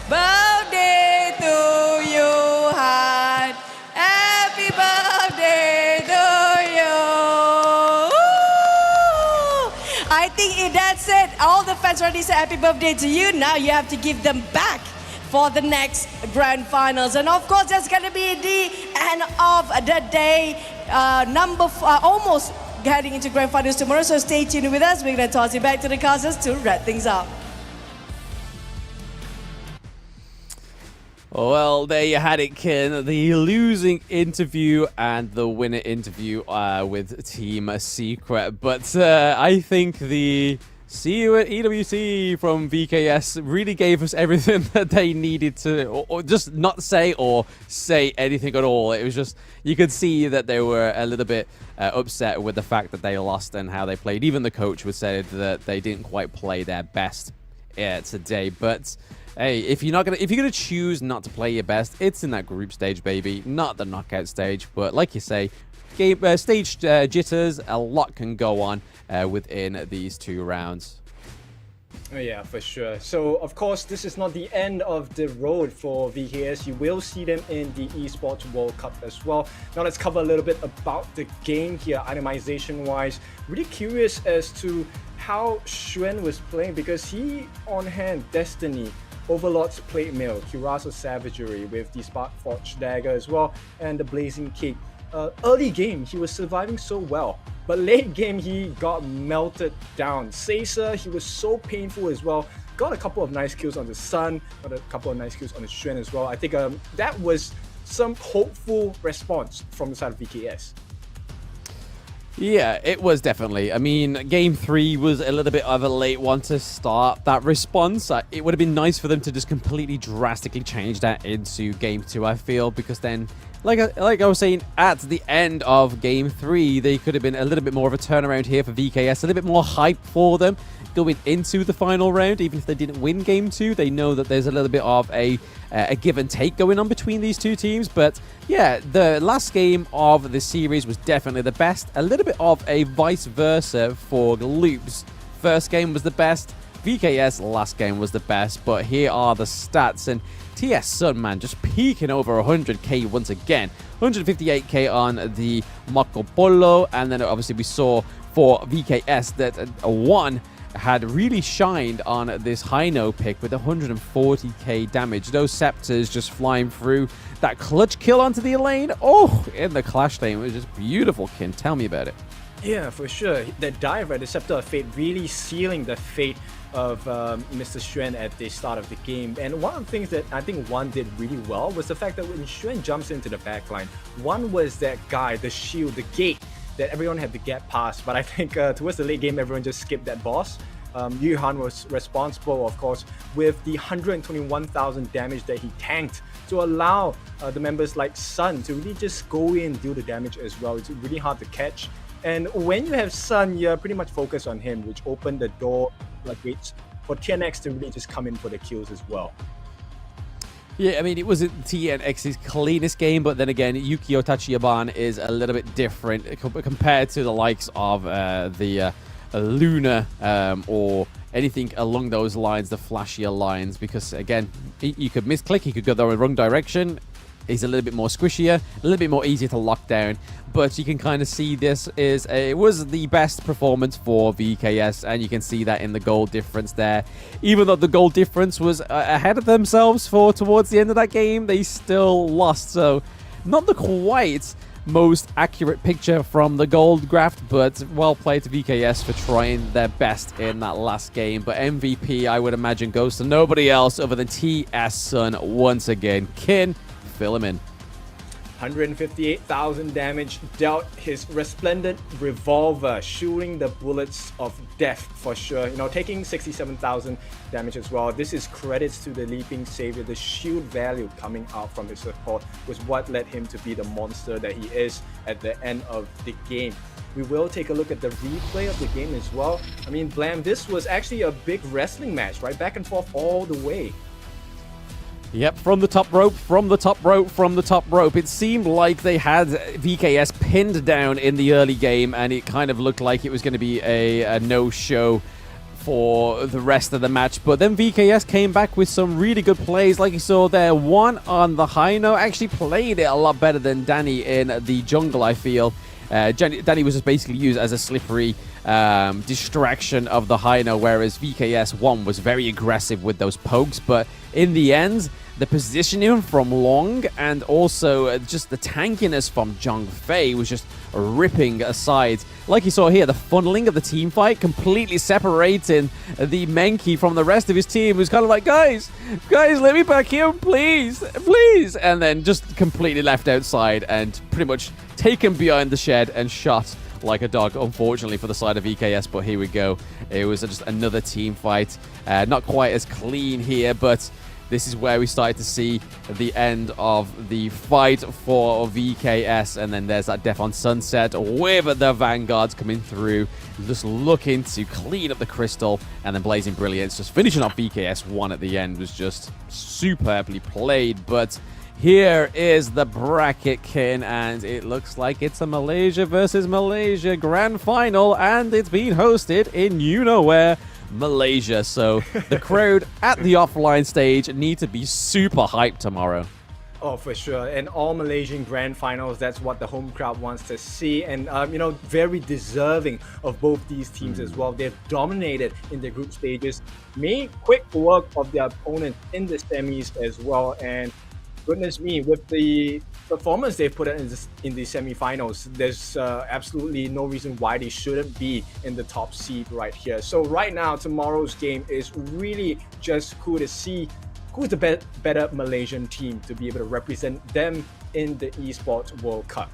Birthday to Yuhan. Happy birthday to you. I think that's it. All the fans already said happy birthday to you. Now you have to give them back for the next grand finals. And of course, that's going to be the end of the day. Almost heading into grand finals tomorrow. So stay tuned with us. We're going to toss you back to the casters to wrap things up. Well, there you had it, Ken. The losing interview and the winner interview with Team Secret. But I think the See You at EWC from VKS really gave us everything that they needed to, or just not say or say anything at all. It was just, you could see that they were a little bit upset with the fact that they lost and how they played. Even the coach was said that they didn't quite play their best today. But hey, if you're gonna choose not to play your best, it's in that group stage, baby, not the knockout stage. But like you say, stage jitters, a lot can go on within these 2 rounds. Oh yeah, for sure. So of course, this is not the end of the road for VKS. You will see them in the Esports World Cup as well. Now let's cover a little bit about the game here, itemization wise. Really curious as to how Xuan was playing, because he on hand Destiny, Overlord's Plate Mail, Curaçao Savagery with the Spark Forge Dagger as well, and the Blazing Cake. Early game, he was surviving so well, but late game, he got melted down. Caesar, he was so painful as well. Got a couple of nice kills on the Sun, got a couple of nice kills on the Xuan as well. I think that was some hopeful response from the side of VKS. Yeah, it was definitely. I mean, game 3 was a little bit of a late one to start that response. It would have been nice for them to just completely drastically change that into game 2, I feel, because then like I was saying at the end of Game 3, they could have been a little bit more of a turnaround here for VKS, a little bit more hype for them going into the final round. Even if they didn't win Game 2, they know that there's a little bit of a give and take going on between these two teams. But yeah, the last game of the series was definitely the best. A little bit of a vice versa for Loops. First game was the best. VKS last game was the best, but here are the stats, and TS Sun, man, just peaking over 100k once again. 158k on the Marco Polo, and then obviously we saw for VKS that one had really shined on this Hino pick with 140k damage. Those scepters just flying through. That clutch kill onto the lane, oh, in the clash lane, it was just beautiful, Kin. Tell me about it. Yeah, for sure. That dive, right, the Scepter of Fate, really sealing the fate of Mr. Xuan at the start of the game. And one of the things that I think One did really well was the fact that when Xuan jumps into the backline, One was that guy, the shield, the gate that everyone had to get past. But I think towards the late game, everyone just skipped that boss. Yuhan was responsible, of course, with the 121,000 damage that he tanked to allow the members like Sun to really just go in and do the damage as well. It's really hard to catch. And when you have Sun, you're pretty much focused on him, which opened the door floodgates for TNX to really just come in for the kills as well. Yeah, I mean, it wasn't TNX's cleanest game, but then again, Yukio Tachiyaban is a little bit different compared to the likes of the Luna or anything along those lines, the flashier lines, because again, you could misclick, he could go the wrong direction. He's a little bit more squishier, a little bit more easier to lock down, but you can kind of see this it was the best performance for VKS, and you can see that in the goal difference there. Even though the goal difference was ahead of themselves for towards the end of that game, they still lost. So not the quite most accurate picture from the gold graph, but well played to VKS for trying their best in that last game. But MVP, I would imagine, goes to nobody else other than TS Sun once again. Kin, fill him in. 158,000 damage dealt, his resplendent revolver shooting the bullets of death for sure. You know, taking 67,000 damage as well. This is credits to the Leaping Savior. The shield value coming out from his support was what led him to be the monster that he is at the end of the game. We will take a look at the replay of the game as well. I mean, Blam, this was actually a big wrestling match, right? Back and forth all the way. Yep, from the top rope, from the top rope, from the top rope. It seemed like they had VKS pinned down in the early game, and it kind of looked like it was going to be a no-show for the rest of the match. But then VKS came back with some really good plays, like you saw there. One on the high note, actually played it a lot better than Danny in the jungle, I feel. Danny was just basically used as a slippery distraction of the high note, whereas VKS 1 was very aggressive with those pokes. But in the end, the positioning from Long and also just the tankiness from Zhang Fei was just ripping aside. Like you saw here, the funneling of the team fight, completely separating the Menki from the rest of his team, who's kind of like, guys, let me back here, please, please. And then just completely left outside and pretty much taken behind the shed and shot like a dog, unfortunately, for the side of VKS. But here we go. It was just another team fight. Not quite as clean here, but this is where we started to see the end of the fight for VKS. And then there's that Death on Sunset with the Vanguards coming through, just looking to clean up the crystal. And then Blazing Brilliance just finishing off VKS 1 at the end was just superbly played. But here is the bracket, Kin, and it looks like it's a Malaysia versus Malaysia grand final, and it's being hosted in you-know-where, Malaysia. So the crowd at the offline stage need to be super hyped tomorrow. Oh, for sure. And all Malaysian grand finals, that's what the home crowd wants to see. And, you know, very deserving of both these teams as well. They've dominated in the group stages, made quick work of their opponents in the semis as well. And goodness me, with the performance they've put in the semifinals, there's absolutely no reason why they shouldn't be in the top seed right here. So right now, tomorrow's game is really just cool to see who's the better Malaysian team to be able to represent them in the Esports World Cup.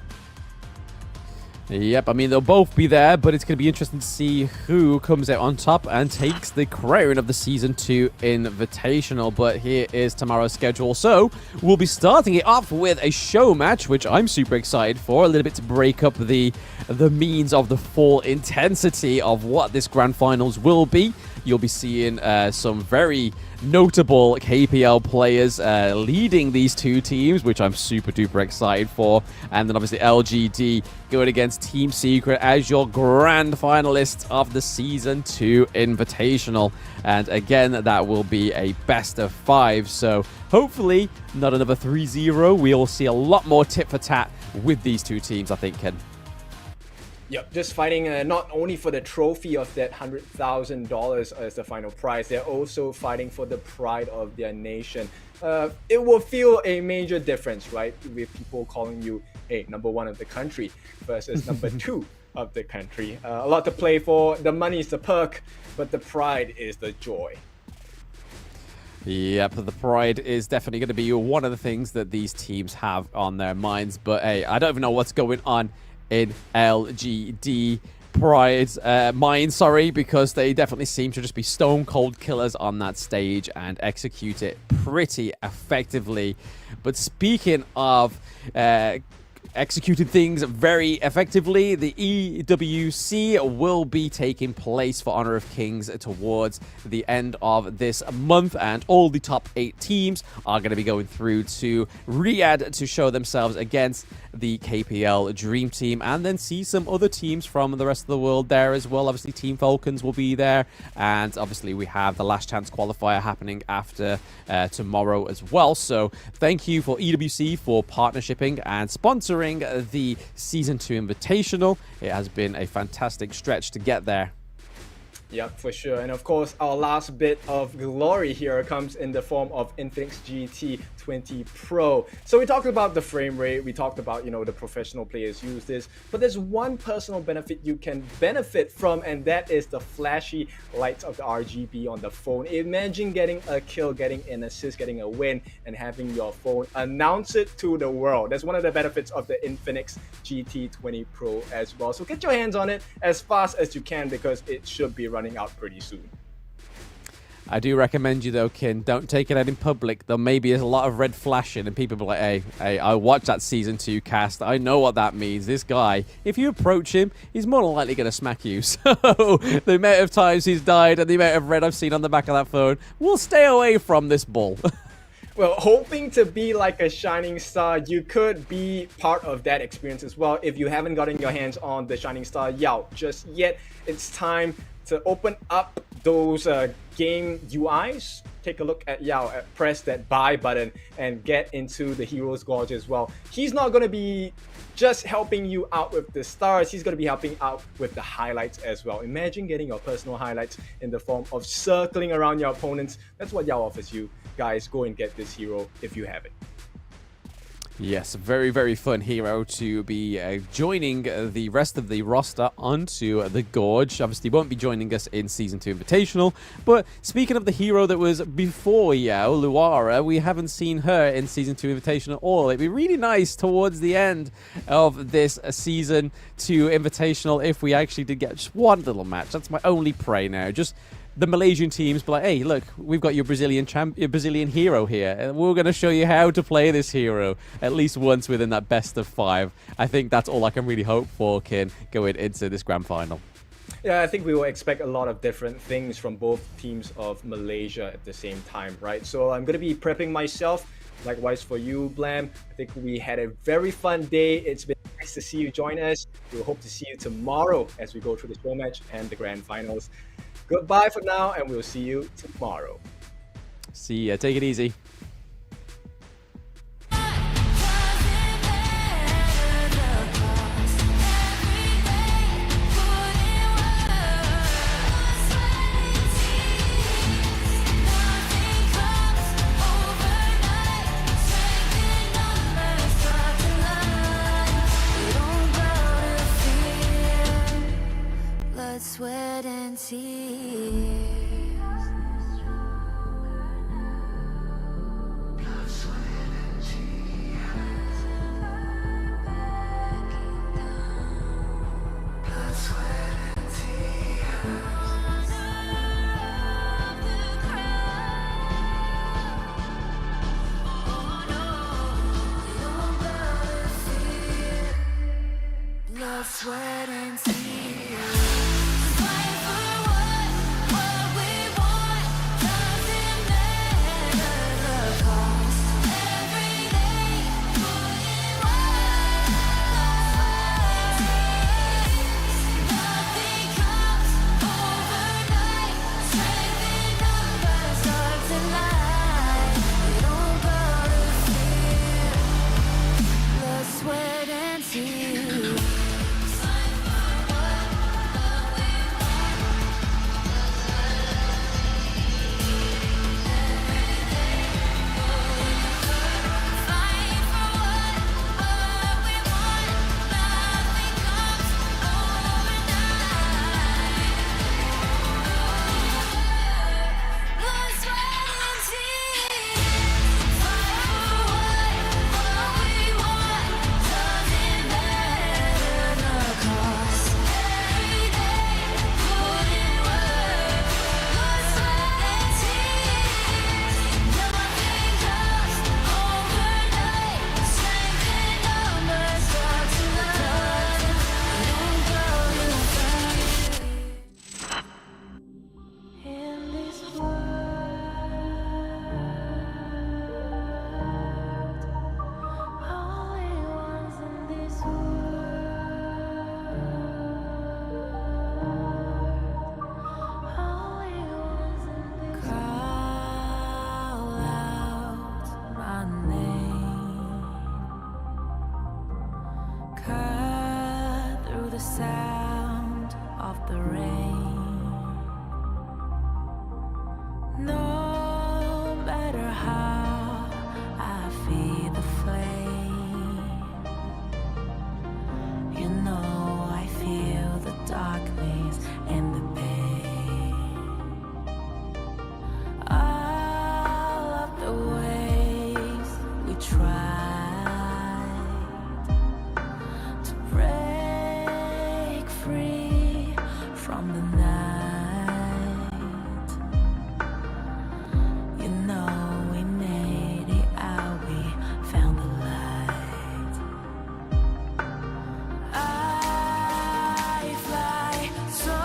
Yep, I mean, they'll both be there, but it's going to be interesting to see who comes out on top and takes the crown of the Season 2 Invitational. But here is tomorrow's schedule. So we'll be starting it off with a show match, which I'm super excited for, a little bit to break up the means of the full intensity of what this Grand Finals will be. You'll be seeing some very notable KPL players leading these two teams, which I'm super duper excited for. And then obviously LGD going against Team Secret as your grand finalists of the Season 2 Invitational. And again, that will be a best of 5. So hopefully not another 3-0. We'll see a lot more tit for tat with these two teams, I think, Ken. Yep, just fighting not only for the trophy of that $100,000 as the final prize, they're also fighting for the pride of their nation. It will feel a major difference, right? With people calling you, hey, number 1 of the country versus number 2 of the country. A lot to play for. The money is the perk, but the pride is the joy. Yep, the pride is definitely going to be one of the things that these teams have on their minds. But hey, I don't even know what's going on in LGD Pride's mind, because they definitely seem to just be stone cold killers on that stage and execute it pretty effectively. But speaking of executed things very effectively, the EWC will be taking place for Honor of Kings towards the end of this month, and all the top 8 teams are going to be going through to Riyadh to show themselves against the KPL Dream Team, and then see some other teams from the rest of the world there as well. Obviously Team Falcons will be there, and obviously we have the last chance qualifier happening after tomorrow as well. So thank you for EWC for partnershiping and sponsoring the Season 2 Invitational. It has been a fantastic stretch to get there. Yep, for sure. And of course, our last bit of glory here comes in the form of Infinix GT 20 Pro. So we talked about the frame rate, we talked about, the professional players use this, but there's one personal benefit you can benefit from, and that is the flashy lights of the RGB on the phone. Imagine getting a kill, getting an assist, getting a win, and having your phone announce it to the world. That's one of the benefits of the Infinix GT 20 Pro as well. So get your hands on it as fast as you can, because it should be running out pretty soon. I do recommend you though, Kin, don't take it out in public. There may be a lot of red flashing and people be like, hey, I watched that Season 2 cast. I know what that means. This guy, if you approach him, he's more than likely going to smack you. So the amount of times he's died and the amount of red I've seen on the back of that phone, we'll stay away from this bull. Well, hoping to be like a shining star, you could be part of that experience as well. If you haven't gotten your hands on the Shining Star Yao just yet, it's time to open up those game UIs. Take a look at Yao, press that buy button and get into the Hero's Gorge as well. He's not going to be just helping you out with the stars, he's going to be helping out with the highlights as well. Imagine getting your personal highlights in the form of circling around your opponents. That's what Yao offers you. Guys, go and get this hero if you have it. Yes, very, very fun hero to be joining the rest of the roster onto the Gorge. Obviously, won't be joining us in Season 2 Invitational. But speaking of the hero that was before Yao, Luara, we haven't seen her in Season 2 Invitational at all. It'd be really nice towards the end of this Season 2 Invitational if we actually did get just one little match. That's my only pray now. Just the Malaysian teams be like, hey, look, we've got your Brazilian hero here, and we're going to show you how to play this hero at least once within that best of 5. I think that's all I can really hope for, Kin, going into this grand final. Yeah, I think we will expect a lot of different things from both teams of Malaysia at the same time, right? So I'm going to be prepping myself. Likewise for you, Blam. I think we had a very fun day. It's been nice to see you join us. We'll hope to see you tomorrow as we go through the show match and the grand finals. Goodbye for now, and we'll see you tomorrow. See ya. Take it easy. Sweat and tears. sweat and tears. Fight for what we want. Doesn't matter the cost. Every day, put in work. Nothing comes overnight. Strength in numbers starts tonight. You don't gotta fear the sweat and tears. Cut through the sound of the rain. No matter how I feed the flame, you know I feel the darkness and the pain. All of the ways we tried to break free from the night, you know we made it out, we found the light. I fly so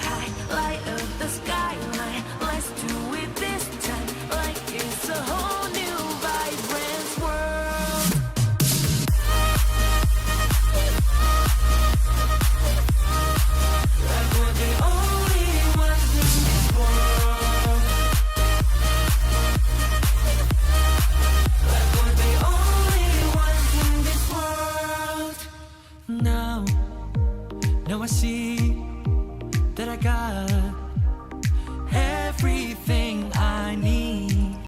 high, light up the skyline. Let's do it this time, like it's a whole new vibrant world. Like we're the only ones in this world. Like we're the only ones in this world. Now I see